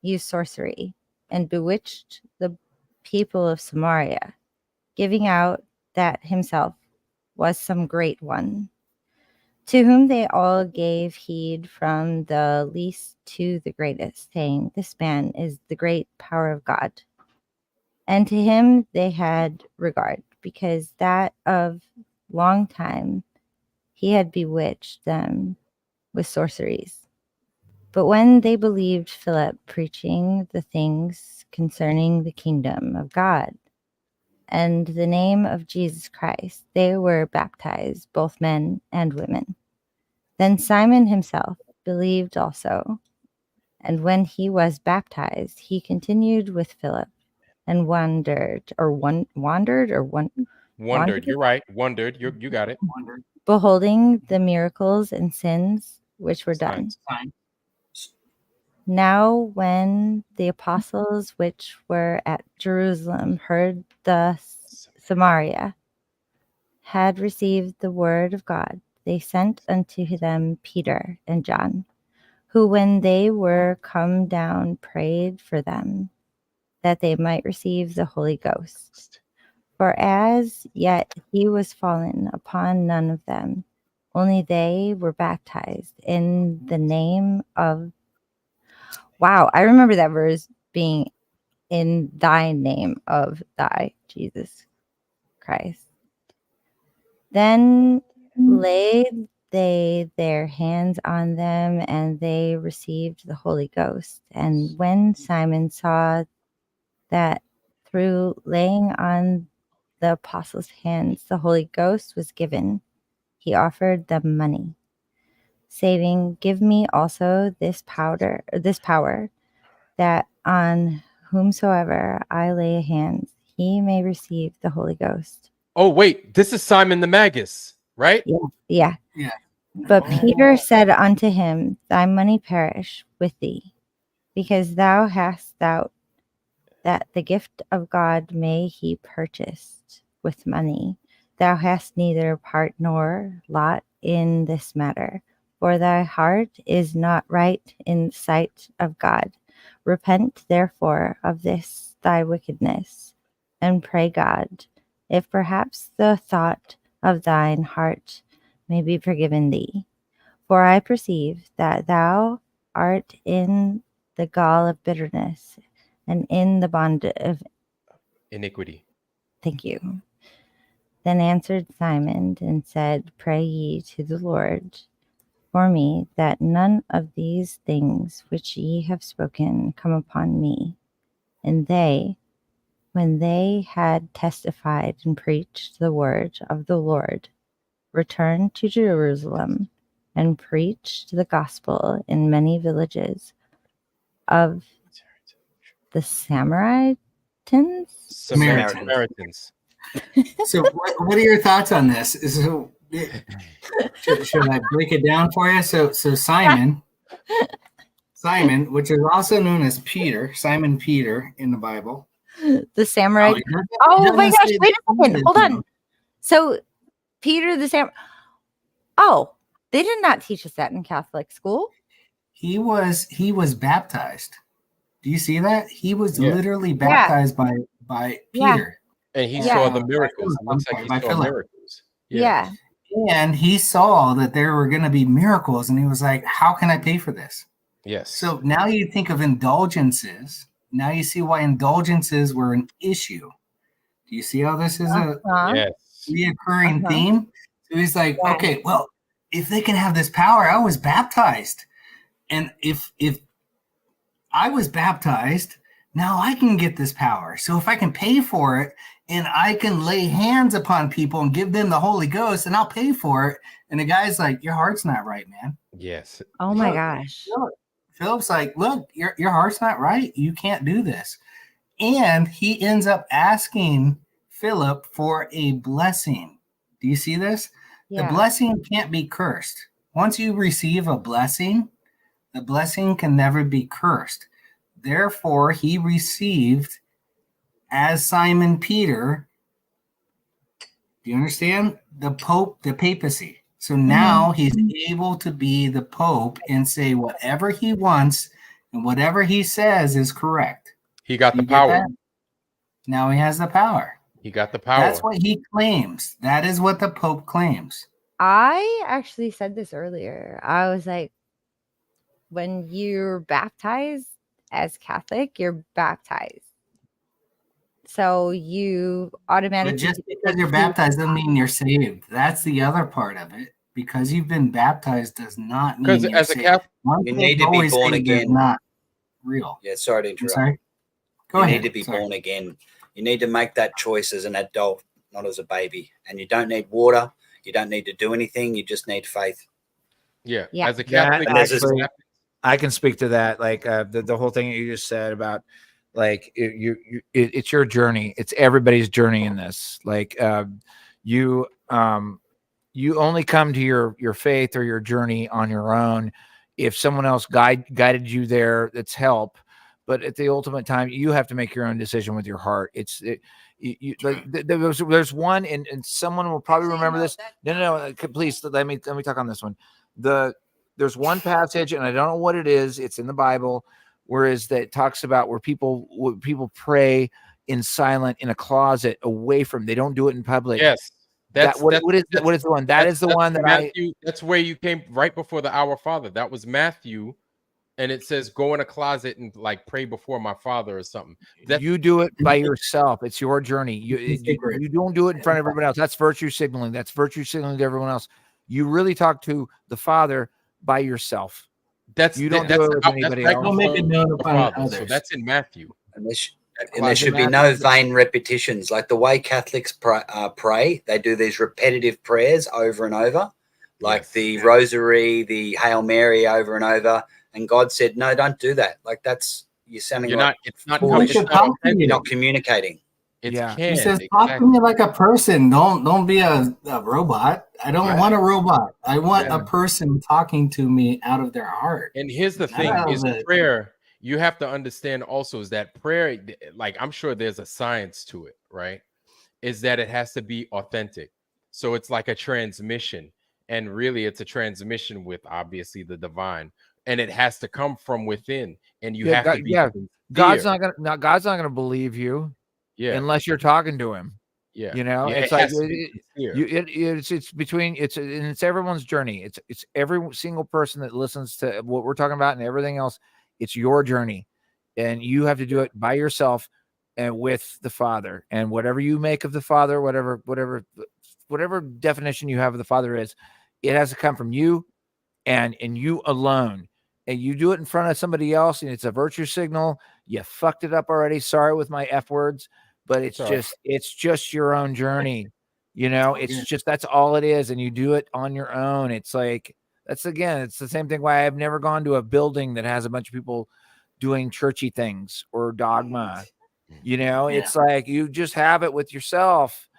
used sorcery and bewitched the people of Samaria, giving out that himself was some great one, to whom they all gave heed from the least to the greatest, saying, "This man is the great power of God." And to him they had regard, because that of long time he had bewitched them with sorceries. But when they believed Philip preaching the things concerning the kingdom of God and the name of Jesus Christ, they were baptized, both men and women. Then Simon himself believed also, and when he was baptized, he continued with Philip and wandered. You're right. Wondered. You got it. Beholding the miracles and sins which were done. Now when the apostles which were at Jerusalem heard the Samaria had received the word of God, they sent unto them Peter and John, who when they were come down prayed for them, that they might receive the Holy Ghost. For as yet he was fallen upon none of them, only they were baptized in the name of. Wow, I remember that verse being in thy name of thy Jesus Christ. Then laid they their hands on them, and they received the Holy Ghost. And when Simon saw that through laying on the apostles' hands the Holy Ghost was given, he offered them money, saying, "Give me also this power, that on whomsoever I lay hands, he may receive the Holy Ghost." Oh, wait, this is Simon the Magus, right? Yeah. But Peter said unto him, "Thy money perish with thee, because thou hast thought that the gift of God may he purchased with money. Thou hast neither part nor lot in this matter, for thy heart is not right in the sight of God. Repent therefore of this thy wickedness, and pray God, if perhaps the thought of thine heart may be forgiven thee. For I perceive that thou art in the gall of bitterness and in the bond of iniquity. Thank you. Then answered Simon and said, Pray ye to the Lord for me, that none of these things which ye have spoken come upon me. And they, when they had testified and preached the word of the Lord, returned to Jerusalem and preached the gospel in many villages of the Samaritans. So what are your thoughts on this? Should I break it down for you? So Simon, which is also known as Peter, Simon Peter in the Bible. The Samurai. Oh my gosh, wait a second. Hold on. So Peter the Samurai. Oh, they did not teach us that in Catholic school. He was baptized. Do you see that? He was literally baptized by Peter. And he saw the miracles. It looks like he saw miracles. Yeah. And he saw that there were going to be miracles. And he was like, how can I pay for this? Yes. So now you think of indulgences. Now you see why indulgences were an issue. Do you see how this is a reoccurring theme? So he's like, okay, well, if they can have this power, I was baptized. And if I was baptized, now I can get this power. So if I can pay for it and I can lay hands upon people and give them the Holy Ghost, and I'll pay for it. And the guy's like, your heart's not right, man. Yes. Oh my gosh. Philip's like, look, your heart's not right. You can't do this. And he ends up asking Philip for a blessing. Do you see this? Yeah. The blessing can't be cursed. Once you receive a blessing, the blessing can never be cursed. Therefore, he received, as Simon Peter, do you understand? The Pope, the papacy. So now he's able to be the Pope and say whatever he wants, and whatever he says is correct. He got the power. Now he has the power. He got the power. That's what he claims. That is what the Pope claims. I actually said this earlier. I was like, when you're baptized as Catholic, you're baptized. So you automatically. But just because you're baptized doesn't mean you're saved. That's the other part of it. Because you've been baptized does not mean you're as saved. A Catholic, you need to be born again. Not real. Yeah, sorry to interrupt. Sorry? Go ahead. You need to be born again. You need to make that choice as an adult, not as a baby. And you don't need water. You don't need to do anything. You just need faith. Yeah. As a Catholic, I can speak to that. Like the whole thing you just said about like it's your journey. It's everybody's journey in this. Like you only come to your faith or your journey on your own. If someone else guided you there, that's help. But at the ultimate time, you have to make your own decision with your heart. There's one, and someone will probably remember this. No, please let me talk on this one. There's one passage, and I don't know what it is. It's in the Bible, whereas that talks about where people pray in silent in a closet away from. They don't do it in public. Yes. What is the one? That is the one that Matthew, that's where you came right before the Our Father. That was Matthew. And it says, go in a closet and like pray before my Father or something. You do it by yourself. It's your journey. You don't do it in front of everyone else. That's virtue signaling. That's virtue signaling to everyone else. You really talk to the Father by yourself. You don't do it with anybody else. Don't make it known upon others. So that's in Matthew. And there should be no vain repetitions. Like the way Catholics pray, they do these repetitive prayers over and over, like the Rosary, the Hail Mary over and over. And God said, no, don't do that. Like you're sounding it's not foolish. You're not communicating. He says, talk to me like a person. Don't be a robot. I don't want a robot. I want a person talking to me out of their heart. And here's the thing is prayer. You have to understand also is that prayer, like I'm sure there's a science to it, right? Is that it has to be authentic. So it's like a transmission. And really it's a transmission with obviously the divine. And it has to come from within. And you have to be God's not gonna believe you unless you're talking to him. Yeah. You know, Yeah, it's like it's between it's everyone's journey. It's every single person that listens to what we're talking about and everything else. It's your journey, and you have to do it by yourself and with the Father. And whatever you make of the Father, whatever definition you have of the Father is, it has to come from you and you alone. And you do it in front of somebody else, and it's a virtue signal. You fucked it up already. Sorry with my F words. But it's just your own journey, you know. It's just that's all it is, and you do it on your own. It's like it's the same thing. Why I've never gone to a building that has a bunch of people doing churchy things or dogma. You know, it's like you just have it with yourself,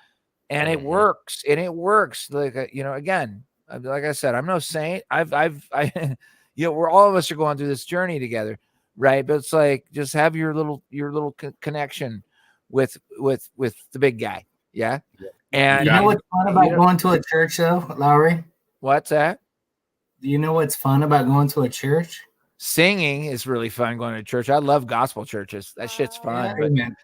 and it works. And it works. Like again, like I said, I'm no saint. We're all of us are going through this journey together, right? But it's like just have your little connection with the big guy. Yeah. And you know what's fun about going to a church though, Lowry? What's that? Do you know what's fun about going to a church? Singing is really fun going to church. I love gospel churches. That shit's fun. The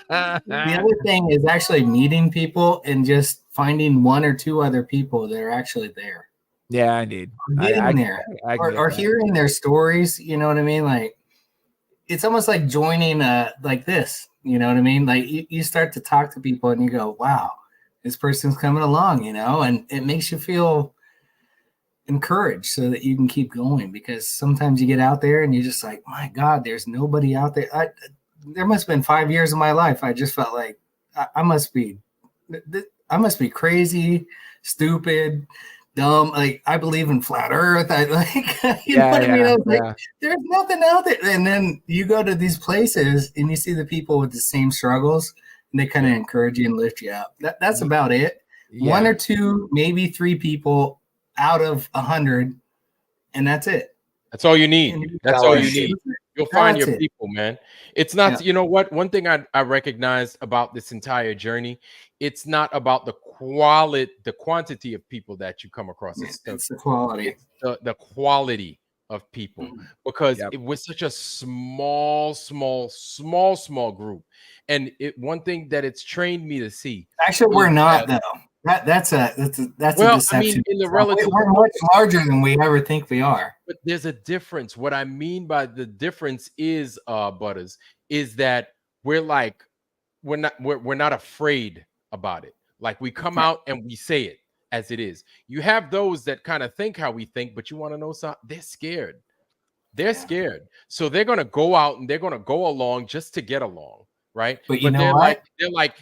other thing is actually meeting people and just finding one or two other people that are actually there. Yeah, indeed. Getting there. Or hearing their stories, you know what I mean? Like it's almost like joining like this, you know what I mean? Like you start to talk to people and you go, wow, this person's coming along, you know, and it makes you feel encouraged so that you can keep going, because sometimes you get out there and you're just like, my God, there's nobody out there. There must have been 5 years of my life. I just felt like I must be crazy, stupid, dumb. Like I believe in flat earth. I like, you know what I mean? I was like, there's nothing out there. And then you go to these places and you see the people with the same struggles and they kind of encourage you and lift you up. That's about it. Yeah. 1 or 2, maybe 3 people out of 100. And that's it. That's all you need. That's all you need. You'll find your people, man. It's not, you know what? One thing I recognize about this entire journey, it's not about the quantity of people that you come across. It's the quality. It's the quality of people, because it was such a small group. And one thing that it's trained me to see. Actually, we're not though. That's a deception. I mean, in the relative, we're much larger than we ever think we are. But there's a difference. What I mean by the difference is, Butters, is that we're not afraid about it. Like we come out and we say it as it is. You have those that kind of think how we think, but you want to know something? They're scared. They're scared. So they're gonna go out and they're gonna go along just to get along. Right. But you know what?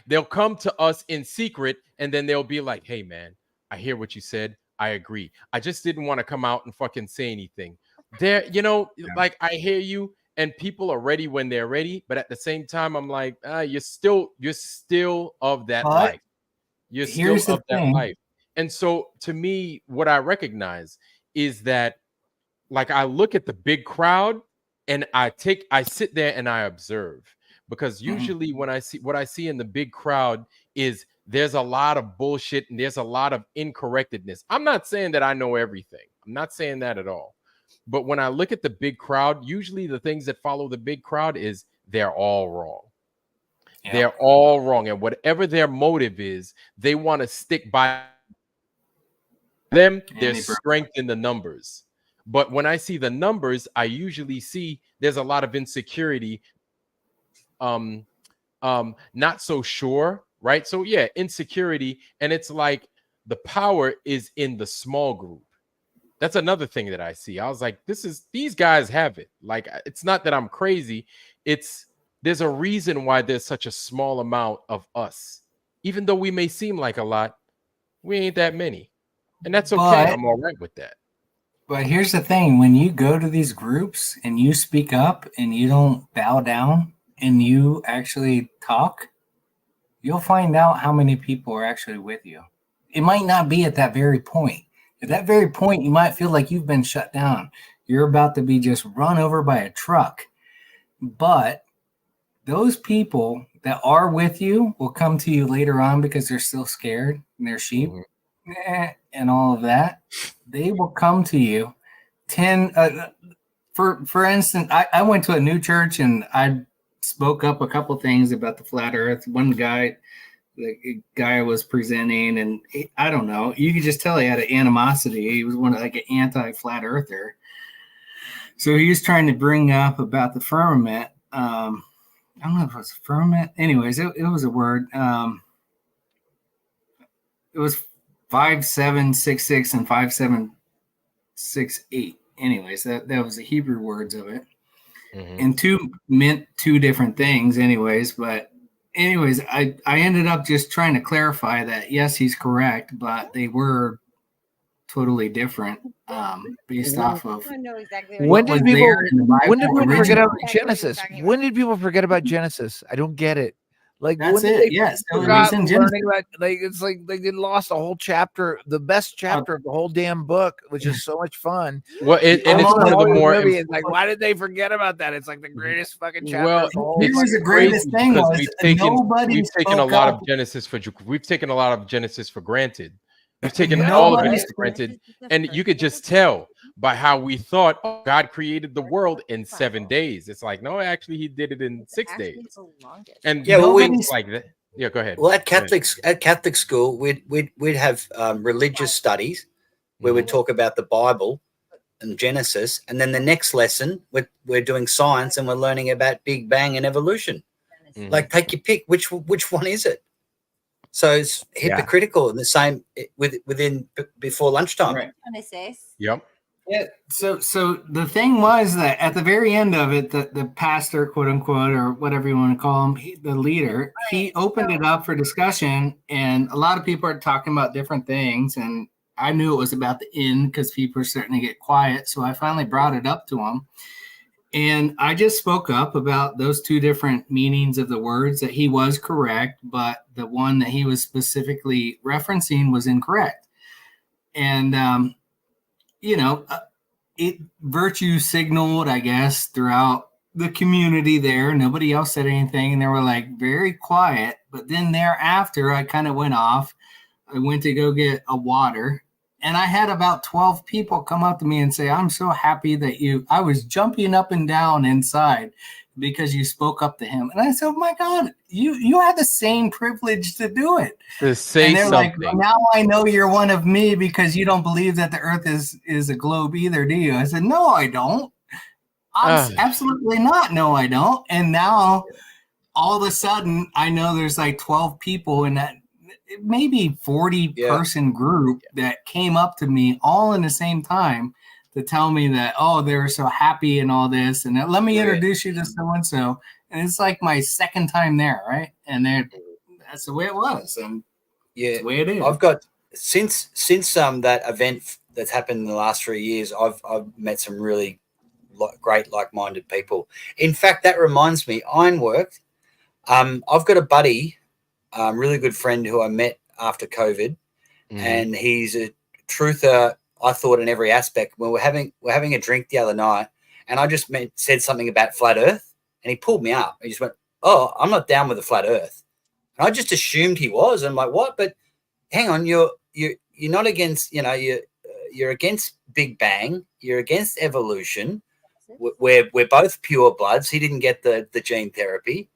They'll come to us in secret and then they'll be like, hey, man, I hear what you said. I agree. I just didn't want to come out and fucking say anything. Like I hear you, and people are ready when they're ready. But at the same time, I'm like, you're still of that life. You're still of that life. And so to me, what I recognize is that, like, I look at the big crowd and I sit there and I observe. Because usually when I see in the big crowd is there's a lot of bullshit and there's a lot of incorrectedness. I'm not saying that I know everything. I'm not saying that at all. But when I look at the big crowd, usually the things that follow the big crowd is they're all wrong. Yeah. They're all wrong. And whatever their motive is, they want to stick by them. There's strength in the numbers. But when I see the numbers, I usually see there's a lot of insecurity. Not so sure, right? So yeah, insecurity, and it's like the power is in the small group. That's another thing that I see. I was like, these guys have it. Like, it's not that I'm crazy. There's a reason why there's such a small amount of us. Even though we may seem like a lot, we ain't that many. And that's okay. I'm all right with that. But here's the thing. When you go to these groups and you speak up and you don't bow down and you actually talk, you'll find out how many people are actually with you. It might not be at that very point. At that very point, you might feel like you've been shut down. You're about to be just run over by a truck. But those people that are with you will come to you later on because they're still scared and they're sheep and all of that. They will come to you. For instance, I went to a new church and I spoke up a couple things about the flat earth. One guy the guy was presenting, and I don't know, you could just tell he had an animosity. He was an anti-flat earther. So he was trying to bring up about the firmament. I don't know if it was firmament. Anyways, it was a word. It was 5766 and 5768. Anyways, that was the Hebrew words of it. Mm-hmm. And two meant two different things anyways. But anyways, I ended up just trying to clarify that, yes, he's correct, but they were totally different based off of when did people forget about Genesis? When did people forget about Genesis? I don't get it. Like that's it. Yes, learning about, like it's like they lost a whole chapter, the best chapter of the whole damn book, which is so much fun. Well, and it's one of the more. It's like, why did they forget about that? It's like the greatest fucking chapter. Well, it's the greatest thing was we've taken a lot of Genesis for granted. We've taken all of it for granted, and you could just tell by how we thought God created the world in 7 days. It's like, no, actually, He did it in 6 days. And yeah, like that. Yeah, go ahead. Well, at Catholic school, we'd have religious studies where we'd talk about the Bible and Genesis, and then the next lesson we're doing science and we're learning about Big Bang and evolution. Mm-hmm. Like, take your pick. Which one is it? So it's hypocritical and the same within before lunchtime. Right. Yep. Yeah. So the thing was that at the very end of it, the pastor, quote unquote, or whatever you want to call him, the leader, he opened it up for discussion, and a lot of people are talking about different things. And I knew it was about the end because people are starting to get quiet. So I finally brought it up to him. And I just spoke up about those two different meanings of the words, that he was correct, but the one that he was specifically referencing was incorrect. And, it virtue signaled, I guess, throughout the community there. Nobody else said anything, and they were like very quiet. But then thereafter, I kind of went off. I went to go get a water. And I had about 12 people come up to me and say, I'm so happy that I was jumping up and down inside because you spoke up to him. And I said, oh my God, you had the same privilege to do it. To say and they're something. Like, well, now I know you're one of me because you don't believe that the earth is a globe either, do you? I said, no, I don't. Absolutely not. No, I don't. And now all of a sudden I know there's like 12 people in that maybe 40 person group that came up to me all in the same time to tell me that, oh, they were so happy and all this, and let me introduce you to so-and-so. And it's like my second time there, right? And that's the way it was. And that's the way it is. I've got since that event that's happened in the last 3 years, I've met some really great like-minded people. In fact, that reminds me, Ironwork, I've got a buddy, really good friend who I met after COVID, and he's a truther, I thought, in every aspect. When we're having a drink the other night, and I just said something about flat Earth, and he pulled me up. He just went, "Oh, I'm not down with the flat Earth," and I just assumed he was. I'm like, "What?" But hang on, you're not against, you're against Big Bang, you're against evolution. We're both pure bloods. He didn't get the gene therapy.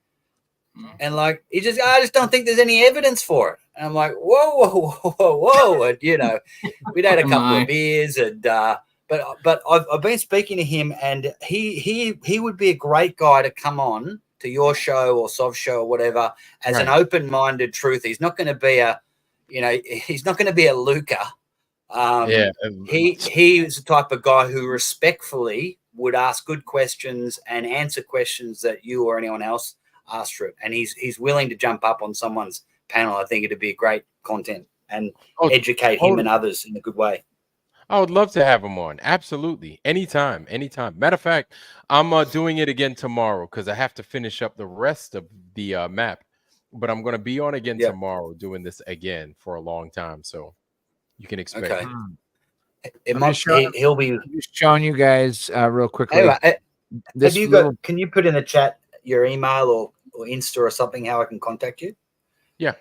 And like I just don't think there's any evidence for it. And I'm like, whoa. And we'd had a couple of beers, and but I've been speaking to him, and he would be a great guy to come on to your show or Sov's show or whatever as an open-minded truth. He's not going to be he's not going to be a Luca. He is the type of guy who respectfully would ask good questions and answer questions that you or anyone else asked for it, and he's willing to jump up on someone's panel. I think it'd be a great content and educate him and others in a good way. I would love to have him on. Absolutely. Anytime. Matter of fact, I'm doing it again tomorrow because I have to finish up the rest of the map, but I'm going to be on again tomorrow doing this again for a long time. So you can expect it. He'll be just showing you guys real quickly. Anyway, can you put in the chat your email or Insta or something, how I can contact you? Yeah.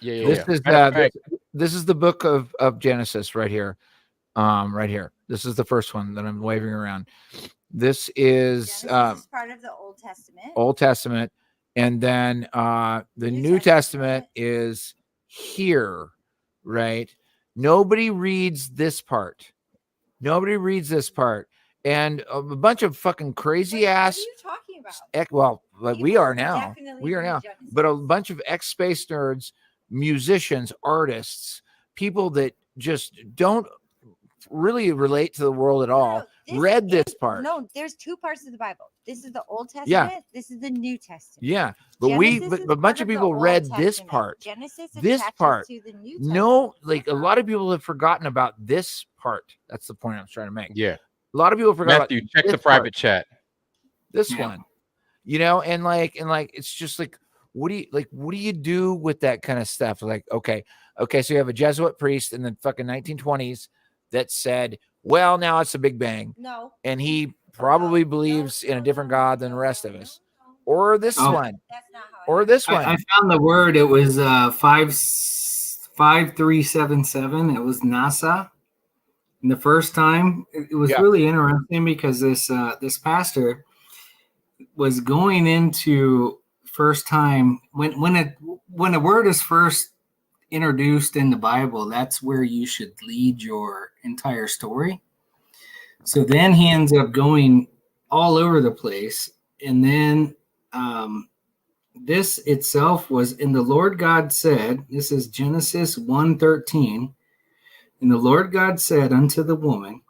This is the book of Genesis right here. Right here. This is the first one that I'm waving around. This is part of the Old Testament. Old Testament. And then the New Testament is here, right? Nobody reads this part. Nobody reads this part. And a bunch of fucking crazy ass. What are you talking about? Well, we are now. We are now. But a bunch of ex-space nerds, musicians, artists, people that just don't really relate to the world at all, read this part. No, there's two parts of the Bible. This is the Old Testament. Yeah. This is the New Testament. Yeah, but a bunch of people read this part. Genesis this part. to the New Testament. No, like a lot of people have forgotten about this part. That's the point I was trying to make. Yeah, a lot of people forgot. Matthew, check the private chat. This one, you know, and like it's just like, what do you do with that kind of stuff? Like, okay, so you have a Jesuit priest in the fucking 1920s that said, well, now it's a Big Bang. No. And he probably believes in a different God than the rest of us. Or this one. That's not how or this one. I found the word. It was 5377. It was NASA. And the first time, it was really interesting because this pastor was going into first time when a word is first introduced in the Bible, that's where you should lead your entire story. So then he ends up going all over the place. And then this itself was, and the Lord God said, this is Genesis 1:13. And the Lord God said unto the woman,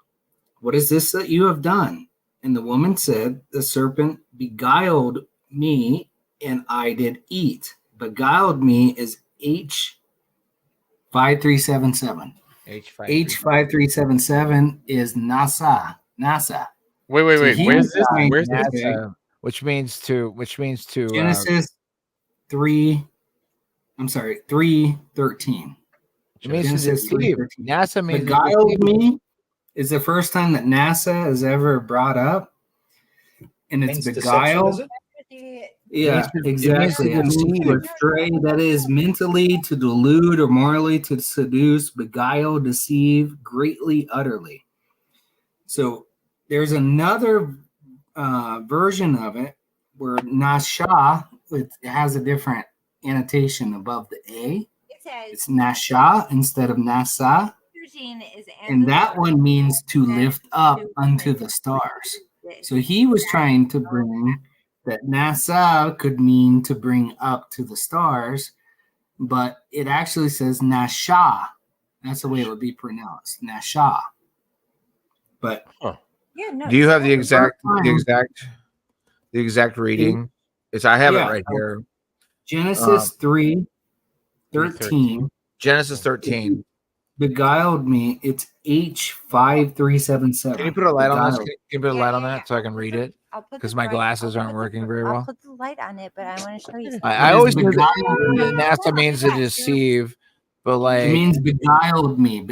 what is this that you have done? And the woman said, the serpent beguiled me, and I did eat. Beguiled me is H5377. H5377 is NASA. Wait. Where's this? Where's this? Which means to Genesis 3:13. It means Genesis 3:13. NASA means beguiled me is the first time that NASA has ever brought up, and it's beguiled. Yeah, exactly. It means to astray, that is mentally to delude or morally to seduce, beguile, deceive, greatly, utterly. So there's another version of it where Nasha, it has a different annotation above the A. It's Nasha instead of Nasa. And that one means to lift up unto the stars. So he was trying to bring that NASA could mean to bring up to the stars, but it actually says Nasha. That's the way it would be pronounced, Nasha. But do you have the exact reading? I have it right here. Genesis 3:13. Genesis 13. Beguiled me. It's H5377. Can you put a light on this? Can you put a light on that so I can read it? Because my glasses aren't working very well. I'll put the light on it, but I want to show you. I always knew that NASA means to deceive, but like it means beguiled me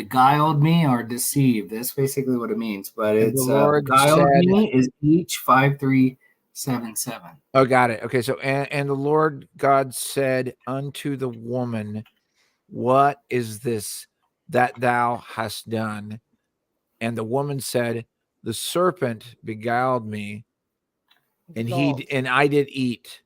or deceive. That's basically what it means. But it's beguiled me is H5377. Oh, got it. Okay, so and the Lord God said unto the woman, what is this that thou hast done? And the woman said, the serpent beguiled me, and I did eat.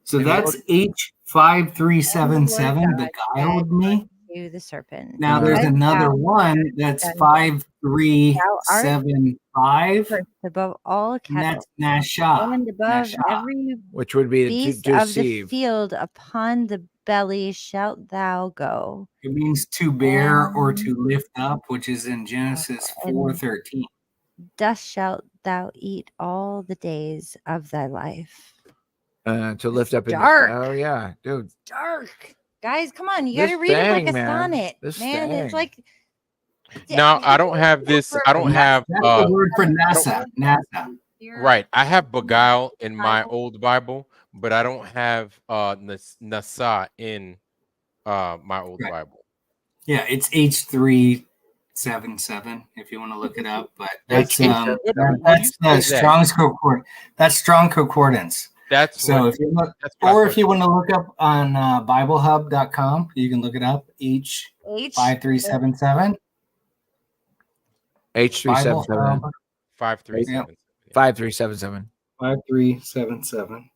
So and that's H5377 beguiled me. The serpent. Now there's another one that's 5375. Above all cattle, that's Nasha. And above Nasha. every which would be beast to of the field, upon the belly shalt thou go. It means to bear or to lift up, which is in Genesis 4:13. Dust shalt thou eat all the days of thy life. To lift up dark. Oh yeah, dude. Dark. Guys, come on. You got to read it like a sonnet. Man, it's like no, I don't have this. I don't have the word for NASA. NASA. Right. I have beguile in my old Bible, but I don't have Nasa in my old Bible. Yeah, it's H377 if you want to look it up, but that's Strong's concordance. That's Strong Concordance. That's so if you look, or if you want to look up on BibleHub.com, you can look it up. H5377. H377. 5377. 5377. 5377.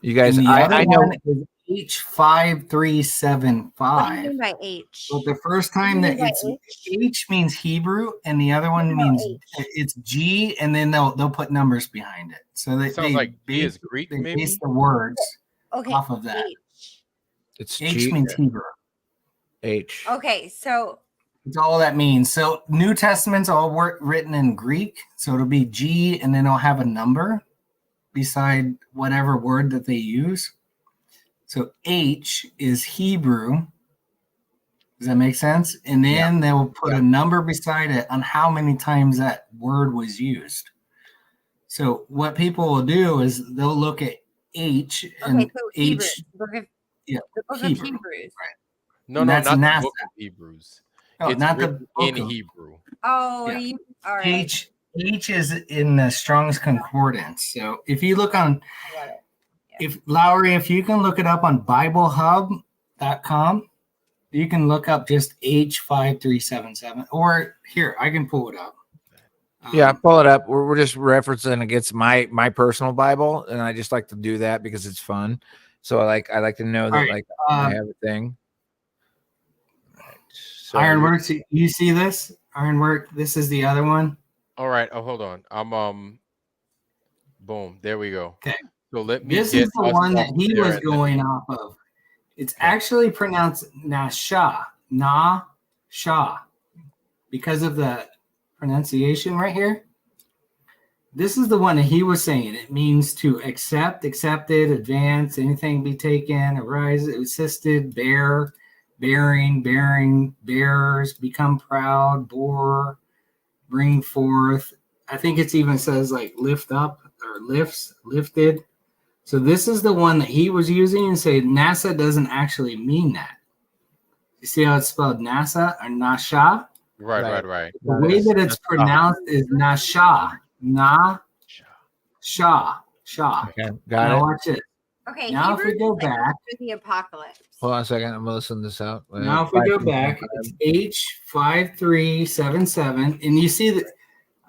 You guys, I know is H5375. What do you mean by H? But the first time that it's H means Hebrew, and the other one means it's G, and then they'll put numbers behind it. So they sounds like G is Greek, they maybe? base the words off of that. It's H G, means Hebrew. H. Okay, so It's all that means. So New Testament's all written in Greek, so it'll be G, and then it'll have a number beside whatever word that they use. So H is Hebrew. Does that make sense? And then they will put a number beside it on how many times that word was used. So what people will do is they'll look at H and so Hebrew, the book of Hebrews. Right. No, that's not NASA. the book of Hebrews. Oh, It's not the written book in of, Hebrew. Oh, Yeah. All right. H is in the Strong's Concordance. So if you look on, if you can look it up on BibleHub.com, you can look up just H5377. Or here, I can pull it up. Yeah, pull it up. We're just referencing against my personal Bible, and I just like to do that because it's fun. So I like to know that I have a thing. So Ironworks, you see this? Ironwork, this is the other one. All right. Oh, hold on. I'm boom. There we go. Okay. So let me This is the one that he was going off of. It's actually pronounced Nasha. Na-sha. Because of the pronunciation right here. This is the one that he was saying. It means to accept, accepted, advance, anything be taken, arise, assisted, bear, bearing, bearers, become proud, bore, bring forth. I think it's even says like lift up or lifts, lifted. So this is the one that he was using and say NASA doesn't actually mean that. You see how it's spelled NASA or Nasha? Right. The way that it's pronounced is Nasha. Sha. Okay, got now it. Watch it. Okay, now Hebrews if we go back, the apocalypse. Hold on a second. I'm gonna listen this out. Now if we go back, it's H5377, and you see that.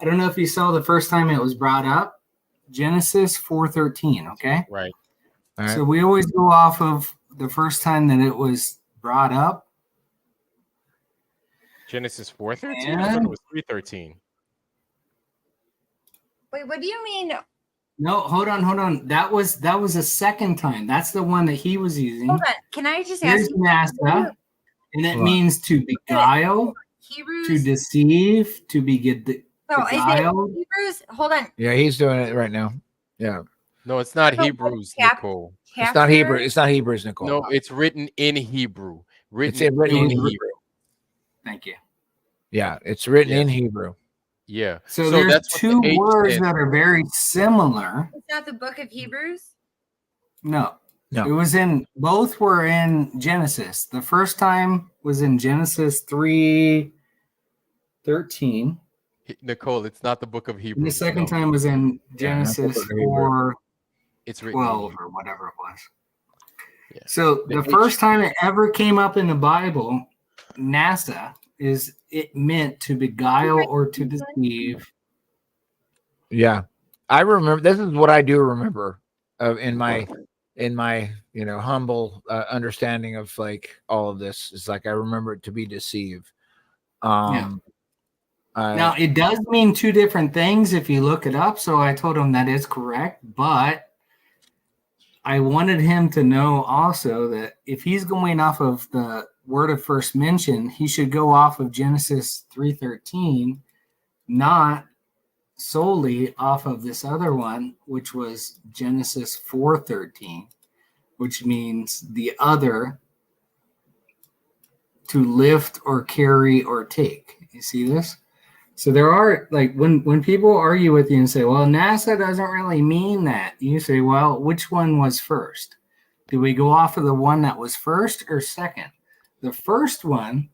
I don't know if you saw the first time it was brought up, Genesis 4:13. Okay, right. All right. So we always go off of the first time that it was brought up. Genesis 4:13. I thought it was 3:13. Wait, what do you mean? No, hold on. That was a second time. That's the one that he was using. Hold on. Can I just Here's ask you? NASA, and it means to beguile, Hebrews, to deceive, to be beguiled. Hebrews? Hold on. Yeah, he's doing it right now. Yeah. No, it's not Hebrews, Nicole. It's not Hebrew. It's not Hebrews, Nicole. No, it's written in Hebrew. It's written in Hebrew. Thank you. Yeah, it's written in Hebrew. Yeah. So there's that's two words that are very similar. It's not the book of Hebrews? No. It was both were in Genesis. The first time was in Genesis 3:13. Nicole, it's not the book of Hebrews. And the second time was in Genesis 4:12 or whatever it was. Yeah. So the first time it ever came up in the Bible, NASA is it meant to beguile or to deceive. Yeah, I remember. This is what I do remember in my humble understanding of like all of this. It's like I remember it to be deceive. Now it does mean two different things if you look it up. So I told him that is correct, but I wanted him to know also that if he's going off of the word of first mention, he should go off of Genesis 3:13, not solely off of this other one, which was Genesis 4:13, which means the other to lift or carry or take. You see this? So there are like when people argue with you and say, well, NASA doesn't really mean that. You say, well, which one was first? Do we go off of the one that was first or second? The first one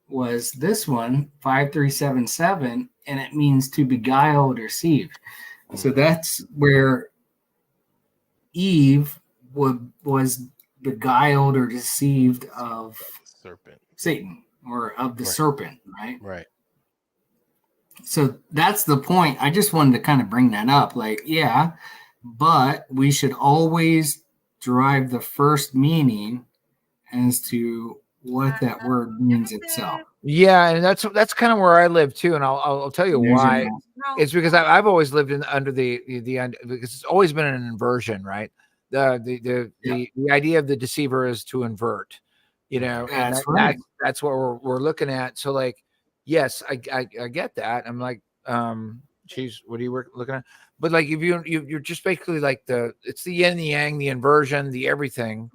was this one, 5377, and it means to beguile or deceive. So that's where Eve was beguiled or deceived of serpent, Satan, or of the serpent, right? Right. So that's the point. I just wanted to kind of bring that up. Like, yeah, but we should always derive the first meaning as to what that word means itself. Yeah, and that's kind of where I live too, and I'll tell you why. It's because I've always lived under the because it's always been an inversion, right? The idea of the deceiver is to invert, and that's what we're looking at. So like, yes, I get that. I'm like, geez, what are you looking at? But like, if you're just basically like it's the yin, the yang, the inversion, the everything,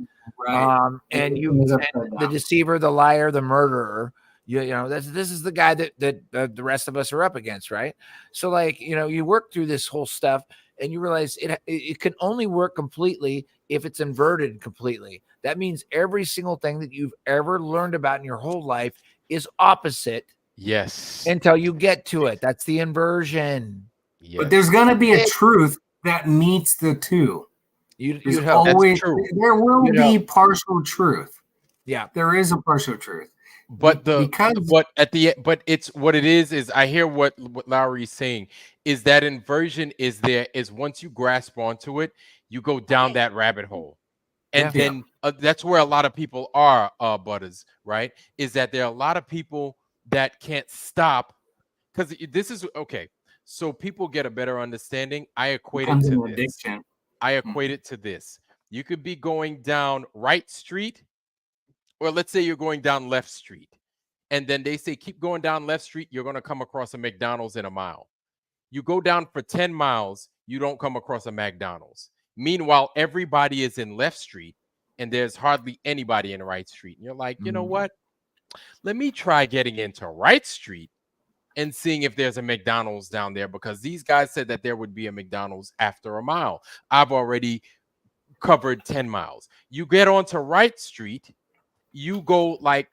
right? And the deceiver, the liar, the murderer. This is the guy that the rest of us are up against, right? So like, you work through this whole stuff and you realize it can only work completely if it's inverted completely. That means every single thing that you've ever learned about in your whole life is opposite. Yes. Until you get to it. That's the inversion. Yes. But there's going to be a truth that meets the two. There will be partial truth. Yeah. There is a partial truth. But it's what it is I hear what Lowry's saying is that inversion is once you grasp onto it, you go down that rabbit hole. And then that's where a lot of people are, Butters, right? Is that there are a lot of people that can't stop because this is okay. So people get a better understanding. I equate it to this. I equate it to this. You could be going down Right Street, or let's say you're going down Left Street. And then they say, keep going down Left Street. You're going to come across a McDonald's in a mile. You go down for 10 miles. You don't come across a McDonald's. Meanwhile, everybody is in Left Street and there's hardly anybody in Right Street. And you're like, you know what? Let me try getting into Right Street and seeing if there's a McDonald's down there, because these guys said that there would be a McDonald's after a mile. I've already covered 10 miles. You get onto Right Street. You go like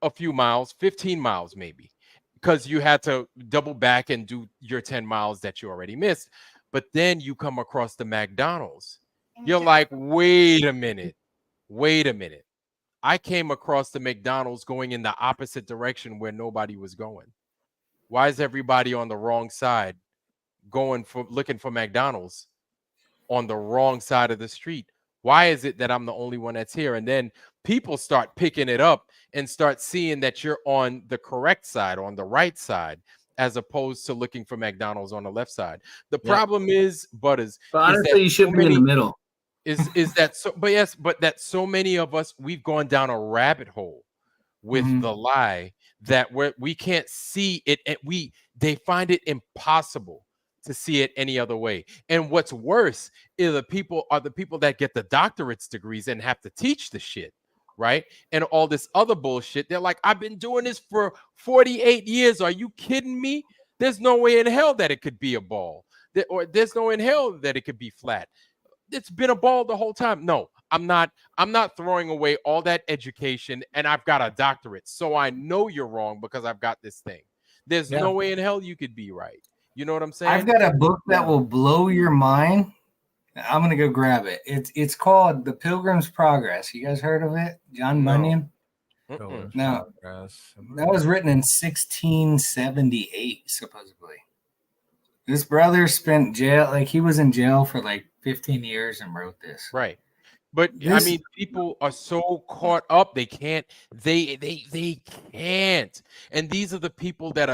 a few miles, 15 miles maybe, because you had to double back and do your 10 miles that you already missed. But then you come across the McDonald's. You're like, wait a minute. I came across the McDonald's going in the opposite direction where nobody was going. Why is everybody on the wrong side looking for McDonald's on the wrong side of the street? Why is it that I'm the only one that's here? And then people start picking it up and start seeing that you're on the correct side, on the right side, as opposed to looking for McDonald's on the left side. The problem is, Butters, honestly, you should be in the middle. Is that so? But yes, but that so many of us, we've gone down a rabbit hole with the lie that we can't see it, and they find it impossible to see it any other way. And what's worse is the people that get the doctorate's degrees and have to teach the shit, right? And all this other bullshit. They're like, I've been doing this for 48 years. Are you kidding me? There's no way in hell that it could be a ball. There's no way in hell that it could be flat. It's been a ball the whole time. No, I'm not throwing away all that education, and I've got a doctorate. So I know you're wrong because I've got this thing. There's no way in hell you could be right. You know what I'm saying? I've got a book that will blow your mind. I'm gonna go grab it. It's called The Pilgrim's Progress. You guys heard of it? John Bunyan? No. That was written in 1678, supposedly. This brother spent he was in jail for like 15 years and wrote this. Right. But I mean, people are so caught up, they can't. And these are the people that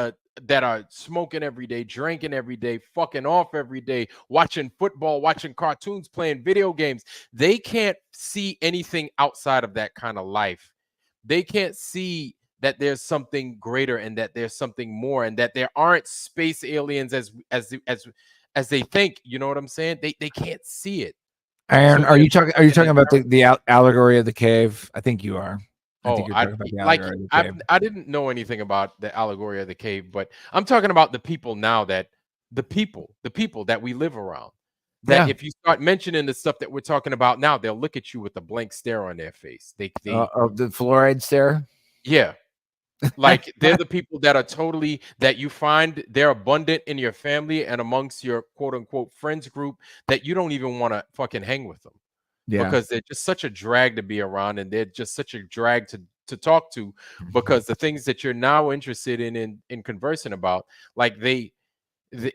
are smoking every day, drinking every day, fucking off every day, watching football, watching cartoons, playing video games. They can't see anything outside of that kind of life. They can't see that there's something greater and that there's something more and that there aren't space aliens as they think. You know what I'm saying? They can't see it. Aaron, are you talking about the allegory of the cave? I think you are. I didn't know anything about the allegory of the cave, but I'm talking about the people now that the people that we live around. That if you start mentioning the stuff that we're talking about now, they'll look at you with a blank stare on their face. They of the fluoride stare. Yeah. Like they're the people that are that you find they're abundant in your family and amongst your quote unquote friends group that you don't even want to fucking hang with them. Yeah. Because they're just such a drag to be around and they're just such a drag to talk to, because the things that you're now interested in conversing about, like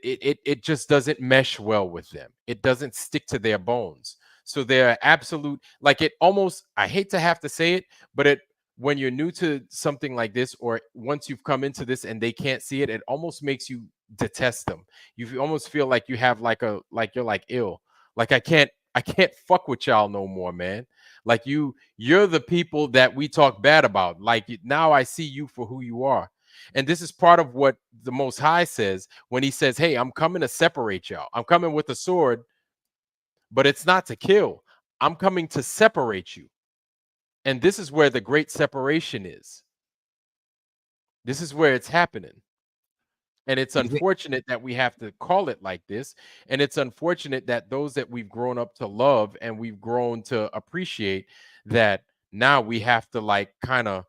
it just doesn't mesh well with them. It doesn't stick to their bones. So they're absolute, like, it almost, I hate to have to say it, but it, when you're new to something like this, or once you've come into this and they can't see it, it almost makes you detest them. You almost feel like you have like you're like ill. Like I can't fuck with y'all no more, man. Like you're the people that we talk bad about. Like now I see you for who you are. And this is part of what the Most High says when he says, hey, I'm coming to separate y'all. I'm coming with a sword, but it's not to kill. I'm coming to separate you. And this is where the great separation is. This is where it's happening. And it's unfortunate that we have to call it like this. And it's unfortunate that those that we've grown up to love and we've grown to appreciate, that now we have to like kind of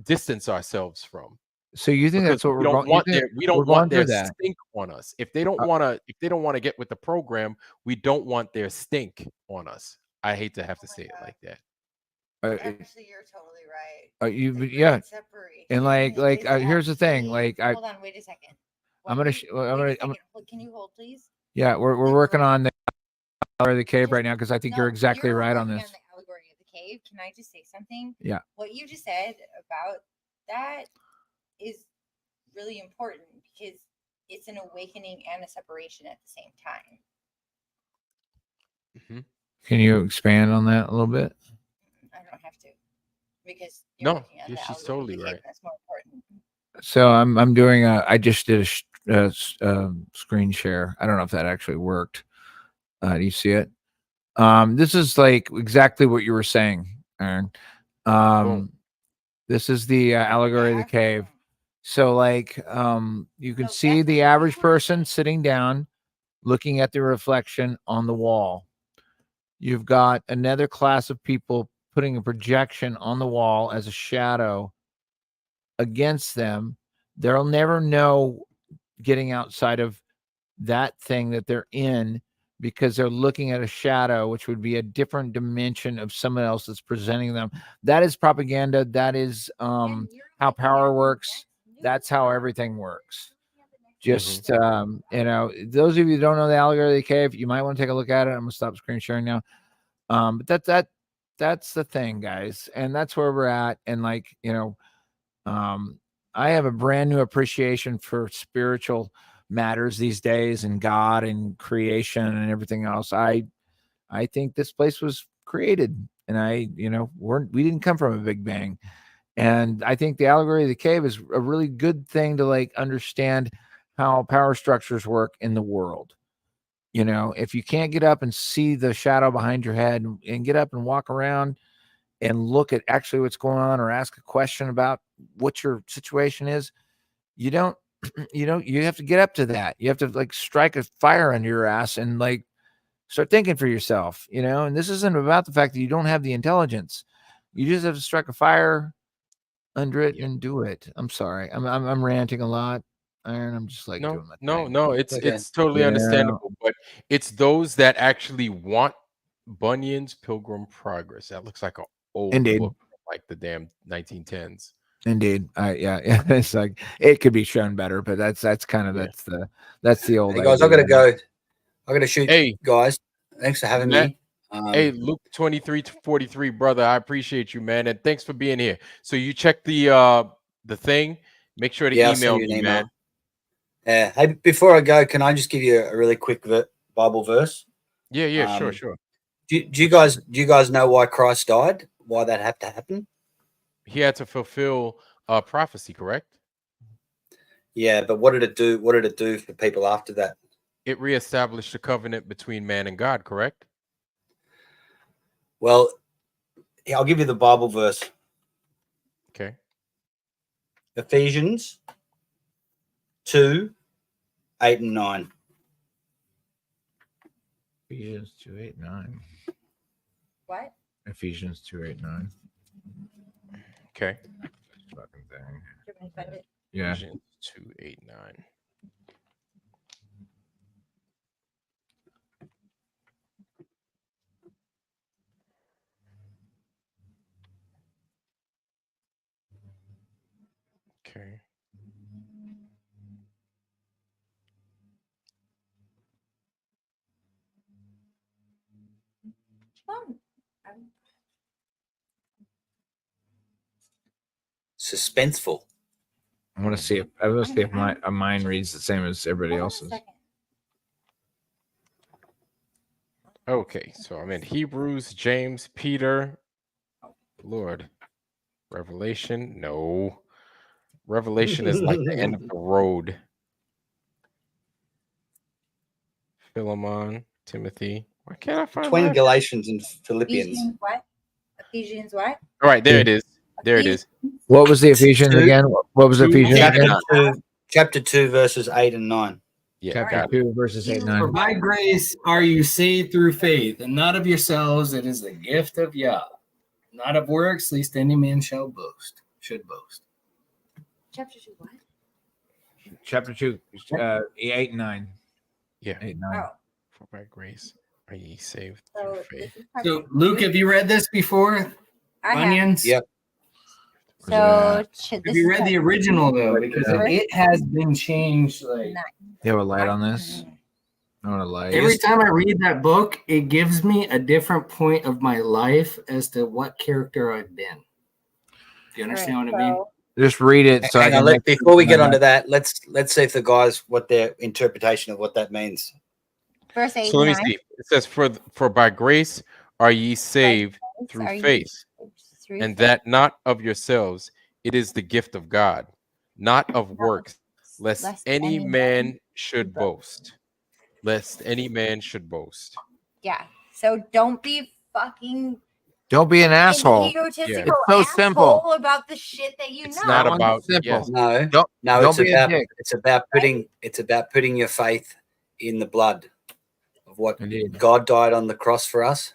distance ourselves from. So you think that's what we don't want their stink on us. If they don't want to get with the program, we don't want their stink on us. I hate to have to say it like that. Actually, you're totally right. Yeah. And here's the thing. Like, hold on, wait a second. Can you hold, please? Yeah, we're working on the allegory of the cave right now, because I think you're exactly right on this. On the allegory of the cave. Can I just say something? Yeah. What you just said about that is really important, because it's an awakening and a separation at the same time. Mm-hmm. Can you expand on that a little bit? I don't have to, because she's totally right. That's more important. So I'm doing I just did a screen share. I don't know if that actually worked. Do you see it? This is like exactly what you were saying, Aaron. This is the allegory of the cave. So like you can see the average person sitting down looking at the reflection on the wall. You've got another class of people putting a projection on the wall as a shadow against them. They'll never know getting outside of that thing that they're in, because they're looking at a shadow, which would be a different dimension of someone else that's presenting them. That is propaganda. That is how power works. That's how everything works. Just those of you who don't know the allegory of the cave, you might want to take a look at it. I'm gonna stop screen sharing now. But that's the thing, guys, and that's where we're at. And I have a brand new appreciation for spiritual matters these days, and God and creation and everything else. I think this place was created, and we didn't come from a big bang. And I think the allegory of the cave is a really good thing to like understand how power structures work in the world. If you can't get up and see the shadow behind your head and get up and walk around and look at actually what's going on, or ask a question about what your situation is, you have to get up to that. You have to like strike a fire under your ass and like start thinking for yourself, and this isn't about the fact that you don't have the intelligence. You just have to strike a fire under it and do it. I'm sorry. I'm ranting a lot. Aaron, I'm just like doing my thing. No, it's totally understandable. But it's those that actually want Bunyan's Pilgrim Progress. That looks like an old book, like the damn 1910s. Indeed. Yeah. It's like it could be shown better, but that's kind of that's the old. Hey guys, I gotta go. I gotta shoot. Hey guys, thanks for having me. Hey, Luke 23-43, brother. I appreciate you, man, and thanks for being here. So you check the thing. Make sure to email me, man. Yeah. Hey, before I go, can I just give you a really quick Bible verse? Yeah, sure. Do you guys know why Christ died? Why that had to happen? He had to fulfill prophecy, correct? Yeah, but what did it do? What did it do for people after that? It reestablished the covenant between man and God, correct? Well, I'll give you the Bible verse. Okay. Ephesians 2, 8 and 9. Ephesians 2, 8, 9. What? Ephesians 2, 8, 9. Okay. Fucking thing. Yeah. Ephesians 2, 8, 9. Okay. suspenseful. I want to see if my mine reads the same as everybody else's. Okay, so I'm in Hebrews, James, Peter, Lord, Revelation. No, Revelation is like the end of the road. Philemon, Timothy. Why can't I find Between mine? Galatians and Philippians. Ephesians what? Ephesians what? All right, there it is. There it is. What was the Ephesians again? What was the Ephesians again? Chapter 2, verses 8 and 9. Yeah, Chapter 2, verses 8 and 9. For by grace are you saved through faith, and not of yourselves. It is the gift of Yah, not of works, lest any man should boast. Chapter 2 what? Chapter 2, 8 and 9. Yeah. 8 and 9. Oh. For by grace are ye saved So, through faith. So, Luke, have you read this before? I have. Onions? Yep. So Have you read the original though? Because it has been changed. Like, You have a light on this? I want a light. every time I read that book, it gives me a different point of my life as to what character I've been. Do you understand what I mean? Just read it. So Before we get onto that, let's see if the guys what their interpretation of what that means. Verse 8 So let me 9. see. It says, "For by grace are ye saved through faith, and that not of yourselves; it is the gift of God, not of works, lest any man should boast. Lest any man should boast." Yeah. So don't be fucking. Don't be an asshole. Egotistical It's so simple. about the shit that you It's know. not about simple. yes. No, Don't it's about putting your faith in the blood of what God died on the cross for us.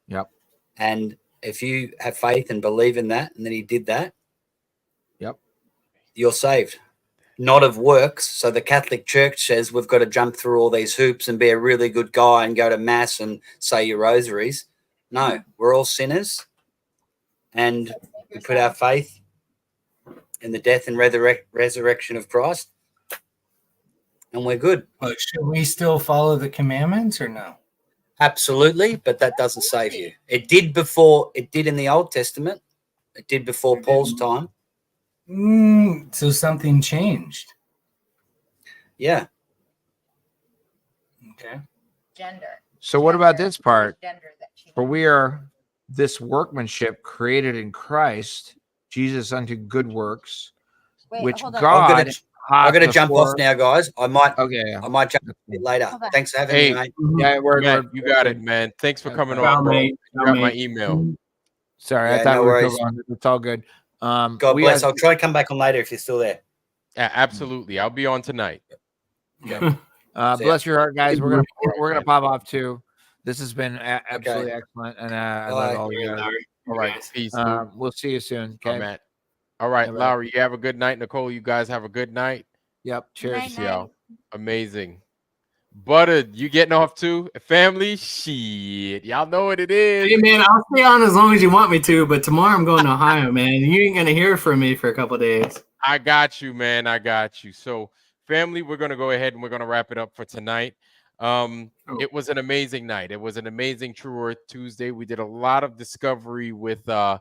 Yep. And if you have faith and believe in that, and then He did that, yep, you're saved. Not of works. So the Catholic Church says we've got to jump through all these hoops and be a really good guy and go to mass and say your rosaries. No, we're all sinners, and we put our faith in the death and resurrection of Christ, and we're good. But should we still follow the commandments or no? Absolutely, but that doesn't save you. It did before. It did in the Old Testament. It did before Paul's time. So something changed. Yeah. Okay. Gender. So what about this part? Gender that changed. For we are this workmanship created in Christ, Jesus unto good works, Wait, which hold on. God. I'm gonna jump off now, guys. I might jump a bit later. Hold on. Thanks for having me, mate. Yeah, You got it, man. Thanks for coming Ciao, on, bro. mate. You got my email. Sorry, Yeah, I thought no we were worries. still on. It's all good. God bless. I'll try to come back on later if you're still there. Yeah, absolutely. I'll be on tonight. Yeah. Bless your heart, guys. We're gonna pop off too. This has been absolutely excellent, and I love all you guys. All right, peace. We'll see you soon. Okay, Matt. All right, Lowry, you have a good night. Nicole, you guys have a good night. Yep. Cheers. See y'all. Amazing. Butter, you getting off too? Family? Shit. Y'all know what it is. Hey, man, I'll stay on as long as you want me to, but tomorrow I'm going to Ohio, man. You ain't going to hear from me for a couple of days. I got you, man. I got you. So, family, we're going to go ahead and we're going to wrap it up for tonight. It was an amazing night. It was an amazing True Earth Tuesday. We did a lot of discovery with the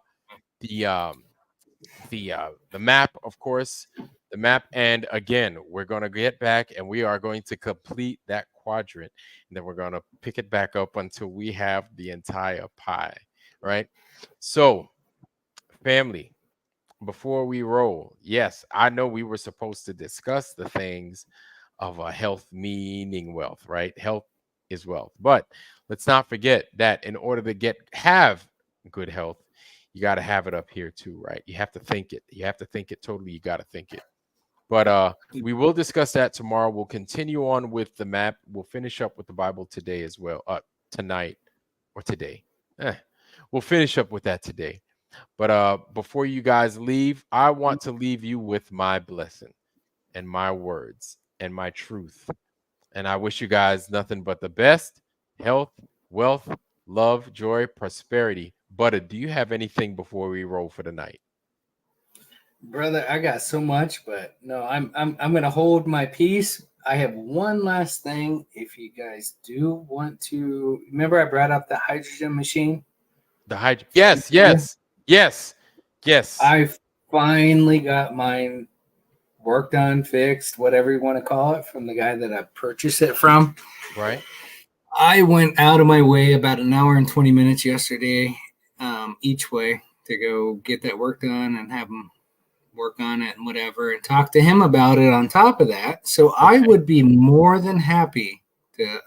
map, of course. The map, and again, we're going to get back and we are going to complete that quadrant, and then we're going to pick it back up until we have the entire pie, right? So, family, before we roll, yes, I know we were supposed to discuss the things of a health meaning wealth, right? Health is wealth, but let's not forget that in order to have good health, you got to have it up here too, right? You have to think it. You have to think it totally. You got to think it. But we will discuss that tomorrow. We'll continue on with the map. We'll finish up with the Bible today as well. Tonight or today. We'll finish up with that today. But before you guys leave, I want to leave you with my blessing and my words and my truth. And I wish you guys nothing but the best: health, wealth, love, joy, prosperity. Butter, do you have anything before we roll for the night? Brother, I got so much, but no, I'm gonna hold my peace. I have one last thing. If you guys do want to, remember I brought up the hydrogen machine. Yes. I finally got mine worked on, fixed, whatever you want to call it, from the guy that I purchased it from. Right. I went out of my way about an hour and 20 minutes yesterday, each way, to go get that work done and have him work on it and whatever, and talk to him about it on top of that. So I would be more than happy to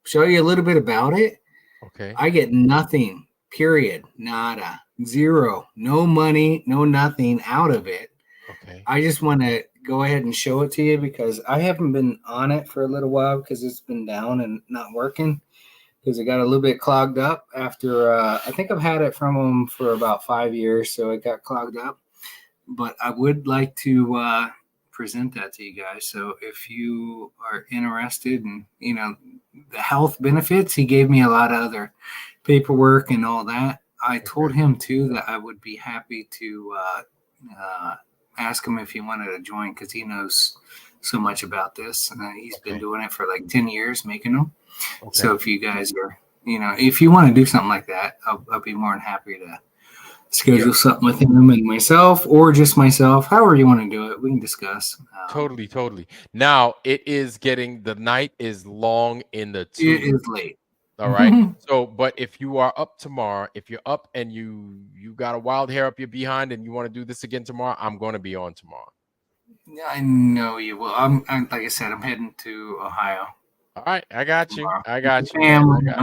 show you a little bit about it. Okay. I get nothing, period, nada, zero, no money, no nothing out of it. Okay. I just want to go ahead and show it to you because I haven't been on it for a little while because it's been down and not working because it got a little bit clogged up after I think I've had it from them for about 5 years, so it got clogged up. But I would like to present that to you guys. So if you are interested in, the health benefits, he gave me a lot of other paperwork and all that. I told him too that I would be happy to ask him if he wanted to join because he knows so much about this, and he's been doing it for like 10 years making them. So if you guys are, if you want to do something like that, I'll be more than happy to schedule something with him and myself, or just myself, however you want to do it. We can discuss. Totally. Now the night is long in the tooth. It is late. All right. So, but if you are up tomorrow, if you're up and you got a wild hair up your behind and you want to do this again tomorrow, I'm going to be on tomorrow. I know you will. I'm like I said, I'm heading to Ohio. All right, I got you. I'm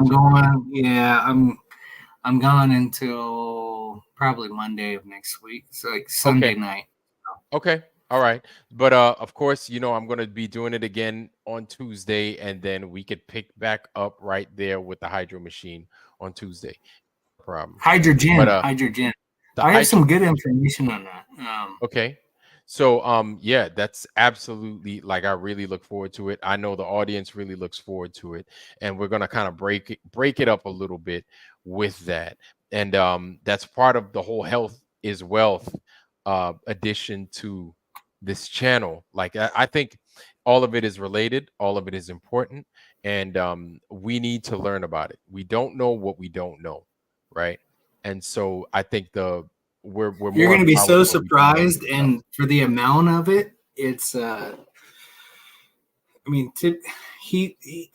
going. Yeah, I'm gone until probably Monday of next week. So like Sunday night. Okay. All right. But of course, I'm going to be doing it again on Tuesday, and then we could pick back up right there with the hydro machine on Tuesday. No problem. Hydrogen. I have some good information on that. Okay. So yeah, that's absolutely, like, I really look forward to it. I know the audience really looks forward to it, and we're going to kind of break it up a little bit with that. And that's part of the whole health is wealth addition to this channel. Like, I think all of it is related, all of it is important, and we need to learn about it. We don't know what we don't know, right? And so I think you're going to be so surprised, and for the amount of it, it's I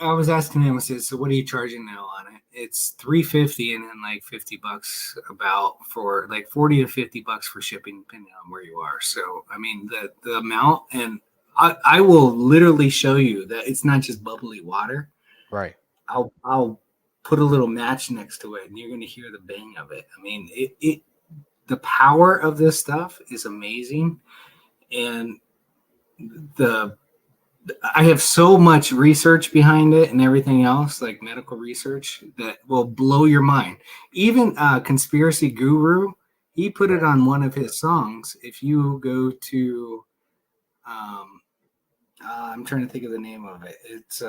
was asking him, I said, so what are you charging now on it? It's $350 and then like $50 about for like $40 to $50 for shipping, depending on where you are. So I mean the amount, and I will literally show you that it's not just bubbly water. Right. I'll put a little match next to it and you're going to hear the bang of it. I mean, the power of this stuff is amazing. And I have so much research behind it and everything else, like medical research, that will blow your mind. Even Conspiracy Guru, he put it on one of his songs. If you go to, I'm trying to think of the name of it. It's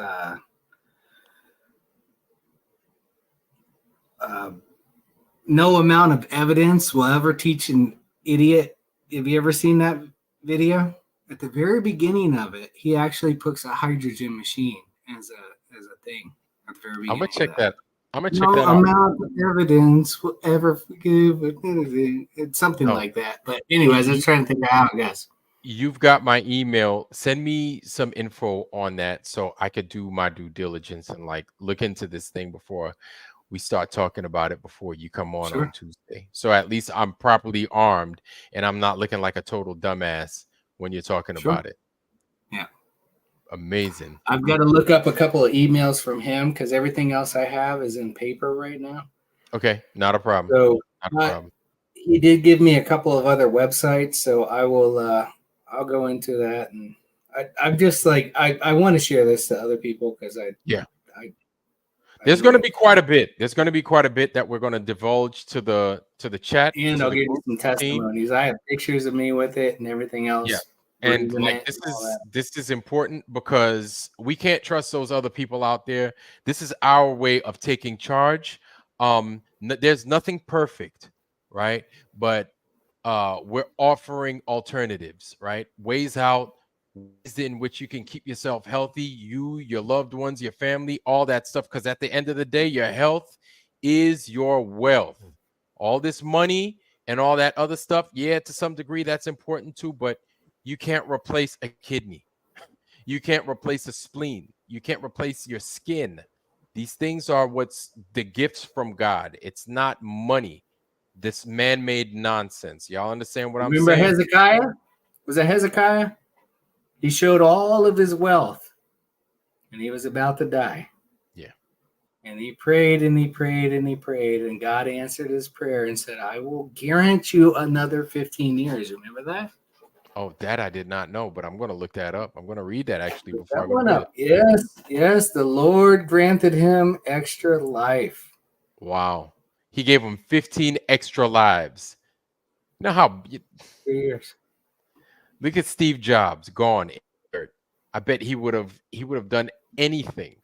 no amount of evidence will ever teach an idiot. Have you ever seen that video? At the very beginning of it, he actually puts a hydrogen machine as a thing. At the very beginning. I'm gonna check that. No amount of evidence will ever forgive anything. It's something like that. But anyways, I was trying to think of how it goes. You've got my email. Send me some info on that so I could do my due diligence and like look into this thing before we start talking about it, before you come on Tuesday. So at least I'm properly armed and I'm not looking like a total dumbass when you're talking about it. Yeah. Amazing. I've got to look up a couple of emails from him because everything else I have is in paper right now. Okay. Not a problem. So he did give me a couple of other websites, so I will I'll go into that. And I'm just like, I want to share this to other people because there's going to be quite a bit. There's going to be quite a bit that we're going to divulge to the chat. And I'll give you some testimonies. I have pictures of me with it and everything else. Yeah. And like this is important because we can't trust those other people out there. This is our way of taking charge. There's nothing perfect, right? But we're offering alternatives, right? Ways out, ways in which you can keep yourself healthy, your loved ones, your family, all that stuff. Because at the end of the day, your health is your wealth. All this money and all that other stuff, yeah, to some degree that's important too, but you can't replace a kidney. You can't replace a spleen. You can't replace your skin. These things are what's the gifts from God. It's not money. This man-made nonsense. Y'all understand what I'm saying? Remember Hezekiah? Was it Hezekiah? He showed all of his wealth, and he was about to die. Yeah. And he prayed and he prayed and he prayed, and God answered his prayer and said, I will grant you another 15 years. Remember that? Oh, that I did not know, but I'm going to look that up. I'm going to read that actually before I That go one to up. Yes, the Lord granted him extra life. Wow. He gave him 15 extra lives. You know how 3 years. Look at Steve Jobs gone. I bet he would have done anything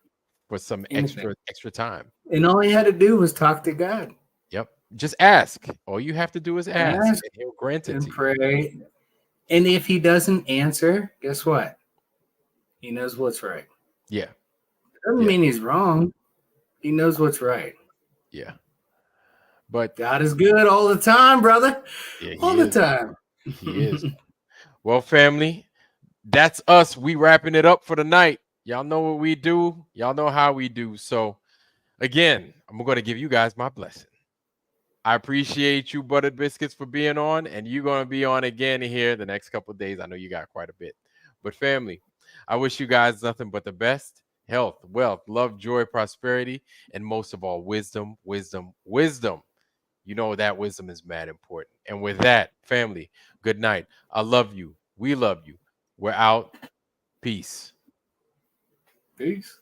for some extra time. And all he had to do was talk to God. Yep. Just ask. All you have to do is ask and he'll grant it and to pray. You. And if he doesn't answer, guess what? He knows what's right. Yeah. Doesn't mean he's wrong. He knows what's right. Yeah. But God is good all the time, brother. Yeah, all the time. He is. Well, family, that's us. We wrapping it up for the night. Y'all know what we do. Y'all know how we do. So, again, I'm going to give you guys my blessing. I appreciate you, Buttered Biscuits, for being on, and you're going to be on again here the next couple of days. I know you got quite a bit. But, family, I wish you guys nothing but the best. Health, wealth, love, joy, prosperity, and most of all, wisdom, wisdom, wisdom. You know that wisdom is mad important. And with that, family, good night. I love you. We love you. We're out. Peace. Peace.